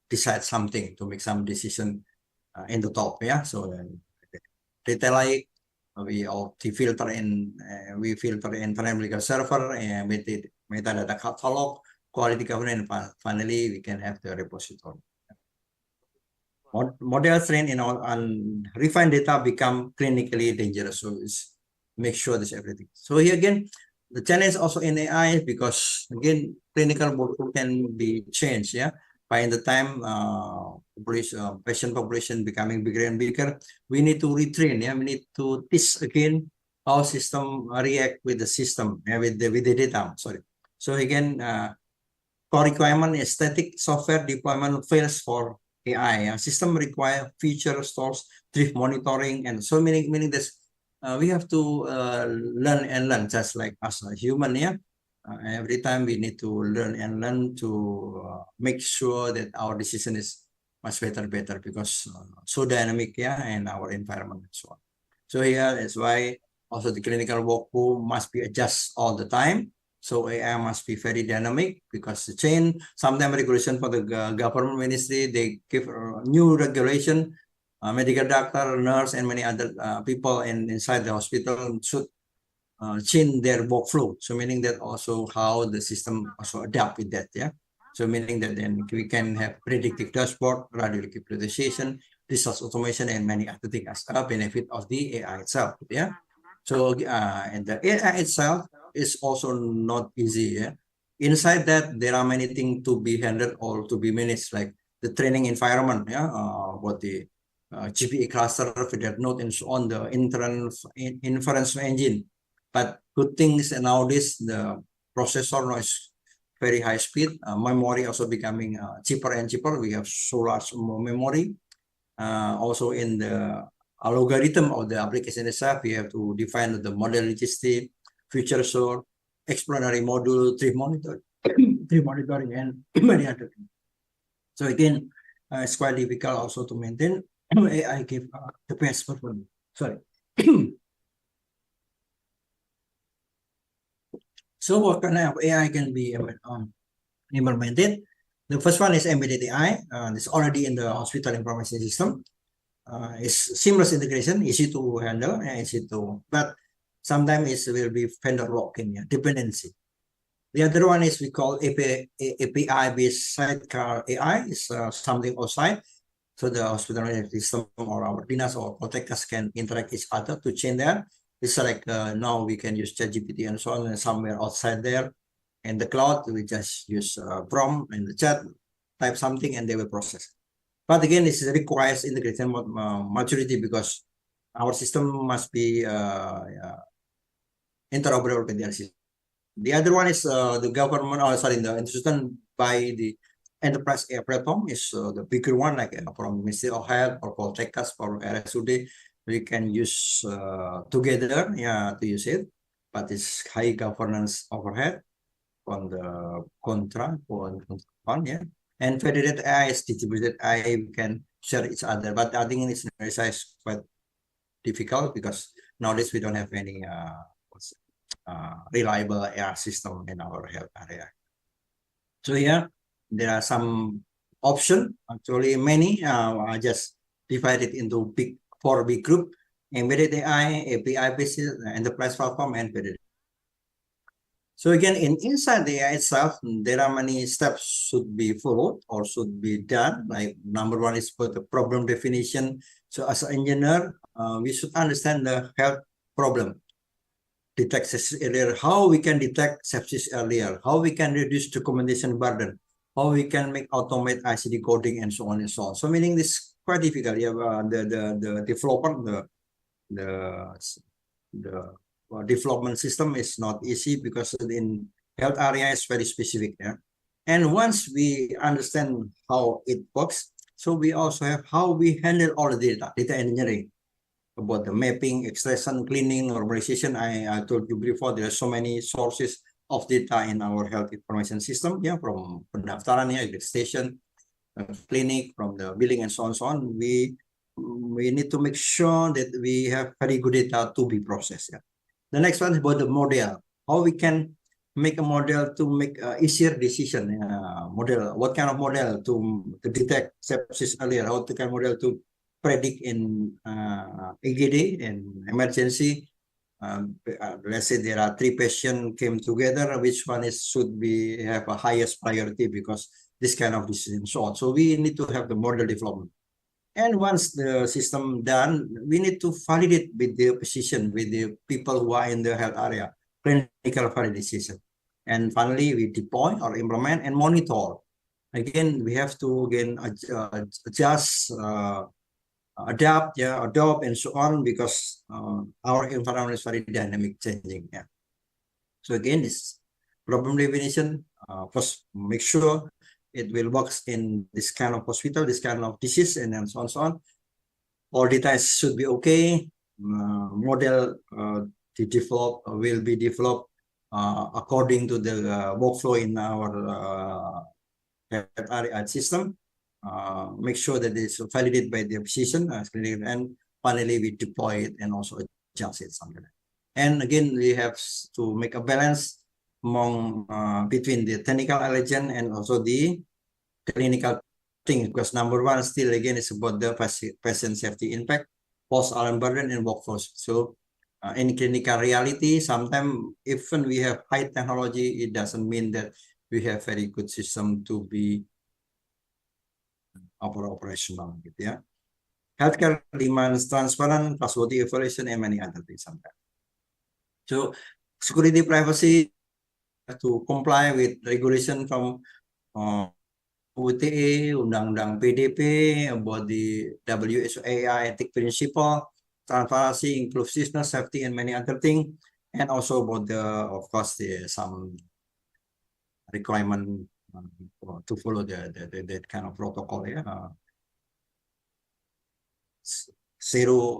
decide something, to make some decision in the top, so data like we filter in terminology server and with the metadata catalog, quality governance, and finally we can have the repository. Models trained on refined data become clinically dangerous. So it's make sure this everything. So here again, the challenge also in AI is because again, clinical workflow can be changed. By the time patient population becoming bigger and bigger, we need to retrain. We need to teach again how system react with the system, with the data. Sorry. So again, core requirement is static software deployment fails for AI. System require feature stores, drift monitoring, and so meaning this we have to learn just like us a human. Every time we need to learn to make sure that our decision is much better because so dynamic and our environment and so on. So here is why also the clinical workflow must be adjusted all the time. So AI must be very dynamic because the chain, sometimes regulation for the government ministry, they give new regulation, medical doctor, nurse, and many other people inside the hospital should change their workflow. So meaning that also how the system also adapt with that. So meaning that then we can have predictive dashboard, radiology prioritization, resource automation, and many other things as a benefit of the AI itself. So and the AI itself is also not easy. Inside that, there are many things to be handled or to be managed, like the training environment, what the GPA cluster, that node, and so on, the inference engine. But good things nowadays, the processor now is very high speed. Memory also becoming cheaper and cheaper. We have so large memory. Also in the algorithm of the application itself, we have to define the model logistic, feature sort, explanatory module, drift monitoring, and many other things. So again, it's quite difficult also to maintain. AI give the best performance. Sorry. So what kind of AI can be implemented? The first one is embedded AI. It's already in the hospital information system. It's seamless integration, easy to handle, but sometimes it will be vendor lock-in, dependency. The other one is we call API-based sidecar AI. It's something outside. So the hospital system or our dinas or protectors can interact each other to change there. It's like now we can use ChatGPT and so on, and somewhere outside there. In the cloud, we just use prompt in the chat, type something, and they will process. But again, this requires integration maturity because our system must be interoperable with their system. The other one is the government, the institution by the enterprise AI platform is the bigger one, like from Ministry of Health or Poltekkes or RSUD. We can use together to use it, but it's high governance overhead on the contract and federated AI is distributed AI, we can share each other, but I think it's quite difficult because nowadays we don't have any reliable AI system in our health area. So here there are some options, actually many. I just divided into four big group: embedded AI, API-based enterprise platform, and federated. So again, inside the AI itself, there are many steps should be followed or should be done. Like number one is for the problem definition. So as an engineer, we should understand the health problem. Detect sepsis earlier, how we can detect sepsis earlier, how we can reduce documentation burden, how we can make automate ICD coding, and so on and so on. So meaning this quite difficult. Yeah, the developer, the development system is not easy because in health area is very specific. Yeah, and once we understand how it works, so we also have how we handle all the data engineering about the mapping, extraction, cleaning, normalization. I told you before, there are so many sources of data in our health information system. Yeah, from pendaftaran, yeah, registration, clinic, from the billing, and so on, so on. We need to make sure that we have very good data to be processed. Yeah. The next one is about the model. How we can make a model to make easier decision. Model. What kind of model to detect sepsis earlier? How to kind of model to predict in EGD and emergency. Let's say there are 3 patients came together, which one should be have a highest priority because this kind of decision. So we need to have the model development. And once the system done, we need to validate with the physician, with the people who are in the health area, clinical validation. And finally, we deploy or implement and monitor. Again, we have to adjust, adapt, and so on, because our environment is very dynamic, changing. Yeah. So again, this problem definition, first make sure it will work in this kind of hospital, this kind of disease, and then so on, so on. All data should be okay. Model will be developed according to the workflow in our health system. Make sure that it's validated by the physician, and finally we deploy it and also adjust it something. And again, we have to make a balance among between the technical elegance and also the clinical thing, because number one still again is about the patient safety impact, post-alarm burden, and workforce. So in clinical reality, sometimes even we have high technology, it doesn't mean that we have very good system to be operational. Yeah. Healthcare demands transparent, trustworthy evaluation, and many other things sometimes. So security, privacy, to comply with regulation from UTE, Undang-Undang PDP, about the WHO AI ethic principle, transparency, inclusiveness, safety, and many other things, and also about the, of course, some requirement to follow that kind of protocol. Yeah. Zero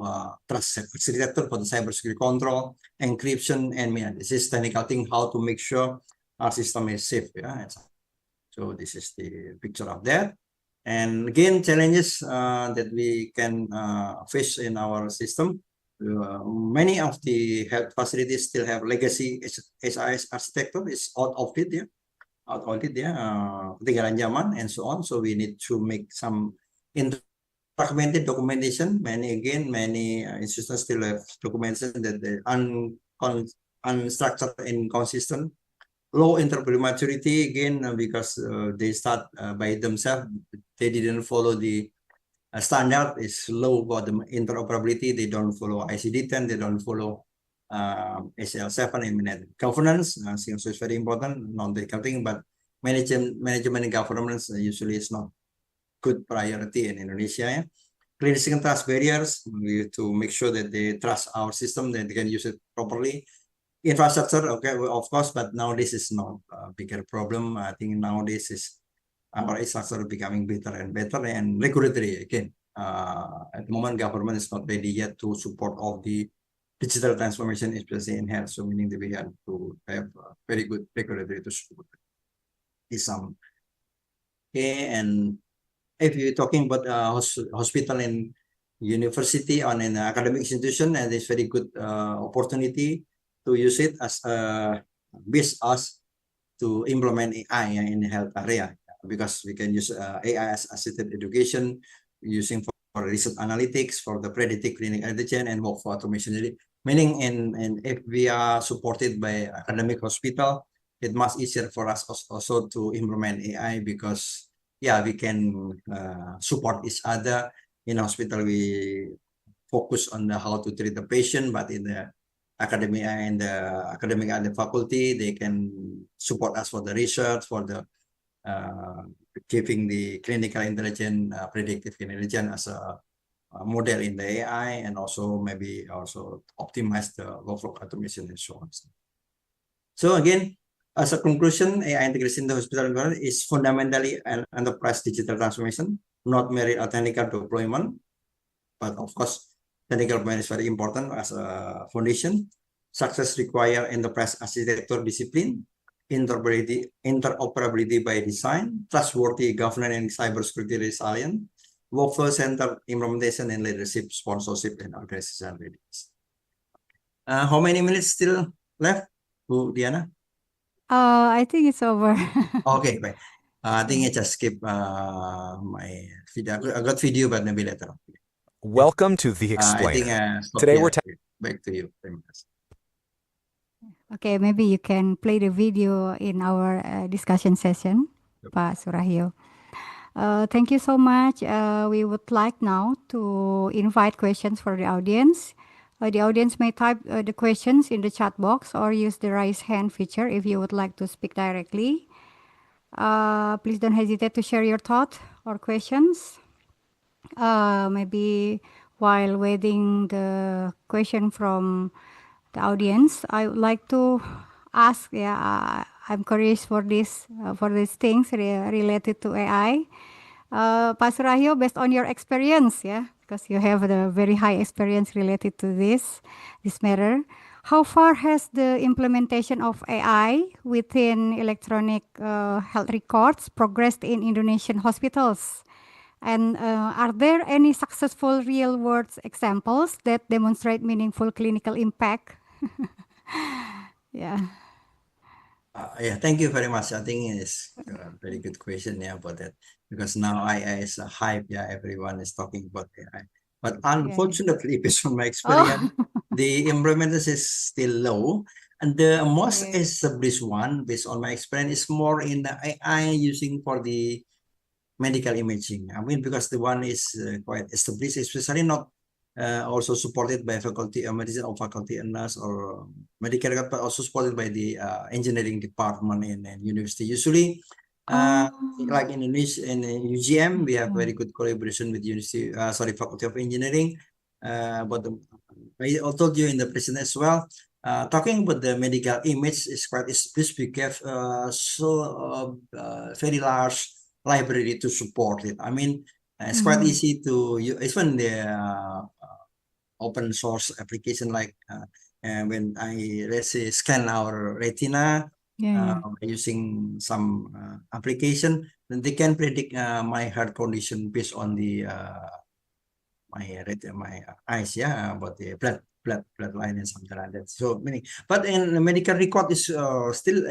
trust facilitator for the cybersecurity control, encryption, and this is technical thing, how to make sure our system is safe. Yeah. So this is the picture of that. And again, challenges that we can face in our system. Many of the health facilities still have legacy SIS architecture, is out of date, yeah, ketinggalan zaman, and so on. So we need to make some fragmented documentation. Many institutions still have documentation that they unstructured and inconsistent. Low interoperability maturity, again, because they start by themselves, they didn't follow the standard. Is low about the interoperability. They don't follow ICD-10, they don't follow SL7 and governance. Seems is very important, not the accounting, but management and governance usually is not good priority in Indonesia. Yeah? Clinician trust barriers, we have to make sure that they trust our system, that they can use it properly. Infrastructure, okay, well, of course, but nowadays is not a bigger problem. I think nowadays is our infrastructure becoming better and better, and regulatory again. At the moment, government is not ready yet to support all the digital transformation, especially in health. So meaning that we have to have very good regulatory to support this. Okay, and if you're talking about hospital and university on an academic institution, and it's very good opportunity to use it as base us to implement AI in the health area, because we can use AI as assisted education, using for research analytics, for the predictive clinical intelligence, and workflow automation. Meaning, and if we are supported by academic hospital, it much easier for us also to implement AI, because yeah, we can support each other. In hospital, we focus on how to treat the patient, but in the academia and the faculty, they can support us for the research, for the giving the clinical intelligence, predictive intelligence as a model in the AI, and also maybe also optimize the workflow automation and so on. So again, as a conclusion, AI integration in the hospital environment is fundamentally an enterprise digital transformation, not merely a technical deployment, but of course, technical deployment is very important as a foundation. Success require enterprise architecture discipline, interoperability by design, trustworthy governance and cybersecurity resilience, workflow-centered implementation and leadership, sponsorship, and organizational readiness. How many minutes still left, Bu Diana? I think it's over. Okay, baik. I think I just skip my video. I got video, but maybe later. Welcome to The I think Explainer. stop Today here. we're Back to you. Terima kasih. Okay, maybe you can play the video in our discussion session, Pak Surahyo. Thank you so much. We would like now to invite questions for the audience. The audience may type the questions in the chat box or use the raise hand feature if you would like to speak directly. Please don't hesitate to share your thought or questions. Maybe while waiting the question from the audience, I would like to ask, I'm curious for these things related to AI. Pak Surahyo, based on your experience, because you have the very high experience related to this matter, how far has the implementation of AI within electronic health records progressed in Indonesian hospitals? And are there any successful real-world examples that demonstrate meaningful clinical impact? Yeah. Yeah, thank you very much. I think it's a very good question about that, because now AI is a hype. Yeah, everyone is talking about AI. But unfortunately, based on my experience, the implementation is still low. And the most established one, based on my experience, is more in the AI using for the medical imaging. I mean, because the one is quite established, especially not also supported by faculty of medicine or faculty and nurse or medical record, but also supported by the engineering department in university. Usually, like in Indonesia, in UGM, we have very good collaboration with university, faculty of engineering. But I told you in the presentation as well. Talking about the medical image is quite established. We have very large library to support it. I mean, it's quite easy to use, even the open source application like when let's say scan our retina using some application, then they can predict my heart condition based on the my eyes, about the blood line and something like that. So many, but in the medical record is still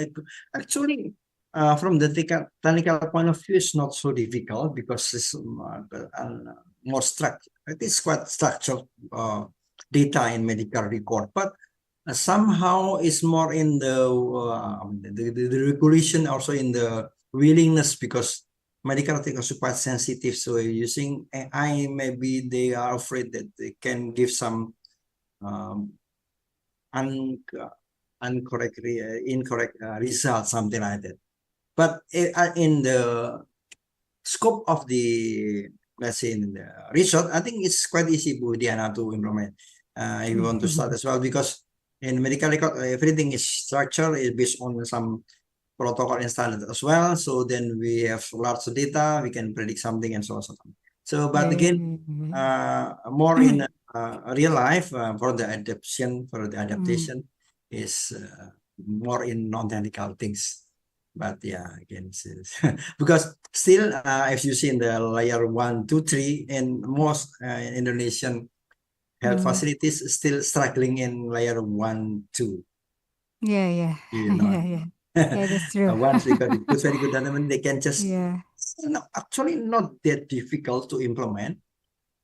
actually. From the technical point of view, it's not so difficult because it's more structured. It is quite structured data in medical record, but somehow it's more in the regulation, also in the willingness, because medical records are quite sensitive. So using AI, maybe they are afraid that they can give some incorrect result, something like that. But in the scope of the, let's say, in the research, I think it's quite easy, Bu Diana, to implement if you want to start as well, because in medical record, everything is structured, is based on some protocol and standard as well. So then we have large data, we can predict something and so on. So, but again, more in real life for the adaptation, is more in non-technical things. But yeah, again, because still, if you see in the layer 1, 2, 3, and most Indonesian health facilities still struggling in layer 1, 2. Yeah. You know. Yeah, that's true. Once they got it very good, they can just actually not that difficult to implement.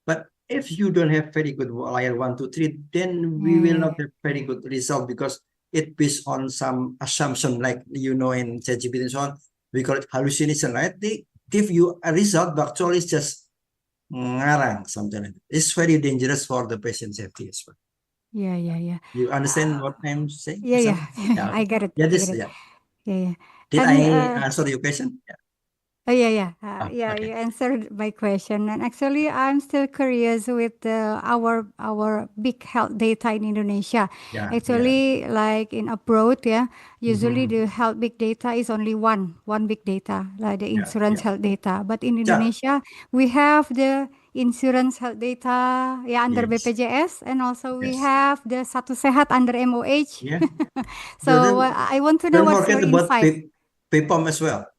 But if you don't have very good layer 1, 2, 3, then we will not have very good result, because it based on some assumption, like in ChatGPT and so on, we call it hallucination, right? They give you a result, but actually it's just ngarang, something like that. It's very dangerous for the patient safety as well. Yeah. You understand what I'm saying? Yeah. I got it. Yeah, Yeah. Did I answer your question? Yeah. Oh, yeah. Yeah, you answered my question. And actually, I'm still curious with our big health data in Indonesia. Yeah. Actually, like in abroad, usually Mhm. the health big data is only one big data, like the Yeah. insurance health data. But in Yeah. Indonesia, we have the insurance health data under Yes. BPJS, and also we Yes. have the Satu Sehat under MOH. Yeah. So Don't I want to know don't what's your forget about insight. PayPom as well.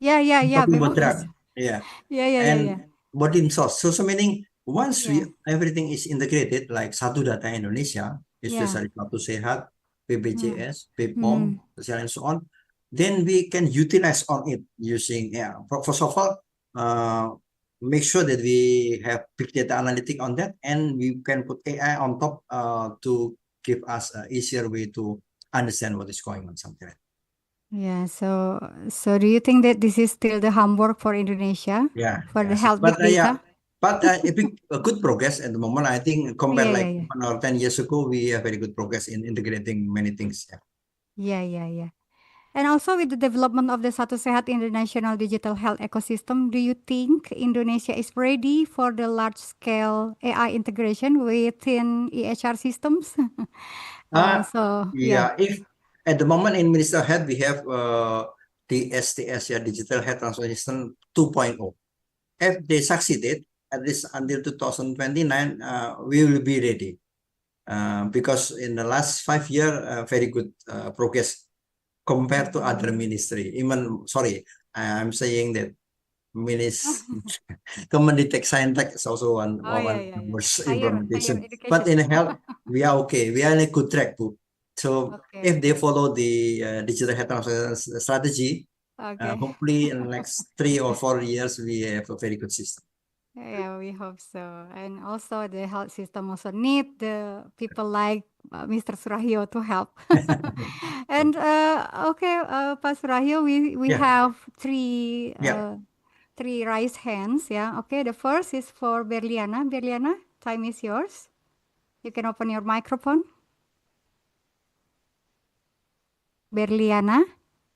Yeah, Talking about Bebas. drug. Yeah. Yeah. And body source. So meaning once Yeah. everything is integrated, like Satu Data Indonesia, Yeah. especially Satu Sehat, Mm. BPJS, Mm. PayPom, and so on, then we can utilize on it using first of all, make sure that we have big data analytic on that, and we can put AI on top to give us an easier way to understand what is going on, something like that. Yeah, so do you think that this is still the homework for Indonesia for the Yes. health big data? But a good progress at the moment. I think compared like Yeah. 1 or 10 years ago, we have very good progress in integrating many things. Yeah. And also with the development of the Satu Sehat International Digital Health Ecosystem, do you think Indonesia is ready for the large-scale AI integration within EHR systems? Yeah. If at the moment in Minister of Health we have the STS, Digital Health Transformation 2.0. If they succeeded at least until 2029, we will be ready. Because in the last 5 years, very good progress compared to other ministry. Even I'm saying that Kemendikbud Saintek is also one worst implementation. But in health, we are okay. We are in a good track too. So if they follow the digital health transformation strategy, hopefully in the next 3 or 4 years we have a very good system. Yeah, we hope so. And also the health system also need the people like Mr. Surahyo to help. And Pak Surahyo, we have three raised hands. Yeah. Okay. The first is for Berliana. Berliana, time is yours. You can open your microphone. Berliana.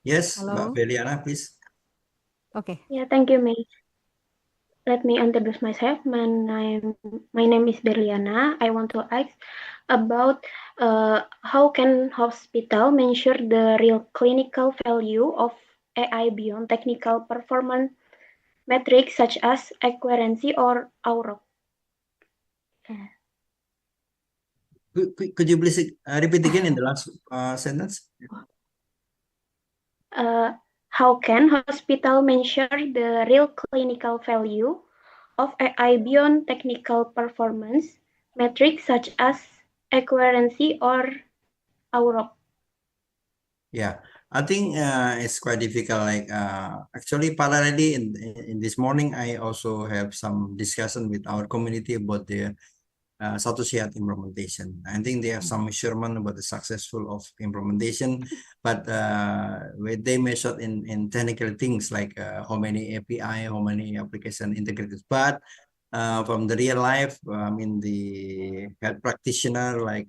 Yes, Hello. Berliana, please. Okay. Yeah, thank you, Miss. Let me introduce myself. My name is Berliana. I want to ask about how can hospital measure the real clinical value of AI beyond technical performance metrics such as accuracy or AUROC. Could you please repeat again in the last sentence? How can hospital measure the real clinical value of AI beyond technical performance metrics such as accuracy or AUROC? Yeah, I think it's quite difficult. Like actually, parallelly in this morning, I also have some discussion with our community about the Satu Sehat implementation. I think they have some measurement about the successful of implementation, but they measured in technical things like how many API, how many application integrated. But from the real life, I mean the health practitioner like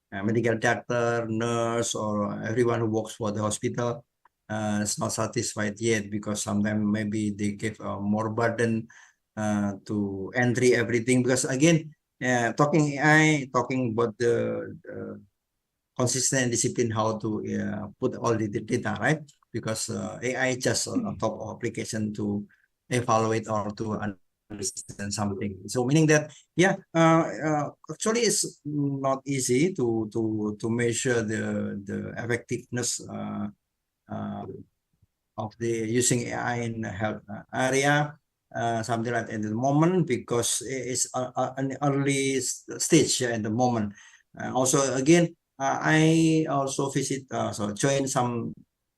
medical doctor, nurse, or everyone who works for the hospital is not satisfied yet because sometimes maybe they give more burden to entry everything. Because again, talking AI, talking about the consistent discipline, how to put all the data, right? Because AI just on top of application to evaluate or to understand something. So meaning that, actually it's not easy to measure the effectiveness of the using AI in the health area. Something like at the moment because it's an early stage at the moment. Also, again, I also join some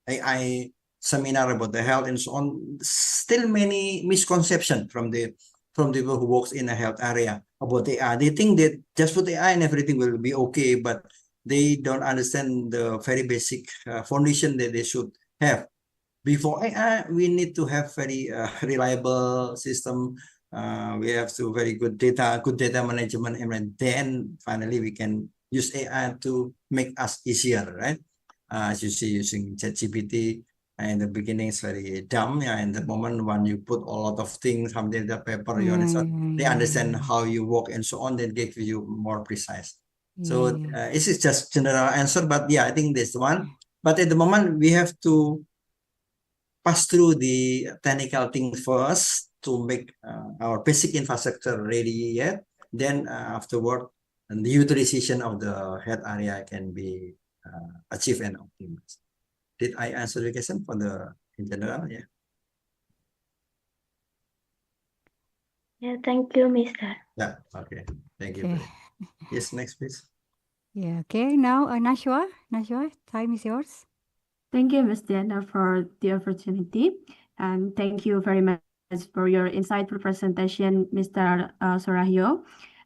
AI seminar about the health and so on. Still many misconceptions from the people who works in the health area about AI. They think that just put AI and everything will be okay, but they don't understand the very basic foundation that they should have. Before AI, we need to have very reliable system. We have to very good data management, and then finally we can use AI to make us easier, right? As you see, using ChatGPT, in the beginning it's very dumb. Yeah, in the moment when you put a lot of things, something in the paper, you understand, they understand how you work and so on. They give you more precise. So this is just general answer, but yeah, I think this one. But at the moment we have to pass through the technical things first to make our basic infrastructure ready yet. Then afterward, and the utilization of the health area can be achieved and optimized. Did I answer the question for the in general? Yeah. Yeah, thank you, Mr. Yeah. Okay. Thank you. Okay. Yes. Next, please. Yeah. Okay. Now, Nashwa. Nashwa, time is yours. Thank you, Ms. Diana, for the opportunity. And thank you very much for your insightful presentation, Mr. Sorahyo.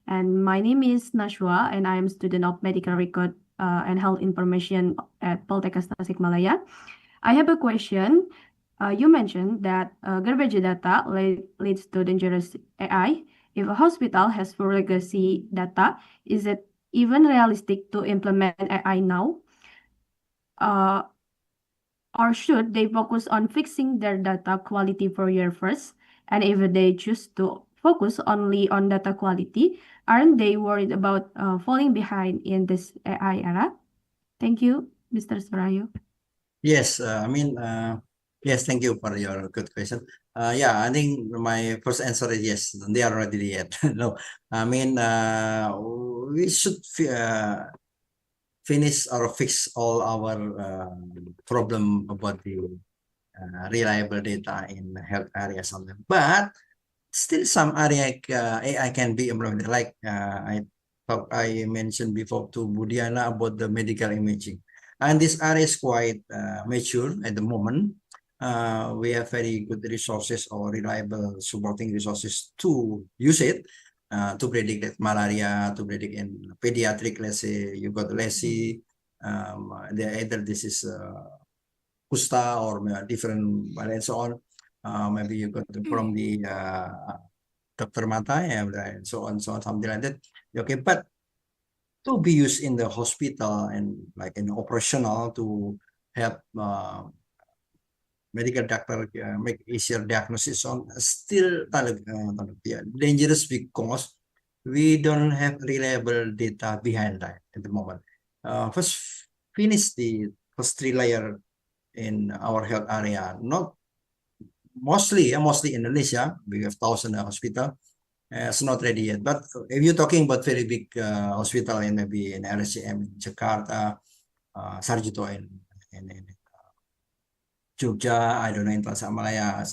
And my name is Nashwa, and I am student of Medical Record and Health Information at Poltekkes Tasikmalaya. I have a question. You mentioned that garbage data leads to dangerous AI. If a hospital has full legacy data, is it even realistic to implement AI now? Or should they focus on fixing their data quality for year first? And if they choose to focus only on data quality, aren't they worried about falling behind in this AI era? Thank you, Mr. Sorahyo. Yes, yes, thank you for your good question. Yeah, I think my first answer is yes, they are ready yet. No, I mean, we should finish or fix all our problem about the reliable data in health area something. But still some area AI can be implemented. Like I mentioned before to Budiana about the medical imaging. And this area is quite mature at the moment. We have very good resources or reliable supporting resources to use it. To predict that malaria, to predict in pediatric, let's say you got LASI, either this is Kusta or different and so on. Maybe you got from the Dr. Mata and so on, something like that. Okay, but to be used in the hospital and like in operational to help medical doctor make easier diagnosis on still dangerous because we don't have reliable data behind that at the moment. First finish the first 3 layer in our health area, not mostly in Indonesia, we have 1,000 hospital. It's not ready yet, but if you're talking about very big hospital in maybe in RSCM in Jakarta, Sarjito in Jogja, I don't know, in Tasikmalaya,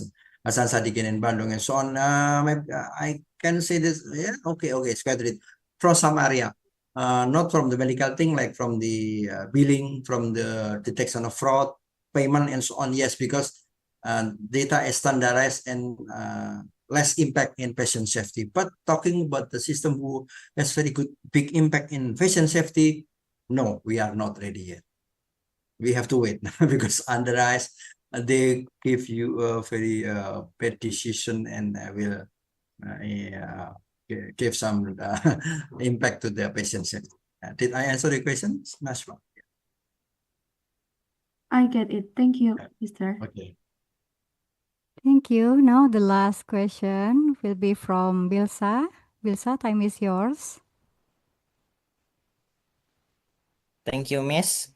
Hasan Sadikin in Bandung, and so on. Maybe I can say this, yeah, okay, it's quite ready. From some area, not from the medical thing, like from the billing, from the detection of fraud, payment, and so on. Yes, because data is standardized and less impact in patient safety. But talking about the system who has very good, big impact in patient safety, no, we are not ready yet. We have to wait because otherwise they give you a very bad decision and will give some impact to the patient safety. Did I answer the question, Nashwa? I get it. Thank you, Mr. Okay. Thank you. Now the last question will be from Bilsa. Bilsa, time is yours. Thank you, Miss.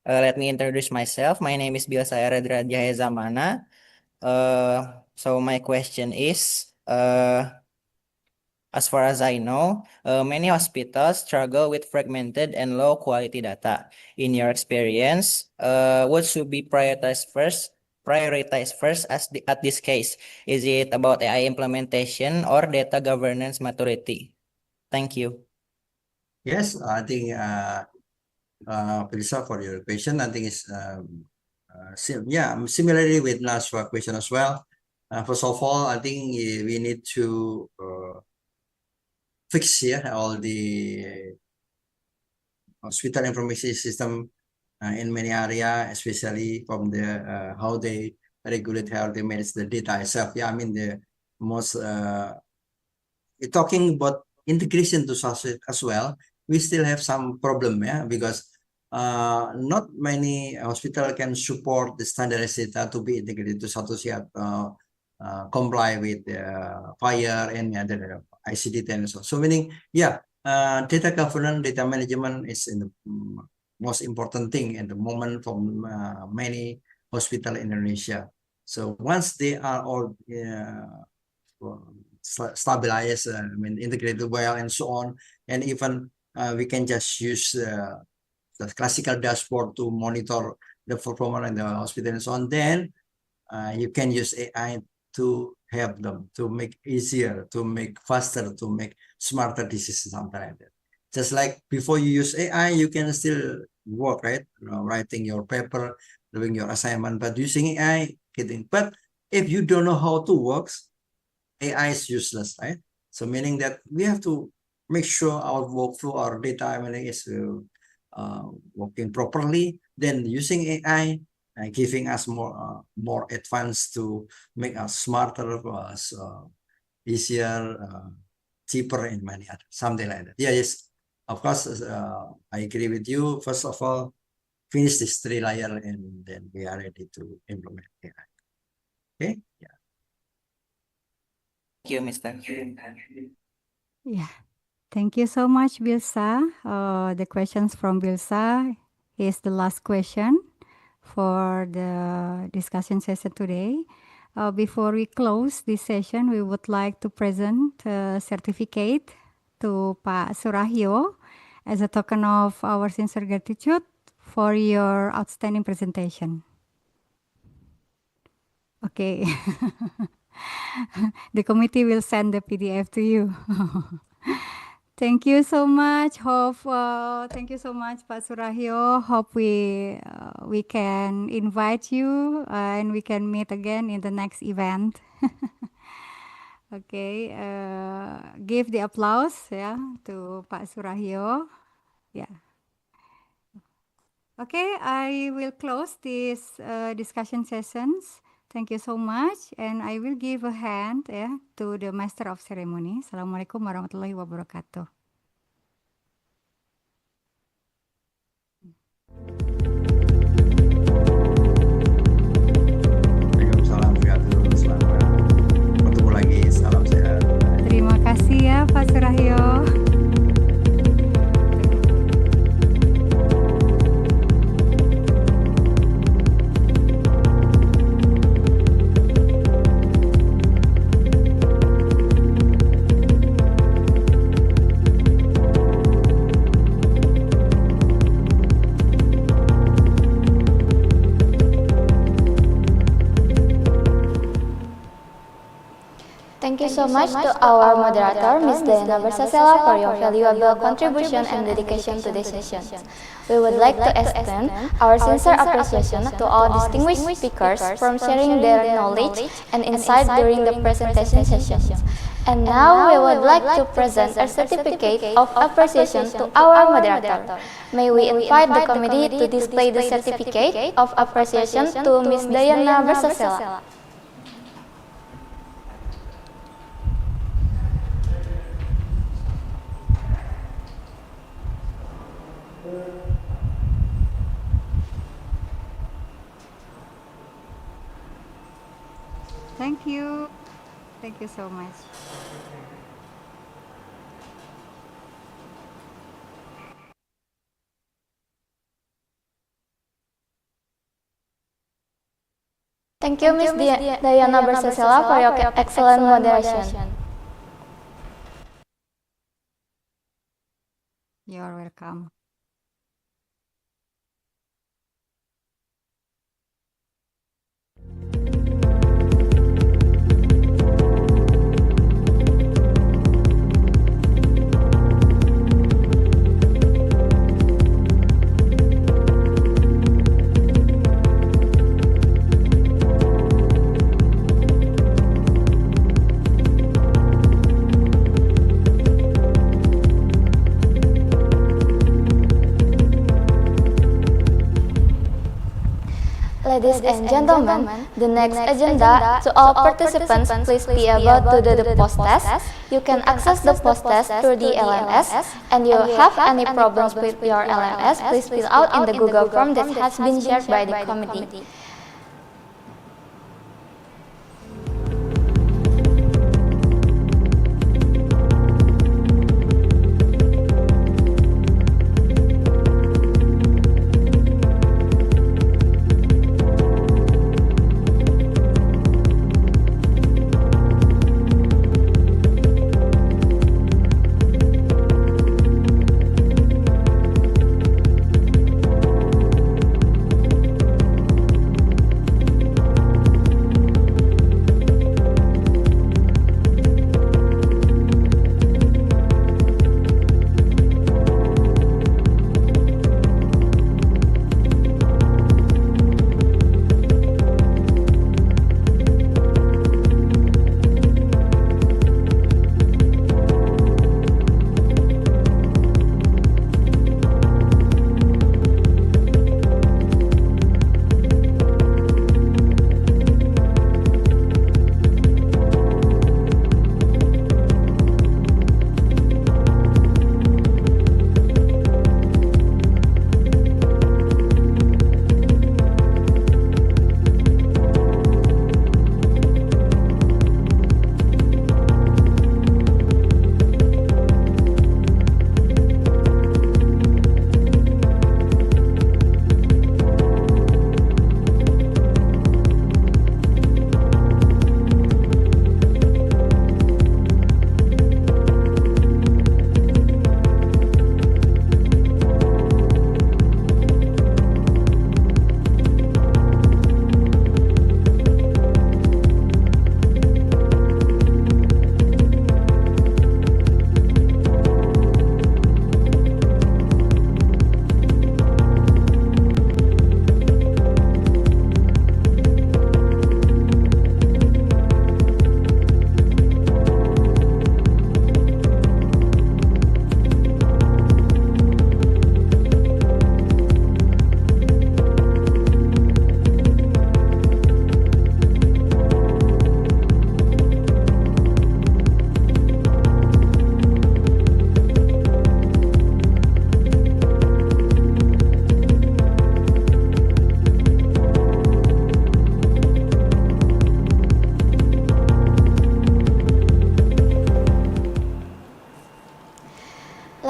Let me introduce myself. My name is Bilsa Eredra Jaya Zamana. So my question is, as far as I know, many hospitals struggle with fragmented and low quality data. In your experience, what should be prioritized first at this case? Is it about AI implementation or data governance maturity? Thank you. Yes, I think Pilsa, for your question, I think it's similarly with Nashwa question as well. First of all, I think we need to fix here all the hospital information system in many areas, especially from the how they regulate, how they manage the data itself. Yeah, I mean the most talking about integration to sources as well. We still have some problem, yeah, because not many hospital can support the standardized data to be integrated to satu siap comply with fire and other ICD-10 and so on. So meaning, yeah, data governance, data management is in the most important thing at the moment for many hospital in Indonesia. So once they are all stabilized, integrated well and so on, and even we can just use the classical dashboard to monitor the performance in the hospital and so on, then you can use AI to help them, to make easier, to make faster, to make smarter decisions, something like that. Just like before you use AI, you can still work, right? Writing your paper, doing your assignment, but using AI, but if you don't know how to work, AI is useless, right? So meaning that we have to make sure our workflow, our data analysis is working properly. Then using AI, giving us more advanced to make us smarter, easier, cheaper, and many other something like that. Yeah, yes, of course. I agree with you. First of all, finish this 3 layer, and then we are ready to implement AI. Okay. Yeah. Thank you, Mr. Yeah. Thank you so much, Bilsa. The questions from Bilsa is the last question for the discussion session today. Before we close this session, we would like to present a certificate to Pak Surahyo as a token of our sincere gratitude for your outstanding presentation. Okay. The committee will send the PDF to you. Thank you so much. Thank you so much, Pak Surahyo. Hope we can invite you and we can meet again in the next event. Okay, give the applause, yeah, to Pak Surahyo. Yeah. Okay, I will close this discussion sessions. Thank you so much, and I will give a hand to the Master of Ceremony. Assalamualaikum warahmatullahi wabarakatuh. Waalaikumsalam warahmatullahi wabarakatuh. Selamat bertemu lagi. Salam sehat. Terima kasih ya, Pak Surahyo. Thank you so much to our moderator, Ms. Dayana Bersasela, for your valuable contribution and dedication to this session. We would like to extend our sincere appreciation to all distinguished speakers for sharing their knowledge and insight during the presentation sessions. And now we would like to present a certificate of appreciation to our moderator. May we invite the committee to display the certificate of appreciation to Ms. Dayana Bersasela. Thank you. Thank you so much. Thank you, Ms. Dayana Bersasela, for your excellent moderation. You're welcome. Ladies and gentlemen, the next agenda to all participants, please be able to do the post test. You can access the post test through the LMS, and you have any problems with your LMS, please fill out in the Google form that has been shared by the committee.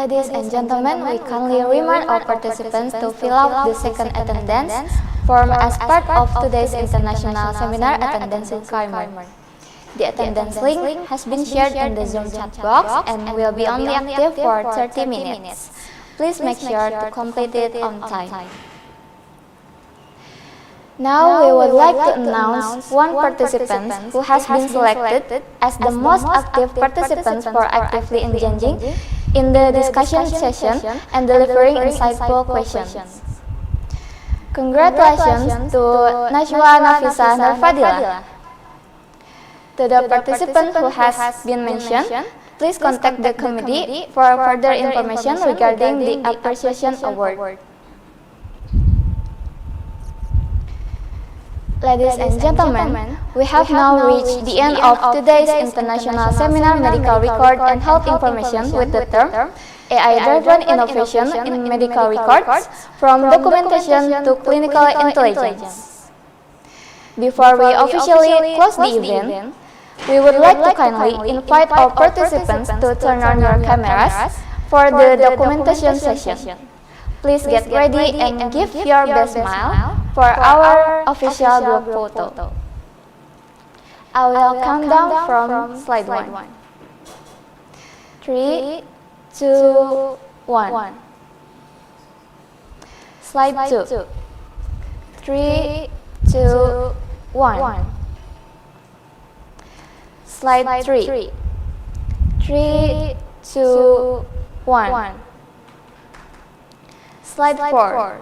Ladies and gentlemen, we kindly remind all participants to fill out the second attendance form as part of today's international seminar attendance requirement. The attendance link has been shared in the Zoom chat box and will be only active for 30 minutes. Please make sure to complete it on time. Now we would like to announce one participant who has been selected as the most active participant for actively engaging in the discussion session and delivering insightful questions. Congratulations to Najwa Nafisa Nurfadila. To the participant who has been mentioned, please contact the committee for further information regarding the Appreciation Award. Ladies and gentlemen, we have now reached the end of today's international seminar Medical Record and Health Information with the term AI-driven innovation in medical records from documentation to clinical intelligence. Before we officially close the event, we would like to kindly invite all participants to turn on your cameras for the documentation session. Please get ready and give your best smile for our official group photo. I will count down from slide 1. 3, 2, 1. Slide 2. 3, 2, 1. Slide 3. 3, 2, 1. Slide 4.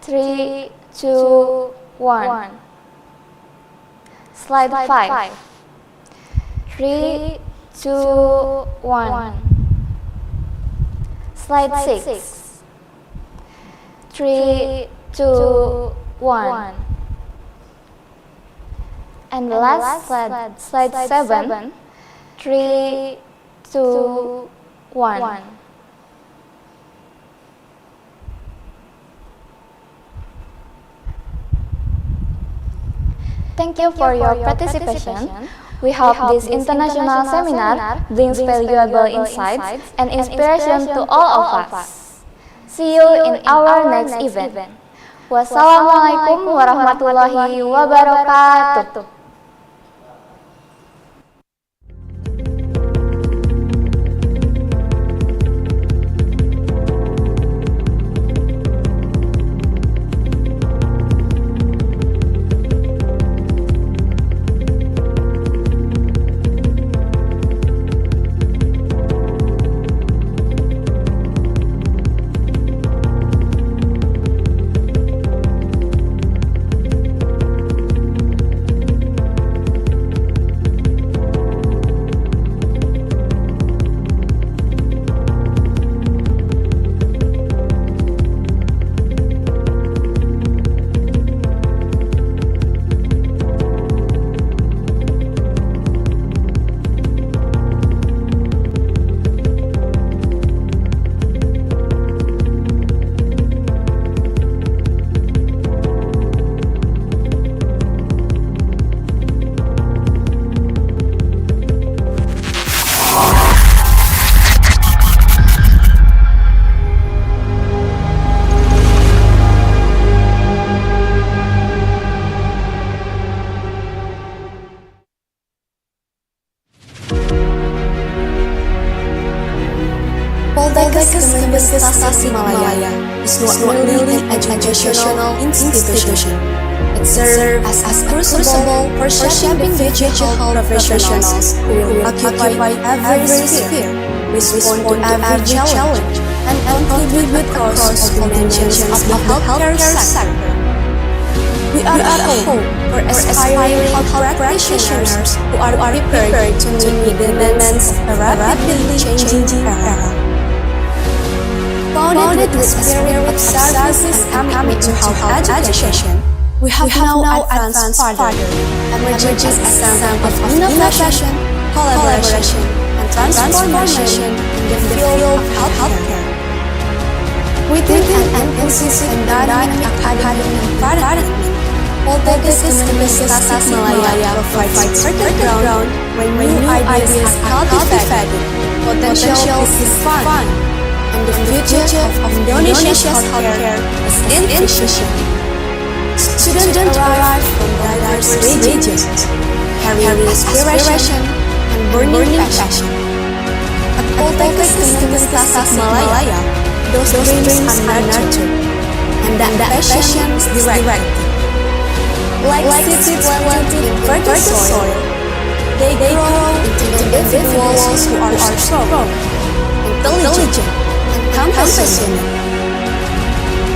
3, 2, 1. Slide 5. 3, 2, 1. Slide 6. 3, 2, 1. And the last slide 7, 3, 2, 1. Thank you for your participation. We hope this international seminar brings valuable insights and inspiration to all of us. See you in our next event. Wassalamualaikum warahmatullahi wabarakatuh. Poltekkes Kemenkes Tasikmalaya is not merely an educational institution. It serves as a crucible for shaping the future professionals who will occupy every sphere, respond to every challenge, and contribute across dimensions of the healthcare sector. We are at home for aspiring health practitioners who are prepared to meet the demands of a rapidly changing era. Founded with the spirit of service and commitment to health education, we have now advanced further, emerging as a center of innovation, collaboration, and transformation in the field of healthcare. Within an inclusive and dynamic academic environment, Poltekkes Kemenkes Tasikmalaya provides fertile ground where new ideas are cultivated, potential is fun, and the future of Indonesia's healthcare is in vision. Students arrive from diverse regions, carrying aspiration and burning passion. At Poltekkes Kemenkes Tasikmalaya, those dreams are nurtured, and that passion is directed. Like seeds planted in fertile soil, they grow into individuals who are strong, intelligent, compassionate.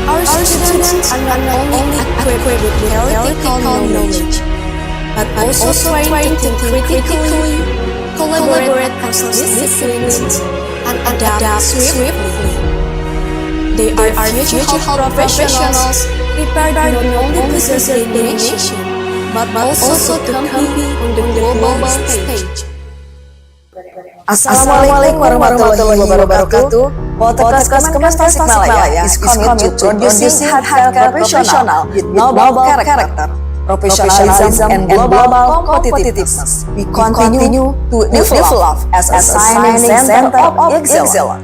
Our students are not only equipped with theoretical knowledge, but also trained to think critically, collaborate across disciplines, and adapt swiftly. They are future health professionals prepared not only to serve the nation, but also to compete on the global stage. Assalamualaikum warahmatullahi wabarakatuh. Poltekkes Kemenkes Tasikmalaya is committed to producing healthcare professional with noble character, professionalism, and global competitiveness. We continue to develop as a shining center of excellence.